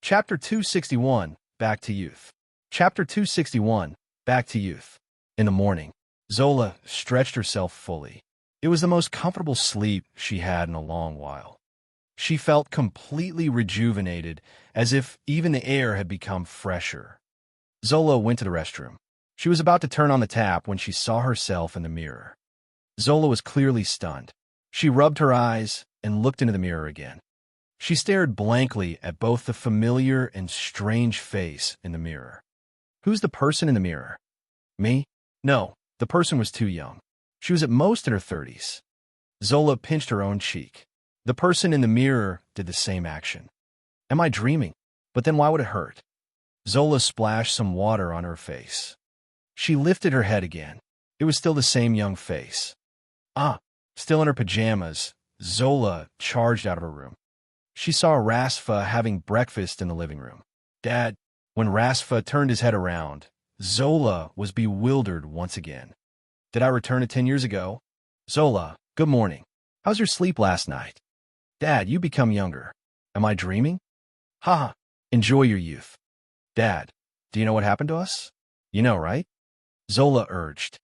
Chapter 261, Back to Youth. Chapter 261, Back to Youth. In the morning, Zola stretched herself fully. It was the most comfortable sleep she had in a long while. She felt completely rejuvenated, as if even the air had become fresher. Zola went to the restroom. She was about to turn on the tap when she saw herself in the mirror. Zola was clearly stunned. She rubbed her eyes and looked into the mirror again. She stared blankly at both the familiar and strange face in the mirror. Who's the person in the mirror? Me? No, the person was too young. She was at most in her 30s. Zola pinched her own cheek. The person in the mirror did the same action. Am I dreaming? But then why would it hurt? Zola splashed some water on her face. She lifted her head again. It was still the same young face. Still in her pajamas, Zola charged out of her room. She saw Rasfa having breakfast in the living room. Dad. When Rasfa turned his head around, Zola was bewildered once again. Did I return to 10 years ago? Zola, good morning. How's your sleep last night? Dad, you become younger. Am I dreaming? Haha, enjoy your youth. Dad, do you know what happened to us? You know, right? Zola urged.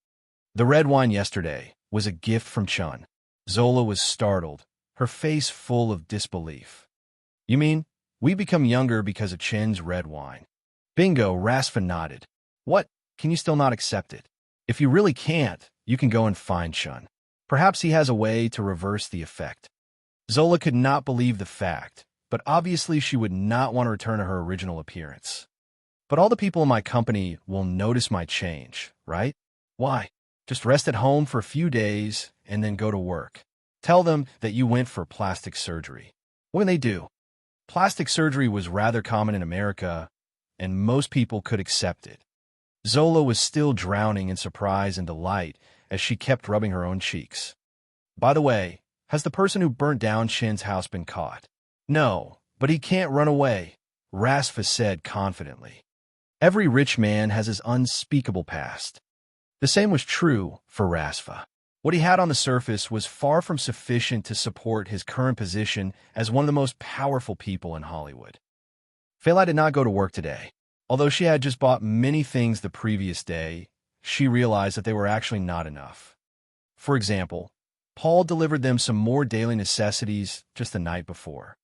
The red wine yesterday was a gift from Chun. Zola was startled, her face full of disbelief. You mean, we become younger because of Chin's red wine? Bingo, Rasfa nodded. What? Can you still not accept it? If you really can't, you can go and find Chun. Perhaps he has a way to reverse the effect. Zola could not believe the fact, but obviously she would not want to return to her original appearance. But all the people in my company will notice my change, right? Why? Just rest at home for a few days and then go to work. Tell them that you went for plastic surgery. What can they do? Plastic surgery was rather common in America, and most people could accept it. Zola was still drowning in surprise and delight as she kept rubbing her own cheeks. By the way, has the person who burnt down Chin's house been caught? No, but he can't run away, Rasfa said confidently. Every rich man has his unspeakable past. The same was true for Rasfa. What he had on the surface was far from sufficient to support his current position as one of the most powerful people in Hollywood. Faila did not go to work today. Although she had just bought many things the previous day, she realized that they were actually not enough. For example, Paul delivered them some more daily necessities just the night before.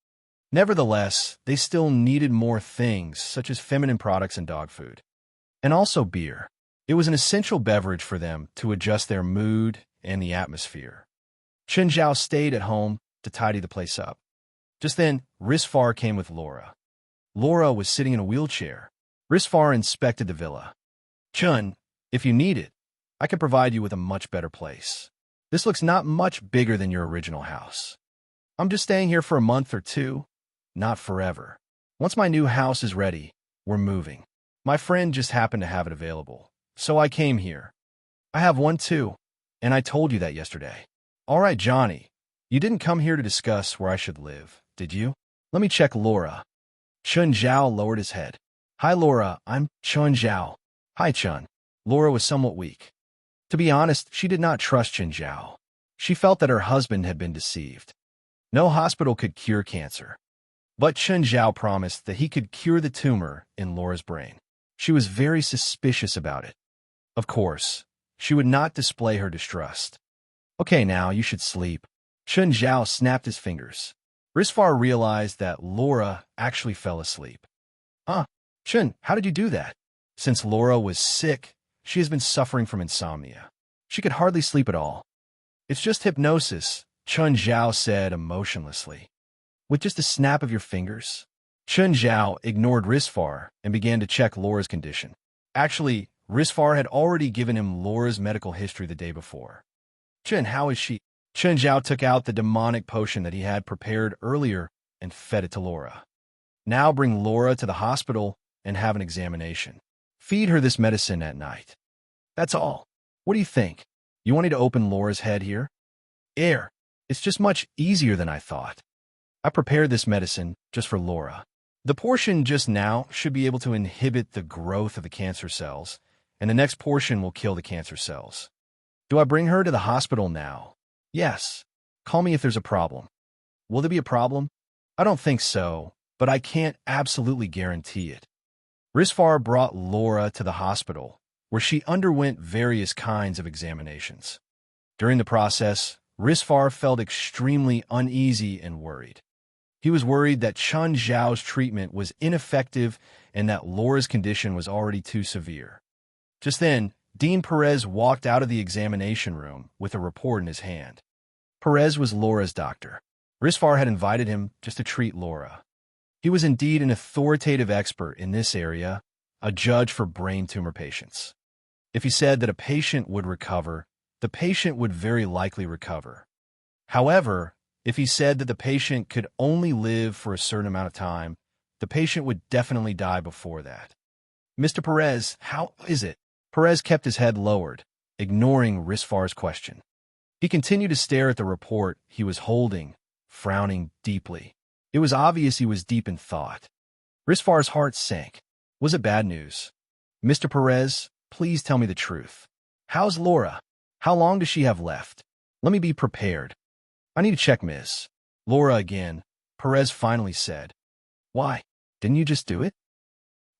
Nevertheless, they still needed more things, such as feminine products and dog food. And also beer. It was an essential beverage for them to adjust their mood and the atmosphere. Chen Zhao stayed at home to tidy the place up. Just then, Faur came with Laura. Laura was sitting in a wheelchair. Faur inspected the villa. Chun, if you need it, I can provide you with a much better place. This looks not much bigger than your original house. I'm just staying here for a month or two, not forever. Once my new house is ready, we're moving. My friend just happened to have it available, so I came here. I have one too, and I told you that yesterday. All right, Johnny, you didn't come here to discuss where I should live, did you? Let me check Laura. Chun Zhao lowered his head. Hi, Laura, I'm Chun Zhao. Hi, Chun. Laura was somewhat weak. To be honest, she did not trust Chun Zhao. She felt that her husband had been deceived. No hospital could cure cancer. But Chun Zhao promised that he could cure the tumor in Laura's brain. She was very suspicious about it. Of course, she would not display her distrust. Okay, now, you should sleep. Chun Zhao snapped his fingers. Faur realized that Laura actually fell asleep. Chun, how did you do that? Since Laura was sick, she has been suffering from insomnia. She could hardly sleep at all. It's just hypnosis, Chun Zhao said emotionlessly. With just a snap of your fingers? Chun Zhao ignored Faur and began to check Laura's condition. Actually, Faur had already given him Laura's medical history the day before. Chun, how is she? Chun Zhao took out the demonic potion that he had prepared earlier and fed it to Laura. Now bring Laura to the hospital and have an examination. Feed her this medicine at night. That's all. What do you think? You want me to open Laura's head here? Air. It's just much easier than I thought. I prepared this medicine just for Laura. The portion just now should be able to inhibit the growth of the cancer cells, and the next portion will kill the cancer cells. Do I bring her to the hospital now? Yes. Call me if there's a problem. Will there be a problem? I don't think so, but I can't absolutely guarantee it. Risfar brought Laura to the hospital, where she underwent various kinds of examinations. During the process, Risfar felt extremely uneasy and worried. He was worried that Chun Zhao's treatment was ineffective and that Laura's condition was already too severe. Just then, Dean Perez walked out of the examination room with a report in his hand. Perez was Laura's doctor. Risfar had invited him just to treat Laura. He was indeed an authoritative expert in this area, a judge for brain tumor patients. If he said that a patient would recover, the patient would very likely recover. However, if he said that the patient could only live for a certain amount of time, the patient would definitely die before that. Mr. Perez, how is it? Perez kept his head lowered, ignoring Risfar's question. He continued to stare at the report he was holding, frowning deeply. It was obvious he was deep in thought. Risfar's heart sank. Was it bad news? Mr. Perez, please tell me the truth. How's Laura? How long does she have left? Let me be prepared. I need to check Miss Laura again, Perez finally said. Why? Didn't you just do it?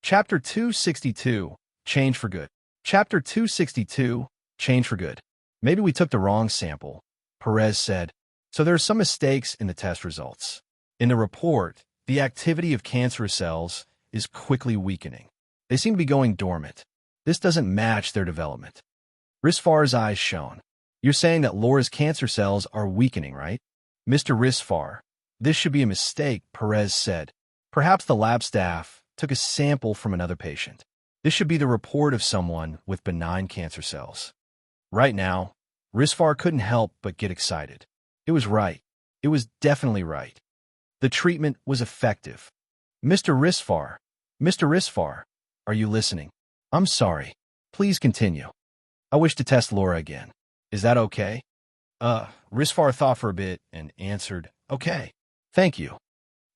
Chapter 262, Change for Good. Chapter 262, Change for Good. Maybe we took the wrong sample, Perez said. So there are some mistakes in the test results. In the report, the activity of cancerous cells is quickly weakening. They seem to be going dormant. This doesn't match their development. Risfar's eyes shone. You're saying that Laura's cancer cells are weakening, right? Mr. Risfar, this should be a mistake, Perez said. Perhaps the lab staff took a sample from another patient. This should be the report of someone with benign cancer cells. Right now, Risfar couldn't help but get excited. It was right. It was definitely right. The treatment was effective. Mr. Risfar, are you listening? I'm sorry. Please continue. I wish to test Laura again. Is that okay? Risfar thought for a bit and answered, okay. Thank you.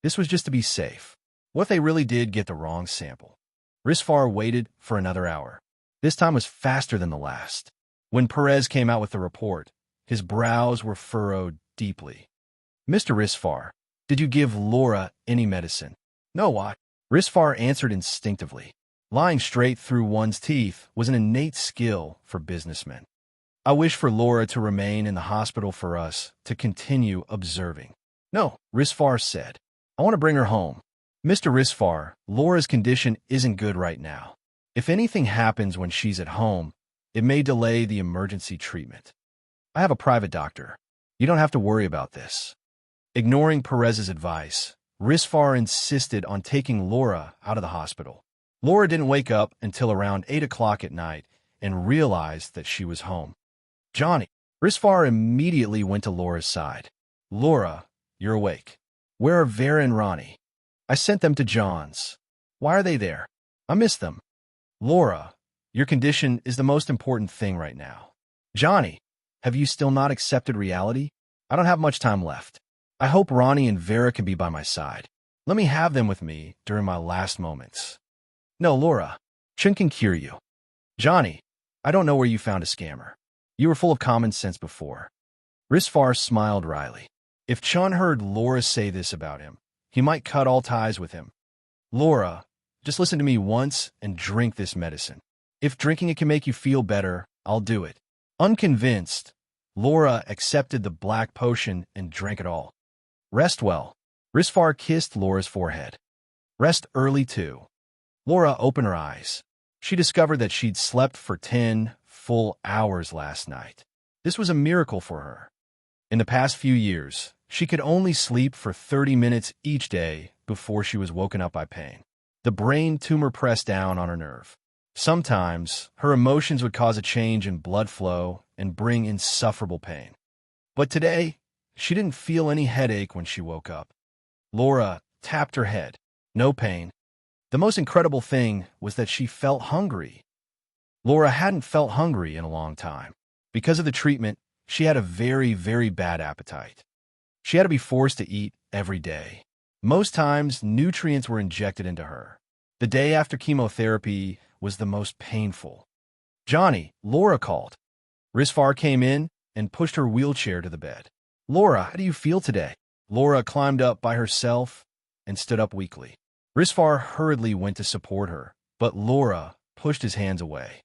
This was just to be safe. What if they really did get the wrong sample? Risfar waited for another hour. This time was faster than the last. When Perez came out with the report, his brows were furrowed deeply. Mr. Risfar, did you give Laura any medicine? No, what? Risfar answered instinctively. Lying straight through one's teeth was an innate skill for businessmen. I wish for Laura to remain in the hospital for us to continue observing. No, Risfar said. I want to bring her home. Mr. Risfar, Laura's condition isn't good right now. If anything happens when she's at home, it may delay the emergency treatment. I have a private doctor. You don't have to worry about this. Ignoring Perez's advice, Risfar insisted on taking Laura out of the hospital. Laura didn't wake up until around 8 o'clock at night and realized that she was home. Johnny. Risfar immediately went to Laura's side. Laura, you're awake. Where are Vera and Ronnie? I sent them to John's. Why are they there? I miss them. Laura, your condition is the most important thing right now. Johnny, have you still not accepted reality? I don't have much time left. I hope Ronnie and Vera can be by my side. Let me have them with me during my last moments. No, Laura. Chun can cure you. Johnny, I don't know where you found a scammer. You were full of common sense before. Risfar smiled wryly. If Chun heard Laura say this about him, he might cut all ties with him. Laura, just listen to me once and drink this medicine. If drinking it can make you feel better, I'll do it. Unconvinced, Laura accepted the black potion and drank it all. Rest well. Risfar kissed Laura's forehead. Rest early, too. Laura opened her eyes. She discovered that she'd slept for 10 full hours last night. This was a miracle for her. In the past few years, she could only sleep for 30 minutes each day before she was woken up by pain. The brain tumor pressed down on her nerve. Sometimes, her emotions would cause a change in blood flow and bring insufferable pain. But today, she didn't feel any headache when she woke up. Laura tapped her head. No pain. The most incredible thing was that she felt hungry. Laura hadn't felt hungry in a long time. Because of the treatment, she had a very, very bad appetite. She had to be forced to eat every day. Most times, nutrients were injected into her. The day after chemotherapy was the most painful. Johnny, Laura called. Risfar came in and pushed her wheelchair to the bed. Laura, how do you feel today? Laura climbed up by herself and stood up weakly. Risfar hurriedly went to support her, but Laura pushed his hands away.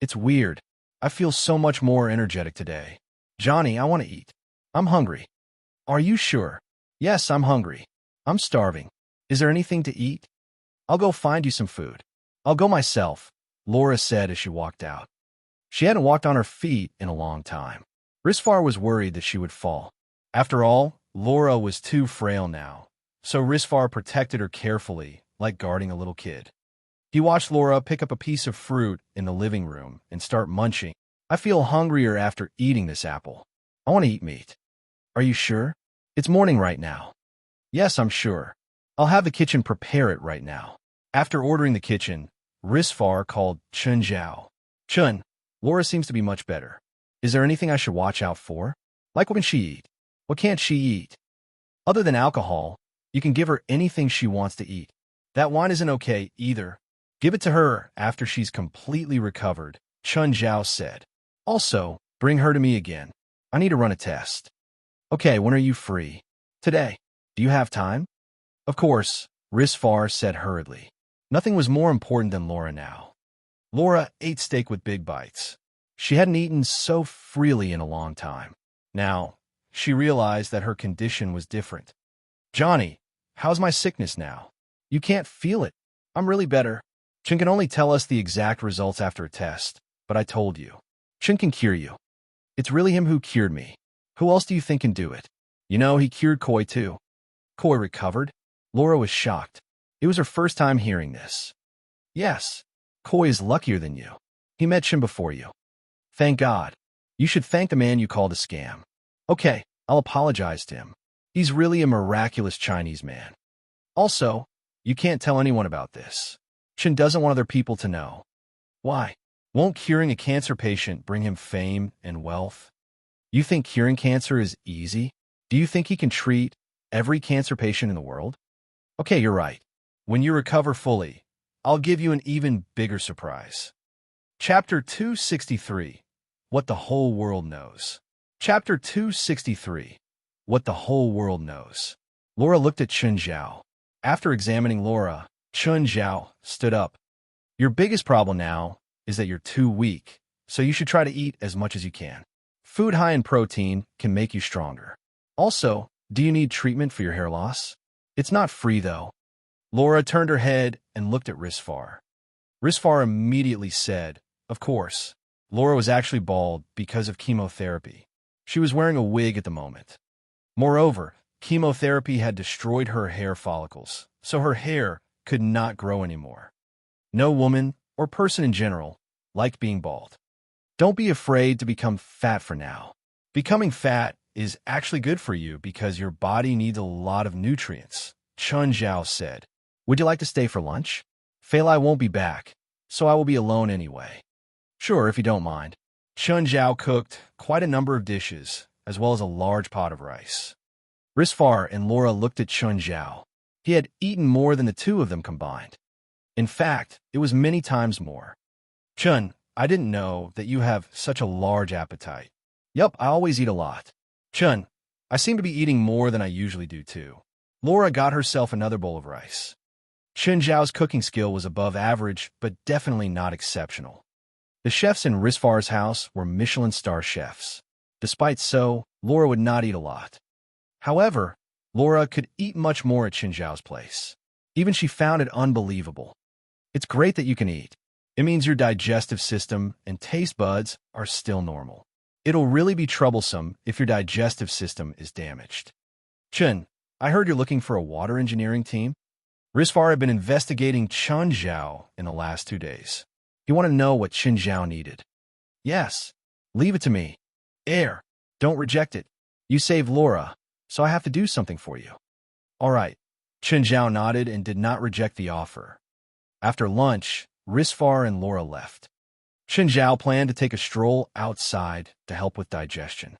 It's weird. I feel so much more energetic today. Johnny, I want to eat. I'm hungry. Are you sure? Yes, I'm hungry. I'm starving. Is there anything to eat? I'll go find you some food. I'll go myself, Laura said as she walked out. She hadn't walked on her feet in a long time. Risfar was worried that she would fall. After all, Laura was too frail now, so Risfar protected her carefully, like guarding a little kid. He watched Laura pick up a piece of fruit in the living room and start munching. I feel hungrier after eating this apple. I want to eat meat. Are you sure? It's morning right now. Yes, I'm sure. I'll have the kitchen prepare it right now. After ordering the kitchen, Risfar called Chun Zhao. Chun, Laura seems to be much better. Is there anything I should watch out for? Like what can she eat? What can't she eat? Other than alcohol, you can give her anything she wants to eat. That wine isn't okay either. Give it to her after she's completely recovered, Chun Zhao said. Also, bring her to me again. I need to run a test. Okay, when are you free? Today. Do you have time? Of course, Risfar said hurriedly. Nothing was more important than Laura now. Laura ate steak with big bites. She hadn't eaten so freely in a long time. Now, she realized that her condition was different. Johnny, how's my sickness now? You can't feel it. I'm really better. Chun can only tell us the exact results after a test, but I told you. Chun can cure you. It's really him who cured me. Who else do you think can do it? You know, he cured Koi too. Koi recovered? Laura was shocked. It was her first time hearing this. Yes, Koi is luckier than you. He met Chun before you. Thank God. You should thank the man you called a scam. Okay, I'll apologize to him. He's really a miraculous Chinese man. Also, you can't tell anyone about this. Chun doesn't want other people to know. Why? Won't curing a cancer patient bring him fame and wealth? You think curing cancer is easy? Do you think he can treat every cancer patient in the world? Okay, you're right. When you recover fully, I'll give you an even bigger surprise. Chapter 263. What the Whole World Knows. Chapter 263. What the Whole World Knows. Laura looked at Chun Zhao. After examining Laura, Chun Zhao stood up. Your biggest problem now is that you're too weak, so you should try to eat as much as you can. Food high in protein can make you stronger. Also, do you need treatment for your hair loss? It's not free, though. Laura turned her head and looked at Risfar. Risfar immediately said, of course. Laura was actually bald because of chemotherapy. She was wearing a wig at the moment. Moreover, chemotherapy had destroyed her hair follicles, so her hair could not grow anymore. No woman, or person in general, liked being bald. Don't be afraid to become fat for now. Becoming fat is actually good for you because your body needs a lot of nutrients, Chun Zhao said. Would you like to stay for lunch? Failai won't be back, so I will be alone anyway. Sure, if you don't mind. Chun Zhao cooked quite a number of dishes, as well as a large pot of rice. Risfar and Laura looked at Chun Zhao. He had eaten more than the two of them combined. In fact, it was many times more. Chun, I didn't know that you have such a large appetite. Yup, I always eat a lot. Chun, I seem to be eating more than I usually do too. Laura got herself another bowl of rice. Chun Zhao's cooking skill was above average, but definitely not exceptional. The chefs in Risfar's house were Michelin star chefs. Despite so, Laura would not eat a lot. However, Laura could eat much more at Chun Zhao's place. Even she found it unbelievable. It's great that you can eat. It means your digestive system and taste buds are still normal. It'll really be troublesome if your digestive system is damaged. Chun, I heard you're looking for a water engineering team? Risfar had been investigating Chun Zhao in the last 2 days. He wanted to know what Chun Zhao needed. Yes, leave it to me. Air, don't reject it. You saved Laura, so I have to do something for you. All right. Chun Zhao nodded and did not reject the offer. After lunch, Risfar and Laura left. Chun Zhao planned to take a stroll outside to help with digestion.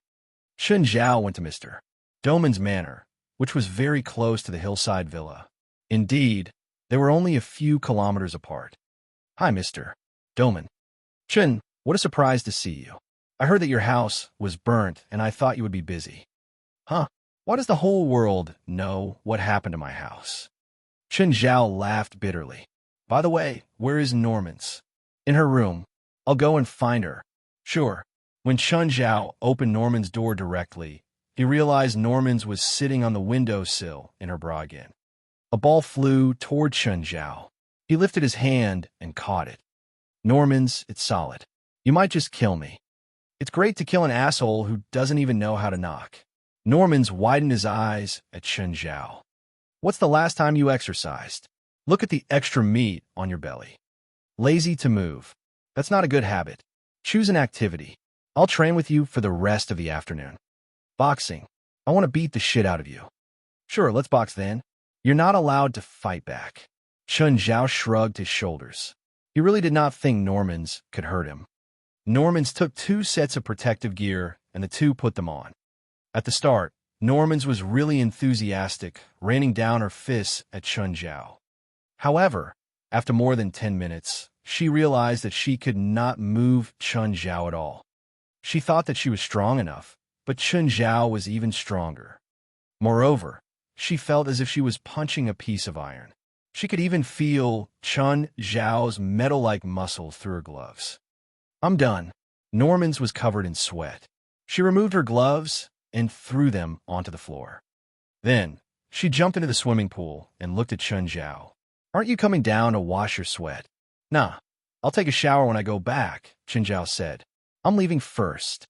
Chun Zhao went to Mr. Doman's manor, which was very close to the hillside villa. Indeed, they were only a few kilometers apart. Hi, Mr. Doman. Chun, what a surprise to see you. I heard that your house was burnt and I thought you would be busy. Huh? Why does the whole world know what happened to my house? Chen Zhao laughed bitterly. By the way, where is Norman's? In her room. I'll go and find her. Sure. When Chen Zhao opened Norman's door directly, he realized Norman's was sitting on the windowsill in her bra again. A ball flew toward Chen Zhao. He lifted his hand and caught it. Norman's, it's solid. You might just kill me. It's great to kill an asshole who doesn't even know how to knock. Norman's widened his eyes at Chen Zhao. What's the last time you exercised? Look at the extra meat on your belly. Lazy to move. That's not a good habit. Choose an activity. I'll train with you for the rest of the afternoon. Boxing. I want to beat the shit out of you. Sure, let's box then. You're not allowed to fight back. Chen Zhao shrugged his shoulders. He really did not think Norman's could hurt him. Norman's took 2 sets of protective gear, and the two put them on. At the start, Norman's was really enthusiastic, raining down her fists at Chen Zhao. However, after more than 10 minutes, she realized that she could not move Chen Zhao at all. She thought that she was strong enough, but Chen Zhao was even stronger. Moreover, she felt as if she was punching a piece of iron. She could even feel Chen Zhao's metal-like muscles through her gloves. I'm done. Norman's was covered in sweat. She removed her gloves and threw them onto the floor. Then, she jumped into the swimming pool and looked at Chen Zhao. Aren't you coming down to wash your sweat? Nah, I'll take a shower when I go back, Chen Zhao said. I'm leaving first.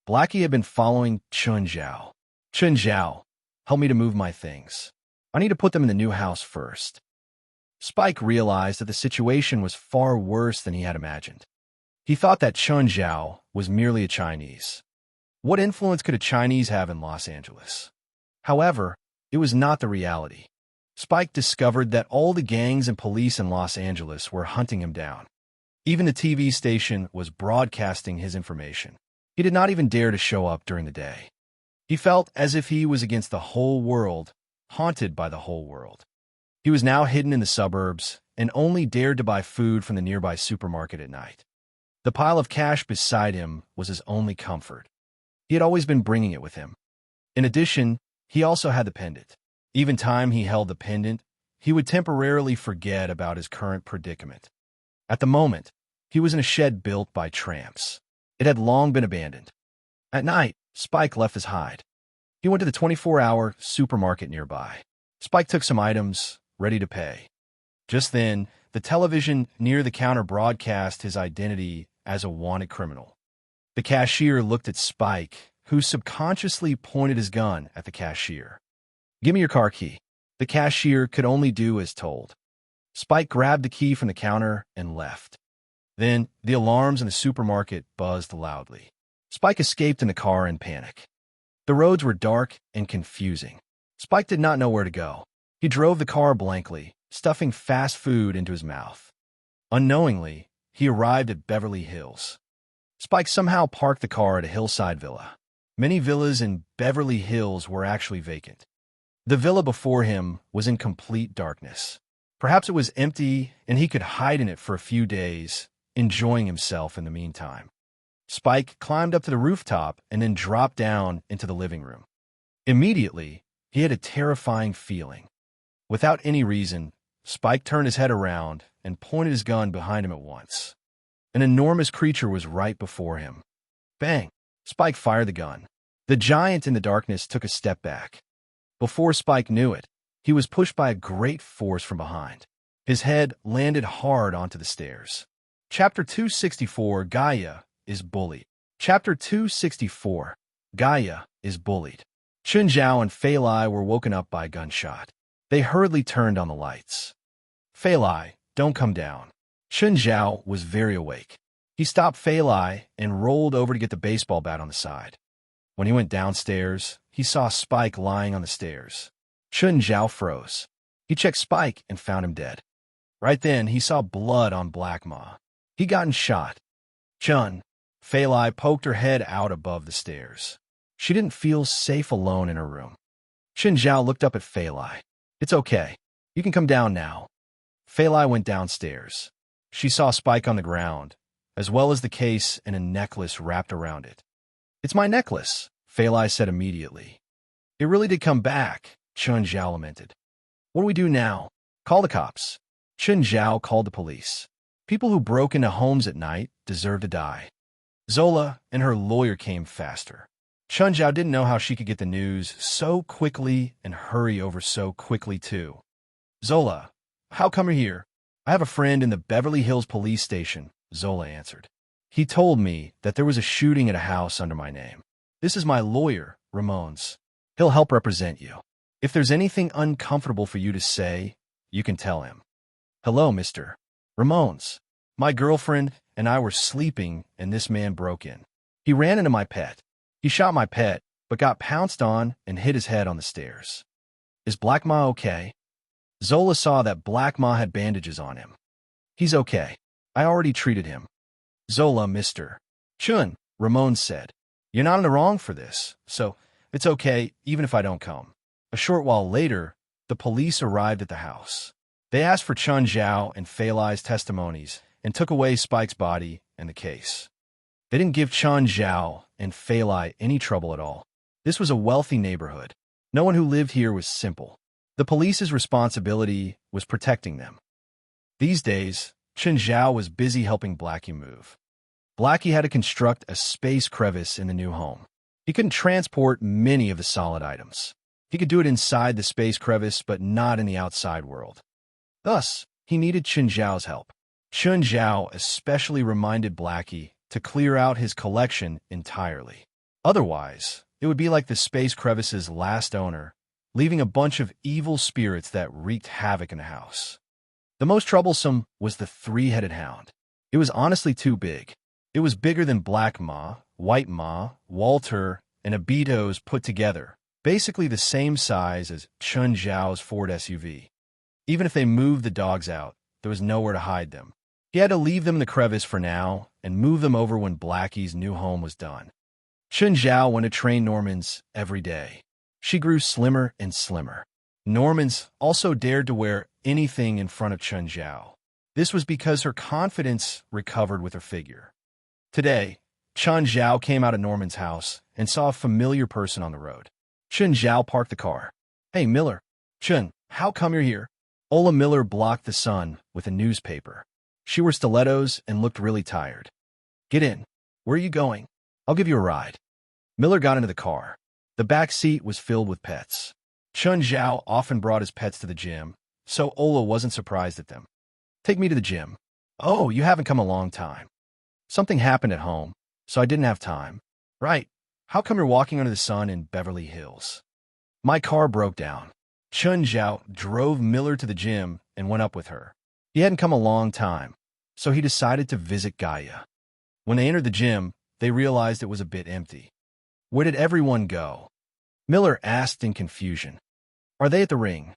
Blackie had been following Chen Zhao. Chen Zhao, help me to move my things. I need to put them in the new house first. Spike realized that the situation was far worse than he had imagined. He thought that Chen Zhao was merely a Chinese. What influence could a Chinese have in Los Angeles? However, it was not the reality. Spike discovered that all the gangs and police in Los Angeles were hunting him down. Even the TV station was broadcasting his information. He did not even dare to show up during the day. He felt as if he was against the whole world, haunted by the whole world. He was now hidden in the suburbs and only dared to buy food from the nearby supermarket at night. The pile of cash beside him was his only comfort. He had always been bringing it with him. In addition, he also had the pendant. Even time he held the pendant, he would temporarily forget about his current predicament. At the moment, he was in a shed built by tramps. It had long been abandoned. At night, Spike left his hide. He went to the 24-hour supermarket nearby. Spike took some items, ready to pay. Just then, the television near the counter broadcast his identity as a wanted criminal. The cashier looked at Spike, who subconsciously pointed his gun at the cashier. Give me your car key. The cashier could only do as told. Spike grabbed the key from the counter and left. Then, the alarms in the supermarket buzzed loudly. Spike escaped in the car in panic. The roads were dark and confusing. Spike did not know where to go. He drove the car blankly, stuffing fast food into his mouth. Unknowingly, he arrived at Beverly Hills. Spike somehow parked the car at a hillside villa. Many villas in Beverly Hills were actually vacant. The villa before him was in complete darkness. Perhaps it was empty and he could hide in it for a few days, enjoying himself in the meantime. Spike climbed up to the rooftop and then dropped down into the living room. Immediately, he had a terrifying feeling. Without any reason, Spike turned his head around and pointed his gun behind him at once. An enormous creature was right before him. Bang! Spike fired the gun. The giant in the darkness took a step back. Before Spike knew it, he was pushed by a great force from behind. His head landed hard onto the stairs. Chapter 264, Gaia is Bullied. Chapter 264, Gaia is Bullied. Chen Zhao and Fei Lai were woken up by a gunshot. They hurriedly turned on the lights. Fei Lai, don't come down. Chen Zhao was very awake. He stopped Fei Lai and rolled over to get the baseball bat on the side. When he went downstairs, he saw Spike lying on the stairs. Chen Zhao froze. He checked Spike and found him dead. Right then, he saw blood on Black Ma. He'd gotten shot. Chun. Fei Lai poked her head out above the stairs. She didn't feel safe alone in her room. Chen Zhao looked up at Fei Lai. It's okay. You can come down now. Fei Lai went downstairs. She saw Spike on the ground, as well as the case and a necklace wrapped around it. It's my necklace, Fei Lai said immediately. It really did come back, Chen Zhao lamented. What do we do now? Call the cops. Chen Zhao called the police. People who broke into homes at night deserve to die. Zola and her lawyer came faster. Chen Zhao didn't know how she could get the news so quickly and hurry over so quickly, too. Zola, how come you're here? I have a friend in the Beverly Hills police station, Zola answered. He told me that there was a shooting at a house under my name. This is my lawyer, Ramon's. He'll help represent you. If there's anything uncomfortable for you to say, you can tell him. Hello, Mr. Ramon's. My girlfriend and I were sleeping and this man broke in. He ran into my pet. He shot my pet, but got pounced on and hit his head on the stairs. Is Black Ma okay? Zola saw that Black Ma had bandages on him. He's okay. I already treated him. Zola, Mr. Chun, Ramon said. You're not in the wrong for this, so it's okay even if I don't come. A short while later, the police arrived at the house. They asked for Chun Zhao and Fei Lai's testimonies and took away Spike's body and the case. They didn't give Chun Zhao and Fei Lai any trouble at all. This was a wealthy neighborhood. No one who lived here was simple. The police's responsibility was protecting them. These days, Chun Zhao was busy helping Blackie move. Blackie had to construct a space crevice in the new home. He couldn't transport many of the solid items. He could do it inside the space crevice, but not in the outside world. Thus, he needed Chun Zhao's help. Chun Zhao especially reminded Blackie to clear out his collection entirely. Otherwise, it would be like the space crevice's last owner, leaving a bunch of evil spirits that wreaked havoc in the house. The most troublesome was the three-headed hound. It was honestly too big. It was bigger than Black Ma, White Ma, Walter, and Obitos put together, basically the same size as Chun Zhao's Ford SUV. Even if they moved the dogs out, there was nowhere to hide them. He had to leave them in the crevice for now and move them over when Blackie's new home was done. Chun Zhao went to train Normans every day. She grew slimmer and slimmer. Normans also dared to wear anything in front of Chun Zhao. This was because her confidence recovered with her figure. Today, Chun Zhao came out of Norman's house and saw a familiar person on the road. Chun Zhao parked the car. Hey, Miller. Chun, how come you're here? Ola Miller blocked the sun with a newspaper. She wore stilettos and looked really tired. Get in. Where are you going? I'll give you a ride. Miller got into the car. The back seat was filled with pets. Chun Zhao often brought his pets to the gym, so Ola wasn't surprised at them. Take me to the gym. Oh, you haven't come a long time. Something happened at home, so I didn't have time. Right. How come you're walking under the sun in Beverly Hills? My car broke down. Chun Zhao drove Miller to the gym and went up with her. He hadn't come a long time, so he decided to visit Gaia. When they entered the gym, they realized it was a bit empty. Where did everyone go? Miller asked in confusion. Are they at the ring?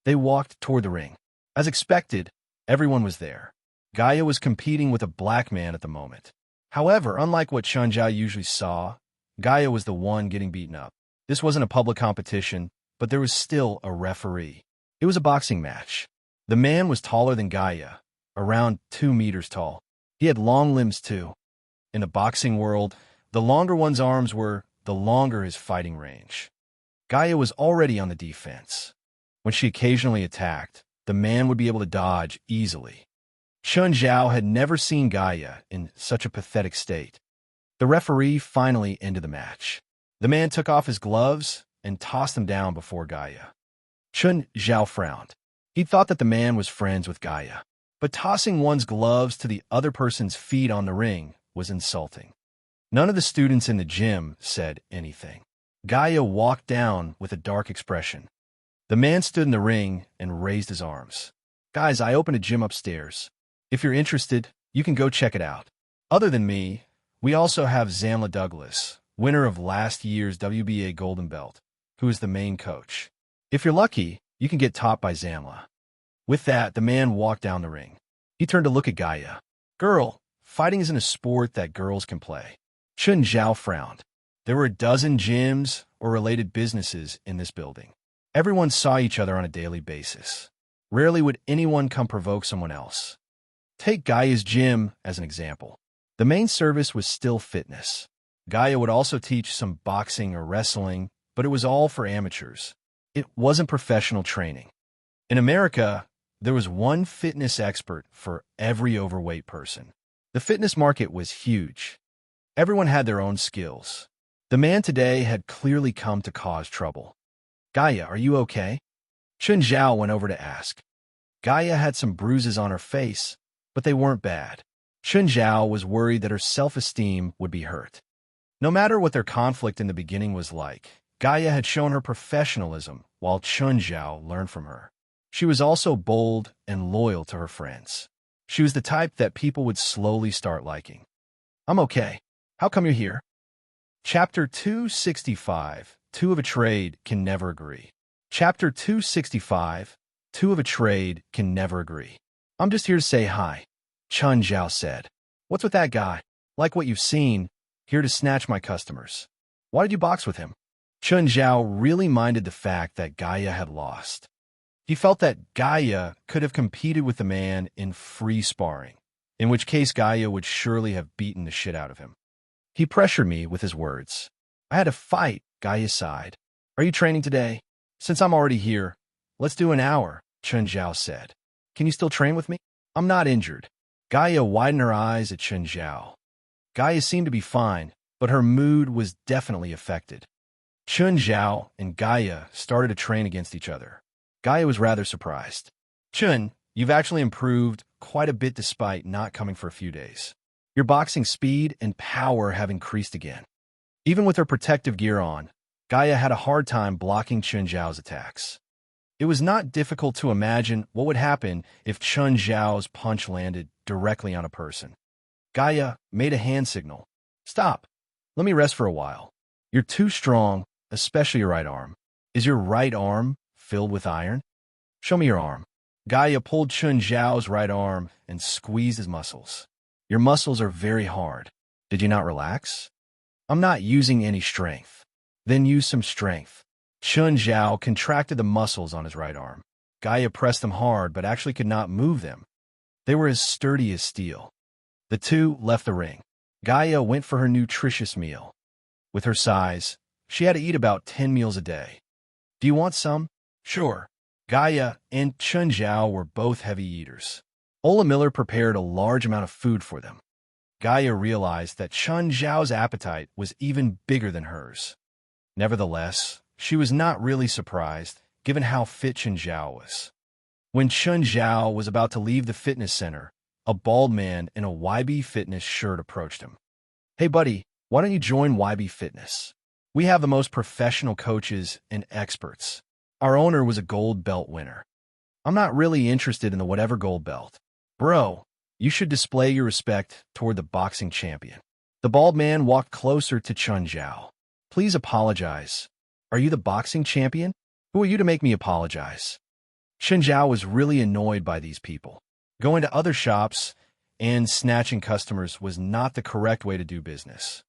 They walked toward the ring. As expected, everyone was there. Gaia was competing with a black man at the moment. However, unlike what Chun Zhao usually saw, Gaia was the one getting beaten up. This wasn't a public competition, but there was still a referee. It was a boxing match. The man was taller than Gaia, around 2 meters tall. He had long limbs too. In the boxing world, the longer one's arms were, the longer his fighting range. Gaia was already on the defense. When she occasionally attacked, the man would be able to dodge easily. Chun Zhao had never seen Gaia in such a pathetic state. The referee finally ended the match. The man took off his gloves and tossed them down before Gaia. Chun Zhao frowned. He thought that the man was friends with Gaia, but tossing one's gloves to the other person's feet on the ring was insulting. None of the students in the gym said anything. Gaia walked down with a dark expression. The man stood in the ring and raised his arms. Guys, I opened a gym upstairs. If you're interested, you can go check it out. Other than me, we also have Zamla Douglas, winner of last year's WBA Golden Belt, who is the main coach. If you're lucky, you can get taught by Zamla. With that, the man walked down the ring. He turned to look at Gaia. Girl, fighting isn't a sport that girls can play. Chun Zhao frowned. There were a dozen gyms or related businesses in this building. Everyone saw each other on a daily basis. Rarely would anyone come provoke someone else. Take Gaia's gym as an example. The main service was still fitness. Gaia would also teach some boxing or wrestling, but it was all for amateurs. It wasn't professional training. In America, There was one fitness expert for every overweight person. The fitness market was huge. Everyone had their own skills. The man today had clearly come to cause trouble. Gaia, are you okay? Chun Zhao went over to ask. Gaia had some bruises on her face, but they weren't bad. Chun Zhao was worried that her self-esteem would be hurt. No matter what their conflict in the beginning was like, Gaia had shown her professionalism while Chun Zhao learned from her. She was also bold and loyal to her friends. She was the type that people would slowly start liking. I'm okay. How come you're here? Chapter 265, Two of a Trade Can Never Agree. Chapter 265, Two of a Trade Can Never Agree. I'm just here to say hi, Chun Zhao said. What's with that guy? Like what you've seen, here to snatch my customers. Why did you box with him? Chun Zhao really minded the fact that Gaia had lost. He felt that Gaia could have competed with the man in free sparring, in which case Gaia would surely have beaten the shit out of him. He pressured me with his words. I had to fight, Gaia sighed. Are you training today? Since I'm already here, let's do an hour, Chun Zhao said. Can you still train with me? I'm not injured. Gaia widened her eyes at Chun Zhao. Gaia seemed to be fine, but her mood was definitely affected. Chun Zhao and Gaia started to train against each other. Gaia was rather surprised. Chun, you've actually improved quite a bit despite not coming for a few days. Your boxing speed and power have increased again. Even with her protective gear on, Gaia had a hard time blocking Chun Zhao's attacks. It was not difficult to imagine what would happen if Chun Zhao's punch landed directly on a person. Gaia made a hand signal. Stop. Let me rest for a while. You're too strong, especially your right arm. Is your right arm filled with iron? Show me your arm. Gaia pulled Chun Zhao's right arm and squeezed his muscles. Your muscles are very hard. Did you not relax? I'm not using any strength. Then use some strength. Chun Zhao contracted the muscles on his right arm. Gaia pressed them hard, but actually could not move them. They were as sturdy as steel. The two left the ring. Gaia went for her nutritious meal. With her size, she had to eat about 10 meals a day. Do you want some? Sure. Gaia and Chun Zhao were both heavy eaters. EleMMent prepared a large amount of food for them. Gaia realized that Chun Zhao's appetite was even bigger than hers. Nevertheless, she was not really surprised, given how fit Chun Zhao was. When Chun Zhao was about to leave the fitness center, a bald man in a YB Fitness shirt approached him. Hey buddy, why don't you join YB Fitness? We have the most professional coaches and experts. Our owner was a gold belt winner. I'm not really interested in the whatever gold belt. Bro, you should display your respect toward the boxing champion. The bald man walked closer to Chun Zhao. Please apologize. Are you the boxing champion? Who are you to make me apologize? Chun Zhao was really annoyed by these people. Going to other shops and snatching customers was not the correct way to do business.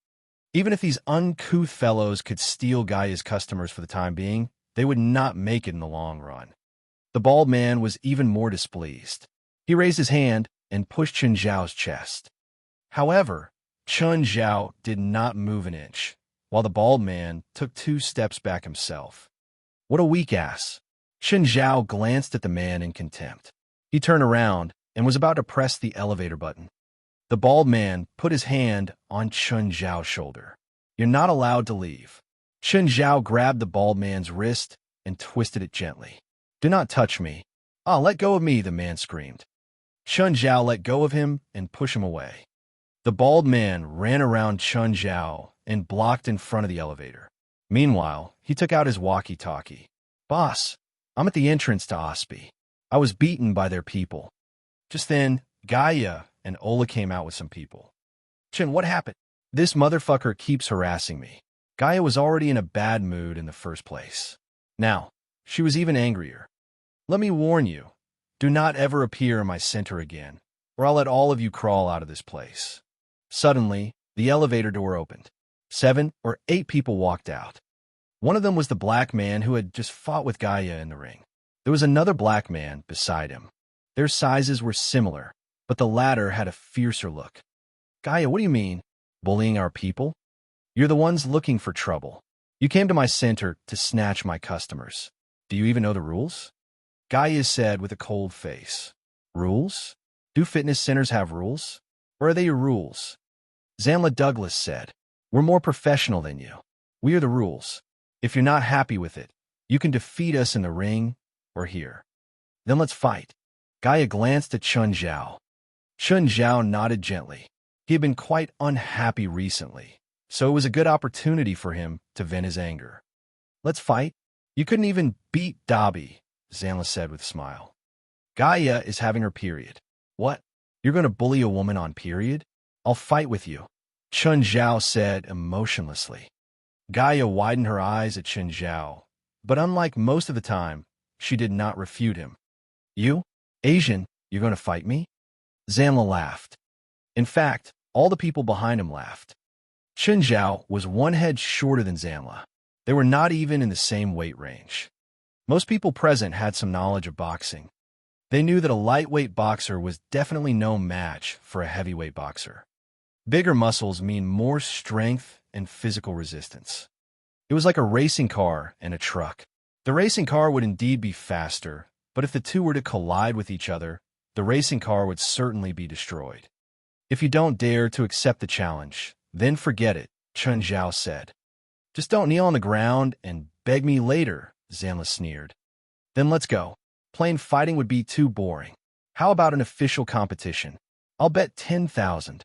Even if these uncouth fellows could steal Gaia's customers for the time being, they would not make it in the long run. The bald man was even more displeased. He raised his hand and pushed Chun Zhao's chest. However, Chun Zhao did not move an inch, while the bald man took 2 steps back himself. What a weak ass. Chun Zhao glanced at the man in contempt. He turned around and was about to press the elevator button. The bald man put his hand on Chun Zhao's shoulder. You're not allowed to leave. Chun Zhao grabbed the bald man's wrist and twisted it gently. Do not touch me. Ah, let go of me, the man screamed. Chun Zhao let go of him and pushed him away. The bald man ran around Chun Zhao and blocked in front of the elevator. Meanwhile, he took out his walkie-talkie. Boss, I'm at the entrance to Osby. I was beaten by their people. Just then, Gaia and Ola came out with some people. Chun, what happened? This motherfucker keeps harassing me. Gaia was already in a bad mood in the first place. Now, she was even angrier. Let me warn you, do not ever appear in my center again, or I'll let all of you crawl out of this place. Suddenly, the elevator door opened. 7 or 8 people walked out. One of them was the black man who had just fought with Gaia in the ring. There was another black man beside him. Their sizes were similar, but the latter had a fiercer look. Gaia, what do you mean? Bullying our people? You're the ones looking for trouble. You came to my center to snatch my customers. Do you even know the rules? Gaia said with a cold face. Rules? Do fitness centers have rules? Or are they your rules? Zamla Douglas said. We're more professional than you. We are the rules. If you're not happy with it, you can defeat us in the ring or here. Then let's fight. Gaia glanced at Chun Zhao. Chun Zhao nodded gently. He had been quite unhappy recently, so it was a good opportunity for him to vent his anger. Let's fight? You couldn't even beat Dobby, Zamla said with a smile. Gaia is having her period. What? You're going to bully a woman on period? I'll fight with you, Chun Zhao said emotionlessly. Gaia widened her eyes at Chun Zhao, but unlike most of the time, she did not refute him. You? Asian, you're going to fight me? Zamla laughed. In fact, all the people behind him laughed. Chun Zhao was one head shorter than Zamla. They were not even in the same weight range. Most people present had some knowledge of boxing. They knew that a lightweight boxer was definitely no match for a heavyweight boxer. Bigger muscles mean more strength and physical resistance. It was like a racing car and a truck. The racing car would indeed be faster, but if the two were to collide with each other, the racing car would certainly be destroyed. If you don't dare to accept the challenge, then forget it, Chun Zhao said. Just don't kneel on the ground and beg me later, Zamla sneered. Then let's go. Plain fighting would be too boring. How about an official competition? I'll bet 10,000.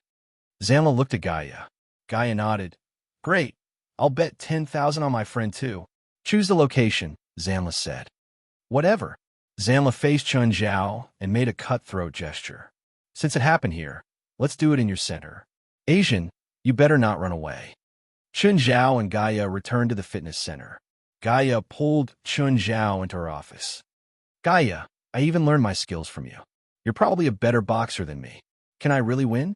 Zamla looked at Gaia. Gaia nodded. Great. I'll bet 10,000 on my friend too. Choose the location, Zamla said. Whatever. Zamla faced Chun Zhao and made a cutthroat gesture. Since it happened here, let's do it in your center. Asian, you better not run away. Chun Zhao and Gaia returned to the fitness center. Gaia pulled Chun Zhao into her office. Gaia, I even learned my skills from you. You're probably a better boxer than me. Can I really win?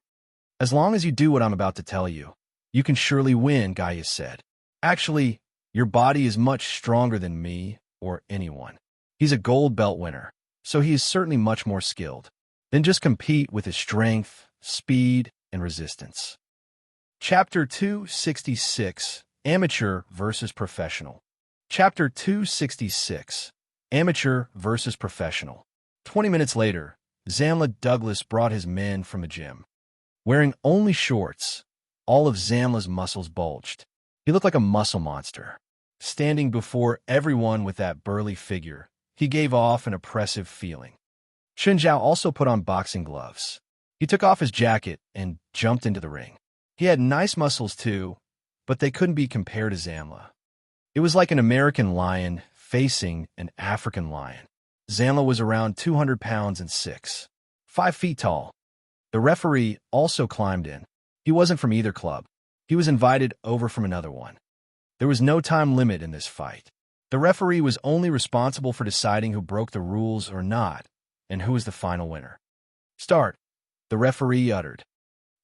As long as you do what I'm about to tell you, you can surely win, Gaia said. Actually, your body is much stronger than me or anyone. He's a gold belt winner, so he is certainly much more skilled. Then just compete with his strength, speed, and resistance. Chapter 266, Amateur versus Professional. Chapter 266, Amateur versus Professional. 20 minutes later, Zamla Douglas brought his men from the gym. Wearing only shorts, all of Zamla's muscles bulged. He looked like a muscle monster. Standing before everyone with that burly figure, he gave off an oppressive feeling. Chun Zhao also put on boxing gloves. He took off his jacket and jumped into the ring. He had nice muscles too, but they couldn't be compared to Zamla. It was like an American lion facing an African lion. Zamla was around 200 pounds and 5 feet tall. The referee also climbed in. He wasn't from either club. He was invited over from another one. There was no time limit in this fight. The referee was only responsible for deciding who broke the rules or not, and who was the final winner. Start, the referee uttered.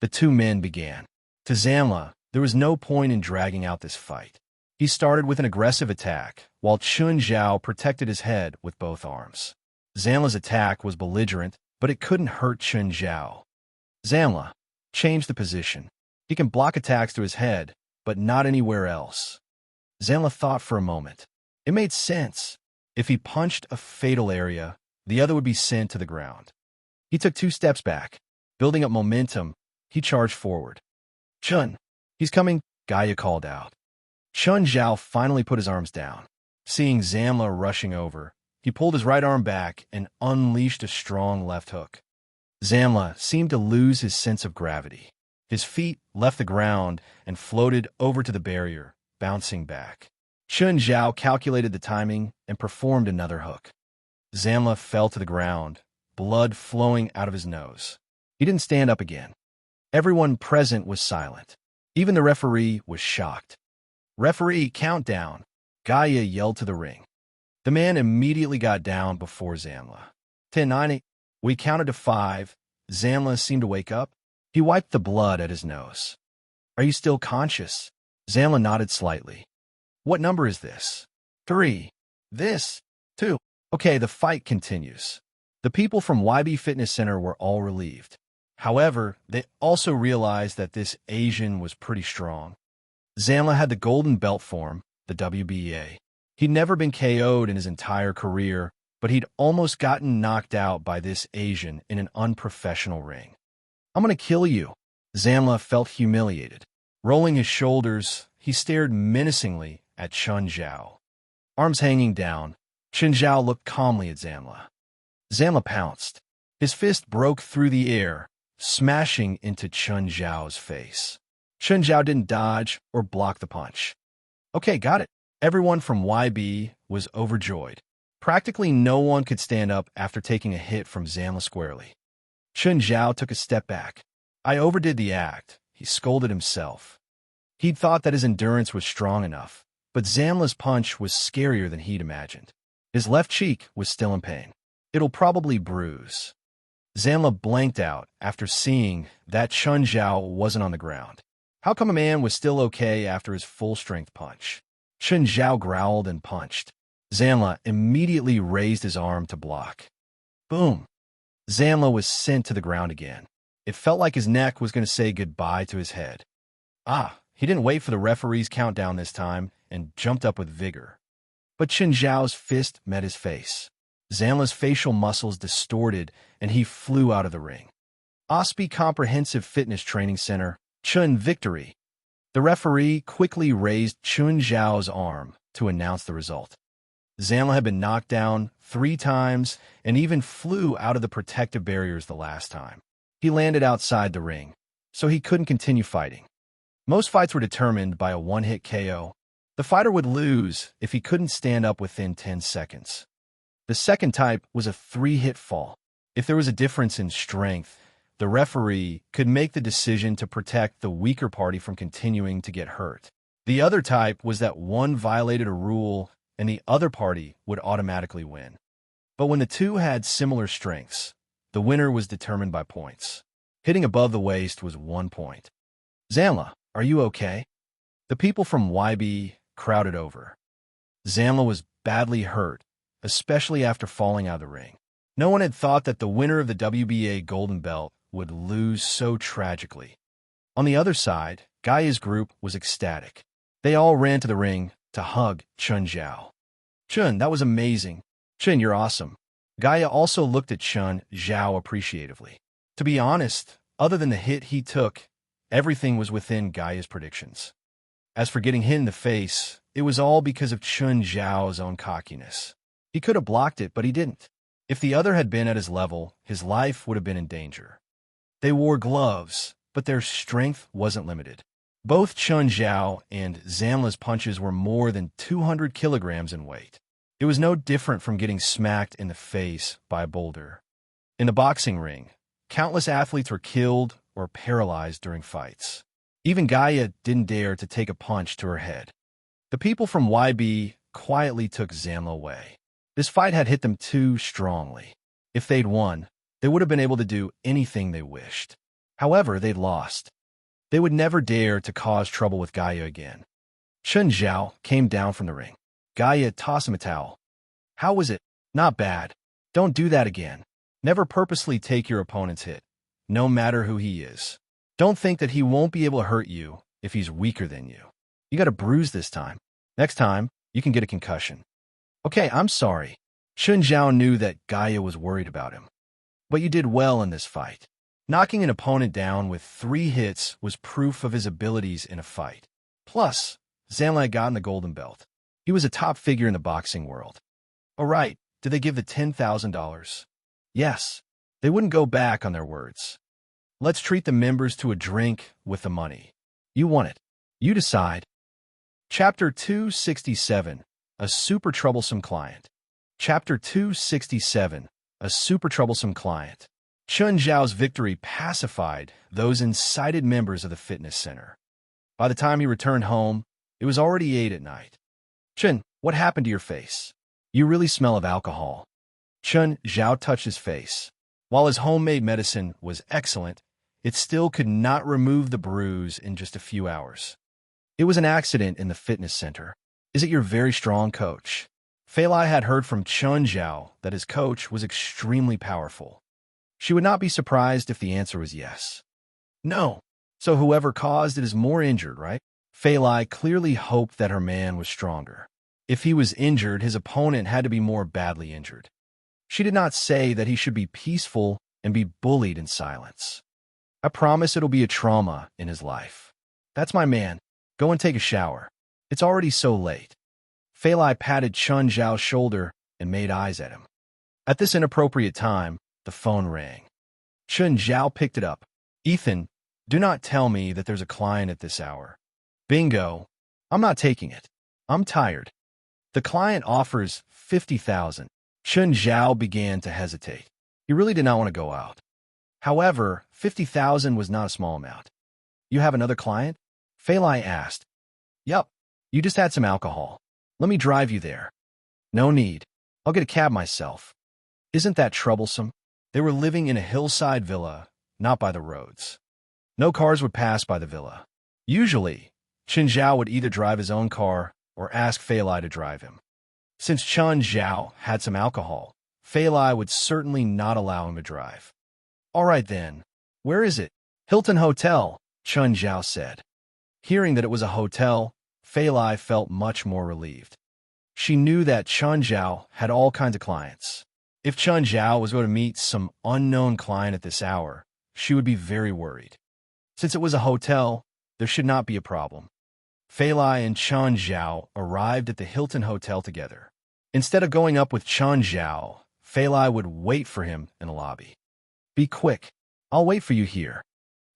The two men began. To Zamla, there was no point in dragging out this fight. He started with an aggressive attack, while Chun Zhao protected his head with both arms. Zamla's attack was belligerent, but it couldn't hurt Chun Zhao. Zamla, change the position. He can block attacks to his head, but not anywhere else. Zamla thought for a moment. It made sense. If he punched a fatal area, the other would be sent to the ground. He took 2 steps back. Building up momentum, he charged forward. Chun, he's coming, Gaia called out. Chun Zhao finally put his arms down. Seeing Zamla rushing over, he pulled his right arm back and unleashed a strong left hook. Zamla seemed to lose his sense of gravity. His feet left the ground and floated over to the barrier, bouncing back. Chun Zhao calculated the timing and performed another hook. Zamla fell to the ground, blood flowing out of his nose. He didn't stand up again. Everyone present was silent. Even the referee was shocked. Referee, countdown, Gaia yelled to the ring. The man immediately got down before Zamla. 10, 9, 8. We counted to 5. Zamla seemed to wake up. He wiped the blood at his nose. Are you still conscious? Zamla nodded slightly. What number is this? 3. This? 2. Okay, the fight continues. The people from YB Fitness Center were all relieved. However, they also realized that this Asian was pretty strong. Zamla had the golden belt form, the WBA. He'd never been KO'd in his entire career, but he'd almost gotten knocked out by this Asian in an unprofessional ring. "I'm gonna kill you." Zamla felt humiliated. Rolling his shoulders, he stared menacingly at Chun Zhao. Arms hanging down, Chun Zhao looked calmly at Zamla. Zamla pounced. His fist broke through the air, smashing into Chun Zhao's face. Chun Zhao didn't dodge or block the punch. "Okay, got it." Everyone from YB was overjoyed. Practically no one could stand up after taking a hit from Zamla squarely. Chun Zhao took a step back. "I overdid the act," he scolded himself. He'd thought that his endurance was strong enough, but Zamla's punch was scarier than he'd imagined. His left cheek was still in pain. "It'll probably bruise." Zamla blanked out after seeing that Chun Zhao wasn't on the ground. How come a man was still okay after his full-strength punch? Chun Zhao growled and punched. Zamla immediately raised his arm to block. Boom! Zamla was sent to the ground again. It felt like his neck was going to say goodbye to his head. He didn't wait for the referee's countdown this time and jumped up with vigor. But Chun Zhao's fist met his face. Zamla's facial muscles distorted and he flew out of the ring. OSPI Comprehensive Fitness Training Center, Chun victory. The referee quickly raised Chun Zhao's arm to announce the result. Zamla had been knocked down 3 times and even flew out of the protective barriers the last time. He landed outside the ring, so he couldn't continue fighting. Most fights were determined by a one-hit KO. The fighter would lose if he couldn't stand up within 10 seconds. The second type was a 3-hit fall. If there was a difference in strength, the referee could make the decision to protect the weaker party from continuing to get hurt. The other type was that one violated a rule and the other party would automatically win. But when the two had similar strengths, the winner was determined by points. Hitting above the waist was 1 point. "Zamla, are you okay?" The people from YB crowded over. Zamla was badly hurt, especially after falling out of the ring. No one had thought that the winner of the WBA Golden Belt would lose so tragically. On the other side, Gaia's group was ecstatic. They all ran to the ring to hug Chun Zhao. "Chun, that was amazing. Chun, you're awesome." Gaia also looked at Chun Zhao appreciatively. To be honest, other than the hit he took, everything was within Gaia's predictions. As for getting hit in the face, it was all because of Chun Zhao's own cockiness. He could have blocked it, but he didn't. If the other had been at his level, his life would have been in danger. They wore gloves, but their strength wasn't limited. Both Chun Zhao and Zamla's punches were more than 200 kilograms in weight. It was no different from getting smacked in the face by a boulder. In the boxing ring, countless athletes were killed or paralyzed during fights. Even Gaia didn't dare to take a punch to her head. The people from YB quietly took Zamla away. This fight had hit them too strongly. If they'd won, they would have been able to do anything they wished. However, they'd lost. They would never dare to cause trouble with Gaia again. Chun Zhao came down from the ring. Gaia tossed him a towel. "How was it?" "Not bad. Don't do that again. Never purposely take your opponent's hit, no matter who he is. Don't think that he won't be able to hurt you if he's weaker than you. You got a bruise this time. Next time, you can get a concussion." "Okay, I'm sorry." Chun Zhao knew that Gaia was worried about him. "But you did well in this fight." Knocking an opponent down with 3 hits was proof of his abilities in a fight. Plus, Zamla had gotten the Golden Belt. He was a top figure in the boxing world. "All right, did they give the $10,000? "Yes. They wouldn't go back on their words." "Let's treat the members to a drink with the money." "You want it. You decide." Chapter 267, A Super Troublesome Client. Chapter 267, A Super Troublesome Client. Chun Zhao's victory pacified those incited members of the fitness center. By the time he returned home, it was already 8 at night. "Chun, what happened to your face? You really smell of alcohol." Chun Zhao touched his face. While his homemade medicine was excellent, it still could not remove the bruise in just a few hours. "It was an accident in the fitness center. Is it your very strong coach?" Failai had heard from Chun Zhao that his coach was extremely powerful. She would not be surprised if the answer was yes. "No. So whoever caused it is more injured, right?" Failai clearly hoped that her man was stronger. If he was injured, his opponent had to be more badly injured. She did not say that he should be peaceful and be bullied in silence. I promise it'll be a trauma in his life. That's my man. Go and take a shower. It's already so late. Fei Lai patted Chun Zhao's shoulder and made eyes at him. At this inappropriate time, the phone rang. Chun Zhao picked it up. Ethan, do not tell me that there's a client at this hour. Bingo. I'm not taking it. I'm tired. The client offers 50,000. Chun Zhao began to hesitate. He really did not want to go out. However, 50,000 was not a small amount. You have another client? Fei Lai asked. Yup. You just had some alcohol. Let me drive you there. No need. I'll get a cab myself. Isn't that troublesome? They were living in a hillside villa, not by the roads. No cars would pass by the villa. Usually, Chun Zhao would either drive his own car or ask Fei Lai to drive him. Since Chun Zhao had some alcohol, Fei Lai would certainly not allow him to drive. All right then. Where is it? Hilton Hotel, Chun Zhao said. Hearing that it was a hotel, Fei Lai felt much more relieved. She knew that Chun Zhao had all kinds of clients. If Chun Zhao was going to meet some unknown client at this hour, she would be very worried. Since it was a hotel, there should not be a problem. Fei Lai and Chun Zhao arrived at the Hilton Hotel together. Instead of going up with Chun Zhao, Fei Lai would wait for him in the lobby. Be quick. I'll wait for you here.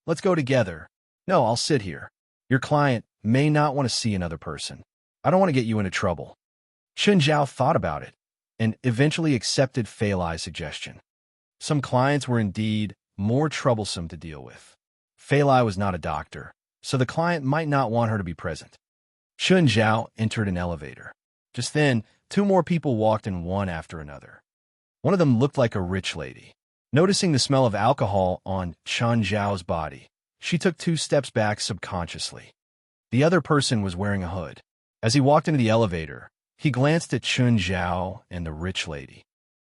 Let's go together. No, I'll sit here. Your client may not want to see another person. I don't want to get you into trouble. Chun Zhao thought about it and eventually accepted Fei Lai's suggestion. Some clients were indeed more troublesome to deal with. Fei Lai was not a doctor, so the client might not want her to be present. Chun Zhao entered an elevator. Just then, two more people walked in one after another. One of them looked like a rich lady. Noticing the smell of alcohol on Chun Zhao's body, she took 2 steps back subconsciously. The other person was wearing a hood. As he walked into the elevator, he glanced at Chun Zhao and the rich lady.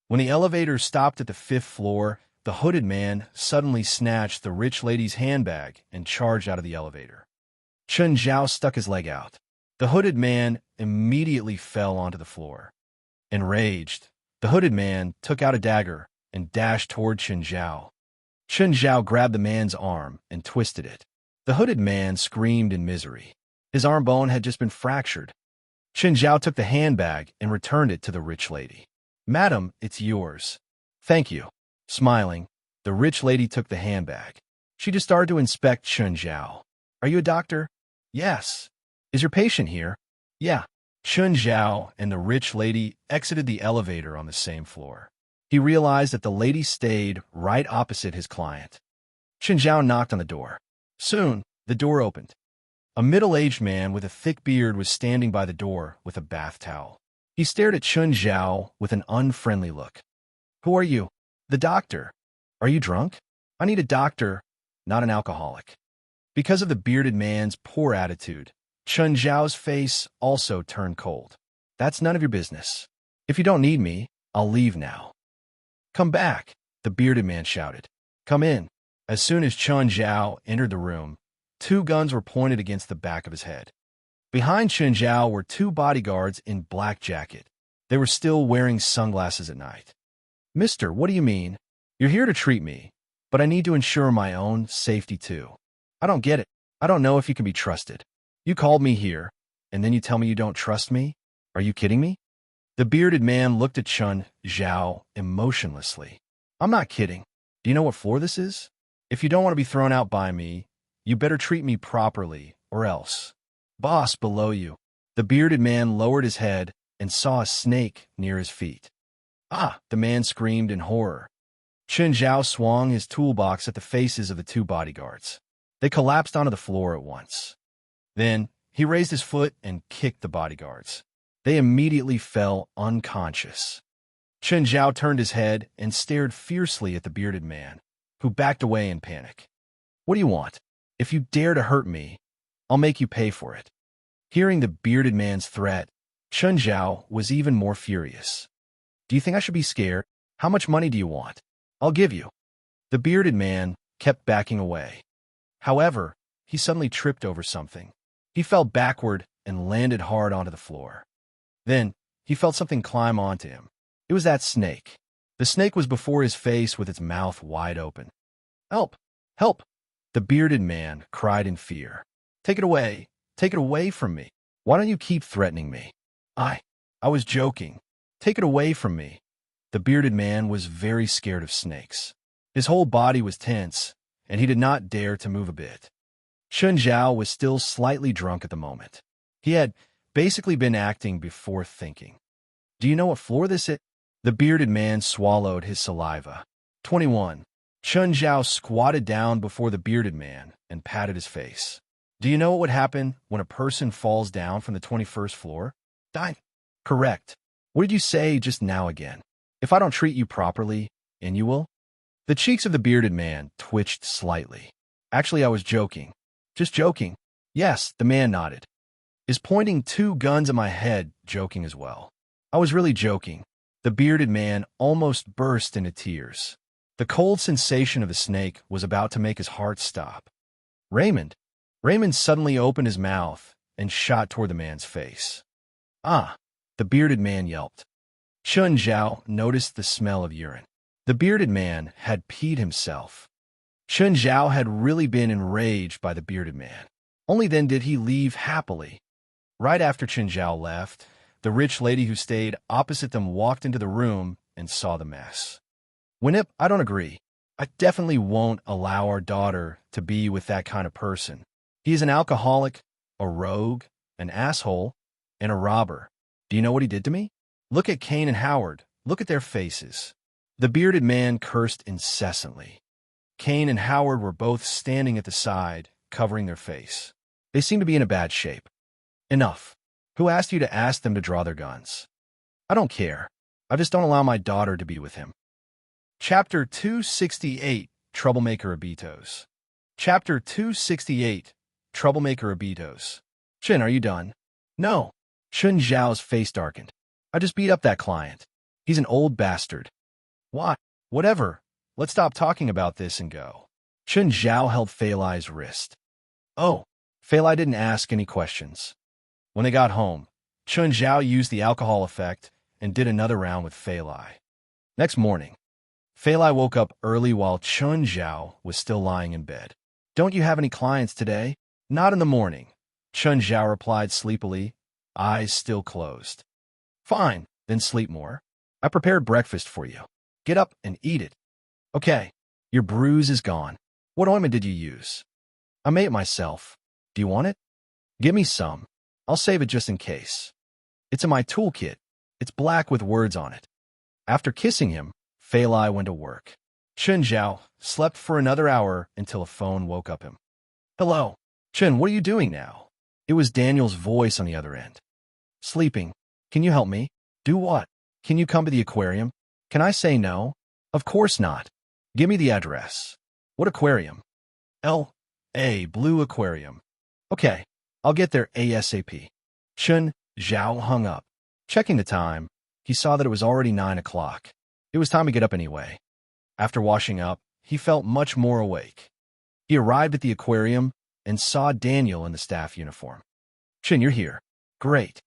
When the elevator stopped at the 5th floor, the hooded man suddenly snatched the rich lady's handbag and charged out of the elevator. Chun Zhao stuck his leg out. The hooded man immediately fell onto the floor. Enraged, the hooded man took out a dagger and dashed toward Chun Zhao. Chun Zhao grabbed the man's arm and twisted it. The hooded man screamed in misery. His arm bone had just been fractured. Chun Zhao took the handbag and returned it to the rich lady. Madam, it's yours. Thank you. Smiling, the rich lady took the handbag. She just started to inspect Chun Zhao. Are you a doctor? Yes. Is your patient here? Yeah. Chun Zhao and the rich lady exited the elevator on the same floor. He realized that the lady stayed right opposite his client. Chun Zhao knocked on the door. Soon, the door opened. A middle-aged man with a thick beard was standing by the door with a bath towel. He stared at Chun Zhao with an unfriendly look. Who are you? The doctor. Are you drunk? I need a doctor, not an alcoholic. Because of the bearded man's poor attitude, Chun Zhao's face also turned cold. That's none of your business. If you don't need me, I'll leave now. Come back, the bearded man shouted. Come in. As soon as Chun Zhao entered the room, 2 guns were pointed against the back of his head. Behind Chun Zhao were 2 bodyguards in black jacket. They were still wearing sunglasses at night. Mister, what do you mean? You're here to treat me, but I need to ensure my own safety too. I don't get it. I don't know if you can be trusted. You called me here, and then you tell me you don't trust me? Are you kidding me? The bearded man looked at Chun Zhao emotionlessly. I'm not kidding. Do you know what floor this is? If you don't want to be thrown out by me, you better treat me properly, or else. Boss below you. The bearded man lowered his head and saw a snake near his feet. Ah, the man screamed in horror. Chun Zhao swung his toolbox at the faces of the 2 bodyguards. They collapsed onto the floor at once. Then, he raised his foot and kicked the bodyguards. They immediately fell unconscious. Chun Zhao turned his head and stared fiercely at the bearded man, who backed away in panic. What do you want? If you dare to hurt me, I'll make you pay for it. Hearing the bearded man's threat, Chun Zhao was even more furious. Do you think I should be scared? How much money do you want? I'll give you. The bearded man kept backing away. However, he suddenly tripped over something. He fell backward and landed hard onto the floor. Then, he felt something climb onto him. It was that snake. The snake was before his face with its mouth wide open. Help! Help! The bearded man cried in fear. Take it away! Take it away from me! Why don't you keep threatening me? I was joking. Take it away from me. The bearded man was very scared of snakes. His whole body was tense, and he did not dare to move a bit. Chun Zhao was still slightly drunk at the moment. He had basically been acting before thinking. Do you know what floor this is? The bearded man swallowed his saliva. 21. Chun Zhao squatted down before the bearded man and patted his face. Do you know what would happen when a person falls down from the 21st floor? Die. Correct. What did you say just now again? If I don't treat you properly, and you will? The cheeks of the bearded man twitched slightly. Actually, I was joking. Just joking. Yes, the man nodded. Is pointing 2 guns at my head joking as well? I was really joking. The bearded man almost burst into tears. The cold sensation of the snake was about to make his heart stop. Raymond. Raymond suddenly opened his mouth and shot toward the man's face. Ah, the bearded man yelped. Chun Zhao noticed the smell of urine. The bearded man had peed himself. Chun Zhao had really been enraged by the bearded man. Only then did he leave happily. Right after Chun Zhao left, the rich lady who stayed opposite them walked into the room and saw the mess. Winip, I don't agree. I definitely won't allow our daughter to be with that kind of person. He is an alcoholic, a rogue, an asshole, and a robber. Do you know what he did to me? Look at Cain and Howard. Look at their faces. The bearded man cursed incessantly. Cain and Howard were both standing at the side, covering their face. They seemed to be in a bad shape. Enough. Who asked you to ask them to draw their guns? I don't care. I just don't allow my daughter to be with him. Chapter 268, Troublemaker Obitos. Chapter 268, Troublemaker Obitos. Chin, are you done? No. Chun Zhao's face darkened. I just beat up that client. He's an old bastard. What? Whatever. Let's stop talking about this and go. Chun Zhao held Fei Lai's wrist. Oh. Fei Lai didn't ask any questions. When they got home, Chun Zhao used the alcohol effect and did another round with Fei Lai. Next morning, Fei Lai woke up early while Chun Zhao was still lying in bed. Don't you have any clients today? Not in the morning, Chun Zhao replied sleepily, eyes still closed. Fine, then sleep more. I prepared breakfast for you. Get up and eat it. Okay, your bruise is gone. What ointment did you use? I made it myself. Do you want it? Give me some. I'll save it just in case. It's in my toolkit. It's black with words on it. After kissing him, Fei Lai went to work. Chun Zhao slept for another hour until a phone woke up him. Hello. Chun, what are you doing now? It was Daniel's voice on the other end. Sleeping. Can you help me? Do what? Can you come to the aquarium? Can I say no? Of course not. Give me the address. What aquarium? L.A. Blue Aquarium. Okay, I'll get there ASAP. Chun Zhao hung up. Checking the time, he saw that it was already 9 o'clock. It was time to get up anyway. After washing up, he felt much more awake. He arrived at the aquarium and saw Daniel in the staff uniform. Chun, you're here. Great.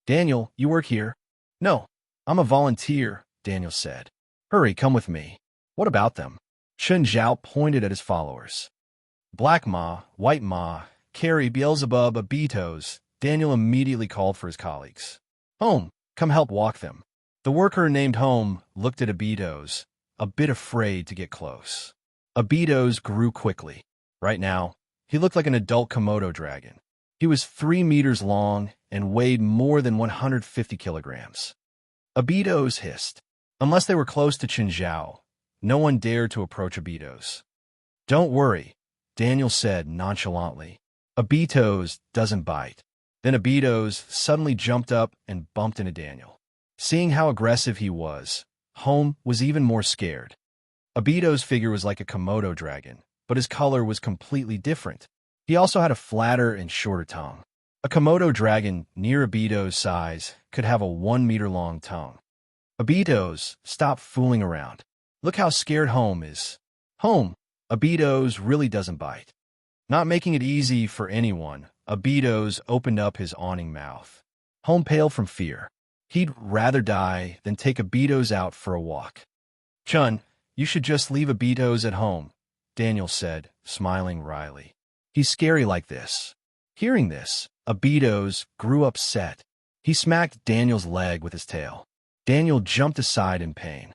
Daniel, you work here? No, I'm a volunteer, Daniel said. Hurry, come with me. What about them? Chun Zhao pointed at his followers. Black Ma, White Ma, Carrie, Beelzebub, Obitos. Daniel immediately called for his colleagues. Home, come help walk them. The worker named Home looked at Obitos, a bit afraid to get close. Obitos grew quickly. Right now, he looked like an adult Komodo dragon. He was 3 meters long and weighed more than 150 kilograms. Obitos hissed. Unless they were close to Chun Zhao, no one dared to approach Obitos. Don't worry, Daniel said nonchalantly. Obitos doesn't bite. Then Obitos suddenly jumped up and bumped into Daniel. Seeing how aggressive he was, Home was even more scared. Obitos' figure was like a Komodo dragon, but his color was completely different. He also had a flatter and shorter tongue. A Komodo dragon near Obitos' size could have a 1-meter-long tongue. Obitos, stop fooling around. Look how scared Home is. Home, Obitos really doesn't bite. Not making it easy for anyone, Obitos opened up his awning mouth. Home paled from fear. He'd rather die than take Obitos out for a walk. Chun, you should just leave Obitos at home, Daniel said, smiling wryly. He's scary like this. Hearing this, Obitos grew upset. He smacked Daniel's leg with his tail. Daniel jumped aside in pain.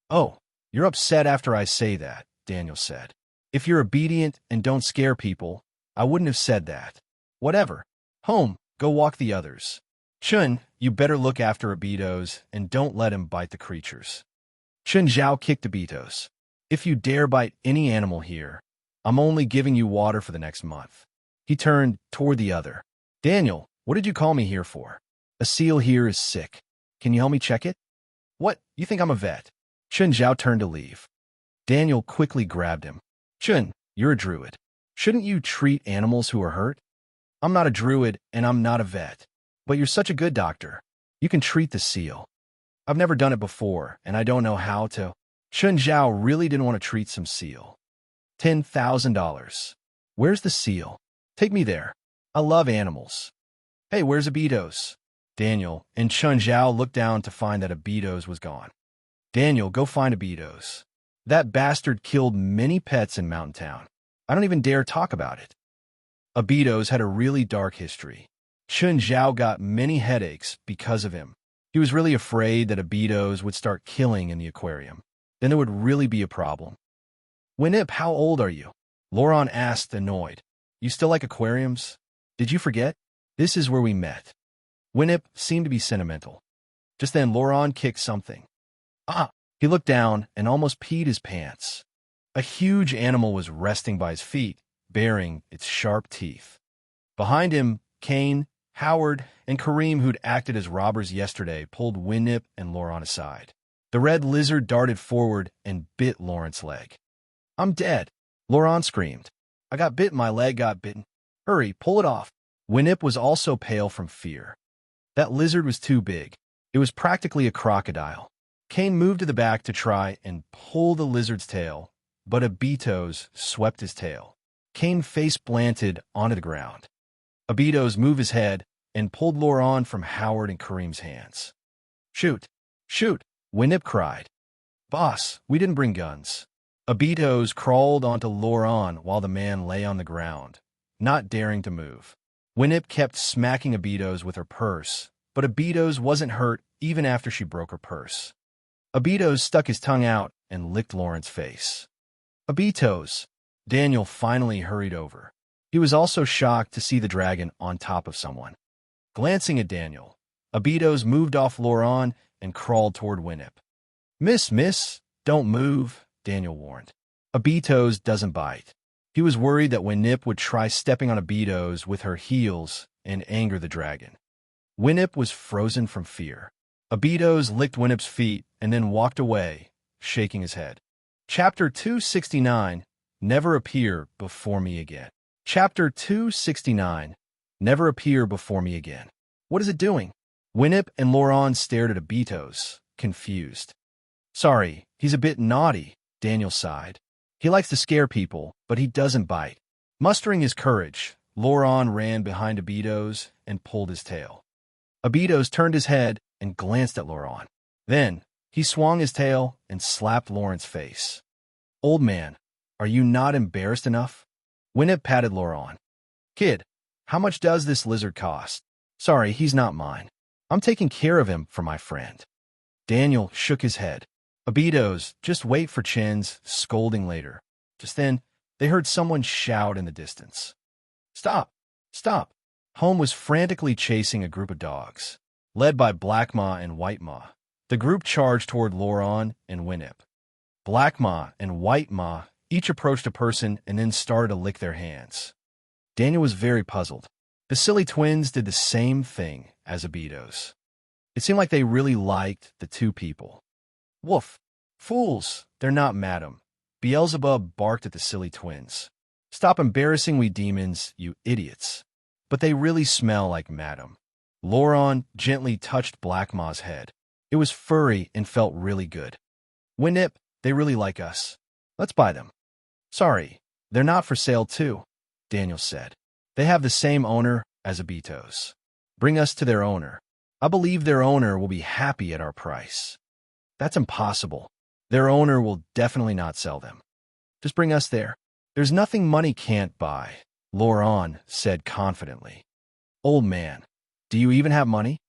Oh, you're upset after I say that, Daniel said. If you're obedient and don't scare people, I wouldn't have said that. Whatever. Home, go walk the others. Chun, you better look after Obitos and don't let him bite the creatures. Chun Zhao kicked Obitos. If you dare bite any animal here, I'm only giving you water for the next month. He turned toward the other. Daniel, what did you call me here for? A seal here is sick. Can you help me check it? What, you think I'm a vet? Chun Zhao turned to leave. Daniel quickly grabbed him. Chun, you're a druid. Shouldn't you treat animals who are hurt? I'm not a druid and I'm not a vet. But you're such a good doctor. You can treat the seal. I've never done it before, and I don't know how to. Chun Zhao really didn't want to treat some seal. $10,000. Where's the seal? Take me there. I love animals. Hey, where's Obitos? Daniel and Chun Zhao looked down to find that Obitos was gone. Daniel, go find Obitos. That bastard killed many pets in Mountain Town. I don't even dare talk about it. Obitos had a really dark history. Chun Zhao got many headaches because of him. He was really afraid that Obitos would start killing in the aquarium. Then there would really be a problem. Winip, how old are you? Loran asked, annoyed. You still like aquariums? Did you forget? This is where we met. Winip seemed to be sentimental. Just then Loran kicked something. Ah! He looked down and almost peed his pants. A huge animal was resting by his feet, baring its sharp teeth. Behind him, Kane, Howard, and Kareem, who'd acted as robbers yesterday, pulled Winip and Loran aside. The red lizard darted forward and bit Lawrence's leg. I'm dead, Loran screamed. I got bit, my leg got bitten. Hurry, pull it off. Winip was also pale from fear. That lizard was too big. It was practically a crocodile. Kane moved to the back to try and pull the lizard's tail, but Obitos swept his tail. Kane face-planted onto the ground. Obitos moved his head and pulled Loran from Howard and Kareem's hands. Shoot! Shoot! Winip cried. Boss, we didn't bring guns. Obitos crawled onto Loran while the man lay on the ground, not daring to move. Winip kept smacking Obitos with her purse, but Obitos wasn't hurt even after she broke her purse. Obitos stuck his tongue out and licked Lawrence's face. Obitos! Daniel finally hurried over. He was also shocked to see the dragon on top of someone. Glancing at Daniel, Obitos moved off Loran and crawled toward Winip. Miss, don't move, Daniel warned. Obitos doesn't bite. He was worried that Winip would try stepping on Obitos with her heels and anger the dragon. Winip was frozen from fear. Obitos licked Winip's feet and then walked away, shaking his head. Chapter 269, Never Appear Before Me Again. Chapter 269, Never Appear Before Me Again. What is it doing? Winip and Loran stared at Obitos, confused. Sorry, he's a bit naughty, Daniel sighed. He likes to scare people, but he doesn't bite. Mustering his courage, Loran ran behind Obitos and pulled his tail. Obitos turned his head and glanced at Loran. Then, he swung his tail and slapped Lawrence's face. Old man, are you not embarrassed enough? Winip patted Loran. Kid, how much does this lizard cost? Sorry, he's not mine. I'm taking care of him for my friend. Daniel shook his head. Obitos, just wait for Chin's scolding later. Just then, they heard someone shout in the distance. Stop! Stop! Home was frantically chasing a group of dogs. Led by Black Ma and White Ma, the group charged toward Loran and Winip. Black Ma and White Ma each approached a person and then started to lick their hands. Daniel was very puzzled. The silly twins did the same thing as Obitos. It seemed like they really liked the two people. Woof! Fools! They're not madam. Beelzebub barked at the silly twins. Stop embarrassing we demons, you idiots. But they really smell like madam. Loran gently touched Black Ma's head. It was furry and felt really good. Winip, they really like us. Let's buy them. Sorry, they're not for sale too, Daniel said. They have the same owner as Obitos. Bring us to their owner. I believe their owner will be happy at our price. That's impossible. Their owner will definitely not sell them. Just bring us there. There's nothing money can't buy, Laurent said confidently. Old man, do you even have money?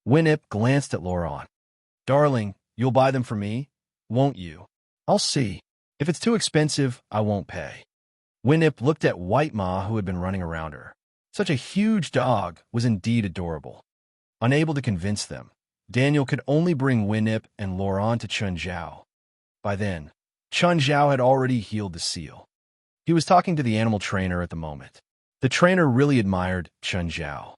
Winnip glanced at Laurent. Darling, you'll buy them for me, won't you? I'll see. If it's too expensive, I won't pay. Winnip looked at White Ma, who had been running around her. Such a huge dog was indeed adorable. Unable to convince them, Daniel could only bring Winnip and Laurent to Chun Zhao. By then, Chun Zhao had already healed the seal. He was talking to the animal trainer at the moment. The trainer really admired Chun Zhao.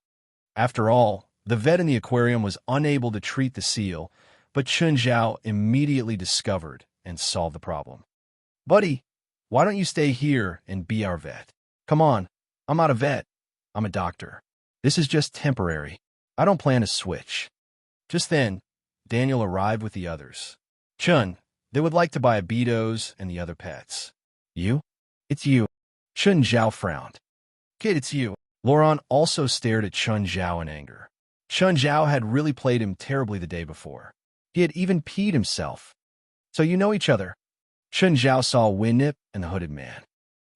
After all, the vet in the aquarium was unable to treat the seal, but Chun Zhao immediately discovered and solved the problem. Buddy, why don't you stay here and be our vet? Come on, I'm not a vet. I'm a doctor. This is just temporary. I don't plan to switch. Just then, Daniel arrived with the others. Chun, they would like to buy Obitos and the other pets. You? It's you. Chun Zhao frowned. Kid, it's you. Laurent also stared at Chun Zhao in anger. Chun Zhao had really played him terribly the day before. He had even peed himself. So you know each other. Chun Zhao saw Winnip and the hooded man.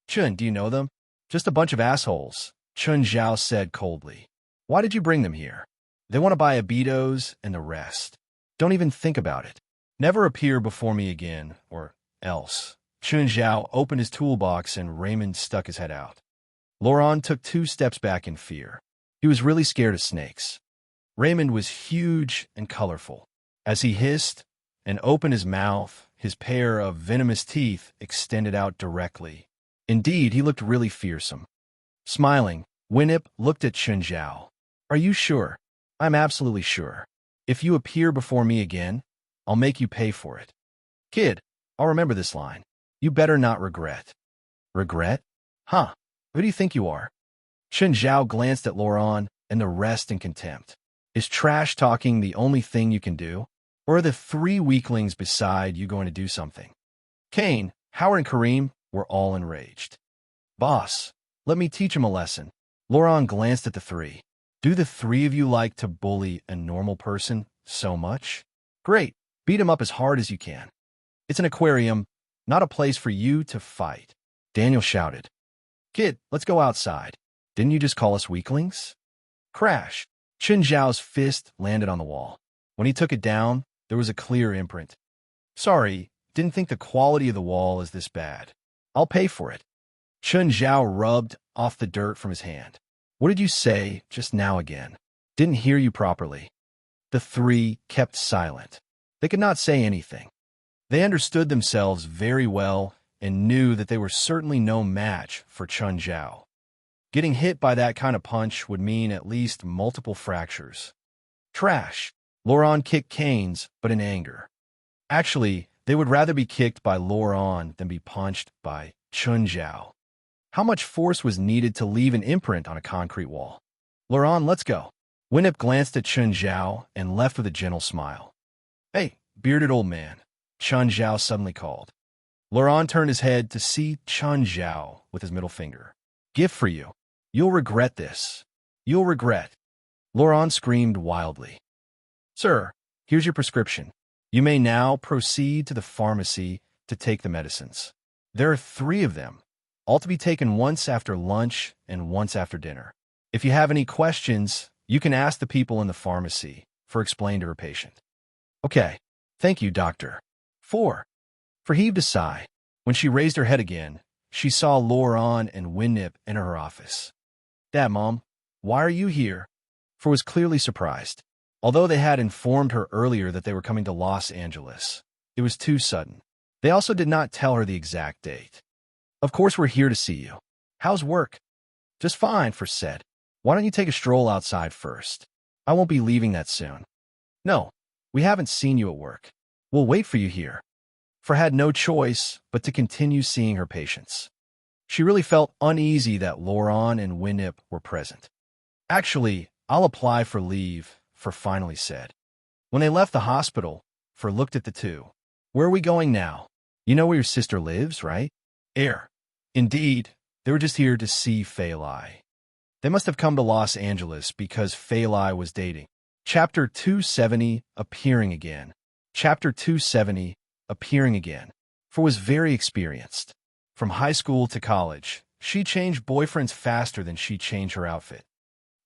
Chun, do you know them? Just a bunch of assholes, Chun Zhao said coldly. Why did you bring them here? They want to buy Obitos and the rest. Don't even think about it. Never appear before me again, or else. Chun Zhao opened his toolbox and Raymond stuck his head out. Laurent took 2 steps back in fear. He was really scared of snakes. Raymond was huge and colorful. As he hissed and opened his mouth, his pair of venomous teeth extended out directly. Indeed, he looked really fearsome. Smiling, Winnip looked at Chun Zhao. Are you sure? I'm absolutely sure. If you appear before me again, I'll make you pay for it. Kid, I'll remember this line. You better not regret. Regret? Huh? Who do you think you are? Chun Zhao glanced at Laurent and the rest in contempt. Is trash talking the only thing you can do? Or are the 3 weaklings beside you going to do something? Kane, Howard, and Kareem were all enraged. Boss, let me teach him a lesson. Laurent glanced at the 3. Do the 3 of you like to bully a normal person so much? Great, beat him up as hard as you can. It's an aquarium, not a place for you to fight. Daniel shouted. Kid, let's go outside. Didn't you just call us weaklings? Crash. Chun Zhao's fist landed on the wall. When he took it down, there was a clear imprint. Sorry, didn't think the quality of the wall is this bad. I'll pay for it. Chun Zhao rubbed off the dirt from his hand. What did you say just now again? Didn't hear you properly. The 3 kept silent. They could not say anything. They understood themselves very well and knew that they were certainly no match for Chun Zhao. Getting hit by that kind of punch would mean at least multiple fractures. Trash. Laurent kicked Canes, but in anger. Actually, they would rather be kicked by Laurent than be punched by Chun Zhao. How much force was needed to leave an imprint on a concrete wall? Laurent, let's go. Winnip glanced at Chun Zhao and left with a gentle smile. Hey, bearded old man, Chun Zhao suddenly called. Laurent turned his head to see Chun Zhao with his middle finger. Gift for you. You'll regret this. You'll regret. Laurent screamed wildly. Sir, here's your prescription. You may now proceed to the pharmacy to take the medicines. There are 3 of them, all to be taken once after lunch and once after dinner. If you have any questions, you can ask the people in the pharmacy, Faur explained to her patient. Okay, thank you, doctor. Faur heaved a sigh. When she raised her head again, she saw Laurent and Winnip enter her office. Dad, Mom, why are you here? Faur was clearly surprised. Although they had informed her earlier that they were coming to Los Angeles, it was too sudden. They also did not tell her the exact date. Of course we're here to see you. How's work? Just fine, Faur said. Why don't you take a stroll outside first? I won't be leaving that soon. No, we haven't seen you at work. We'll wait for you here. Faur had no choice but to continue seeing her patients. She really felt uneasy that Laurent and Winnip were present. Actually, I'll apply for leave, Faur finally said. When they left the hospital, Faur looked at the 2. Where are we going now? You know where your sister lives, right? Air. Indeed, they were just here to see Failai. They must have come to Los Angeles because Failai was dating. Chapter 270, appearing again. Chapter 270, appearing again. Faur was very experienced. From high school to college, she changed boyfriends faster than she changed her outfit.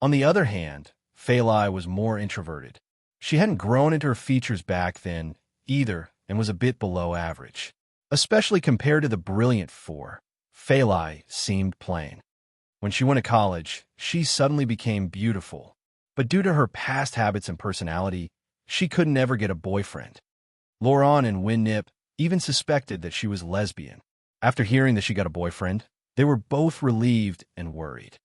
On the other hand, Faur was more introverted. She hadn't grown into her features back then either and was a bit below average. Especially compared to the brilliant Faur, Faur seemed plain. When she went to college, she suddenly became beautiful. But due to her past habits and personality, she could never get a boyfriend. Laurent and EleMMent even suspected that she was lesbian. After hearing that she got a boyfriend, they were both relieved and worried.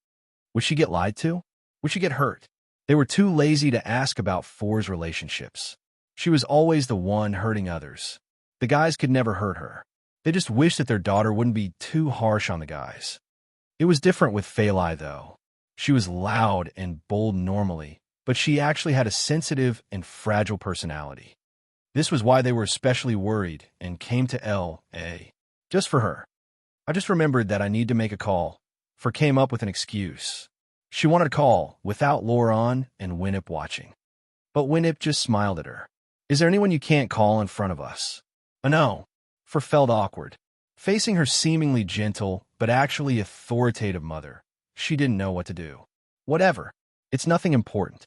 Would she get lied to? Would she get hurt? They were too lazy to ask about Faur's relationships. She was always the one hurting others. The guys could never hurt her. They just wished that their daughter wouldn't be too harsh on the guys. It was different with Faur, though. She was loud and bold normally, but she actually had a sensitive and fragile personality. This was why they were especially worried and came to L.A. just for her. I just remembered that I need to make a call. Faur came up with an excuse. She wanted to call without Laurent and EleMMent watching. But EleMMent just smiled at her. Is there anyone you can't call in front of us? No. Faur felt awkward. Facing her seemingly gentle but actually authoritative mother, she didn't know what to do. Whatever. It's nothing important.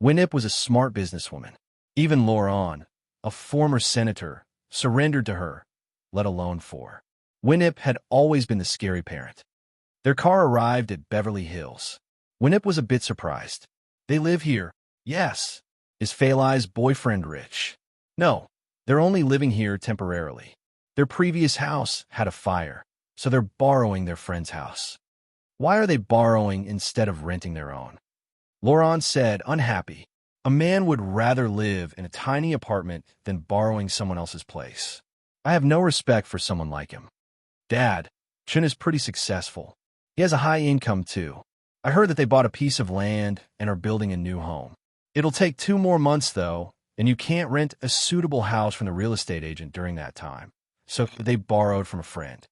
EleMMent was a smart businesswoman. Even Laurent, a former senator, surrendered to her, let alone Faur. EleMMent had always been the scary parent. Their car arrived at Beverly Hills. EleMMent was a bit surprised. They live here. Yes. Is Faur's boyfriend rich? No. They're only living here temporarily. Their previous house had a fire, so they're borrowing their friend's house. Why are they borrowing instead of renting their own? Laurent said, unhappy. A man would rather live in a tiny apartment than borrowing someone else's place. I have no respect for someone like him. Dad, Chun is pretty successful. He has a high income, too. I heard that they bought a piece of land and are building a new home. It'll take 2 more months, though, and you can't rent a suitable house from the real estate agent during that time. So they borrowed from a friend.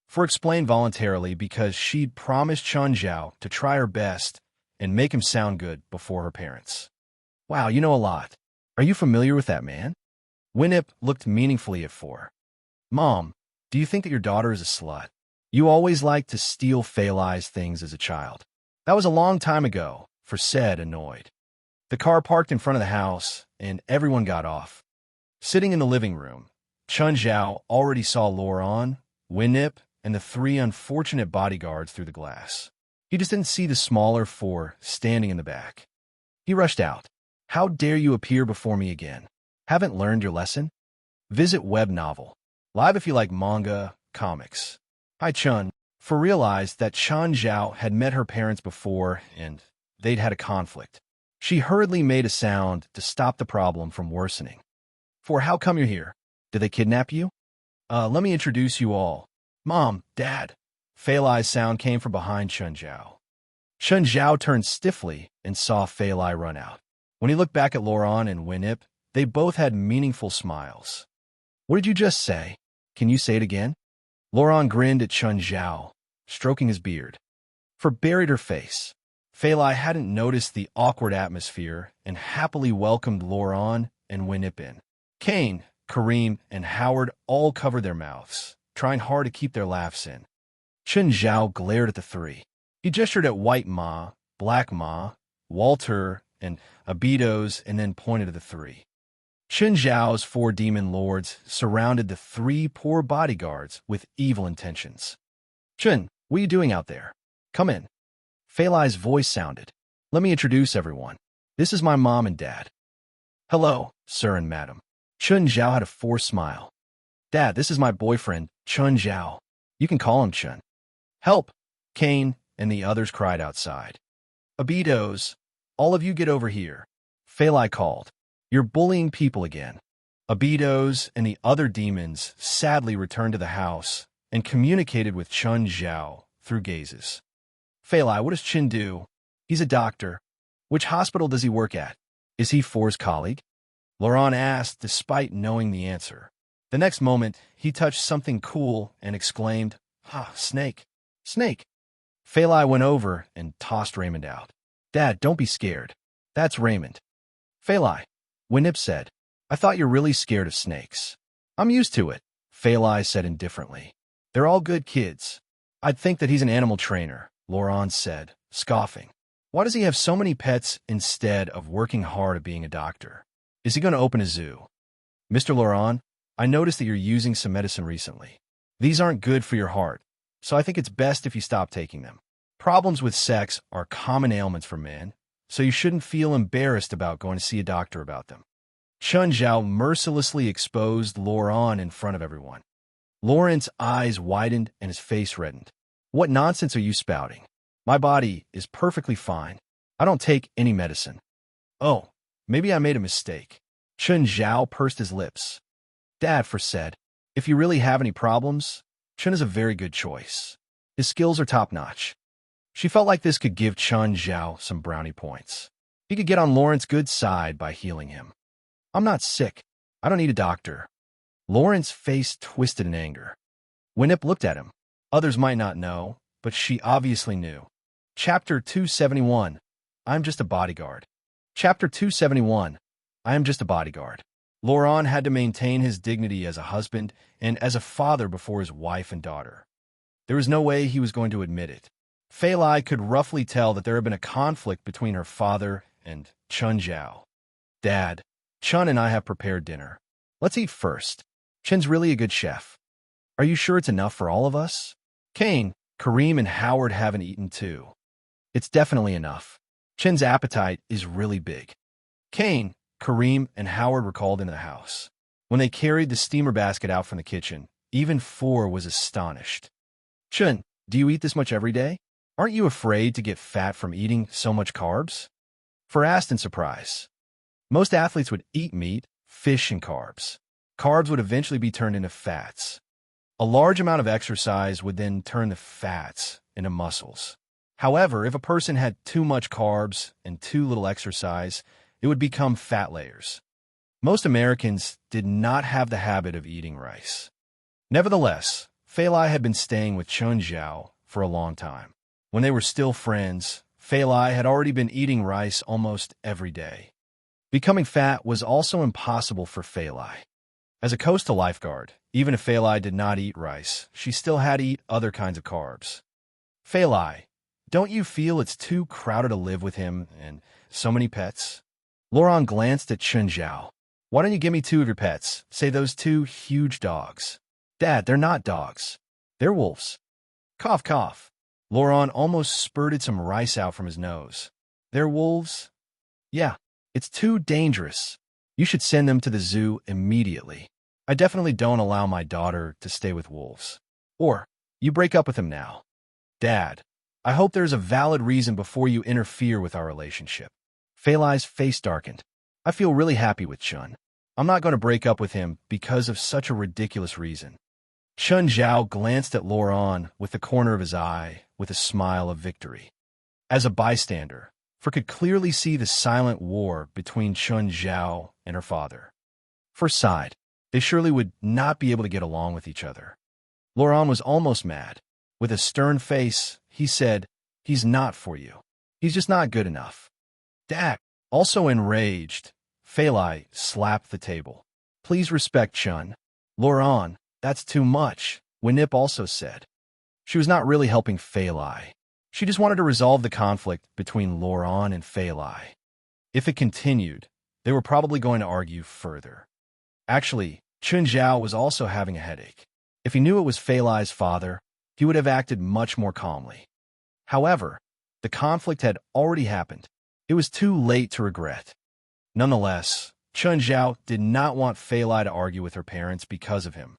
Faur explained voluntarily because she'd promised Chun Zhao to try her best and make him sound good before her parents. Wow, you know a lot. Are you familiar with that man? EleMMent looked meaningfully at Faur. Mom, do you think that your daughter is a slut? You always liked to steal Faur's things as a child. That was a long time ago, Faur said, annoyed. The car parked in front of the house, and everyone got off. Sitting in the living room, Chun Zhao already saw Laurent, EleMMent, and the 3 unfortunate bodyguards through the glass. He just didn't see the smaller Faur standing in the back. He rushed out. How dare you appear before me again? Haven't learned your lesson? Visit web novel. Live if you like manga, comics. Hi, Chun. Faur realized that Chun Zhao had met her parents before and they'd had a conflict. She hurriedly made a sound to stop the problem from worsening. Faur, how come you're here? Did they kidnap you? Let me introduce you all. Mom, Dad. Faur's sound came from behind Chun Zhao. Chun Zhao turned stiffly and saw Faur run out. When he looked back at Laurent and EleMMent, they both had meaningful smiles. What did you just say? Can you say it again? Laurent grinned at Chun Zhao, stroking his beard. Faur buried her face. Faur hadn't noticed the awkward atmosphere and happily welcomed Laurent and EleMMent in. Kane, Kareem, and Howard all covered their mouths, trying hard to keep their laughs in. Chun Zhao glared at the 3. He gestured at White Ma, Black Ma, Walter, and Obitos, and then pointed to the 3. Chun Zhao's 4 demon lords surrounded the 3 poor bodyguards with evil intentions. Chun, what are you doing out there? Come in. Faur's voice sounded. Let me introduce everyone. This is my mom and dad. Hello, sir and madam. Chun Zhao had a forced smile. Dad, this is my boyfriend, Chun Zhao. You can call him Chun. Help! Kane and the others cried outside. Obitos, all of you get over here. Faur called. You're bullying people again. Obitos and the other demons sadly returned to the house and communicated with Chun Zhao through gazes. Faur, what does Chun do? He's a doctor. Which hospital does he work at? Is he Faur's colleague? Laurent asked despite knowing the answer. The next moment, he touched something cool and exclaimed, snake. Snake. Faur went over and tossed Raymond out. Dad, don't be scared. That's Raymond. Faur, EleMMent said, I thought you're really scared of snakes. I'm used to it, Failai said indifferently. They're all good kids. I'd think that he's an animal trainer, Laurent said, scoffing. Why does he have so many pets instead of working hard at being a doctor? Is he going to open a zoo? Mr. Laurent, I noticed that you're using some medicine recently. These aren't good for your heart, so I think it's best if you stop taking them. Problems with sex are common ailments for men, so you shouldn't feel embarrassed about going to see a doctor about them. Chun Zhao mercilessly exposed Laurent in front of everyone. Laurent's eyes widened and his face reddened. What nonsense are you spouting? My body is perfectly fine. I don't take any medicine. Oh, maybe I made a mistake. Chun Zhao pursed his lips. Dad said, if you really have any problems, Chun is a very good choice. His skills are top-notch. She felt like this could give Chun Zhao some brownie points. He could get on Laurent's good side by healing him. I'm not sick. I don't need a doctor. Laurent's face twisted in anger. Winip looked at him. Others might not know, but she obviously knew. Chapter 271, I'm just a bodyguard. Chapter 271, I am just a bodyguard. Laurent had to maintain his dignity as a husband and as a father before his wife and daughter. There was no way he was going to admit it. Failai could roughly tell that there had been a conflict between her father and Chun Zhao. Dad, Chun and I have prepared dinner. Let's eat first. Chun's really a good chef. Are you sure it's enough for all of us? Kane, Kareem, and Howard haven't eaten too. It's definitely enough. Chun's appetite is really big. Kane, Kareem, and Howard were called into the house. When they carried the steamer basket out from the kitchen, even Faur was astonished. Chun, do you eat this much every day? Aren't you afraid to get fat from eating so much carbs? Faur asked in surprise. Most athletes would eat meat, fish, and carbs. Carbs would eventually be turned into fats. A large amount of exercise would then turn the fats into muscles. However, if a person had too much carbs and too little exercise, it would become fat layers. Most Americans did not have the habit of eating rice. Nevertheless, Failai had been staying with Chun Zhao for a long time. When they were still friends, Failai had already been eating rice almost every day. Becoming fat was also impossible for Failai. As a coastal lifeguard, even if Failai did not eat rice, she still had to eat other kinds of carbs. Failai, don't you feel it's too crowded to live with him and so many pets? Laurent glanced at Chun Zhao. Why don't you give me 2 of your pets? Say those 2 huge dogs. Dad, they're not dogs. They're wolves. Cough, cough. Laurent almost spurted some rice out from his nose. They're wolves? Yeah, it's too dangerous. You should send them to the zoo immediately. I definitely don't allow my daughter to stay with wolves. Or, you break up with him now. Dad, I hope there's a valid reason before you interfere with our relationship. Failai's face darkened. I feel really happy with Chun. I'm not going to break up with him because of such a ridiculous reason. Chun Zhao glanced at Laurent with the corner of his eye with a smile of victory. As a bystander, Faur could clearly see the silent war between Chun Zhao and her father. Faur sighed. They surely would not be able to get along with each other. Laurent was almost mad. With a stern face, he said, He's not for you. He's just not good enough. Dad, also enraged, Failai slapped the table. Please respect Chun. Laurent, that's too much, Winip also said. She was not really helping Failai. She just wanted to resolve the conflict between Laurent and Failai. If it continued, they were probably going to argue further. Actually, Chun Zhao was also having a headache. If he knew it was Failai's father, he would have acted much more calmly. However, the conflict had already happened. It was too late to regret. Nonetheless, Chun Zhao did not want Failai to argue with her parents because of him.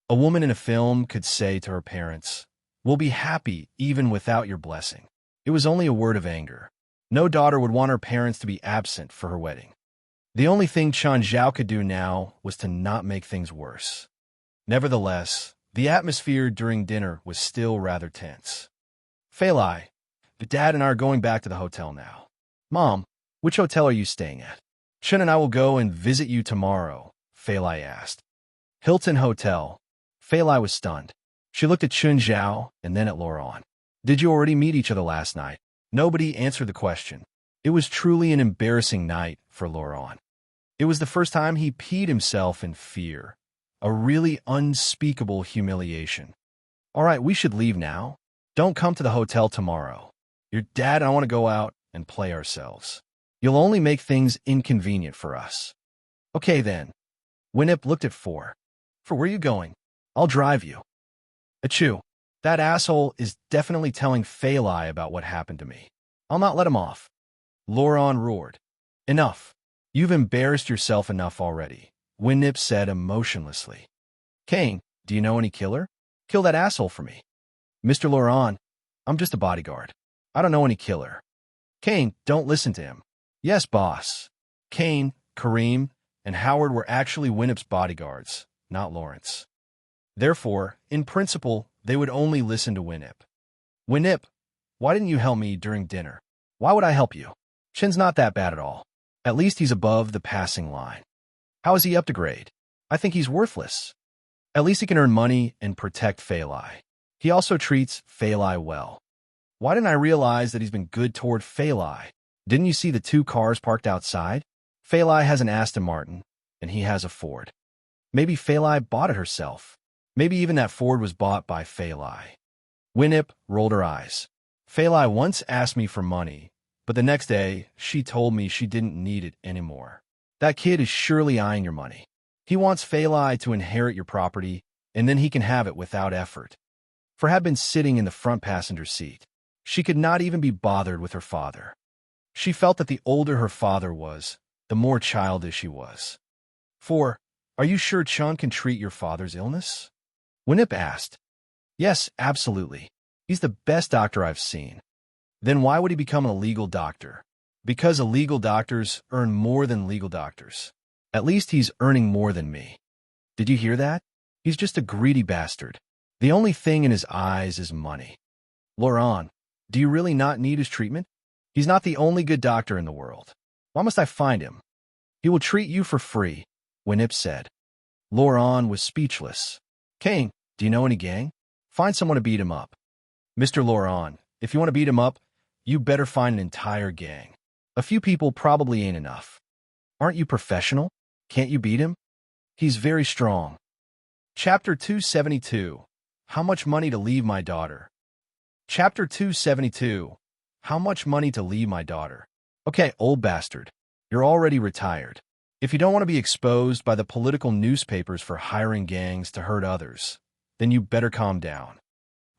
A woman in a film could say to her parents, "We'll be happy even without your blessing." It was only a word of anger. No daughter would want her parents to be absent for her wedding. The only thing Chun Zhao could do now was to not make things worse. Nevertheless, the atmosphere during dinner was still rather tense. Failai, the dad and I are going back to the hotel now. Mom, which hotel are you staying at? Chun and I will go and visit you tomorrow, Failai asked. Hilton Hotel. Failai was stunned. She looked at Chun Zhao and then at Laurent. Did you already meet each other last night? Nobody answered the question. It was truly an embarrassing night for Laurent. It was the first time he peed himself in fear. A really unspeakable humiliation. All right, we should leave now. Don't come to the hotel tomorrow. Your dad and I want to go out and play ourselves. You'll only make things inconvenient for us. Okay then. Winnip looked at Faur. For where are you going? I'll drive you. Achoo. That asshole is definitely telling Phalai about what happened to me. I'll not let him off. Loran roared. Enough. You've embarrassed yourself enough already, Winnip said emotionlessly. Kane, do you know any killer? Kill that asshole for me. Mr. Loran, I'm just a bodyguard. I don't know any killer. Kane, don't listen to him. Yes, boss. Kane, Kareem, and Howard were actually Winnip's bodyguards, not Lawrence. Therefore, in principle, they would only listen to Winnip. Winnip, why didn't you help me during dinner? Why would I help you? Chin's not that bad at all. At least he's above the passing line. How is he up to grade? I think he's worthless. At least he can earn money and protect Phalai. He also treats Phalai well. Why didn't I realize that he's been good toward Phalai? Didn't you see the 2 cars parked outside? Phalai has an Aston Martin, and he has a Ford. Maybe Phalai bought it herself. Maybe even that Ford was bought by Phalai. Winnip rolled her eyes. Phalai once asked me for money, but the next day, she told me she didn't need it anymore. That kid is surely eyeing your money. He wants Phalai to inherit your property, and then he can have it without effort. For had been sitting in the front passenger seat. She could not even be bothered with her father. She felt that the older her father was, the more childish he was. Faur, are you sure Chun can treat your father's illness? Winnip asked. Yes, absolutely. He's the best doctor I've seen. Then why would he become a legal doctor? Because illegal doctors earn more than legal doctors. At least he's earning more than me. Did you hear that? He's just a greedy bastard. The only thing in his eyes is money. Loran, do you really not need his treatment? He's not the only good doctor in the world. Why must I find him? He will treat you for free, Winnip said. Loran was speechless. Kane, do you know any gang? Find someone to beat him up. Mr. Loran, if you want to beat him up, you better find an entire gang. A few people probably ain't enough. Aren't you professional? Can't you beat him? He's very strong. Chapter 272. How much money to leave my daughter? Chapter 272. How much money to leave my daughter? Okay, old bastard. You're already retired. If you don't want to be exposed by the political newspapers for hiring gangs to hurt others, then you better calm down.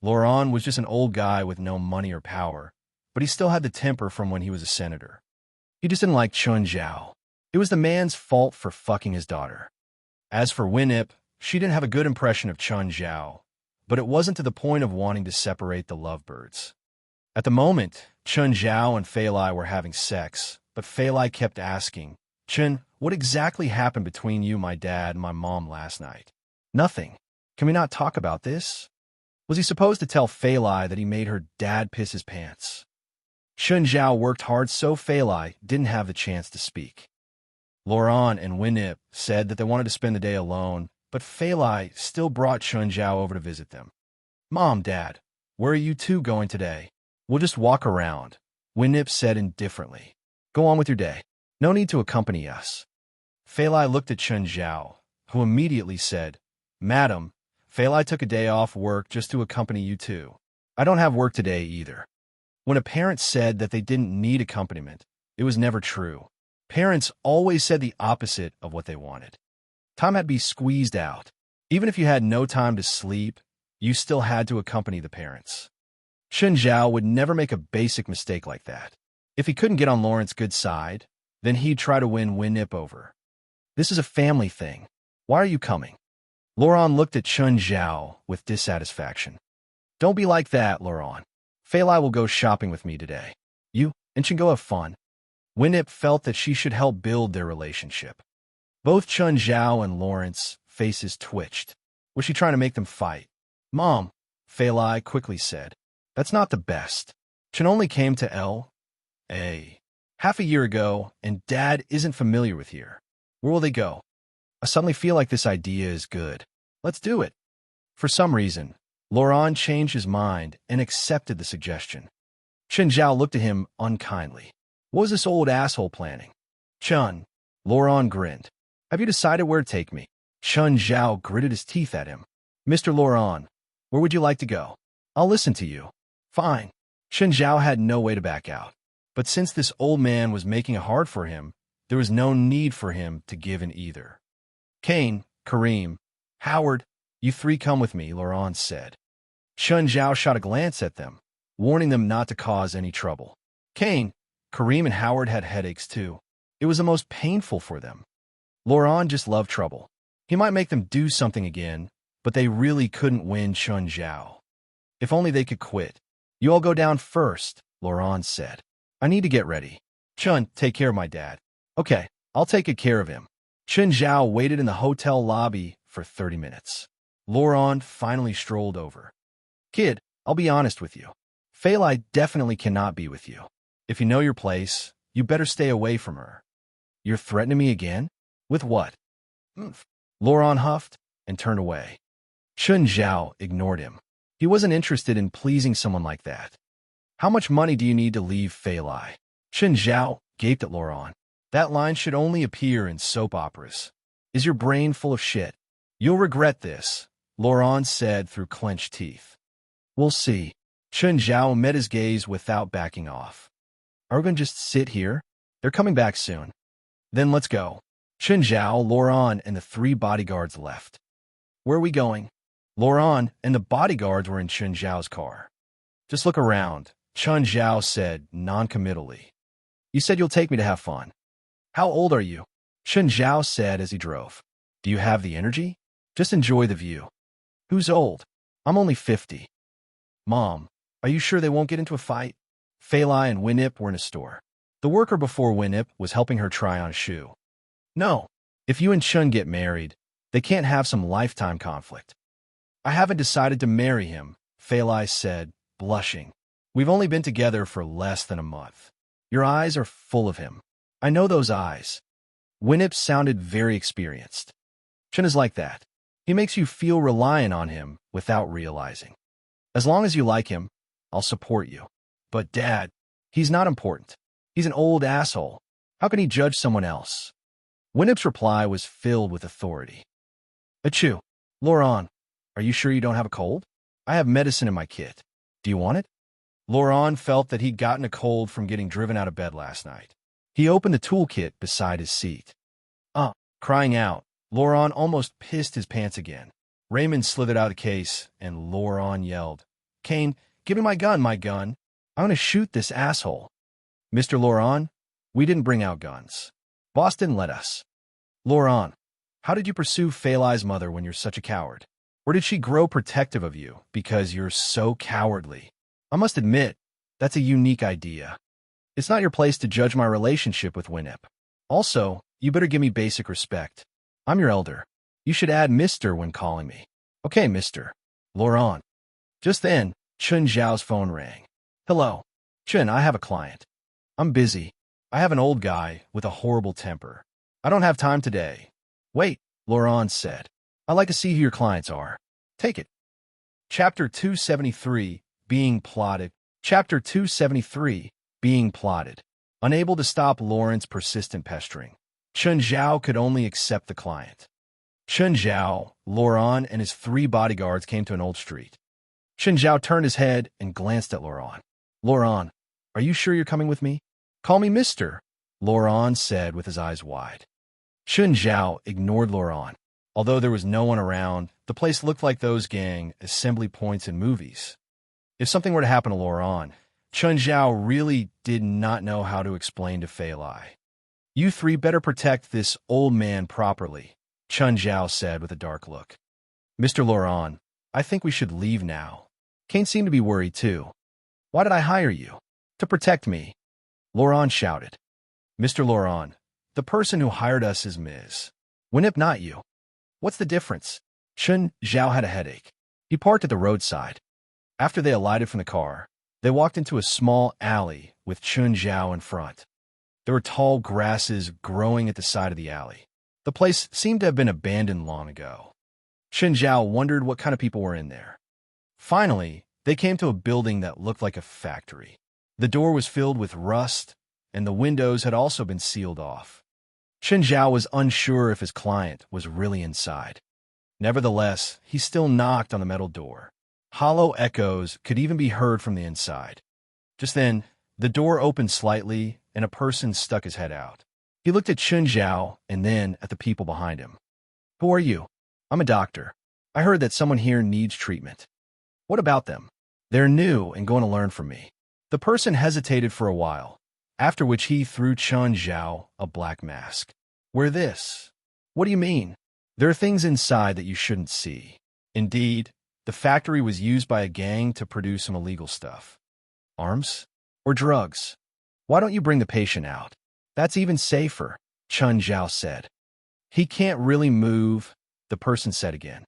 Loran was just an old guy with no money or power, but he still had the temper from when he was a senator. He just didn't like Chun Zhao. It was the man's fault for fucking his daughter. As for Winnip, she didn't have a good impression of Chun Zhao, but it wasn't to the point of wanting to separate the lovebirds. At the moment, Chun Zhao and Phalai were having sex, but Phalai kept asking, Chun, what exactly happened between you, my dad, and my mom last night? Nothing. Can we not talk about this? Was he supposed to tell Phalai that he made her dad piss his pants? Chun Zhao worked hard so Phalai didn't have the chance to speak. Loran and Winnip said that they wanted to spend the day alone, but Phalai still brought Chun Zhao over to visit them. Mom, Dad, where are you two going today? We'll just walk around, Winnip said indifferently. Go on with your day. No need to accompany us. Phalai looked at Chun Zhao, who immediately said, Madam, Phalai took a day off work just to accompany you two. I don't have work today either. When a parent said that they didn't need accompaniment, it was never true. Parents always said the opposite of what they wanted. Time had to be squeezed out. Even if you had no time to sleep, you still had to accompany the parents. Chun Zhao would never make a basic mistake like that. If he couldn't get on Lawrence's good side, then he'd try to win Winnip over. This is a family thing. Why are you coming? Loran looked at Chun Zhao with dissatisfaction. Don't be like that, Loran. Phalai will go shopping with me today. You and Chun go have fun. Winnip felt that she should help build their relationship. Both Chun Zhao and Lawrence's faces twitched. Was she trying to make them fight? Mom, Phalai quickly said. That's not the best. Chun only came to L.A. half a year ago, and Dad isn't familiar with here. Where will they go? I suddenly feel like this idea is good. Let's do it. For some reason, Loran changed his mind and accepted the suggestion. Chun Zhao looked at him unkindly. What was this old asshole planning? Chun, Loran grinned. Have you decided where to take me? Chun Zhao gritted his teeth at him. Mr. Laurent, where would you like to go? I'll listen to you. Fine. Chun Zhao had no way to back out. But since this old man was making it hard for him, there was no need for him to give in either. Kane, Kareem, Howard, you three come with me, Laurent said. Chun Zhao shot a glance at them, warning them not to cause any trouble. Kane, Kareem, and Howard had headaches too. It was the most painful for them. Laurent just loved trouble. He might make them do something again, but they really couldn't win Chun Zhao. If only they could quit. You all go down first, Laurent said. I need to get ready. Chun, take care of my dad. Okay, I'll take good care of him. Chun Zhao waited in the hotel lobby for 30 minutes. Laurent finally strolled over. Kid, I'll be honest with you. Failai definitely cannot be with you. If you know your place, you better stay away from her. You're threatening me again? With what? Laurent huffed and turned away. Chun Zhao ignored him. He wasn't interested in pleasing someone like that. How much money do you need to leave Failai? Chun Zhao gaped at Laurent. That line should only appear in soap operas. Is your brain full of shit? You'll regret this, Laurent said through clenched teeth. We'll see. Chun Zhao met his gaze without backing off. Are we going to just sit here? They're coming back soon. Then let's go. Chun Zhao, Laurent, and the 3 bodyguards left. Where are we going? Laurent and the bodyguards were in Chun Zhao's car. Just look around, Chun Zhao said noncommittally. You said you'll take me to have fun. How old are you? Chun Zhao said as he drove. Do you have the energy? Just enjoy the view. Who's old? I'm only 50. Mom, are you sure they won't get into a fight? Failai and Winip were in a store. The worker before Winip was helping her try on a shoe. No, if you and Chun get married, they can't have some lifetime conflict. I haven't decided to marry him, Failai said, blushing. We've only been together for less than a month. Your eyes are full of him. I know those eyes. Winip sounded very experienced. Chun is like that. He makes you feel reliant on him without realizing. As long as you like him, I'll support you. But Dad, he's not important. He's an old asshole. How can he judge someone else? Winip's reply was filled with authority. Achoo. Laurent, are you sure you don't have a cold? I have medicine in my kit. Do you want it? Laurent felt that he'd gotten a cold from getting driven out of bed last night. He opened the toolkit beside his seat. Crying out, Laurent almost pissed his pants again. Raymond slithered out of the case, and Laurent yelled, Kane, give me my gun, my gun. I'm going to shoot this asshole. Mr. Laurent, we didn't bring out guns. Boss didn't let us. Laurent, how did you pursue Failai's mother when you're such a coward? Or did she grow protective of you because you're so cowardly? I must admit, that's a unique idea. It's not your place to judge my relationship with Winip. Also, you better give me basic respect. I'm your elder. You should add Mr. when calling me. Okay, Mr. Laurent. Just then, Chun Zhao's phone rang. Hello. Chun, I have a client. I'm busy. I have an old guy with a horrible temper. I don't have time today. Wait, Laurent said. I'd like to see who your clients are. Take it. Chapter 273, Being Plotted. Chapter 273, Being Plotted. Unable to stop Laurent's persistent pestering, Chun Zhao could only accept the client. Chun Zhao, Laurent, and his 3 bodyguards came to an old street. Chun Zhao turned his head and glanced at Laurent. Laurent, are you sure you're coming with me? Call me Mr. Laurent said with his eyes wide. Chun Zhao ignored Laurent. Although there was no one around, the place looked like those gang assembly points in movies. If something were to happen to Laurent, Chun Zhao really did not know how to explain to Failai. You 3 better protect this old man properly, Chun Zhao said with a dark look. Mr. Laurent, I think we should leave now. Kane seemed to be worried too. Why did I hire you? To protect me. Laurent shouted. Mr. Laurent, the person who hired us is Ms. Winip, not you. What's the difference? Chun Zhao had a headache. He parked at the roadside. After they alighted from the car, they walked into a small alley with Chun Zhao in front. There were tall grasses growing at the side of the alley. The place seemed to have been abandoned long ago. Chun Zhao wondered what kind of people were in there. Finally, they came to a building that looked like a factory. The door was filled with rust, and the windows had also been sealed off. Chen Zhao was unsure if his client was really inside. Nevertheless, he still knocked on the metal door. Hollow echoes could even be heard from the inside. Just then, the door opened slightly, and a person stuck his head out. He looked at Chen Zhao and then at the people behind him. "Who are you?" "I'm a doctor. I heard that someone here needs treatment." "What about them?" "They're new and going to learn from me." The person hesitated for a while, after which he threw Chen Zhao a black mask. "Wear this." "What do you mean?" "There are things inside that you shouldn't see." Indeed, the factory was used by a gang to produce some illegal stuff. "Arms? Or drugs?" "Why don't you bring the patient out?" "That's even safer," Chen Zhao said. "He can't really move," the person said again.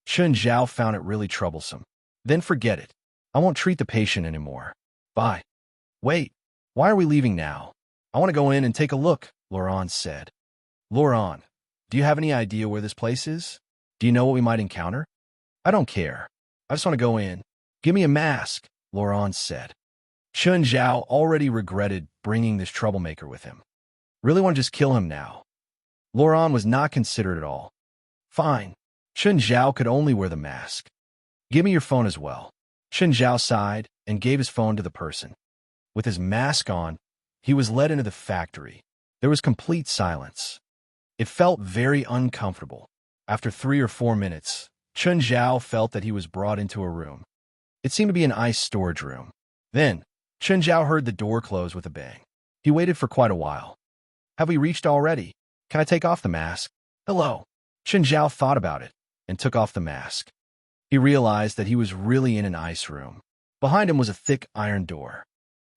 Chen Zhao found it really troublesome. "Then forget it. I won't treat the patient anymore. Bye." "Wait, why are we leaving now?" "I want to go in and take a look," Laurent said. "Laurent, do you have any idea where this place is? Do you know what we might encounter?" "I don't care. I just want to go in." "Give me a mask," Laurent said. Chen Zhao already regretted bringing this troublemaker with him. "Really want to just kill him now?" Laurent was not considerate at all. "Fine." Chen Zhao could only wear the mask. "Give me your phone as well." Chen Zhao sighed and gave his phone to the person. With his mask on, he was led into the factory. There was complete silence. It felt very uncomfortable. After 3 or 4 minutes, Chen Zhao felt that he was brought into a room. It seemed to be an ice storage room. Then, Chen Zhao heard the door close with a bang. He waited for quite a while. "Have we reached already? Can I take off the mask?" "Hello." Chen Zhao thought about it and took off the mask. He realized that he was really in an ice room. Behind him was a thick iron door.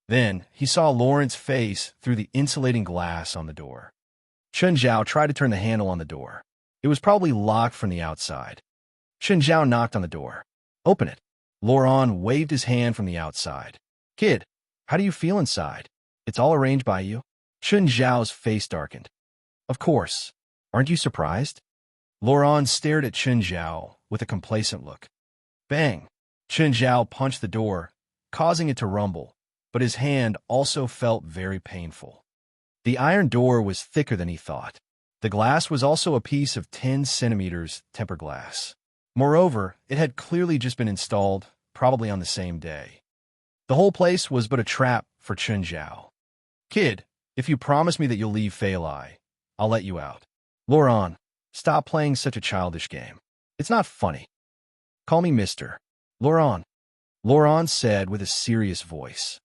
Then, he saw Laurent's face through the insulating glass on the door. Chen Zhao tried to turn the handle on the door. It was probably locked from the outside. Chen Zhao knocked on the door. "Open it." Laurent waved his hand from the outside. "Kid, how do you feel inside? It's all arranged by you." Chen Zhao's face darkened. "Of course. Aren't you surprised?" Laurent stared at Chen Zhao with a complacent look. Bang! Chen Zhao punched the door, causing it to rumble, but his hand also felt very painful. The iron door was thicker than he thought. The glass was also a piece of 10 centimeters tempered glass. Moreover, it had clearly just been installed, probably on the same day. The whole place was but a trap for Chen Zhao. "Kid, if you promise me that you'll leave Failai, I'll let you out." "Laurent, stop playing such a childish game. It's not funny." "Call me Mr. Laurent," Laurent said with a serious voice.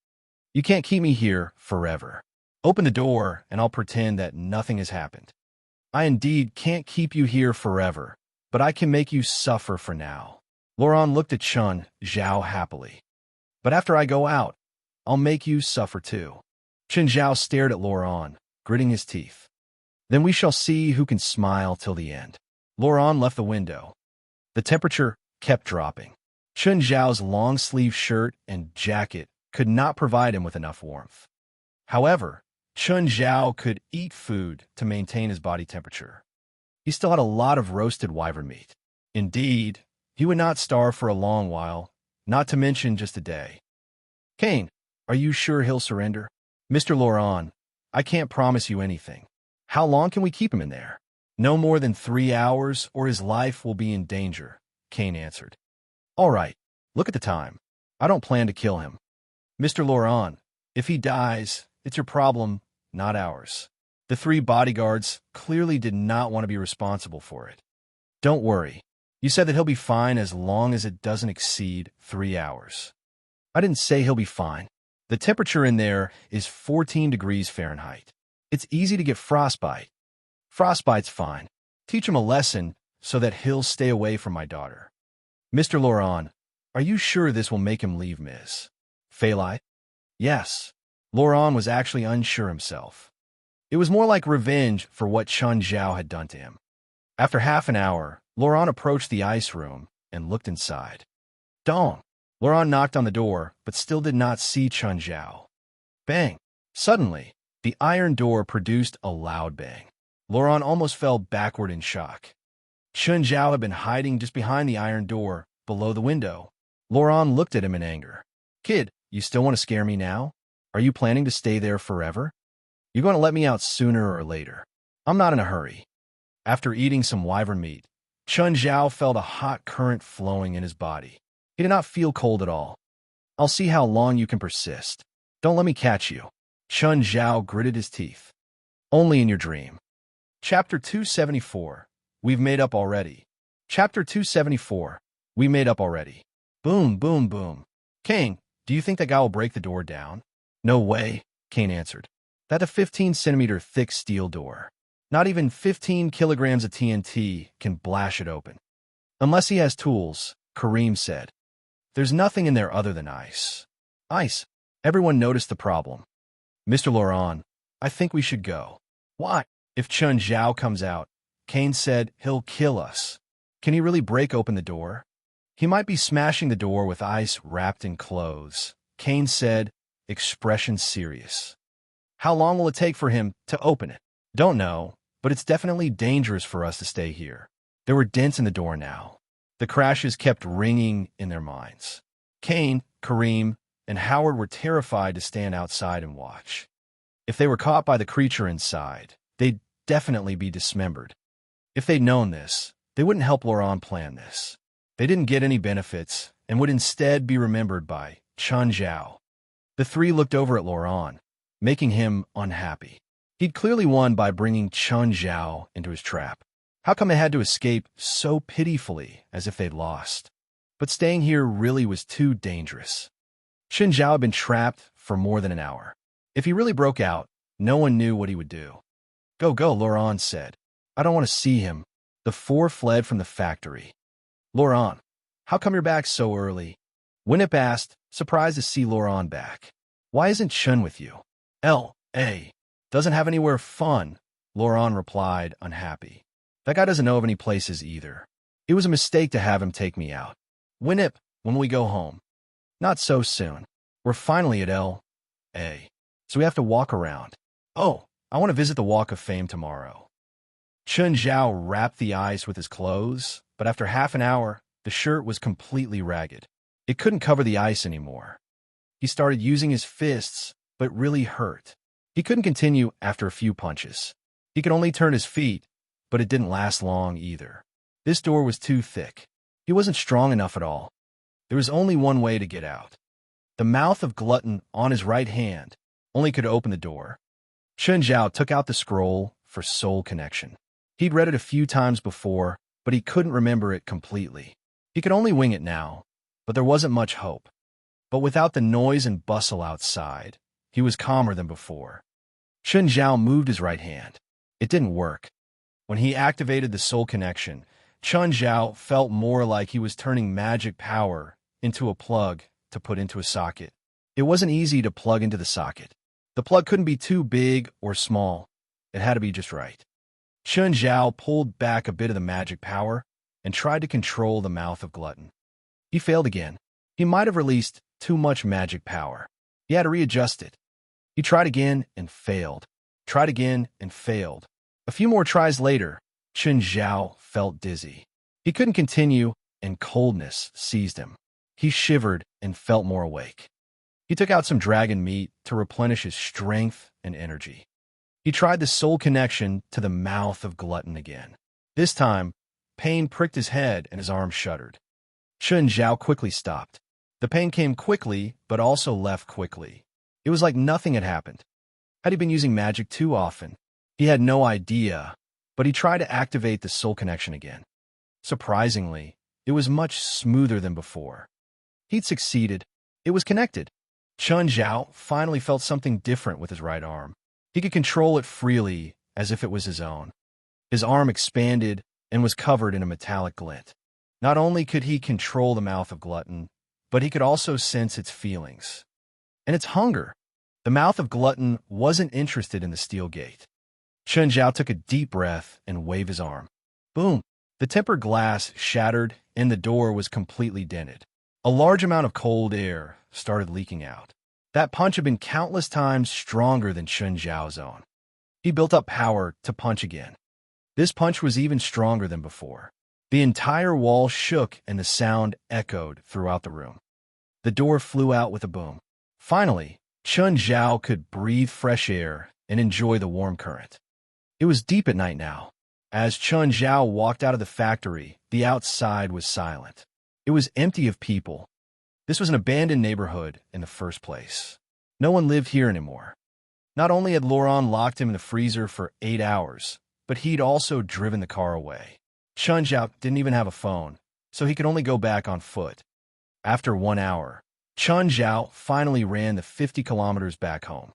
"You can't keep me here forever. Open the door and I'll pretend that nothing has happened. I indeed can't keep you here forever, but I can make you suffer for now." Laurent looked at Chen Zhao happily. "But after I go out, I'll make you suffer too." Chen Zhao stared at Laurent, gritting his teeth. "Then we shall see who can smile till the end." Laurent left the window. The temperature kept dropping. Chen Zhao's long-sleeve shirt and jacket could not provide him with enough warmth. However, Chen Zhao could eat food to maintain his body temperature. He still had a lot of roasted wyvern meat. Indeed, he would not starve for a long while, not to mention just a day. "Kane, are you sure he'll surrender?" "Mr. Laurent, I can't promise you anything. How long can we keep him in there?" "No more than 3 hours, or his life will be in danger," Kane answered. "All right, look at the time. I don't plan to kill him." "Mr. Laurent, if he dies, it's your problem, not ours." The 3 bodyguards clearly did not want to be responsible for it. "Don't worry. You said that he'll be fine as long as it doesn't exceed 3 hours." "I didn't say he'll be fine. The temperature in there is 14 degrees Fahrenheit. It's easy to get frostbite." "Frostbite's fine. Teach him a lesson so that he'll stay away from my daughter." "Mr. Laurent, are you sure this will make him leave Ms. Failai?" "Yes." Laurent was actually unsure himself. It was more like revenge for what Chen Zhao had done to him. After half an hour, Laurent approached the ice room and looked inside. "Dong!" Laurent knocked on the door, but still did not see Chen Zhao. Bang! Suddenly, the iron door produced a loud bang. Laurent almost fell backward in shock. Chen Zhao had been hiding just behind the iron door, below the window. Laurent looked at him in anger. "Kid, you still want to scare me now? Are you planning to stay there forever? You're going to let me out sooner or later." I'm not in a hurry. After eating some wyvern meat, Chun Zhao felt a hot current flowing in his body. He did not feel cold at all. I'll see how long you can persist. Don't let me catch you. Chun Zhao gritted his teeth. Only in your dream. Chapter 274. We've made up already. Chapter 274. We made up already. Boom, boom, boom. Kane, do you think that guy will break the door down? No way, Kane answered. That's a 15-centimeter thick steel door. Not even 15 kilograms of TNT can blash it open. Unless he has tools, Kareem said. There's nothing in there other than ice. Ice. Everyone noticed the problem. Mr. Laurent, I think we should go. Why? If Chun Zhao comes out, Kane said he'll kill us. Can he really break open the door? He might be smashing the door with ice wrapped in clothes, Kane said, expression serious. How long will it take for him to open it? Don't know, but it's definitely dangerous for us to stay here. There were dents in the door now. The crashes kept ringing in their minds. Kane, Kareem, and Howard were terrified to stand outside and watch. If they were caught by the creature inside, they'd definitely be dismembered. If they'd known this, they wouldn't help Laurent plan this. They didn't get any benefits and would instead be remembered by Chun Zhao. The three looked over at Laurent, making him unhappy. He'd clearly won by bringing Chun Zhao into his trap. How come they had to escape so pitifully as if they'd lost? But staying here really was too dangerous. Chun Zhao had been trapped for more than an hour. If he really broke out, no one knew what he would do. Go, go, Laurent said. I don't want to see him. The four fled from the factory. Laurent, how come you're back so early? Winnip asked, surprised to see Laurent back. Why isn't Chun with you? L.A. doesn't have anywhere fun, Laurent replied, unhappy. That guy doesn't know of any places either. It was a mistake to have him take me out. Winnip, when we go home? Not so soon. We're finally at L.A. So we have to walk around. Oh, I want to visit the Walk of Fame tomorrow. Chun Zhao wrapped the ice with his clothes, but after half an hour, the shirt was completely ragged. It couldn't cover the ice anymore. He started using his fists, but it really hurt. He couldn't continue after a few punches. He could only turn his feet, but it didn't last long either. This door was too thick. He wasn't strong enough at all. There was only one way to get out. The mouth of Glutton on his right hand only could open the door. Chun Zhao took out the scroll for soul connection. He'd read it a few times before, but he couldn't remember it completely. He could only wing it now, but there wasn't much hope. But without the noise and bustle outside, he was calmer than before. Chun Zhao moved his right hand. It didn't work. When he activated the soul connection, Chun Zhao felt more like he was turning magic power into a plug to put into a socket. It wasn't easy to plug into the socket. The plug couldn't be too big or small. It had to be just right. Chun Zhao pulled back a bit of the magic power and tried to control the mouth of Glutton. He failed again. He might have released too much magic power. He had to readjust it. He tried again and failed. Tried again and failed. A few more tries later, Chun Zhao felt dizzy. He couldn't continue, and coldness seized him. He shivered and felt more awake. He took out some dragon meat to replenish his strength and energy. He tried the soul connection to the mouth of Glutton again. This time, pain pricked his head and his arm shuddered. Chun Zhao quickly stopped. The pain came quickly, but also left quickly. It was like nothing had happened. Had he been using magic too often? He had no idea, but he tried to activate the soul connection again. Surprisingly, it was much smoother than before. He'd succeeded. It was connected. Chun Zhao finally felt something different with his right arm. He could control it freely, as if it was his own. His arm expanded and was covered in a metallic glint. Not only could he control the mouth of Glutton, but he could also sense its feelings. And its hunger. The mouth of Glutton wasn't interested in the steel gate. Chun Zhao took a deep breath and waved his arm. Boom! The tempered glass shattered and the door was completely dented. A large amount of cold air started leaking out. That punch had been countless times stronger than Chun Zhao's own. He built up power to punch again. This punch was even stronger than before. The entire wall shook and the sound echoed throughout the room. The door flew out with a boom. Finally, Chun Zhao could breathe fresh air and enjoy the warm current. It was deep at night now. As Chun Zhao walked out of the factory, the outside was silent. It was empty of people. This was an abandoned neighborhood in the first place. No one lived here anymore. Not only had Laurent locked him in the freezer for 8 hours, but he'd also driven the car away. Chun Zhao didn't even have a phone, so he could only go back on foot. After 1 hour, Chun Zhao finally ran the 50 kilometers back home.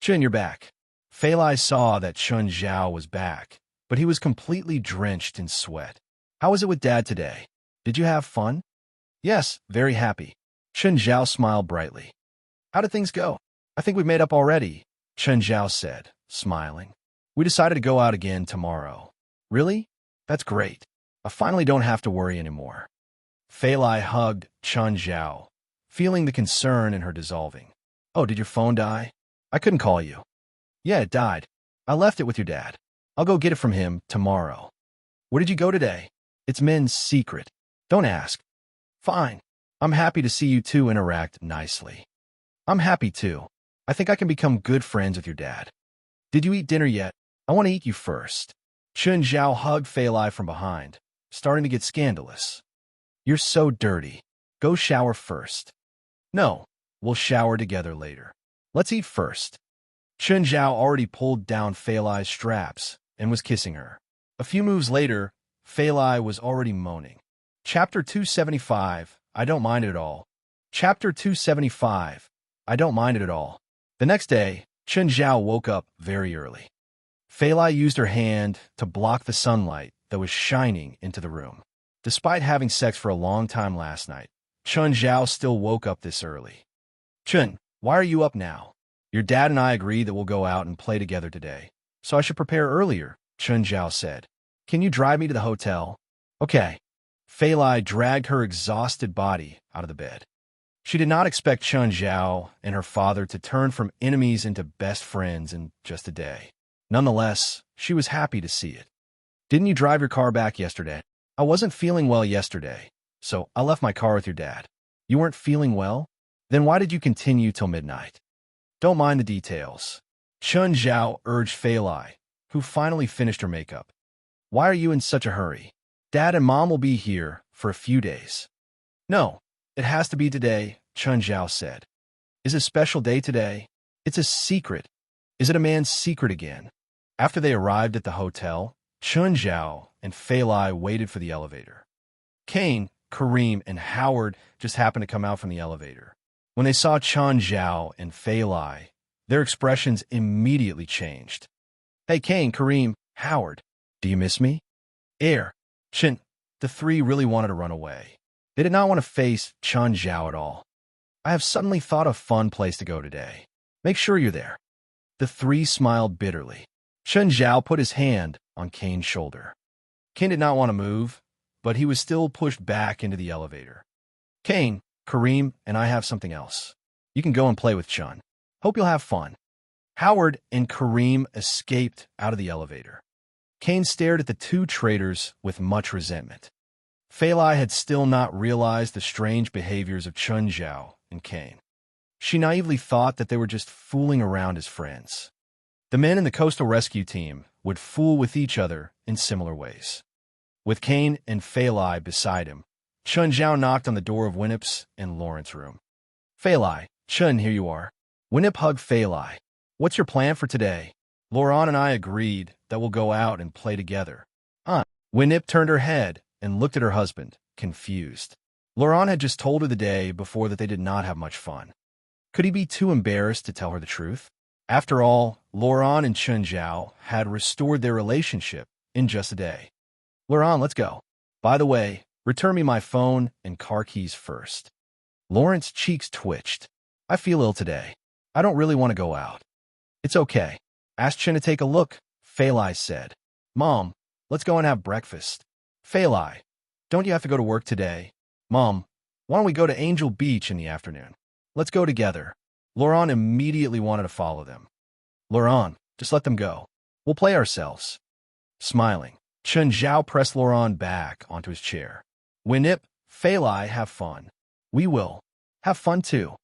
Chun, you're back. Fei Lai saw that Chun Zhao was back, but he was completely drenched in sweat. How was it with Dad today? Did you have fun? Yes, very happy. Chun Zhao smiled brightly. How did things go? I think we've made up already, Chun Zhao said, smiling. We decided to go out again tomorrow. Really? That's great. I finally don't have to worry anymore. Fei Lai hugged Chun Zhao, feeling the concern in her dissolving. Oh, did your phone die? I couldn't call you. Yeah, it died. I left it with your dad. I'll go get it from him tomorrow. Where did you go today? It's men's secret. Don't ask. Fine. I'm happy to see you two interact nicely. I'm happy too. I think I can become good friends with your dad. Did you eat dinner yet? I want to eat you first. Chun Zhao hugged Fei Lai from behind, starting to get scandalous. You're so dirty. Go shower first. No, we'll shower together later. Let's eat first. Chun Zhao already pulled down Fei Lai's straps and was kissing her. A few moves later, Fei Lai was already moaning. Chapter 275, I don't mind it at all. Chapter 275, I don't mind it at all. The next day, Chun Zhao woke up very early. Fei Lai used her hand to block the sunlight that was shining into the room. Despite having sex for a long time last night, Chun Zhao still woke up this early. Chun, why are you up now? Your dad and I agreed that we'll go out and play together today, so I should prepare earlier, Chun Zhao said. Can you drive me to the hotel? Okay. Fei Lai dragged her exhausted body out of the bed. She did not expect Chun Zhao and her father to turn from enemies into best friends in just a day. Nonetheless, she was happy to see it. Didn't you drive your car back yesterday? I wasn't feeling well yesterday, so I left my car with your dad. You weren't feeling well? Then why did you continue till midnight? Don't mind the details. Chun Zhao urged Fei Lai, who finally finished her makeup. Why are you in such a hurry? Dad and Mom will be here for a few days. No, it has to be today, Chun Zhao said. Is it a special day today? It's a secret. Is it a man's secret again? After they arrived at the hotel, Chun Zhao and Fei Lai waited for the elevator. Kane, Kareem, and Howard just happened to come out from the elevator. When they saw Chun Zhao and Fei Lai, their expressions immediately changed. Hey, Kane, Kareem, Howard, do you miss me? Chin, the three really wanted to run away. They did not want to face Chun Zhao at all. I have suddenly thought of a fun place to go today. Make sure you're there. The three smiled bitterly. Chun Zhao put his hand on Kane's shoulder. Kane did not want to move, but he was still pushed back into the elevator. Kane, Kareem, and I have something else. You can go and play with Chun. Hope you'll have fun. Howard and Kareem escaped out of the elevator. Kane stared at the two traitors with much resentment. Fei Lai had still not realized the strange behaviors of Chun Zhao and Kane. She naively thought that they were just fooling around as friends. The men in the coastal rescue team would fool with each other in similar ways. With Kane and Fei Lai beside him, Chun Zhao knocked on the door of Winnip's and Lawrence's room. Fei Lai, Chun, here you are. Winnip hugged Fei Lai. What's your plan for today? Laurent and I agreed that we'll go out and play together. Winnip turned her head and looked at her husband, confused. Laurent had just told her the day before that they did not have much fun. Could he be too embarrassed to tell her the truth? After all, Laurent and Chun Zhao had restored their relationship in just a day. Laurent, let's go. By the way, return me my phone and car keys first. Lawrence's cheeks twitched. I feel ill today. I don't really want to go out. It's okay. Ask Chen to take a look, Fei Lai said. Mom, let's go and have breakfast. Fei Lai, don't you have to go to work today? Mom, why don't we go to Angel Beach in the afternoon? Let's go together. Laurent immediately wanted to follow them. Laurent, just let them go. We'll play ourselves. Smiling, Chun Zhao pressed Laurent back onto his chair. Winnip, Fei Lai, have fun. We will. Have fun too.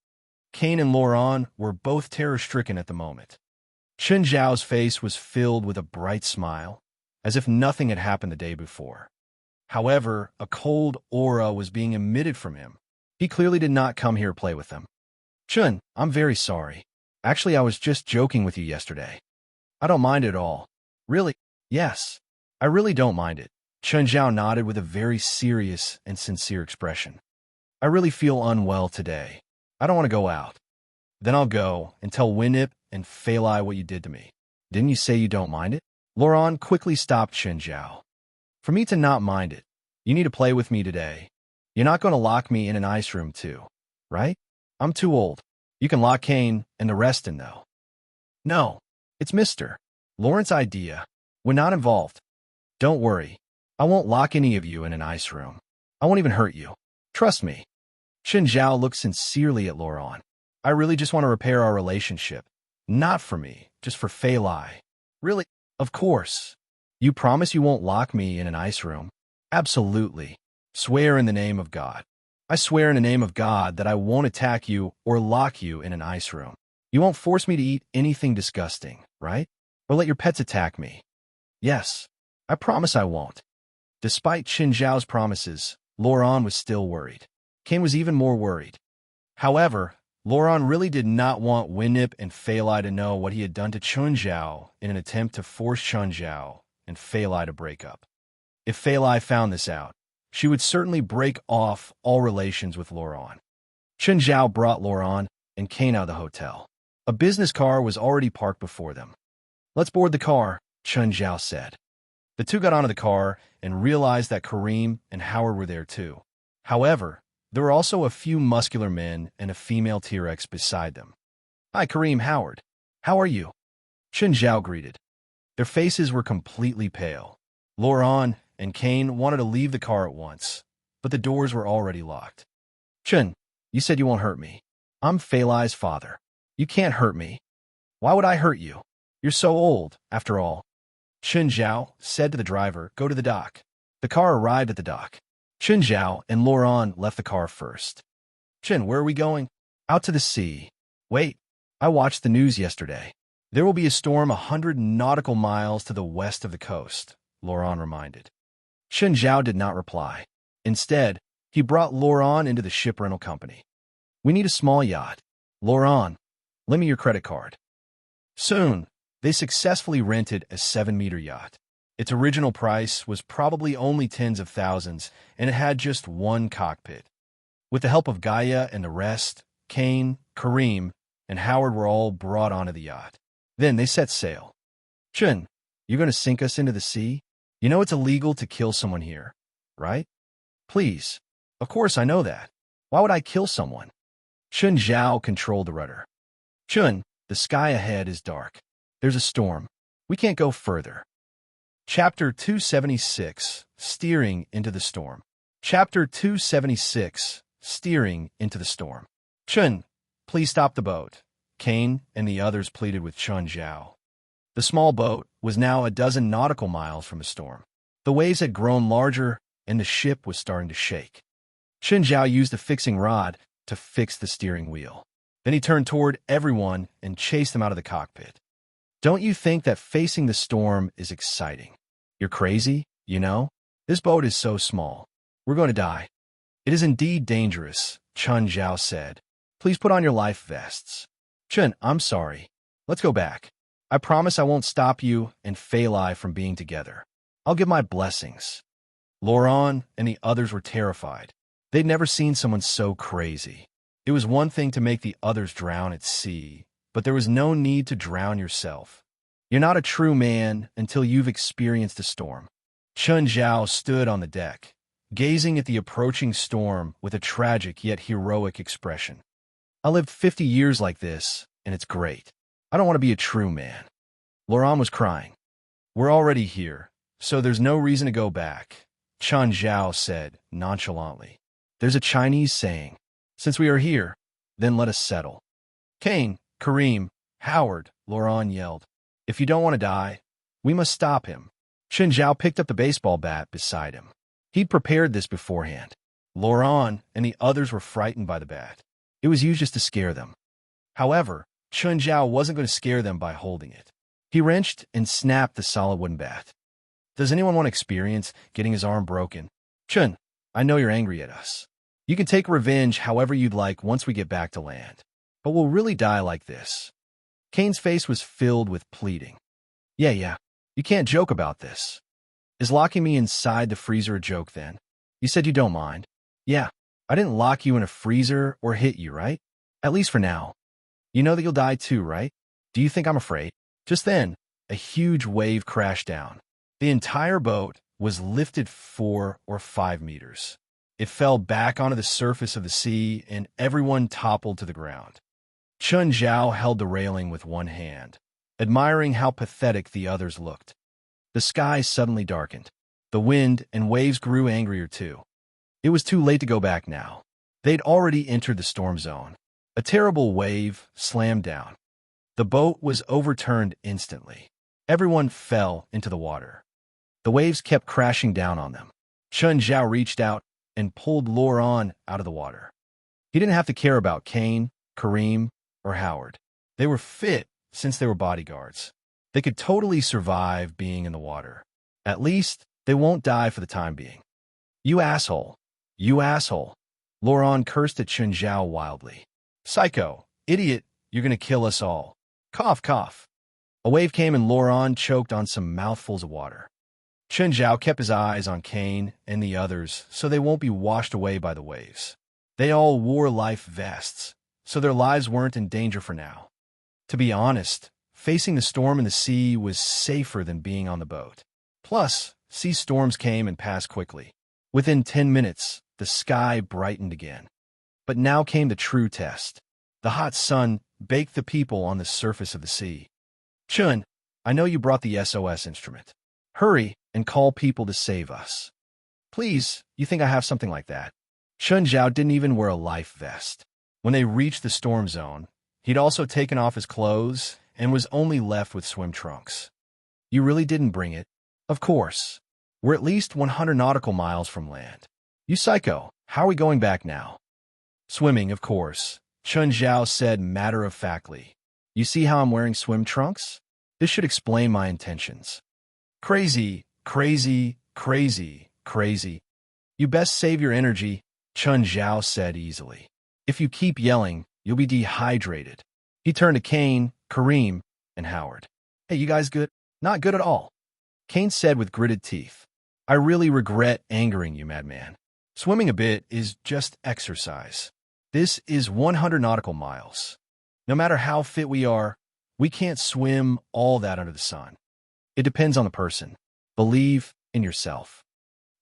Kane and Laurent were both terror-stricken at the moment. Chen Zhao's face was filled with a bright smile, as if nothing had happened the day before. However, a cold aura was being emitted from him. He clearly did not come here to play with them. Chun, I'm very sorry. Actually, I was just joking with you yesterday. I don't mind at all. Really? Yes. I really don't mind it. Chen Zhao nodded with a very serious and sincere expression. I really feel unwell today. I don't want to go out. Then I'll go and tell Winip and Failai what you did to me. Didn't you say you don't mind it? Laurent quickly stopped Chen Zhao. For me to not mind it, you need to play with me today. You're not going to lock me in an ice room too, right? I'm too old. You can lock Kane and the rest in though. No, it's Mr. Lawrence's idea. We're not involved. Don't worry. I won't lock any of you in an ice room. I won't even hurt you. Trust me. Chen Zhao looked sincerely at Laurent. I really just want to repair our relationship. Not for me, just for Failai. Really? Of course. You promise you won't lock me in an ice room? Absolutely. Swear in the name of God. I swear in the name of God that I won't attack you or lock you in an ice room. You won't force me to eat anything disgusting, right? Or let your pets attack me. Yes, I promise I won't. Despite Chen Zhao's promises, Laurent was still worried. Kane was even more worried. However, Laurent really did not want Winip and Failai to know what he had done to Chen Zhao in an attempt to force Chen Zhao and Failai to break up. If Failai found this out, she would certainly break off all relations with Laurent. Chen Zhao brought Laurent and Kane out of the hotel. A business car was already parked before them. Let's board the car, Chen Zhao said. The two got onto the car and realized that Kareem and Howard were there too. However, there were also a few muscular men and a female T-Rex beside them. Hi, Kareem, Howard. How are you? Chen Zhao greeted. Their faces were completely pale. Laurent and Kane wanted to leave the car at once, but the doors were already locked. Chen, you said you won't hurt me. I'm Failai's father. You can't hurt me. Why would I hurt you? You're so old, after all. Chen Zhao said to the driver, go to the dock. The car arrived at the dock. Chen Zhao and Laurent left the car first. Chen, where are we going? Out to the sea. Wait, I watched the news yesterday. There will be a storm 100 nautical miles to the west of the coast, Laurent reminded. Chen Zhao did not reply. Instead, he brought Laurent into the ship rental company. We need a small yacht. Laurent, lend me your credit card. Soon, they successfully rented a 7-meter yacht. Its original price was probably only tens of thousands, and it had just one cockpit. With the help of Gaia and the rest, Kane, Kareem, and Howard were all brought onto the yacht. Then they set sail. Chen, you're going to sink us into the sea? You know it's illegal to kill someone here, right? Please. Of course I know that. Why would I kill someone? Chen Zhao controlled the rudder. Chen, the sky ahead is dark. There's a storm. We can't go further. Chapter 276, Steering into the Storm. Chapter 276, Steering into the Storm. Chen, please stop the boat. Kane and the others pleaded with Chen Zhao. The small boat was now a dozen nautical miles from the storm. The waves had grown larger, and the ship was starting to shake. Chen Zhao used a fixing rod to fix the steering wheel. Then he turned toward everyone and chased them out of the cockpit. Don't you think that facing the storm is exciting? You're crazy, you know? This boat is so small. We're going to die. It is indeed dangerous, Chen Zhao said. Please put on your life vests. Chen, I'm sorry. Let's go back. I promise I won't stop you and Failai from being together. I'll give my blessings. Laurent and the others were terrified. They'd never seen someone so crazy. It was one thing to make the others drown at sea, but there was no need to drown yourself. You're not a true man until you've experienced a storm. Chen Zhao stood on the deck, gazing at the approaching storm with a tragic yet heroic expression. I lived 50 years like this, and it's great. I don't want to be a true man. Laurent was crying. We're already here, so there's no reason to go back, Chen Zhao said nonchalantly. There's a Chinese saying, since we are here, then let us settle. Kane, Kareem, Howard, Laurent yelled. If you don't want to die, we must stop him. Chen Zhao picked up the baseball bat beside him. He'd prepared this beforehand. Laurent and the others were frightened by the bat. It was used just to scare them. However, Chun Zhao wasn't going to scare them by holding it. He wrenched and snapped the solid wooden bat. Does anyone want to experience getting his arm broken? Chun, I know you're angry at us. You can take revenge however you'd like once we get back to land. But we'll really die like this. Kane's face was filled with pleading. Yeah. You can't joke about this. Is locking me inside the freezer a joke then? You said you don't mind. Yeah, I didn't lock you in a freezer or hit you, right? At least for now. You know that you'll die too, right? Do you think I'm afraid? Just then, a huge wave crashed down. The entire boat was lifted 4 or 5 meters. It fell back onto the surface of the sea, and everyone toppled to the ground. Chun Zhao held the railing with one hand, admiring how pathetic the others looked. The sky suddenly darkened. The wind and waves grew angrier too. It was too late to go back now. They'd already entered the storm zone. A terrible wave slammed down. The boat was overturned instantly. Everyone fell into the water. The waves kept crashing down on them. Chun Zhao reached out and pulled Loran out of the water. He didn't have to care about Kane, Kareem, or Howard. They were fit since they were bodyguards. They could totally survive being in the water. At least, they won't die for the time being. You asshole. You asshole. Loran cursed at Chun Zhao wildly. Psycho. Idiot. You're gonna kill us all. Cough, cough. A wave came and Loran choked on some mouthfuls of water. Chun Zhao kept his eyes on Kane and the others so they won't be washed away by the waves. They all wore life vests, so their lives weren't in danger for now. To be honest, facing the storm in the sea was safer than being on the boat. Plus, sea storms came and passed quickly. Within 10 minutes, the sky brightened again. But now came the true test. The hot sun baked the people on the surface of the sea. Chun, I know you brought the SOS instrument. Hurry and call people to save us. Please, you think I have something like that? Chun Zhao didn't even wear a life vest. When they reached the storm zone, he'd also taken off his clothes and was only left with swim trunks. You really didn't bring it? Of course. We're at least 100 nautical miles from land. You psycho, how are we going back now? Swimming, of course, Chun Zhao said matter-of-factly. You see how I'm wearing swim trunks? This should explain my intentions. Crazy, crazy, crazy, crazy. You best save your energy, Chun Zhao said easily. If you keep yelling, you'll be dehydrated. He turned to Kane, Kareem, and Howard. Hey, you guys good? Not good at all. Kane said with gritted teeth. I really regret angering you, madman. Swimming a bit is just exercise. This is 100 nautical miles. No matter how fit we are, we can't swim all that under the sun. It depends on the person. Believe in yourself.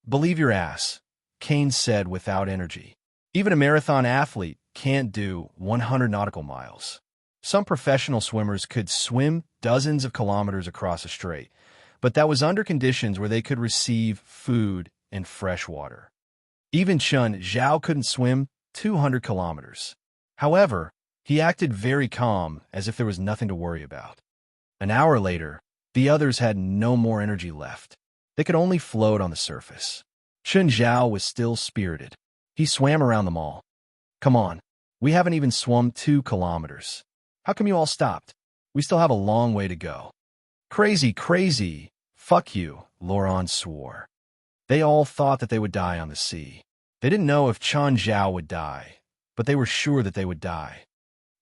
Believe your ass, Kane said without energy. Even a marathon athlete can't do 100 nautical miles. Some professional swimmers could swim dozens of kilometers across a strait, but that was under conditions where they could receive food and fresh water. Even Chun Zhao couldn't swim 200 kilometers. However, he acted very calm, as if there was nothing to worry about. An hour later, the others had no more energy left. They could only float on the surface. Chun Zhao was still spirited. He swam around them all. Come on, we haven't even swum 2 kilometers. How come you all stopped? We still have a long way to go. Crazy, crazy. Fuck you, Loran swore. They all thought that they would die on the sea. They didn't know if Chun Zhao would die, but they were sure that they would die.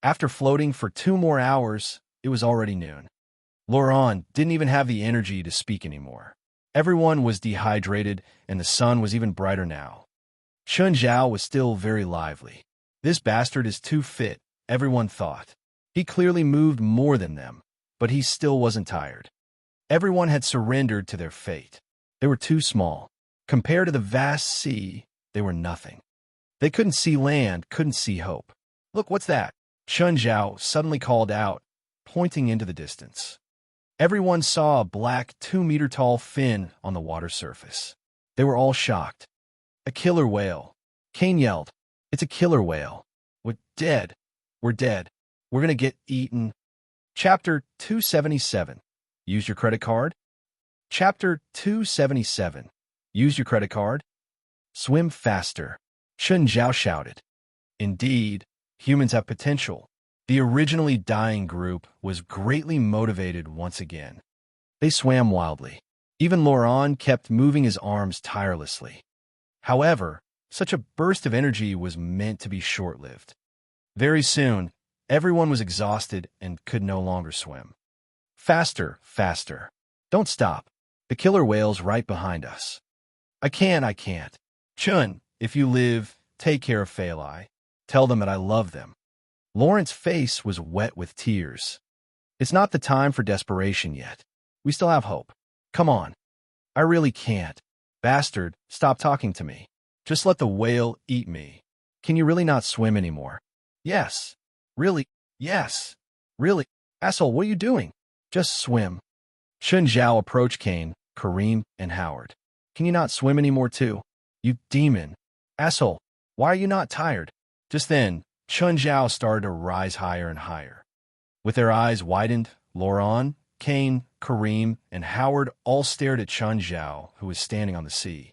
After floating for 2 more hours, it was already noon. Loran didn't even have the energy to speak anymore. Everyone was dehydrated, and the sun was even brighter now. Chun Zhao was still very lively. This bastard is too fit, everyone thought. He clearly moved more than them, but he still wasn't tired. Everyone had surrendered to their fate. They were too small. Compared to the vast sea, they were nothing. They couldn't see land, couldn't see hope. Look, what's that? Chun Zhao suddenly called out, pointing into the distance. Everyone saw a black 2-meter-tall fin on the water surface. They were all shocked. A killer whale. Kane yelled, It's a killer whale. We're dead. We're dead. We're gonna get eaten. Chapter 277. Use your credit card? Chapter 277. Use your credit card? Swim faster. Chun Zhao shouted. Indeed, humans have potential. The originally dying group was greatly motivated once again. They swam wildly. Even Laurent kept moving his arms tirelessly. However, such a burst of energy was meant to be short-lived. Very soon, everyone was exhausted and could no longer swim. Faster, faster. Don't stop. The killer whale's right behind us. I can't. Chun, if you live, take care of Failai. Tell them that I love them. Laurent's face was wet with tears. It's not the time for desperation yet. We still have hope. Come on. I really can't. Bastard, stop talking to me. Just let the whale eat me. Can you really not swim anymore? Yes. Really? Yes. Really? Asshole, what are you doing? Just swim. Chun Zhao approached Kane, Kareem, and Howard. Can you not swim anymore too? You demon. Asshole, why are you not tired? Just then, Chun Zhao started to rise higher and higher. With their eyes widened, Laurent, Kane, Kareem, and Howard all stared at Chun Zhao, who was standing on the sea.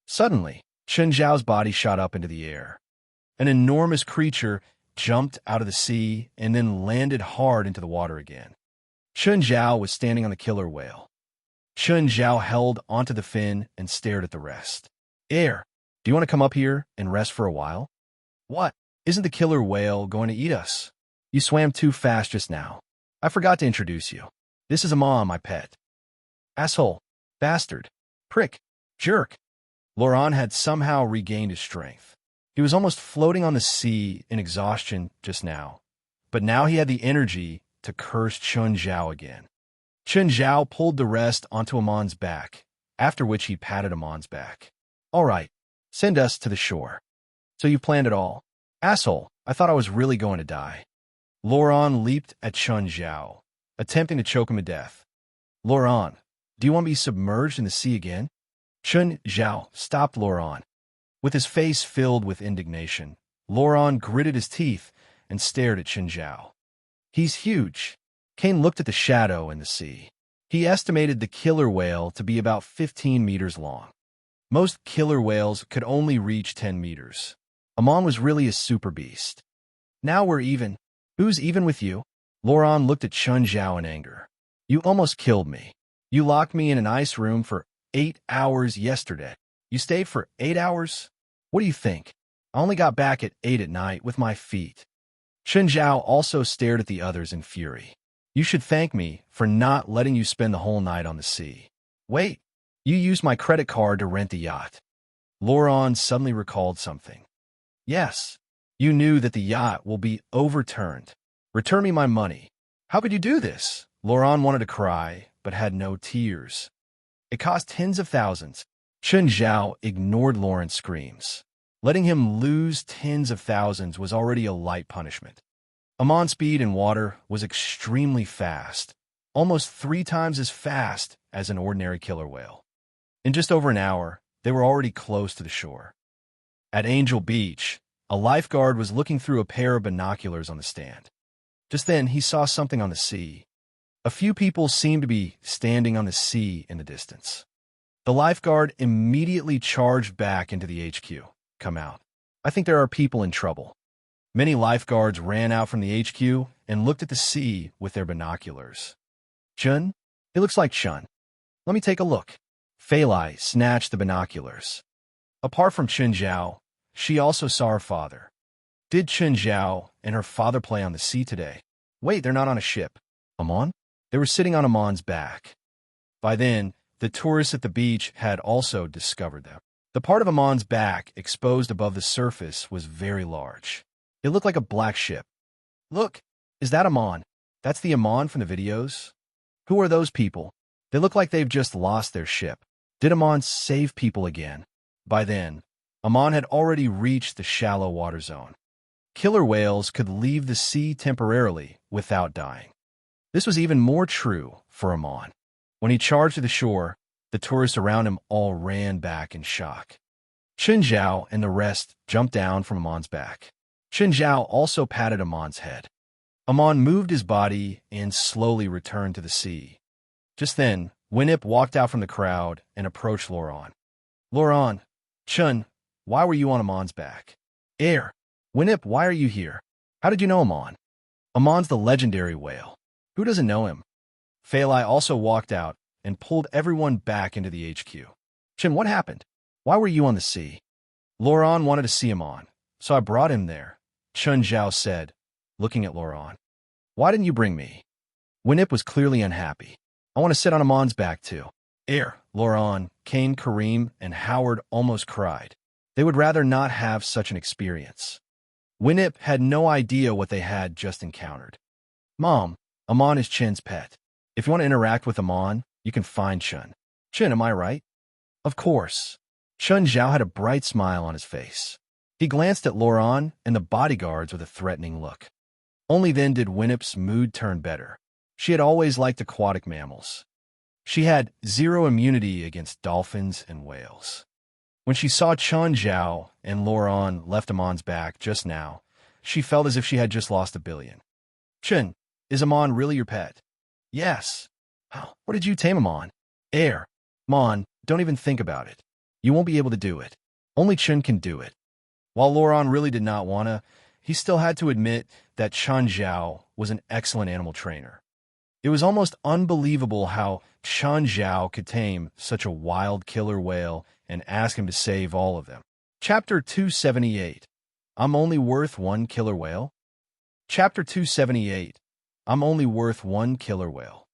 Suddenly, Chun Zhao's body shot up into the air. An enormous creature jumped out of the sea and then landed hard into the water again. Chun Zhao was standing on the killer whale. Chun Zhao held onto the fin and stared at the rest. Air, do you want to come up here and rest for a while? What? Isn't the killer whale going to eat us? You swam too fast just now. I forgot to introduce you. This is Amon, my pet. Asshole. Bastard. Prick. Jerk. Laurent had somehow regained his strength. He was almost floating on the sea in exhaustion just now. But now he had the energy to curse Chun Zhao again. Chun Zhao pulled the rest onto Amon's back, after which he patted Amon's back. All right, send us to the shore. So you planned it all? Asshole, I thought I was really going to die. Laurent leaped at Chun Zhao, attempting to choke him to death. Laurent, do you want to be submerged in the sea again? Chun Zhao stopped Laurent. With his face filled with indignation, Laurent gritted his teeth and stared at Chun Zhao. He's huge. Kane looked at the shadow in the sea. He estimated the killer whale to be about 15 meters long. Most killer whales could only reach 10 meters. Amon was really a super beast. Now we're even. Who's even with you? Laurent looked at Chun Zhao in anger. You almost killed me. You locked me in an ice room for 8 hours yesterday. You stayed for 8 hours? What do you think? I only got back at 8 at night with my feet. Chun Zhao also stared at the others in fury. You should thank me for not letting you spend the whole night on the sea. Wait, you used my credit card to rent the yacht. Laurent suddenly recalled something. Yes, you knew that the yacht will be overturned. Return me my money. How could you do this? Laurent wanted to cry, but had no tears. It cost tens of thousands. Chun Zhao ignored Laurent's screams. Letting him lose tens of thousands was already a light punishment. Amon's speed in water was extremely fast, almost 3 times as fast as an ordinary killer whale. In just over an hour, they were already close to the shore. At Angel Beach, a lifeguard was looking through a pair of binoculars on the stand. Just then, he saw something on the sea. A few people seemed to be standing on the sea in the distance. The lifeguard immediately charged back into the HQ. Come out. I think there are people in trouble. Many lifeguards ran out from the HQ and looked at the sea with their binoculars. Chun? It looks like Chun. Let me take a look. Failai snatched the binoculars. Apart from Chun Zhao, she also saw her father. Did Chun Zhao and her father play on the sea today? Wait, they're not on a ship. Amon? They were sitting on Amon's back. By then, the tourists at the beach had also discovered them. The part of Amon's back exposed above the surface was very large. It looked like a black ship. Look, is that Amon? That's the Amon from the videos? Who are those people? They look like they've just lost their ship. Did Amon save people again? By then, Amon had already reached the shallow water zone. Killer whales could leave the sea temporarily without dying. This was even more true for Amon. When he charged to the shore, the tourists around him all ran back in shock. Chun Zhao and the rest jumped down from Amon's back. Chun Zhao also patted Amon's head. Amon moved his body and slowly returned to the sea. Just then, Winip walked out from the crowd and approached Laurent. Laurent, Chun, why were you on Amon's back? Winip, why are you here? How did you know Amon? Amon's the legendary whale. Who doesn't know him? Failai also walked out and pulled everyone back into the HQ. Chin, what happened? Why were you on the sea? Loran wanted to see Amon, so I brought him there, Chun Zhao said, looking at Loran. Why didn't you bring me? Winip was clearly unhappy. I want to sit on Amon's back too. Loran, Kane, Kareem, and Howard almost cried. They would rather not have such an experience. Winip had no idea what they had just encountered. Mom, Amon is Chin's pet. If you want to interact with Amon, you can find Chun. Chin, am I right? Of course. Chun Zhao had a bright smile on his face. He glanced at Loran and the bodyguards with a threatening look. Only then did Winip's mood turn better. She had always liked aquatic mammals. She had zero immunity against dolphins and whales. When she saw Chun Zhao and Loran left Amon's back just now, she felt as if she had just lost $1 billion. Chun, is Amon really your pet? Yes. What did you tame Amon? Mon, don't even think about it. You won't be able to do it. Only Chun can do it. While Loran really did not want to, he still had to admit that Chun Zhao was an excellent animal trainer. It was almost unbelievable how Chun Zhao could tame such a wild killer whale and ask him to save all of them. Chapter 278. I'm only worth one killer whale? Chapter 278. I'm only worth one killer whale.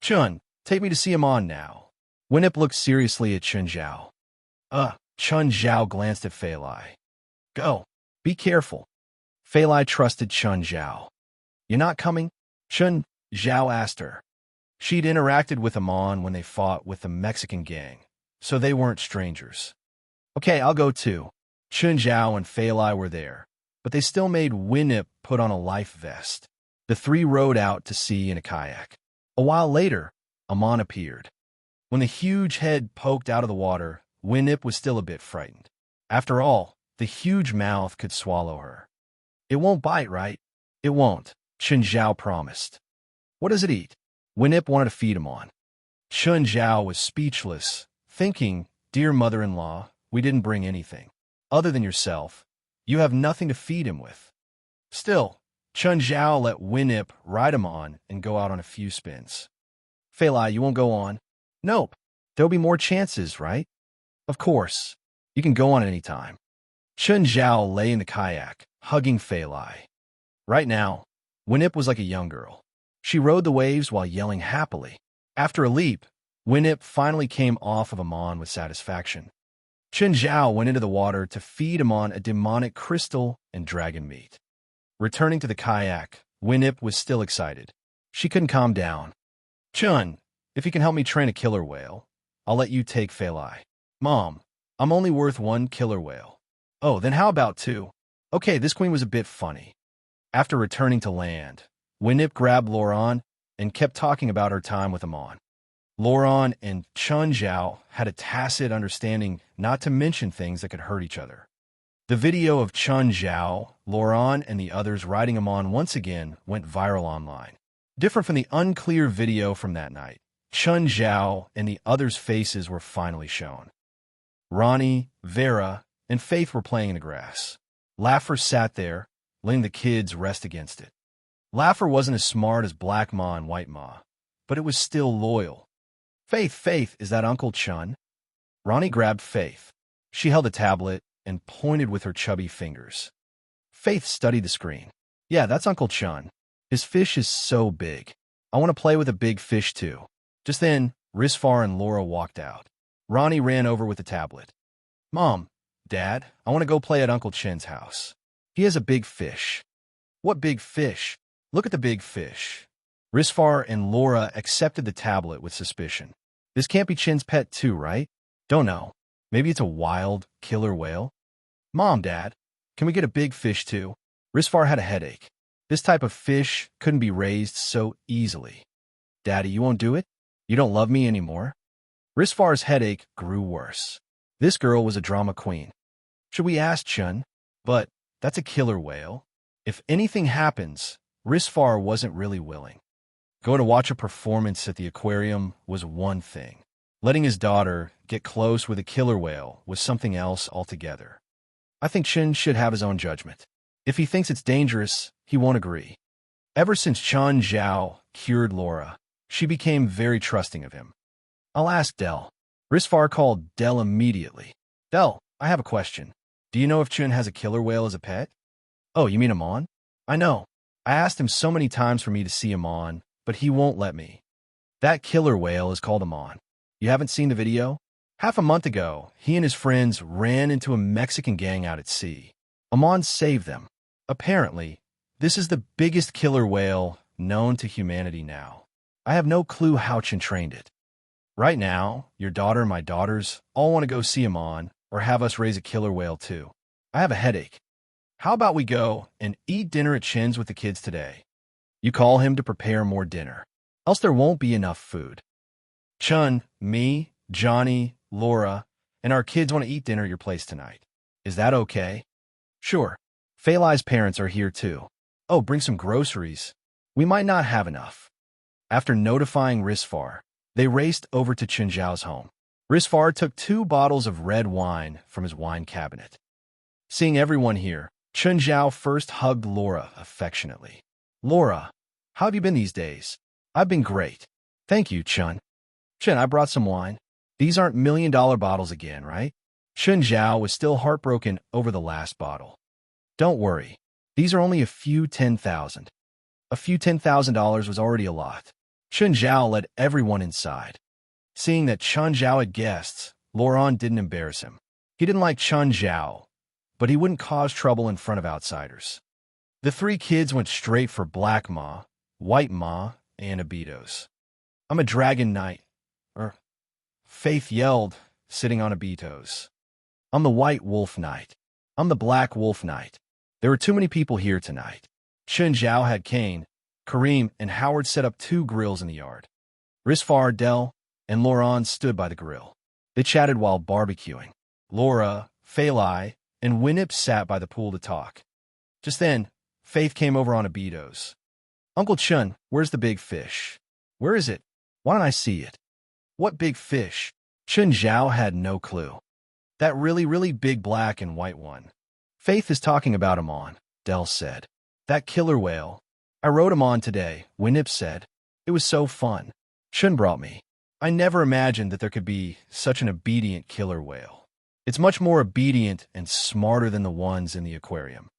Chun, take me to see Amon now. Winip looked seriously at Chun Zhao. Chun Zhao glanced at Failai. Go. Be careful. Failai trusted Chun Zhao. You're not coming? Chun Zhao asked her. She'd interacted with Amon when they fought with the Mexican gang, so they weren't strangers. Okay, I'll go too. Chun Zhao and Failai were there, but they still made Winip put on a life vest. The three rowed out to sea in a kayak. A while later, Amon appeared. When the huge head poked out of the water, Winip was still a bit frightened. After all, the huge mouth could swallow her. It won't bite, right? It won't, Chun Zhao promised. What does it eat? Winip wanted to feed Amon. Chun Zhao was speechless, thinking, Dear mother-in-law, we didn't bring anything. Other than yourself, you have nothing to feed him with. Still, Chun Zhao let Winip ride him on and go out on a few spins. Failai, you won't go on? Nope. There'll be more chances, right? Of course. You can go on any time. Chun Zhao lay in the kayak, hugging Failai. Right now, Winip was like a young girl. She rode the waves while yelling happily. After a leap, Winip finally came off of Amon with satisfaction. Chun Zhao went into the water to feed Amon a demonic crystal and dragon meat. Returning to the kayak, Winip was still excited. She couldn't calm down. Chun, if you can help me train a killer whale, I'll let you take Failai. Mom, I'm only worth one killer whale. Oh, then how about two? Okay, this queen was a bit funny. After returning to land, Winip grabbed Loran and kept talking about her time with Amon. Loran and Chun Zhao had a tacit understanding not to mention things that could hurt each other. The video of Chun Zhao, Loran, and the others riding Amon once again went viral online. Different from the unclear video from that night, Chun Zhao and the others' faces were finally shown. Ronnie, Vera, and Faith were playing in the grass. Laugher sat there, letting the kids rest against it. Laugher wasn't as smart as Black Ma and White Ma, but it was still loyal. Faith, is that Uncle Chun? Ronnie grabbed Faith. She held a tablet and pointed with her chubby fingers. Faith studied the screen. Yeah, that's Uncle Chun. His fish is so big. I want to play with a big fish too. Just then, Risfar and Laura walked out. Ronnie ran over with the tablet. Mom, Dad, I want to go play at Uncle Chin's house. He has a big fish. What big fish? Look at the big fish. Risfar and Laura accepted the tablet with suspicion. This can't be Chin's pet too, right? Don't know. Maybe it's a wild, killer whale? Mom, Dad, can we get a big fish too? Risfar had a headache. This type of fish couldn't be raised so easily. Daddy, you won't do it? You don't love me anymore? Risfar's headache grew worse. This girl was a drama queen. Should we ask Chun? But that's a killer whale. If anything happens, Risfar wasn't really willing. Going to watch a performance at the aquarium was one thing. Letting his daughter get close with a killer whale was something else altogether. I think Chun should have his own judgment. If he thinks it's dangerous, he won't agree. Ever since Chun Zhao cured Laura, she became very trusting of him. I'll ask Del. Faur called Del immediately. Del, I have a question. Do you know if Chun has a killer whale as a pet? Oh, you mean Amon? I know. I asked him so many times for me to see Amon, but he won't let me. That killer whale is called Amon. You haven't seen the video? Half a month ago, he and his friends ran into a Mexican gang out at sea. Amon saved them. Apparently, this is the biggest killer whale known to humanity now. I have no clue how Chun trained it. Right now, your daughter and my daughters all want to go see Amon or have us raise a killer whale too. I have a headache. How about we go and eat dinner at Chin's with the kids today? You call him to prepare more dinner, else there won't be enough food. Chun, me, Johnny, Laura, and our kids want to eat dinner at your place tonight. Is that okay? Sure. Failai's parents are here too. Oh, bring some groceries. We might not have enough. After notifying Faur, they raced over to Chun Zhao's home. Faur took 2 bottles of red wine from his wine cabinet. Seeing everyone here, Chun Zhao first hugged Laura affectionately. Laura, how have you been these days? I've been great. Thank you, Chun. Chun, I brought some wine. These aren't $1,000,000 bottles again, right? Chun Zhao was still heartbroken over the last bottle. Don't worry. These are only a few 10,000. A few $10,000 was already a lot. Chun Zhao led everyone inside. Seeing that Chun Zhao had guests, Laurent didn't embarrass him. He didn't like Chun Zhao, but he wouldn't cause trouble in front of outsiders. The 3 kids went straight for Black Ma, White Ma, and Obitos. I'm a dragon knight. Faith yelled, sitting on Obitos. I'm the White Wolf Knight. I'm the Black Wolf Knight. There were too many people here tonight. Chun Zhao had Kane, Kareem, and Howard set up 2 grills in the yard. Faur, Del, and Laurent stood by the grill. They chatted while barbecuing. Laura, Failai, and Winnip sat by the pool to talk. Just then, Faith came over on Obitos. Uncle Chun, where's the big fish? Where is it? Why don't I see it? What big fish? Chun Zhao had no clue. That really, really big black and white one. Faith is talking about Amon, Del said. That killer whale. I rode Amon today, Winnip said. It was so fun. Chun brought me. I never imagined that there could be such an obedient killer whale. It's much more obedient and smarter than the ones in the aquarium.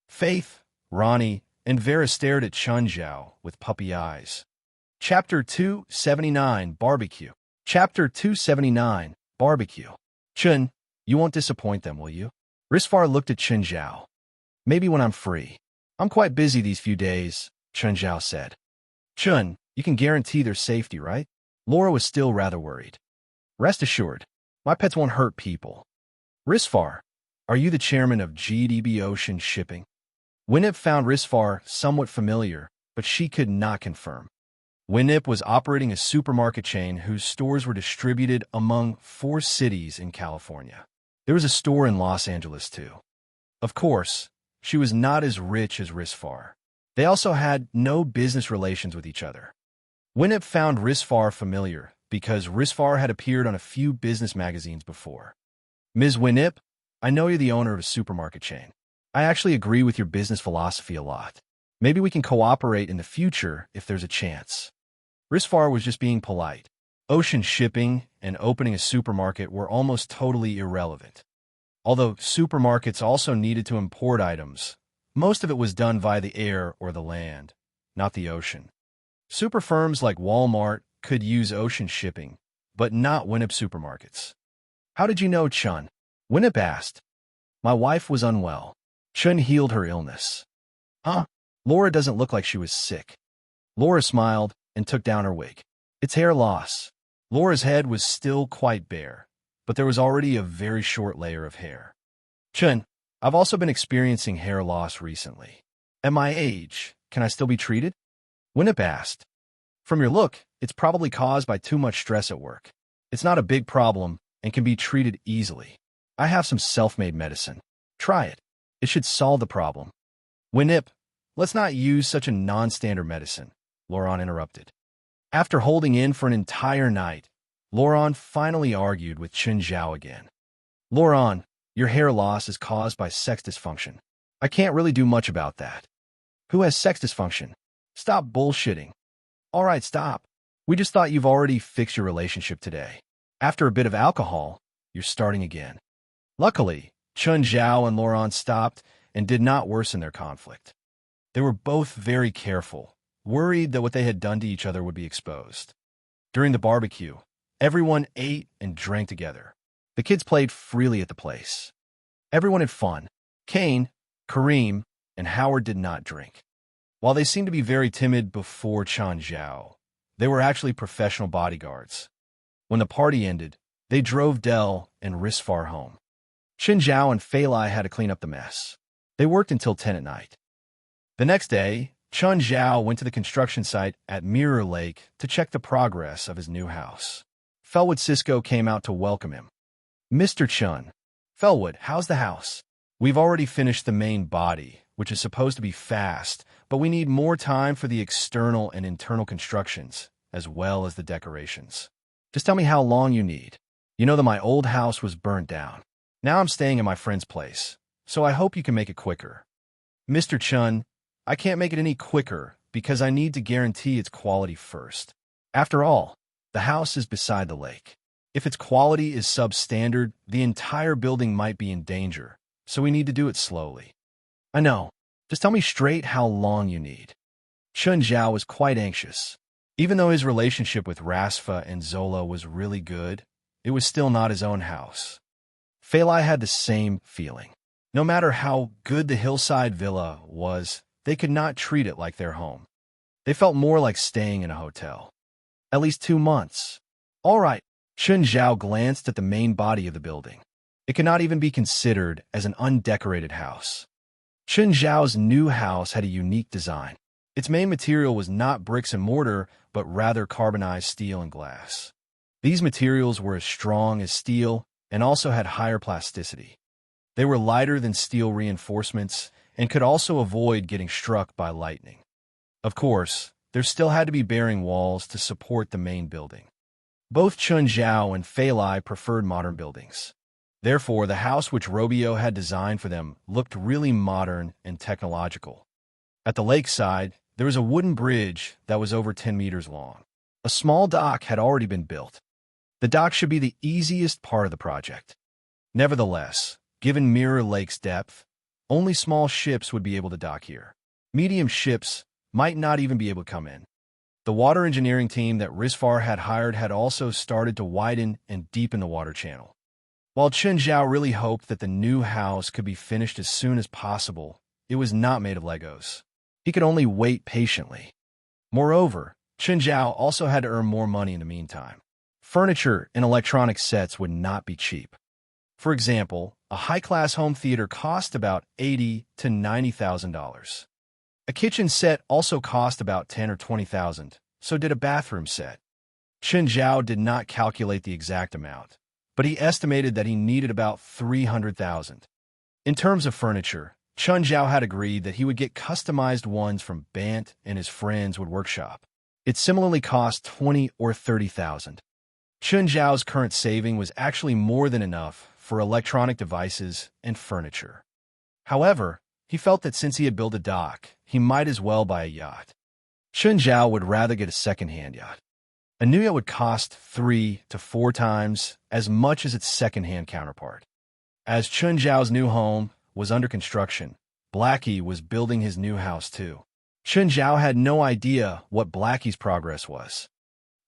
Faith, Ronnie, and Vera stared at Chun Zhao with puppy eyes. Chapter 279, Barbecue. Chapter 279, Barbecue. Chun, you won't disappoint them, will you? Faur looked at Chun Zhao. Maybe when I'm free. I'm quite busy these few days, Chun Zhao said. Chun, you can guarantee their safety, right? Laura was still rather worried. Rest assured, my pets won't hurt people. Faur, are you the chairman of GDB Ocean Shipping? Winnip found Faur somewhat familiar, but she could not confirm. Winnip was operating a supermarket chain whose stores were distributed among 4 cities in California. There was a store in Los Angeles, too. Of course, she was not as rich as Faur. They also had no business relations with each other. Winnip found Faur familiar because Faur had appeared on a few business magazines before. Ms. Winnip, I know you're the owner of a supermarket chain. I actually agree with your business philosophy a lot. Maybe we can cooperate in the future if there's a chance. Faur was just being polite. Ocean shipping and opening a supermarket were almost totally irrelevant. Although supermarkets also needed to import items, most of it was done via the air or the land, not the ocean. Super firms like Walmart could use ocean shipping, but not Winnip supermarkets. How did you know, Chun? Winnip asked. My wife was unwell. Chun healed her illness. Huh? Laura doesn't look like she was sick. Laura smiled and took down her wig. It's hair loss. Laura's head was still quite bare, but there was already a very short layer of hair. Chun, I've also been experiencing hair loss recently. At my age, can I still be treated? Winnip asked. From your look, it's probably caused by too much stress at work. It's not a big problem and can be treated easily. I have some self-made medicine. Try it. It should solve the problem. Winnip, let's not use such a non-standard medicine, Laurent interrupted. After holding in for an entire night, Laurent finally argued with Chun Zhao again. Laurent, your hair loss is caused by sex dysfunction. I can't really do much about that. Who has sex dysfunction? Stop bullshitting. All right, stop. We just thought you've already fixed your relationship today. After a bit of alcohol, you're starting again. Luckily, Chun Zhao and Laurent stopped and did not worsen their conflict. They were both very careful, worried that what they had done to each other would be exposed. During the barbecue, everyone ate and drank together. The kids played freely at the place. Everyone had fun. Kane, Kareem, and Howard did not drink. While they seemed to be very timid before Chun Zhao, they were actually professional bodyguards. When the party ended, they drove Dell and Faur home. Chun Zhao and Fei Lai had to clean up the mess. They worked until 10 at night. The next day, Chun Zhao went to the construction site at Mirror Lake to check the progress of his new house. Felwood Cisco came out to welcome him. Mr. Chun. Felwood, how's the house? We've already finished the main body, which is supposed to be fast, but we need more time for the external and internal constructions, as well as the decorations. Just tell me how long you need. You know that my old house was burnt down. Now I'm staying at my friend's place, so I hope you can make it quicker. Mr. Chun, I can't make it any quicker because I need to guarantee its quality first. After all, the house is beside the lake. If its quality is substandard, the entire building might be in danger, so we need to do it slowly. I know. Just tell me straight how long you need. Chun Zhao was quite anxious. Even though his relationship with Rasfa and Zola was really good, it was still not his own house. Fei Lai had the same feeling. No matter how good the hillside villa was, they could not treat it like their home. They felt more like staying in a hotel. At least 2 months. All right. Chun Zhao glanced at the main body of the building. It could not even be considered as an undecorated house. Chun Zhao's new house had a unique design. Its main material was not bricks and mortar, but rather carbonized steel and glass. These materials were as strong as steel and also had higher plasticity. They were lighter than steel reinforcements and could also avoid getting struck by lightning. Of course, there still had to be bearing walls to support the main building. Both Chun Zhao and Fei Lai preferred modern buildings. Therefore, the house which Robio had designed for them looked really modern and technological. At the lakeside, there was a wooden bridge that was over 10 meters long. A small dock had already been built. The dock should be the easiest part of the project. Nevertheless, given Mirror Lake's depth, only small ships would be able to dock here. Medium ships might not even be able to come in. The water engineering team that Faur had hired had also started to widen and deepen the water channel. While Chun Zhao really hoped that the new house could be finished as soon as possible, it was not made of Legos. He could only wait patiently. Moreover, Chun Zhao also had to earn more money in the meantime. Furniture and electronic sets would not be cheap. For example, a high-class home theater cost about $80,000 to $90,000. A kitchen set also cost about $10,000 or $20,000, so did a bathroom set. Chun Zhao did not calculate the exact amount, but he estimated that he needed about $300,000. In terms of furniture, Chun Zhao had agreed that he would get customized ones from Bant and his friends would workshop. It similarly cost $20,000 or $30,000. Chun Zhao's current saving was actually more than enough for electronic devices and furniture. However, he felt that since he had built a dock, he might as well buy a yacht. Chun Zhao would rather get a second-hand yacht. A new yacht would cost 3 to 4 times as much as its second-hand counterpart. As Chun Zhao's new home was under construction, Blackie was building his new house too. Chun Zhao had no idea what Blackie's progress was.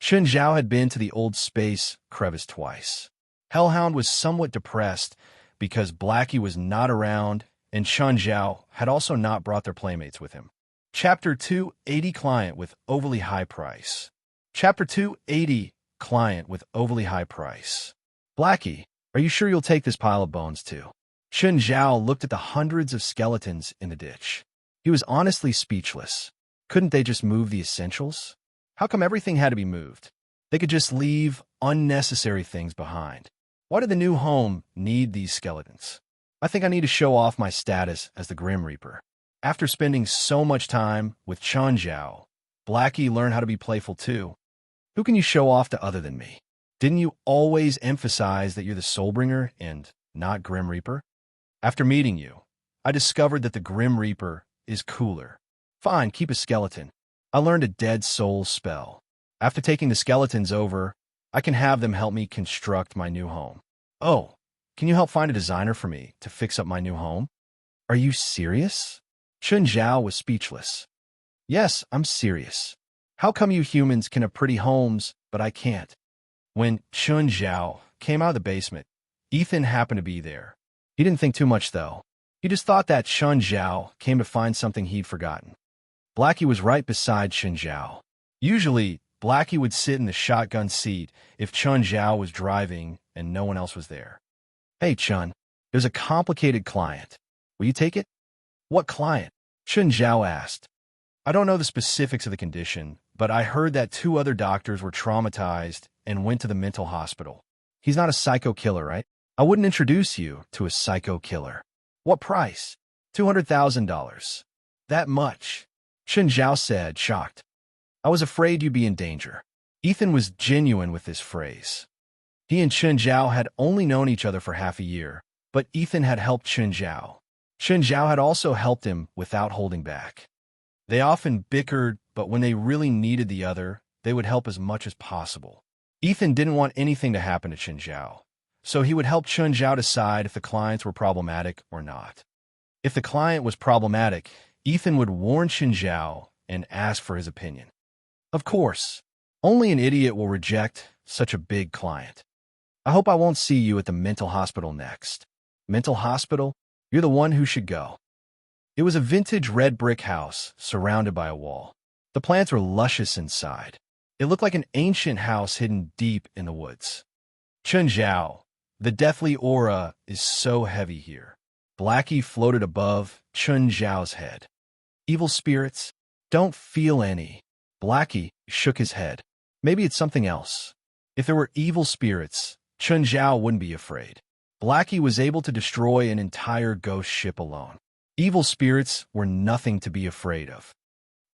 Chun Zhao had been to the old space crevice twice. Hellhound was somewhat depressed because Blackie was not around, and Chun Zhao had also not brought their playmates with him. Chapter 280 Client with Overly High Price. Chapter 280 Client with Overly High Price. Blackie, are you sure you'll take this pile of bones too? Chun Zhao looked at the hundreds of skeletons in the ditch. He was honestly speechless. Couldn't they just move the essentials? How come everything had to be moved? They could just leave unnecessary things behind. Why did the new home need these skeletons? I think I need to show off my status as the Grim Reaper. After spending so much time with Chun Zhao, Blackie learned how to be playful too. Who can you show off to other than me? Didn't you always emphasize that you're the Soulbringer and not Grim Reaper? After meeting you, I discovered that the Grim Reaper is cooler. Fine, keep a skeleton. I learned a dead soul spell. After taking the skeletons over, I can have them help me construct my new home. Oh, can you help find a designer for me to fix up my new home? Are you serious? Chun Zhao was speechless. Yes, I'm serious. How come you humans can have pretty homes, but I can't? When Chun Zhao came out of the basement, Ethan happened to be there. He didn't think too much, though. He just thought that Chun Zhao came to find something he'd forgotten. Blackie was right beside Chun Zhao. Usually, Blackie would sit in the shotgun seat if Chun Zhao was driving and no one else was there. Hey, Chun, there's a complicated client. Will you take it? What client? Chun Zhao asked. I don't know the specifics of the condition, but I heard that 2 other doctors were traumatized and went to the mental hospital. He's not a psycho killer, right? I wouldn't introduce you to a psycho killer. What price? $200,000. That much? Chun Zhao said, shocked. I was afraid you'd be in danger. Ethan was genuine with this phrase. He and Chun Zhao had only known each other for half a year, but Ethan had helped Chun Zhao. Chun Zhao had also helped him without holding back. They often bickered, but when they really needed the other, they would help as much as possible. Ethan didn't want anything to happen to Chun Zhao, so he would help Chun Zhao decide if the clients were problematic or not. If the client was problematic, Ethan would warn Chun Zhao and ask for his opinion. Of course, only an idiot will reject such a big client. I hope I won't see you at the mental hospital next. Mental hospital? You're the one who should go. It was a vintage red brick house surrounded by a wall. The plants were luscious inside. It looked like an ancient house hidden deep in the woods. Chun Zhao, the deathly aura is so heavy here. Blackie floated above Chun Zhao's head. Evil spirits? Don't feel any. Blackie shook his head. Maybe it's something else. If there were evil spirits, Chun Zhao wouldn't be afraid. Blackie was able to destroy an entire ghost ship alone. Evil spirits were nothing to be afraid of.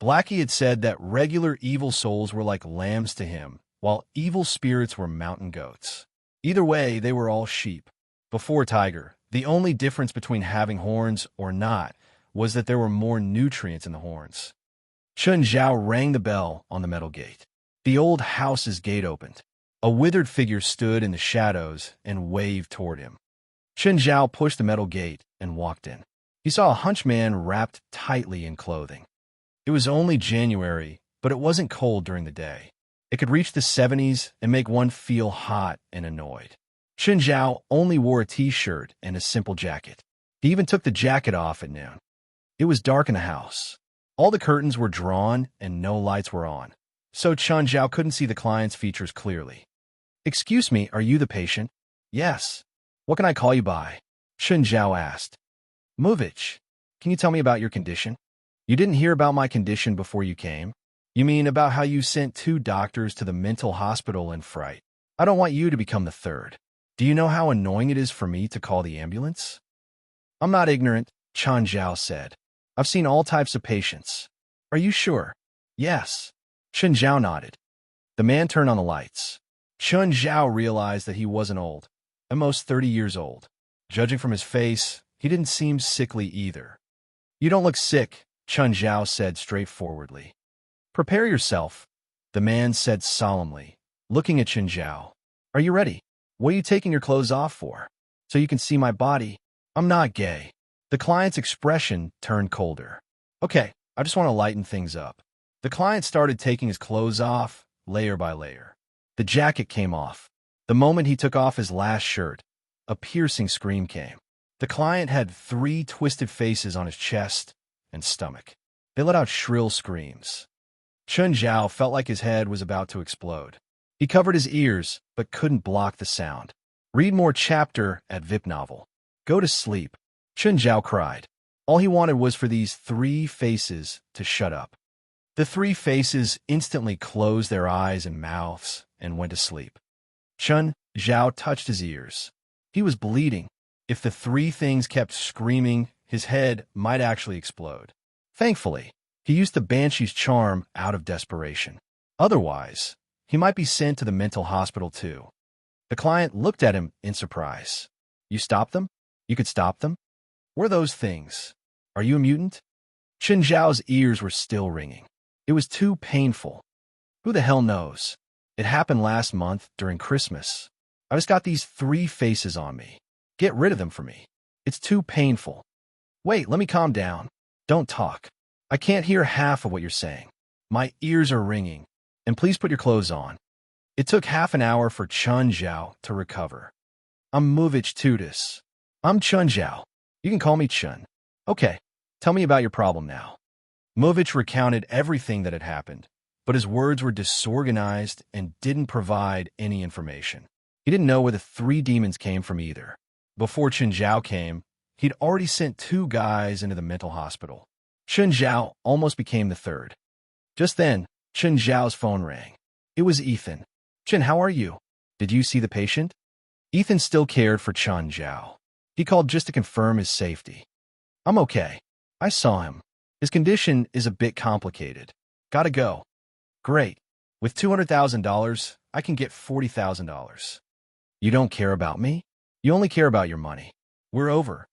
Blackie had said that regular evil souls were like lambs to him, while evil spirits were mountain goats. Either way, they were all sheep. Before Tiger, the only difference between having horns or not was that there were more nutrients in the horns. Chun Zhao rang the bell on the metal gate. The old house's gate opened. A withered figure stood in the shadows and waved toward him. Chun Zhao pushed the metal gate and walked in. He saw a hunched man wrapped tightly in clothing. It was only January, but it wasn't cold during the day. It could reach the 70s and make one feel hot and annoyed. Chun Zhao only wore a t-shirt and a simple jacket. He even took the jacket off at noon. It was dark in the house. All the curtains were drawn and no lights were on, so Chun Zhao couldn't see the client's features clearly. Excuse me, are you the patient? Yes. What can I call you by? Chun Zhao asked. Movich, can you tell me about your condition? You didn't hear about my condition before you came? You mean about how you sent 2 doctors to the mental hospital in fright? I don't want you to become the 3rd. Do you know how annoying it is for me to call the ambulance? I'm not ignorant, Chun Zhao said. I've seen all types of patients. Are you sure? Yes. Chun Zhao nodded. The man turned on the lights. Chun Zhao realized that he wasn't old, at most 30 years old. Judging from his face, he didn't seem sickly either. You don't look sick, Chun Zhao said straightforwardly. Prepare yourself, the man said solemnly, looking at Chun Zhao. Are you ready? What are you taking your clothes off for? So you can see my body? I'm not gay. The client's expression turned colder. Okay, I just want to lighten things up. The client started taking his clothes off, layer by layer. The jacket came off. The moment he took off his last shirt, a piercing scream came. The client had 3 twisted faces on his chest and stomach. They let out shrill screams. Chun Zhao felt like his head was about to explode. He covered his ears, but couldn't block the sound. Read more chapter at VIP Novel. Go to sleep, Chun Zhao cried. All he wanted was for these 3 faces to shut up. The 3 faces instantly closed their eyes and mouths and went to sleep. Chun Zhao touched his ears. He was bleeding. If the 3 things kept screaming, his head might actually explode. Thankfully, he used the Banshee's charm out of desperation. Otherwise, he might be sent to the mental hospital too. The client looked at him in surprise. You stopped them? You could stop them? What are those things? Are you a mutant? Chen Zhao's ears were still ringing. It was too painful. Who the hell knows? It happened last month during Christmas. I just got these 3 faces on me. Get rid of them for me. It's too painful. Wait, let me calm down. Don't talk. I can't hear half of what you're saying. My ears are ringing. And please put your clothes on. It took half an hour for Chen Zhao to recover. I'm Ubitos. I'm Chen Zhao. You can call me Chen. Okay, tell me about your problem now. Movich recounted everything that had happened, but his words were disorganized and didn't provide any information. He didn't know where the 3 demons came from either. Before Chen Zhao came, he'd already sent 2 guys into the mental hospital. Chen Zhao almost became the 3rd. Just then, Chen Zhao's phone rang. It was Ethan. Chen, how are you? Did you see the patient? Ethan still cared for Chen Zhao. He called just to confirm his safety. I'm okay. I saw him. His condition is a bit complicated. Gotta go. Great. With $200,000, I can get $40,000. You don't care about me? You only care about your money. We're over.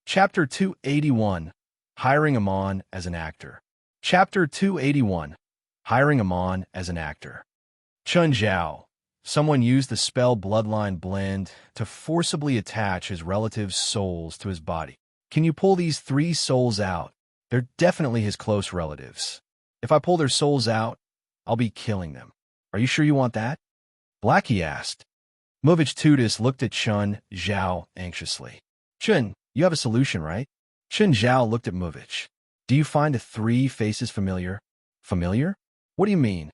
Chapter 281, Hiring Amon as an Actor. Chapter 281, Hiring Amon as an Actor. Chen Zhao. Someone used the spell Bloodline Blend to forcibly attach his relatives' souls to his body. Can you pull these 3 souls out? They're definitely his close relatives. If I pull their souls out, I'll be killing them. Are you sure you want that? Blackie asked. Ubitos looked at Chen Zhao anxiously. Chen, you have a solution, right? Chen Zhao looked at Movich. Do you find the 3 faces familiar? Familiar? What do you mean?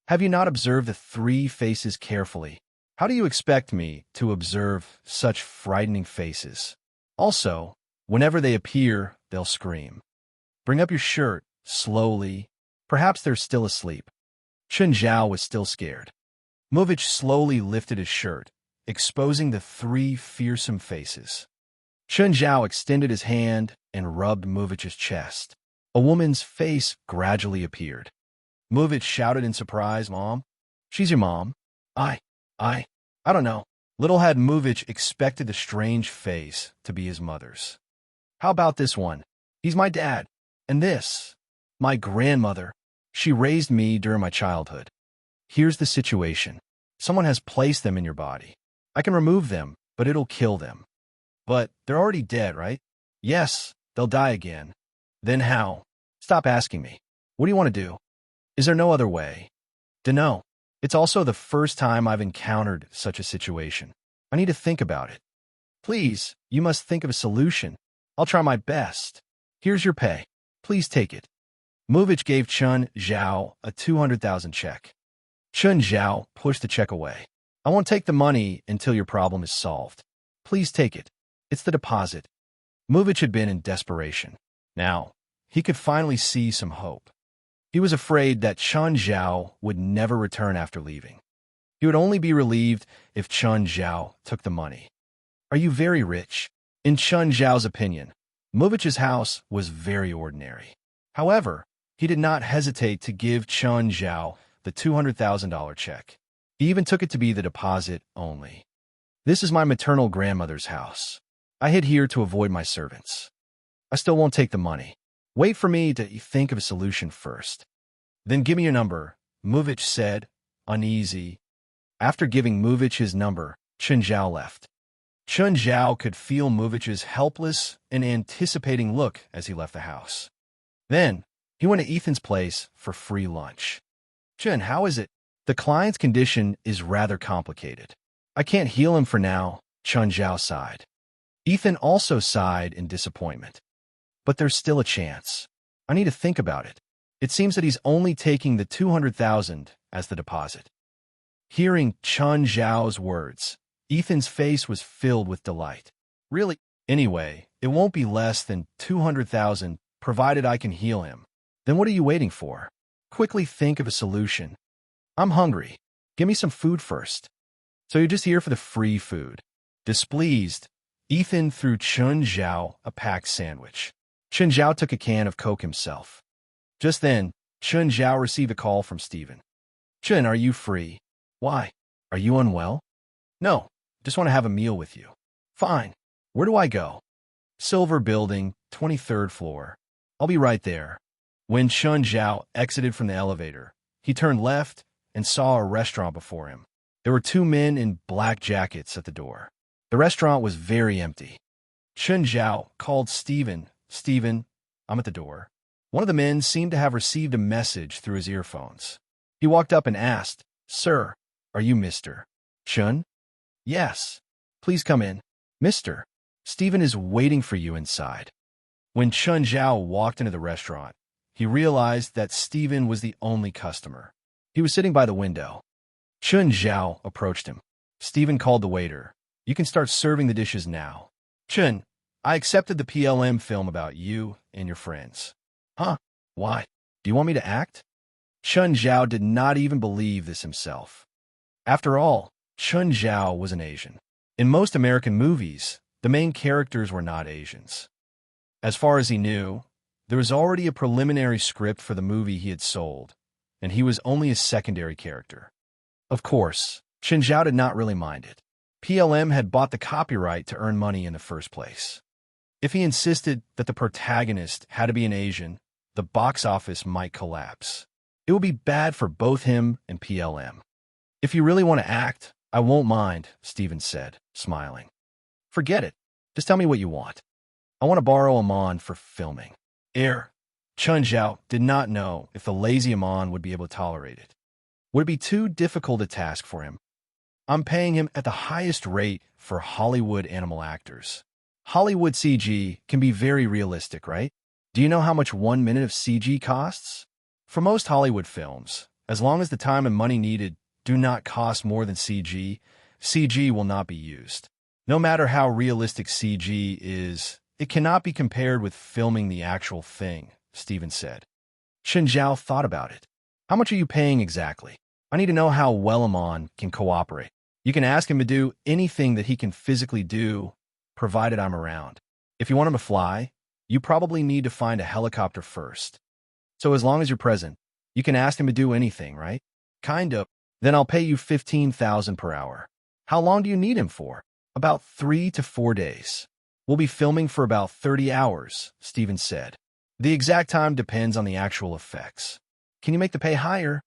Have you not observed the 3 faces carefully? How do you expect me to observe such frightening faces? Also, whenever they appear, they'll scream. Bring up your shirt, slowly. Perhaps they're still asleep. Chen Zhao was still scared. Movich slowly lifted his shirt, exposing the 3 fearsome faces. Chen Zhao extended his hand and rubbed Movich's chest. A woman's face gradually appeared. Movich shouted in surprise, Mom? She's your mom? I don't know. Little had Movich expected the strange face to be his mother's. How about this one? He's my dad. And this, my grandmother. She raised me during my childhood. Here's the situation. Someone has placed them in your body. I can remove them, but it'll kill them. But they're already dead, right? Yes, they'll die again. Then how? Stop asking me. What do you want to do? Is there no other way? Dunno. It's also the first time I've encountered such a situation. I need to think about it. Please, you must think of a solution. I'll try my best. Here's your pay. Please take it. Movich gave Chen Zhao a 200,000 check. Chen Zhao pushed the check away. I won't take the money until your problem is solved. Please take it. It's the deposit. Movich had been in desperation. Now, he could finally see some hope. He was afraid that Chen Zhao would never return after leaving. He would only be relieved if Chen Zhao took the money. Are you very rich? In Chen Zhao's opinion, Movich's house was very ordinary. However, he did not hesitate to give Chen Zhao the $200,000 check. He even took it to be the deposit only. This is my maternal grandmother's house. I hid here to avoid my servants. I still won't take the money. Wait for me to think of a solution first. Then give me your number, Movich said, uneasy. After giving Movich his number, Chen Zhao left. Chen Zhao could feel Movich's helpless and anticipating look as he left the house. Then, he went to Ethan's place for free lunch. Chen, how is it? The client's condition is rather complicated. I can't heal him for now, Chen Zhao sighed. Ethan also sighed in disappointment. But there's still a chance. I need to think about it. It seems that he's only taking the 200,000 as the deposit. Hearing Chen Zhao's words, Ethan's face was filled with delight. Really? Anyway, it won't be less than 200,000 provided I can heal him. Then what are you waiting for? Quickly think of a solution. I'm hungry. Give me some food first. So you're just here for the free food. Displeased, Ethan threw Chen Zhao a packed sandwich. Chen Zhao took a can of Coke himself. Just then, Chen Zhao received a call from Steven. Chen, are you free? Why? Are you unwell? No, just want to have a meal with you. Fine. Where do I go? Silver building, 23rd floor. I'll be right there. When Chun Zhao exited from the elevator, he turned left and saw a restaurant before him. There were two men in black jackets at the door. The restaurant was very empty. Chun Zhao called Steven. Steven, I'm at the door. One of the men seemed to have received a message through his earphones. He walked up and asked, Sir, are you Mr. Chun? Yes. Please come in. Mr. Steven is waiting for you inside. When Chun Zhao walked into the restaurant, he realized that Steven was the only customer. He was sitting by the window. Chun Zhao approached him. Steven called the waiter. You can start serving the dishes now. Chun, I accepted the PLM film about you and your friends. Huh? Why? Do you want me to act? Chun Zhao did not even believe this himself. After all, Chun Zhao was an Asian. In most American movies, the main characters were not Asians. As far as he knew, there was already a preliminary script for the movie he had sold, and he was only a secondary character. Of course, Chun Zhao did not really mind it. PLM had bought the copyright to earn money in the first place. If he insisted that the protagonist had to be an Asian, the box office might collapse. It would be bad for both him and PLM. If you really want to act, I won't mind, Steven said, smiling. Forget it. Just tell me what you want. I want to borrow Amon for filming. Chun Zhao did not know if the lazy Amon would be able to tolerate it. Would it be too difficult a task for him? I'm paying him at the highest rate for Hollywood animal actors. Hollywood CG can be very realistic, right? Do you know how much 1 minute of CG costs? For most Hollywood films, as long as the time and money needed do not cost more than CG, CG will not be used. No matter how realistic CG is, it cannot be compared with filming the actual thing, Steven said. Chun Zhao thought about it. How much are you paying exactly? I need to know how well Amon can cooperate. You can ask him to do anything that he can physically do, provided I'm around. If you want him to fly, you probably need to find a helicopter first. So as long as you're present, you can ask him to do anything, right? Kind of. Then I'll pay you 15,000 per hour. How long do you need him for? About 3 to 4 days. We'll be filming for about 30 hours, Steven said. The exact time depends on the actual effects. Can you make the pay higher?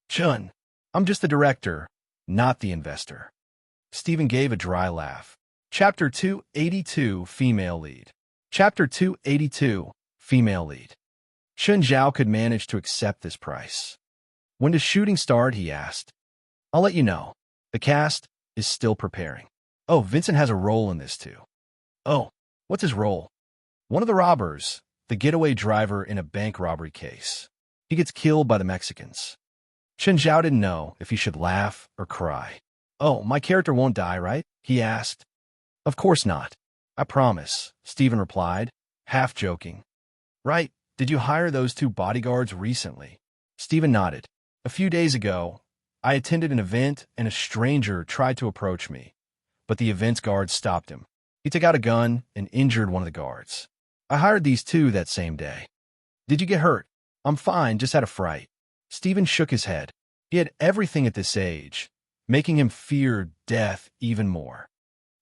Chun, I'm just the director, not the investor. Steven gave a dry laugh. Chapter 282, Female Lead. Chapter 282, Female Lead. Chun Zhao could manage to accept this price. When does shooting start, he asked. I'll let you know. The cast is still preparing. Oh, Vincent has a role in this too. Oh, what's his role? One of the robbers, the getaway driver in a bank robbery case. He gets killed by the Mexicans. Chun Zhao didn't know if he should laugh or cry. Oh, my character won't die, right? He asked. Of course not. I promise, Steven replied, half joking. Right, did you hire those 2 bodyguards recently? Steven nodded. A few days ago, I attended an event and a stranger tried to approach me, but the event's guard stopped him. He took out a gun and injured one of the guards. I hired these 2 that same day. Did you get hurt? I'm fine, just had a fright. Steven shook his head. He had everything at this age, making him fear death even more.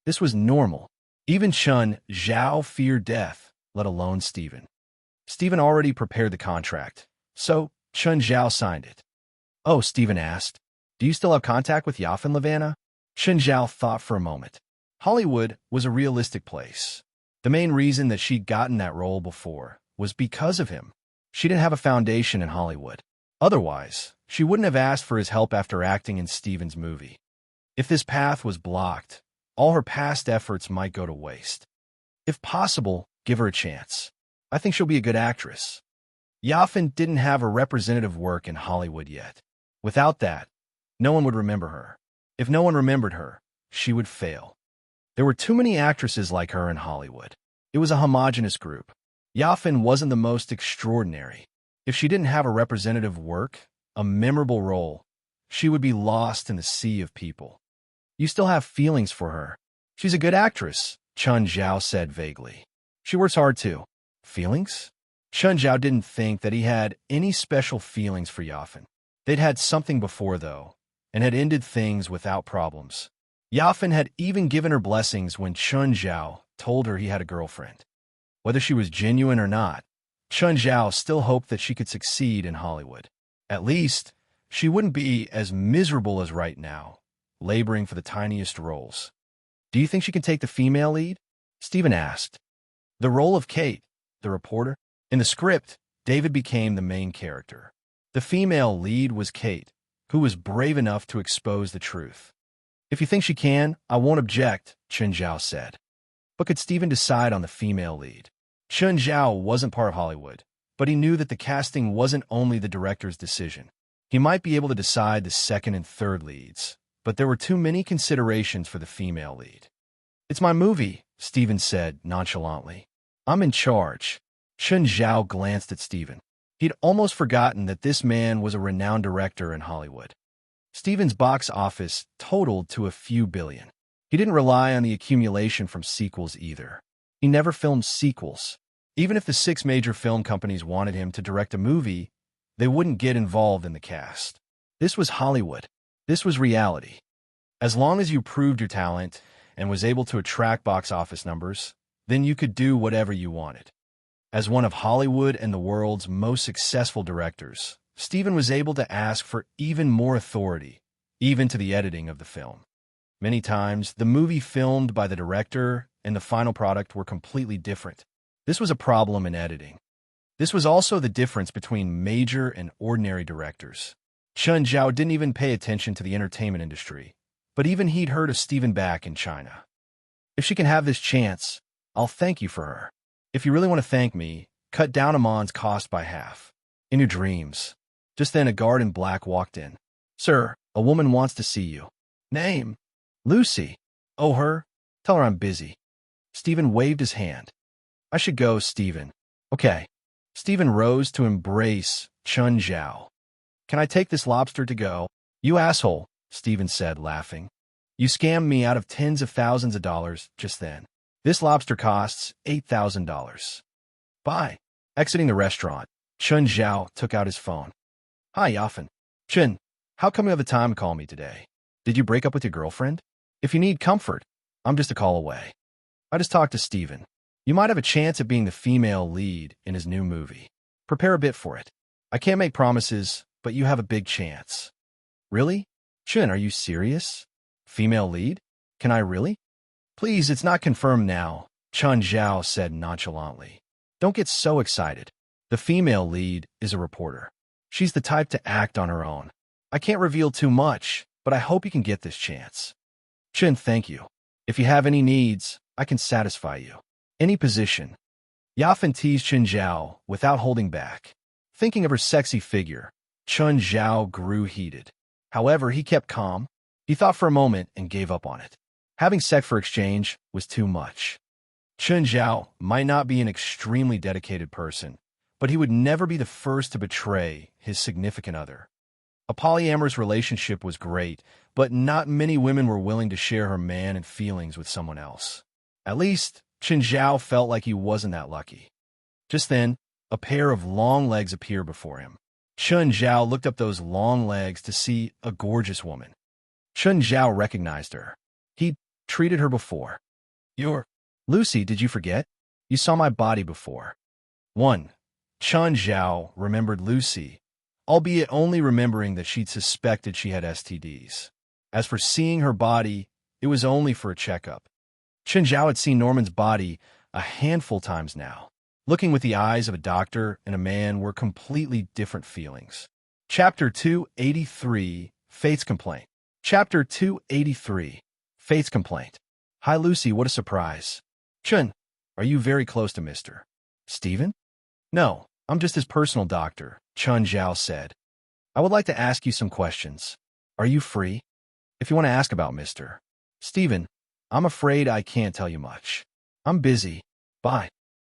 This was normal. Even Chun Zhao feared death, let alone Steven. Steven already prepared the contract, so Chun Zhao signed it. Oh, Steven asked, do you still have contact with Yaf and Lavanna? Chun Zhao thought for a moment. Hollywood was a realistic place. The main reason that she'd gotten that role before was because of him. She didn't have a foundation in Hollywood. Otherwise, she wouldn't have asked for his help after acting in Steven's movie. If this path was blocked, all her past efforts might go to waste. If possible, give her a chance. I think she'll be a good actress. Yafin didn't have a representative work in Hollywood yet. Without that, no one would remember her. If no one remembered her, she would fail. There were too many actresses like her in Hollywood. It was a homogeneous group. Yafin wasn't the most extraordinary. If she didn't have a representative work, a memorable role, she would be lost in the sea of people. You still have feelings for her. She's a good actress, Chun Zhao said vaguely. She works hard too. Feelings? Chun Zhao didn't think that he had any special feelings for Yafin. They'd had something before, though, and had ended things without problems. Yafin had even given her blessings when Chun Zhao told her he had a girlfriend. Whether she was genuine or not, Chun Zhao still hoped that she could succeed in Hollywood. At least, she wouldn't be as miserable as right now, laboring for the tiniest roles. Do you think she can take the female lead? Stephen asked. The role of Kate, the reporter? In the script, David became the main character. The female lead was Kate, who was brave enough to expose the truth. If you think she can, I won't object, Chun Zhao said. But could Stephen decide on the female lead? Chun Zhao wasn't part of Hollywood, but he knew that the casting wasn't only the director's decision. He might be able to decide the second and third leads, but there were too many considerations for the female lead. It's my movie, Stephen said nonchalantly. I'm in charge. Chun Zhao glanced at Stephen. He'd almost forgotten that this man was a renowned director in Hollywood. Stephen's box office totaled to a few billion. He didn't rely on the accumulation from sequels either. He never filmed sequels. Even if the 6 major film companies wanted him to direct a movie, they wouldn't get involved in the cast. This was Hollywood. This was reality. As long as you proved your talent and was able to attract box office numbers, then you could do whatever you wanted. As one of Hollywood and the world's most successful directors, Stephen was able to ask for even more authority, even to the editing of the film. Many times, the movie filmed by the director and the final product were completely different. This was a problem in editing. This was also the difference between major and ordinary directors. Chun Zhao didn't even pay attention to the entertainment industry, but even he'd heard of Stephen back in China. If she can have this chance, I'll thank you for her. If you really want to thank me, cut down Amon's cost by half. In your dreams. Just then a guard in black walked in. Sir, a woman wants to see you. Name? Lucy. Oh, her? Tell her I'm busy. Stephen waved his hand. I should go, Stephen. Okay. Stephen rose to embrace Chun Zhao. Can I take this lobster to go? You asshole, Stephen said, laughing. You scammed me out of tens of thousands of dollars just then. This lobster costs $8,000. Bye. Exiting the restaurant, Chun Zhao took out his phone. Hi, Yafen. Chun, how come you have the time to call me today? Did you break up with your girlfriend? If you need comfort, I'm just a call away. I just talked to Stephen. You might have a chance at being the female lead in his new movie. Prepare a bit for it. I can't make promises, but you have a big chance. Really? Chun, are you serious? Female lead? Can I really? Please, it's not confirmed now, Chun Zhao said nonchalantly. Don't get so excited. The female lead is a reporter. She's the type to act on her own. I can't reveal too much, but I hope you can get this chance. Chun, thank you. If you have any needs, I can satisfy you. Any position. Yafen teased Chun Zhao without holding back. Thinking of her sexy figure, Chun Zhao grew heated. However, he kept calm. He thought for a moment and gave up on it. Having sex for exchange was too much. Chun Zhao might not be an extremely dedicated person, but he would never be the first to betray his significant other. A polyamorous relationship was great, but not many women were willing to share her man and feelings with someone else. At least, Chun Zhao felt like he wasn't that lucky. Just then, a pair of long legs appeared before him. Chun Zhao looked up those long legs to see a gorgeous woman. Chun Zhao recognized her. He'd treated her before. You're Lucy, did you forget? You saw my body before. 1. Chun Zhao remembered Lucy, albeit only remembering that she'd suspected she had STDs. As for seeing her body, it was only for a checkup. Chun Zhao had seen Norman's body a handful times now. Looking with the eyes of a doctor and a man were completely different feelings. Chapter 283, Fate's Complaint. Chapter 283, Fate's Complaint. Hi, Lucy, what a surprise. Chun, are you very close to Mr. Stephen? No, I'm just his personal doctor, Chun Zhao said. I would like to ask you some questions. Are you free? If you want to ask about Mr. Stephen, I'm afraid I can't tell you much. I'm busy. Bye.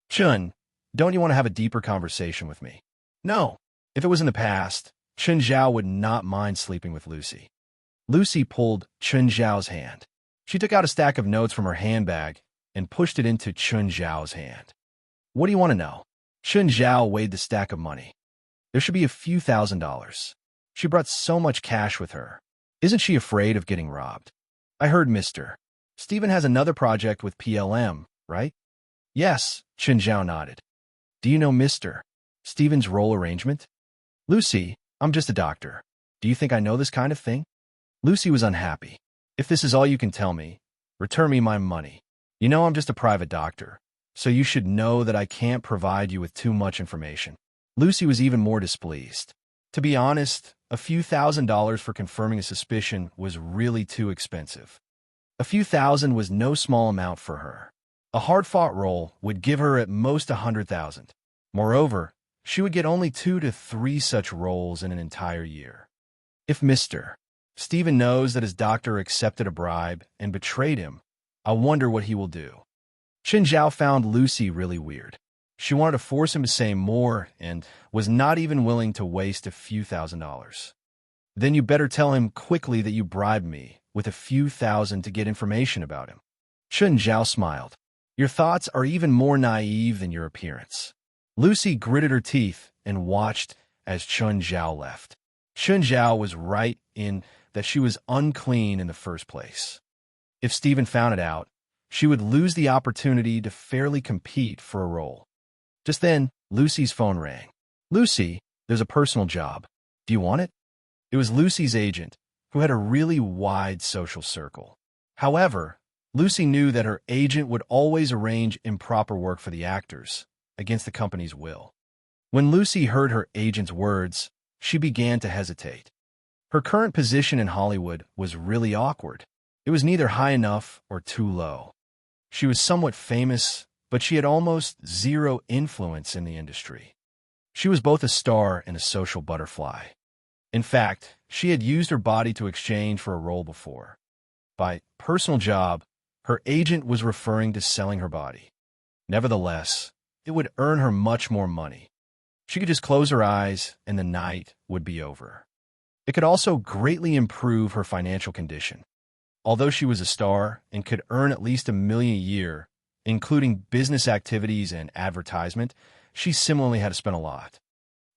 Chun, don't you want to have a deeper conversation with me? No. If it was in the past, Chun Zhao would not mind sleeping with Lucy. Lucy pulled Chun Zhao's hand. She took out a stack of notes from her handbag and pushed it into Chun Zhao's hand. What do you want to know? Chun Zhao weighed the stack of money. There should be a few $1,000s. She brought so much cash with her. Isn't she afraid of getting robbed? I heard Mr. Stephen has another project with PLM, right? Yes, Chen Zhao nodded. Do you know Mr. Stephen's role arrangement? Lucy, I'm just a doctor. Do you think I know this kind of thing? Lucy was unhappy. If this is all you can tell me, return me my money. You know I'm just a private doctor, so you should know that I can't provide you with too much information. Lucy was even more displeased. To be honest, a few $1,000s for confirming a suspicion was really too expensive. A few thousand was no small amount for her. A hard-fought role would give her at most 100,000. Moreover, she would get only 2 to 3 such roles in an entire year. If Mr. Stephen knows that his doctor accepted a bribe and betrayed him, I wonder what he will do. Chen Zhao found Lucy really weird. She wanted to force him to say more and was not even willing to waste a few $1,000s. Then you better tell him quickly that you bribed me with a few thousand to get information about him. Chen Zhao smiled. Your thoughts are even more naive than your appearance. Lucy gritted her teeth and watched as Chen Zhao left. Chen Zhao was right in that she was unclean in the first place. If Stephen found it out, she would lose the opportunity to fairly compete for a role. Just then, Lucy's phone rang. Lucy, there's a personal job. Do you want it? It was Lucy's agent, who had a really wide social circle. However, Lucy knew that her agent would always arrange improper work for the actors, against the company's will. When Lucy heard her agent's words, she began to hesitate. Her current position in Hollywood was really awkward. It was neither high enough or too low. She was somewhat famous, but she had almost zero influence in the industry. She was both a star and a social butterfly. In fact, she had used her body to exchange for a role before. By personal job, her agent was referring to selling her body. Nevertheless, it would earn her much more money. She could just close her eyes and the night would be over. It could also greatly improve her financial condition. Although she was a star and could earn at least $1 million a year, including business activities and advertisement, she similarly had to spend a lot.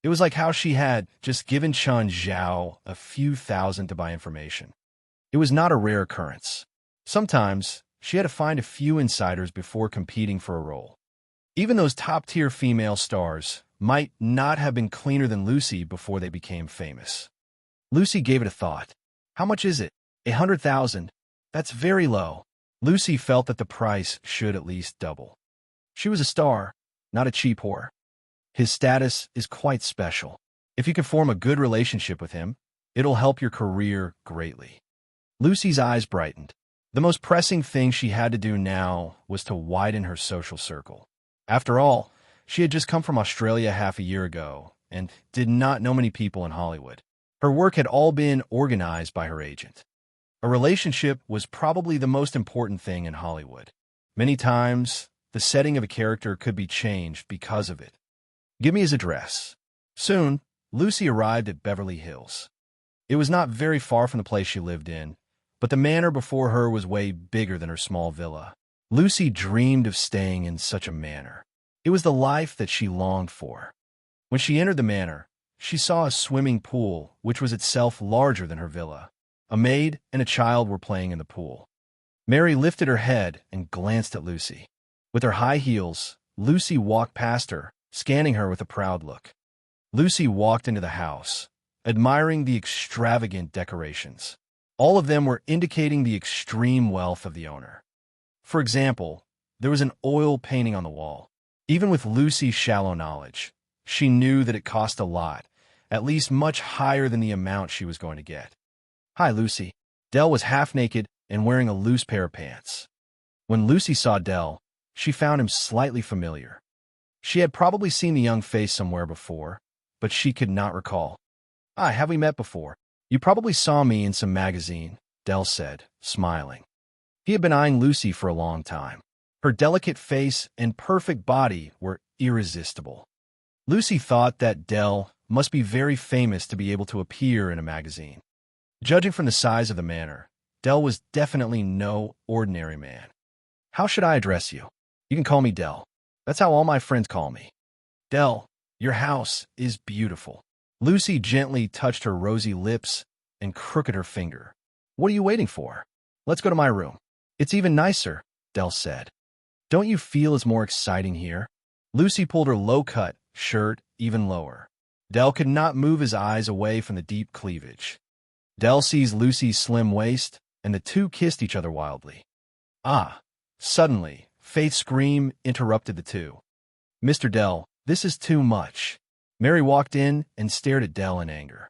It was like how she had just given Chen Zhao a few thousand to buy information. It was not a rare occurrence. Sometimes, she had to find a few insiders before competing for a role. Even those top-tier female stars might not have been cleaner than Lucy before they became famous. Lucy gave it a thought. How much is it? 100,000. That's very low. Lucy felt that the price should at least double. She was a star, not a cheap whore. His status is quite special. If you can form a good relationship with him, it'll help your career greatly. Lucy's eyes brightened. The most pressing thing she had to do now was to widen her social circle. After all, she had just come from Australia half a year ago and did not know many people in Hollywood. Her work had all been organized by her agent. A relationship was probably the most important thing in Hollywood. Many times, the setting of a character could be changed because of it. Give me his address. Soon, Lucy arrived at Beverly Hills. It was not very far from the place she lived in, but the manor before her was way bigger than her small villa. Lucy dreamed of staying in such a manor. It was the life that she longed for. When she entered the manor, she saw a swimming pool, which was itself larger than her villa. A maid and a child were playing in the pool. Mary lifted her head and glanced at Lucy. With her high heels, Lucy walked past her, scanning her with a proud look. Lucy walked into the house, admiring the extravagant decorations. All of them were indicating the extreme wealth of the owner. For example, there was an oil painting on the wall. Even with Lucy's shallow knowledge, she knew that it cost a lot, at least much higher than the amount she was going to get. Hi, Lucy. Dell was half naked and wearing a loose pair of pants. When Lucy saw Dell, she found him slightly familiar. She had probably seen the young face somewhere before, but she could not recall. Hi, have we met before? You probably saw me in some magazine, Dell said, smiling. He had been eyeing Lucy for a long time. Her delicate face and perfect body were irresistible. Lucy thought that Dell must be very famous to be able to appear in a magazine. Judging from the size of the manor, Dell was definitely no ordinary man. How should I address you? You can call me Dell. That's how all my friends call me. Dell, your house is beautiful. Lucy gently touched her rosy lips and crooked her finger. What are you waiting for? Let's go to my room. It's even nicer, Dell said. Don't you feel it's more exciting here? Lucy pulled her low-cut shirt even lower. Del could not move his eyes away from the deep cleavage. Del sees Lucy's slim waist, and the two kissed each other wildly. Ah! Suddenly, Faith's scream interrupted the two. Mr. Del, this is too much. Mary walked in and stared at Del in anger.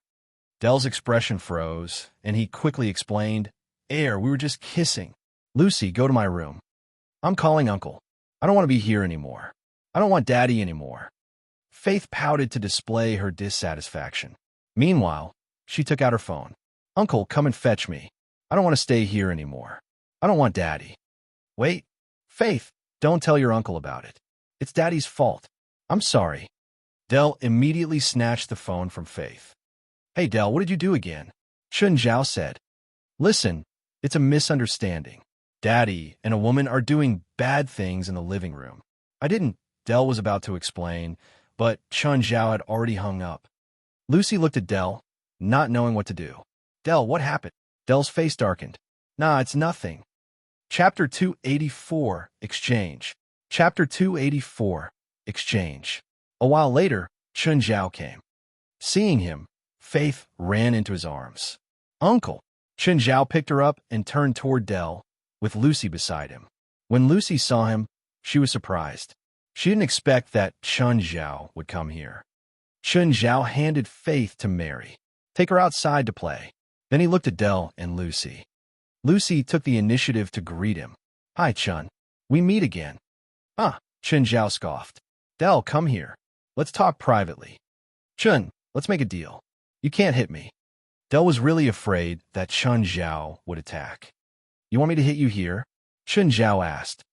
Del's expression froze, and he quickly explained, we were just kissing. Lucy, go to my room. I'm calling Uncle. I don't want to be here anymore. I don't want Daddy anymore. Faith pouted to display her dissatisfaction. Meanwhile, she took out her phone. Uncle, come and fetch me. I don't want to stay here anymore. I don't want Daddy. Wait. Faith, don't tell your uncle about it. It's Daddy's fault. I'm sorry. Del immediately snatched the phone from Faith. Hey, Del, what did you do again? Chun Zhao said. Listen, it's a misunderstanding. Daddy and a woman are doing bad things in the living room. I didn't, Del was about to explain, but Chun Zhao had already hung up. Lucy looked at Del, not knowing what to do. Del, what happened? Del's face darkened. Nah, it's nothing. Chapter 284, Exchange. Chapter 284, Exchange. A while later, Chun Zhao came. Seeing him, Faith ran into his arms. Uncle! Chun Zhao picked her up and turned toward Del, with Lucy beside him. When Lucy saw him, she was surprised. She didn't expect that Chun Zhao would come here. Chun Zhao handed Faith to Mary. Take her outside to play. Then he looked at Del and Lucy. Lucy took the initiative to greet him. Hi, Chun. We meet again. Chun Zhao scoffed. Del, come here. Let's talk privately. Chun, let's make a deal. You can't hit me. Del was really afraid that Chun Zhao would attack. You want me to hit you here? Chun Zhao asked.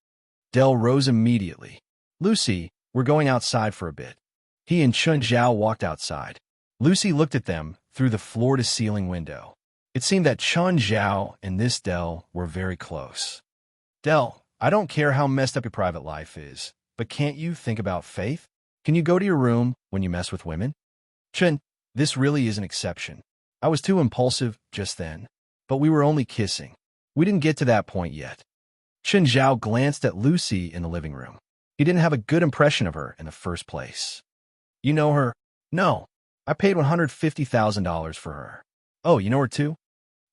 Del rose immediately. Lucy, we're going outside for a bit. He and Chun Zhao walked outside. Lucy looked at them through the floor-to-ceiling window. It seemed that Chun Zhao and this Del were very close. Del, I don't care how messed up your private life is, but can't you think about Faith? Can you go to your room when you mess with women? Chun, this really is an exception. I was too impulsive just then, but we were only kissing. We didn't get to that point yet. Chun Zhao glanced at Lucy in the living room. He didn't have a good impression of her in the first place. You know her? No. I paid $150,000 for her. Oh, you know her too?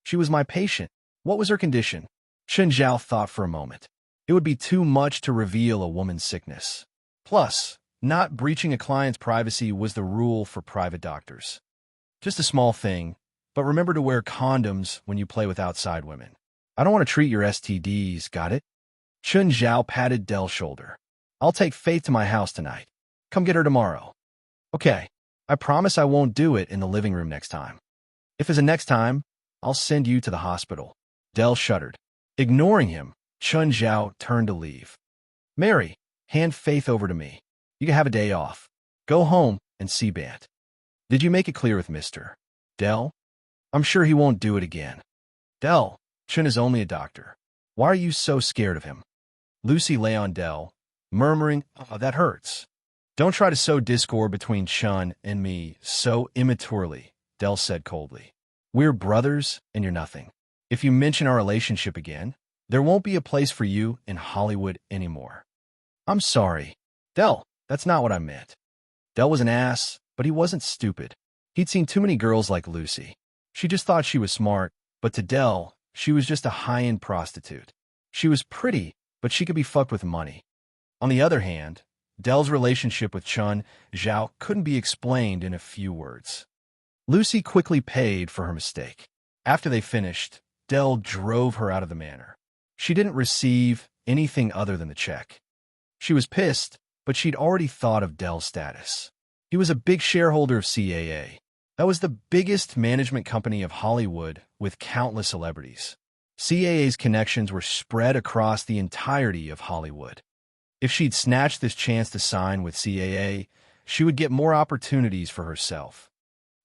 She was my patient. What was her condition? Chun Zhao thought for a moment. It would be too much to reveal a woman's sickness. Plus, not breaching a client's privacy was the rule for private doctors. Just a small thing, but remember to wear condoms when you play with outside women. I don't want to treat your STDs, got it? Chun Zhao patted Del's shoulder. I'll take Faith to my house tonight. Come get her tomorrow. Okay, I promise I won't do it in the living room next time. If it's a next time, I'll send you to the hospital. Del shuddered. Ignoring him, Chun Zhao turned to leave. Mary, hand Faith over to me. You can have a day off. Go home and see Bant. Did you make it clear with Mr. Del? I'm sure he won't do it again. Del, Chun is only a doctor. Why are you so scared of him? Lucy lay on Del, murmuring, that hurts. Don't try to sow discord between Chun and me so immaturely, Del said coldly. We're brothers, and you're nothing. If you mention our relationship again, there won't be a place for you in Hollywood anymore. I'm sorry. Del, that's not what I meant. Del was an ass, but he wasn't stupid. He'd seen too many girls like Lucy. She just thought she was smart, but to Del, she was just a high-end prostitute. She was pretty, but she could be fucked with money. On the other hand, Del's relationship with Chun Zhao couldn't be explained in a few words. Lucy quickly paid for her mistake. After they finished, Del drove her out of the manor. She didn't receive anything other than the check. She was pissed, but she'd already thought of Del's status. He was a big shareholder of CAA. That was the biggest management company of Hollywood with countless celebrities. CAA's connections were spread across the entirety of Hollywood. If she'd snatched this chance to sign with CAA, she would get more opportunities for herself.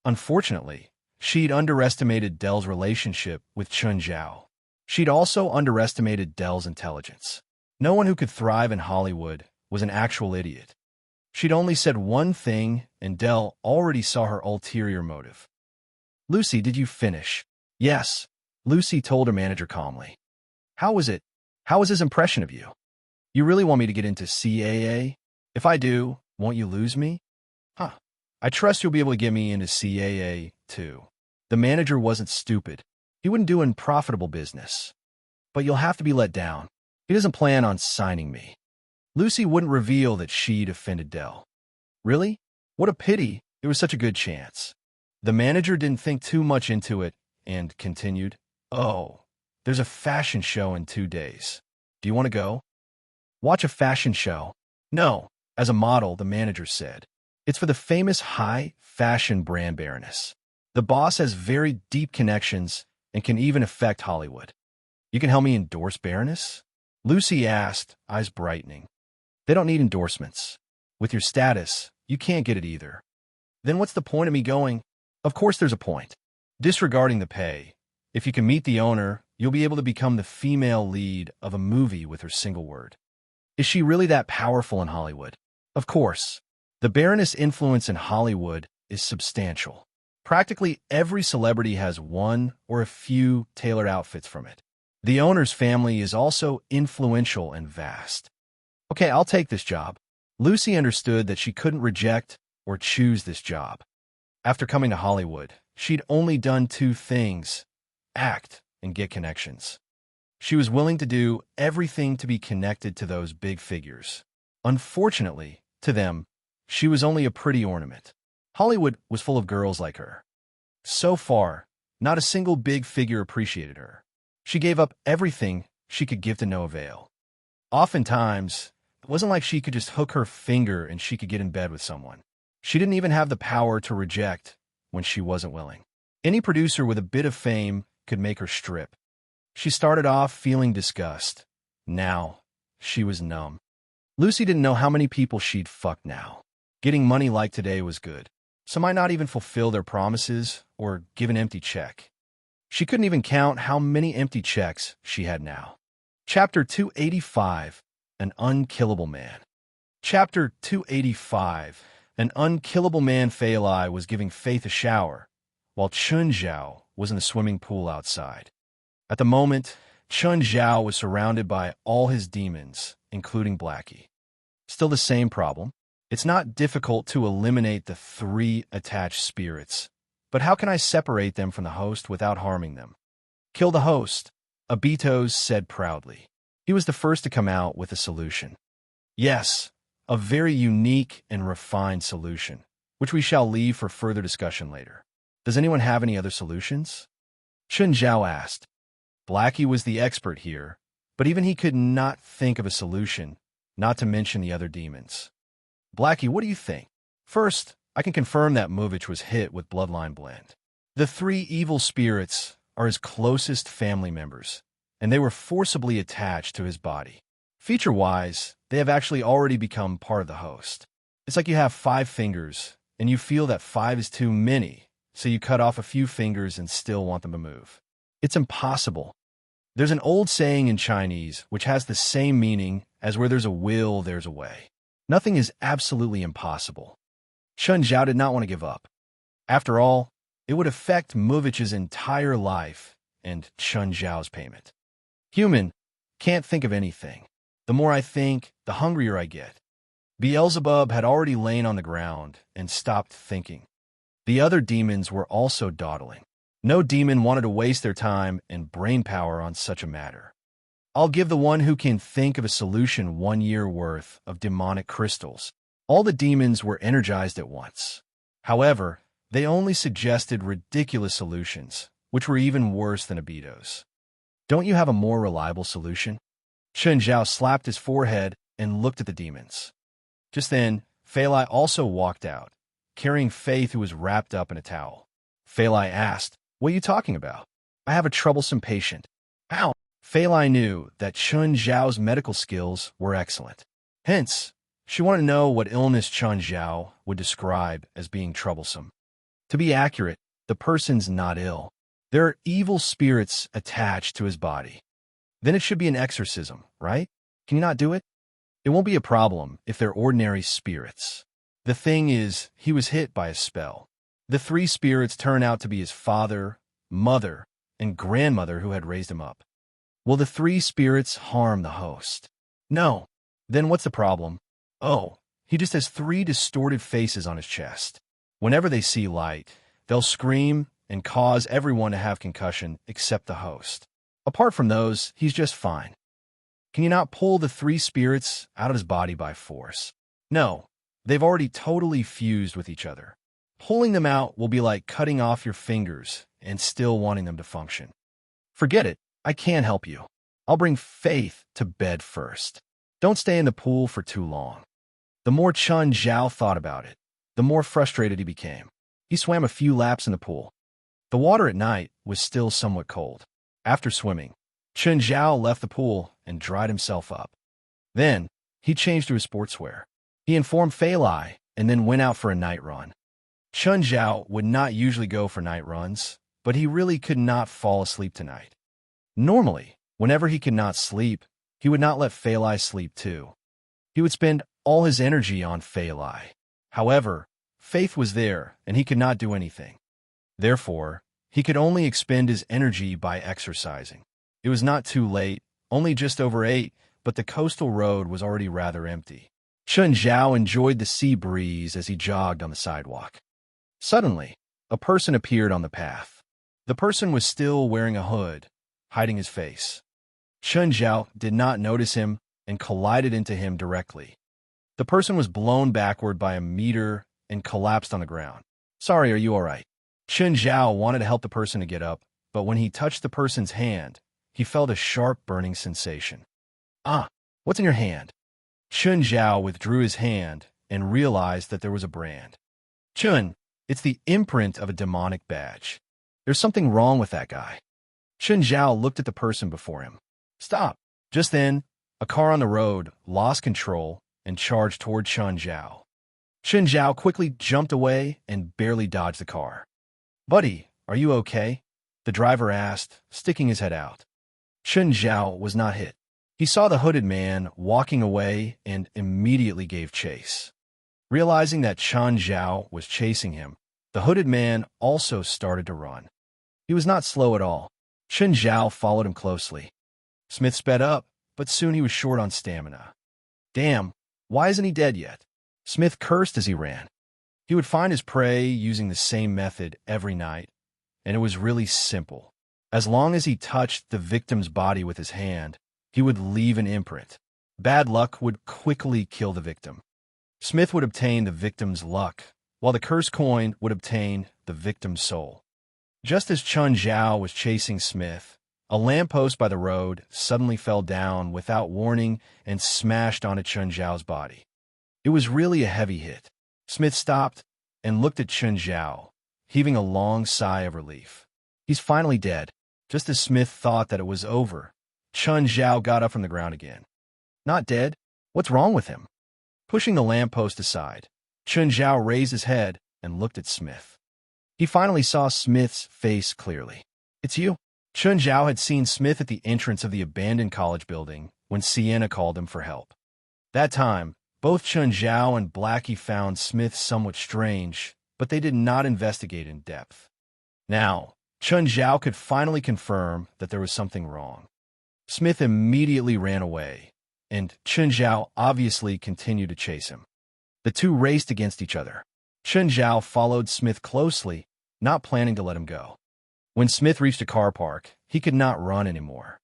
Unfortunately, she'd underestimated Del's relationship with Chun Zhao. She'd also underestimated Del's intelligence. No one who could thrive in Hollywood was an actual idiot. She'd only said one thing, and Del already saw her ulterior motive. Lucy, did you finish? Yes, Lucy told her manager calmly. How was it? How was his impression of you? You really want me to get into CAA? If I do, won't you lose me? Huh. I trust you'll be able to get me into CAA, too. The manager wasn't stupid. He wouldn't do unprofitable business. But you'll have to be let down. He doesn't plan on signing me. Lucy wouldn't reveal that she'd offended Dell. Really? What a pity. It was such a good chance. The manager didn't think too much into it and continued, "Oh, there's a fashion show in 2 days. Do you want to go?" "Watch a fashion show?" "No." As a model, the manager said. "It's for the famous high-fashion brand Baroness. The boss has very deep connections and can even affect Hollywood." "You can help me endorse Baroness?" Lucy asked, eyes brightening. "They don't need endorsements. With your status, you can't get it either." "Then what's the point of me going?" "Of course there's a point. Disregarding the pay, if you can meet the owner, you'll be able to become the female lead of a movie with her single word." "Is she really that powerful in Hollywood?" "Of course. The Baroness' influence in Hollywood is substantial. Practically every celebrity has one or a few tailored outfits from it. The owner's family is also influential and vast." "Okay, I'll take this job." Lucy understood that she couldn't reject or choose this job. After coming to Hollywood, she'd only done 2 things: act and get connections. She was willing to do everything to be connected to those big figures. Unfortunately, to them, she was only a pretty ornament. Hollywood was full of girls like her. So far, not a single big figure appreciated her. She gave up everything she could give to no avail. Oftentimes, it wasn't like she could just hook her finger and she could get in bed with someone. She didn't even have the power to reject when she wasn't willing. Any producer with a bit of fame could make her strip. She started off feeling disgust. Now, she was numb. Lucy didn't know how many people she'd fucked now. Getting money like today was good. Some might not even fulfill their promises or give an empty check. She couldn't even count how many empty checks she had now. Chapter 285, An Unkillable Man. Chapter 285, An Unkillable Man. Failai was giving Faith a shower, while Chun Zhao was in the swimming pool outside. At the moment, Chun Zhao was surrounded by all his demons, including Blackie. Still the same problem. It's not difficult to eliminate the 3 attached spirits, but how can I separate them from the host without harming them? "Kill the host," Obitos said proudly. He was the first to come out with a solution. Yes, a very unique and refined solution, which we shall leave for further discussion later. Does anyone have any other solutions? Chun Zhao asked. Blackie was the expert here, but even he could not think of a solution, not to mention the other demons. Blackie, what do you think? First, I can confirm that Movich was hit with bloodline blend. The 3 evil spirits are his closest family members, and they were forcibly attached to his body. Feature-wise, they have actually already become part of the host. It's like you have 5 fingers, and you feel that 5 is too many, so you cut off a few fingers and still want them to move. It's impossible. There's an old saying in Chinese which has the same meaning as where there's a will, there's a way. Nothing is absolutely impossible. Chun Zhao did not want to give up. After all, it would affect Movich's entire life and Chun Zhao's payment. Human, can't think of anything. The more I think, the hungrier I get. Beelzebub had already lain on the ground and stopped thinking. The other demons were also dawdling. No demon wanted to waste their time and brain power on such a matter. I'll give the one who can think of a solution 1 year worth of demonic crystals. All the demons were energized at once. However, they only suggested ridiculous solutions, which were even worse than Obitos. Don't you have a more reliable solution? Chun Zhao slapped his forehead and looked at the demons. Just then, Failai also walked out, carrying Faith, who was wrapped up in a towel. Failai asked, "What are you talking about?" "I have a troublesome patient." "Ow!" Failai knew that Chun Zhao's medical skills were excellent. Hence, she wanted to know what illness Chun Zhao would describe as being troublesome. To be accurate, the person's not ill. There are evil spirits attached to his body. Then it should be an exorcism, right? Can you not do it? It won't be a problem if they're ordinary spirits. The thing is, he was hit by a spell. The 3 spirits turn out to be his father, mother, and grandmother who had raised him up. Will the 3 spirits harm the host? No. Then what's the problem? Oh, he just has 3 distorted faces on his chest. Whenever they see light, they'll scream and cause everyone to have concussion except the host. Apart from those, he's just fine. Can you not pull the 3 spirits out of his body by force? No, they've already totally fused with each other. Pulling them out will be like cutting off your fingers and still wanting them to function. Forget it, I can't help you. I'll bring Faith to bed first. Don't stay in the pool for too long. The more Chun Zhao thought about it, the more frustrated he became. He swam a few laps in the pool. The water at night was still somewhat cold. After swimming, Chun Zhao left the pool and dried himself up. Then, he changed to his sportswear. He informed Fei Lai and then went out for a night run. Chun Zhao would not usually go for night runs, but he really could not fall asleep tonight. Normally, whenever he could not sleep, he would not let Fei Lai sleep too. He would spend all his energy on Fei Lai. However, Faith was there, and he could not do anything. Therefore, he could only expend his energy by exercising. It was not too late, only just over 8, but the coastal road was already rather empty. Chun Zhao enjoyed the sea breeze as he jogged on the sidewalk. Suddenly, a person appeared on the path. The person was still wearing a hood, hiding his face. Chun Zhao did not notice him and collided into him directly. The person was blown backward by a meteor and collapsed on the ground. Sorry, are you all right? Chun Zhao wanted to help the person to get up, but when he touched the person's hand, he felt a sharp burning sensation. Ah, what's in your hand? Chun Zhao withdrew his hand and realized that there was a brand. Chun, it's the imprint of a demonic badge. There's something wrong with that guy. Chun Zhao looked at the person before him. Stop. Just then, a car on the road lost control and charged toward Chun Zhao. Chun Zhao quickly jumped away and barely dodged the car. Buddy, are you okay? The driver asked, sticking his head out. Chun Zhao was not hit. He saw the hooded man walking away and immediately gave chase. Realizing that Chun Zhao was chasing him, the hooded man also started to run. He was not slow at all. Chun Zhao followed him closely. Smith sped up, but soon he was short on stamina. Damn, why isn't he dead yet? Smith cursed as he ran. He would find his prey using the same method every night, and it was really simple. As long as he touched the victim's body with his hand, he would leave an imprint. Bad luck would quickly kill the victim. Smith would obtain the victim's luck, while the curse coin would obtain the victim's soul. Just as Chun Zhao was chasing Smith, a lamppost by the road suddenly fell down without warning and smashed onto Chun Zhao's body. It was really a heavy hit. Smith stopped and looked at Chun Zhao, heaving a long sigh of relief. He's finally dead. Just as Smith thought that it was over, Chun Zhao got up from the ground again. Not dead? What's wrong with him? Pushing the lamppost aside, Chun Zhao raised his head and looked at Smith. He finally saw Smith's face clearly. It's you. Chun Zhao had seen Smith at the entrance of the abandoned college building when Sienna called him for help. That time, both Chun Zhao and Blackie found Smith somewhat strange, but they did not investigate in depth. Now, Chun Zhao could finally confirm that there was something wrong. Smith immediately ran away, and Chun Zhao obviously continued to chase him. The two raced against each other. Chun Zhao followed Smith closely, not planning to let him go. When Smith reached a car park, he could not run anymore.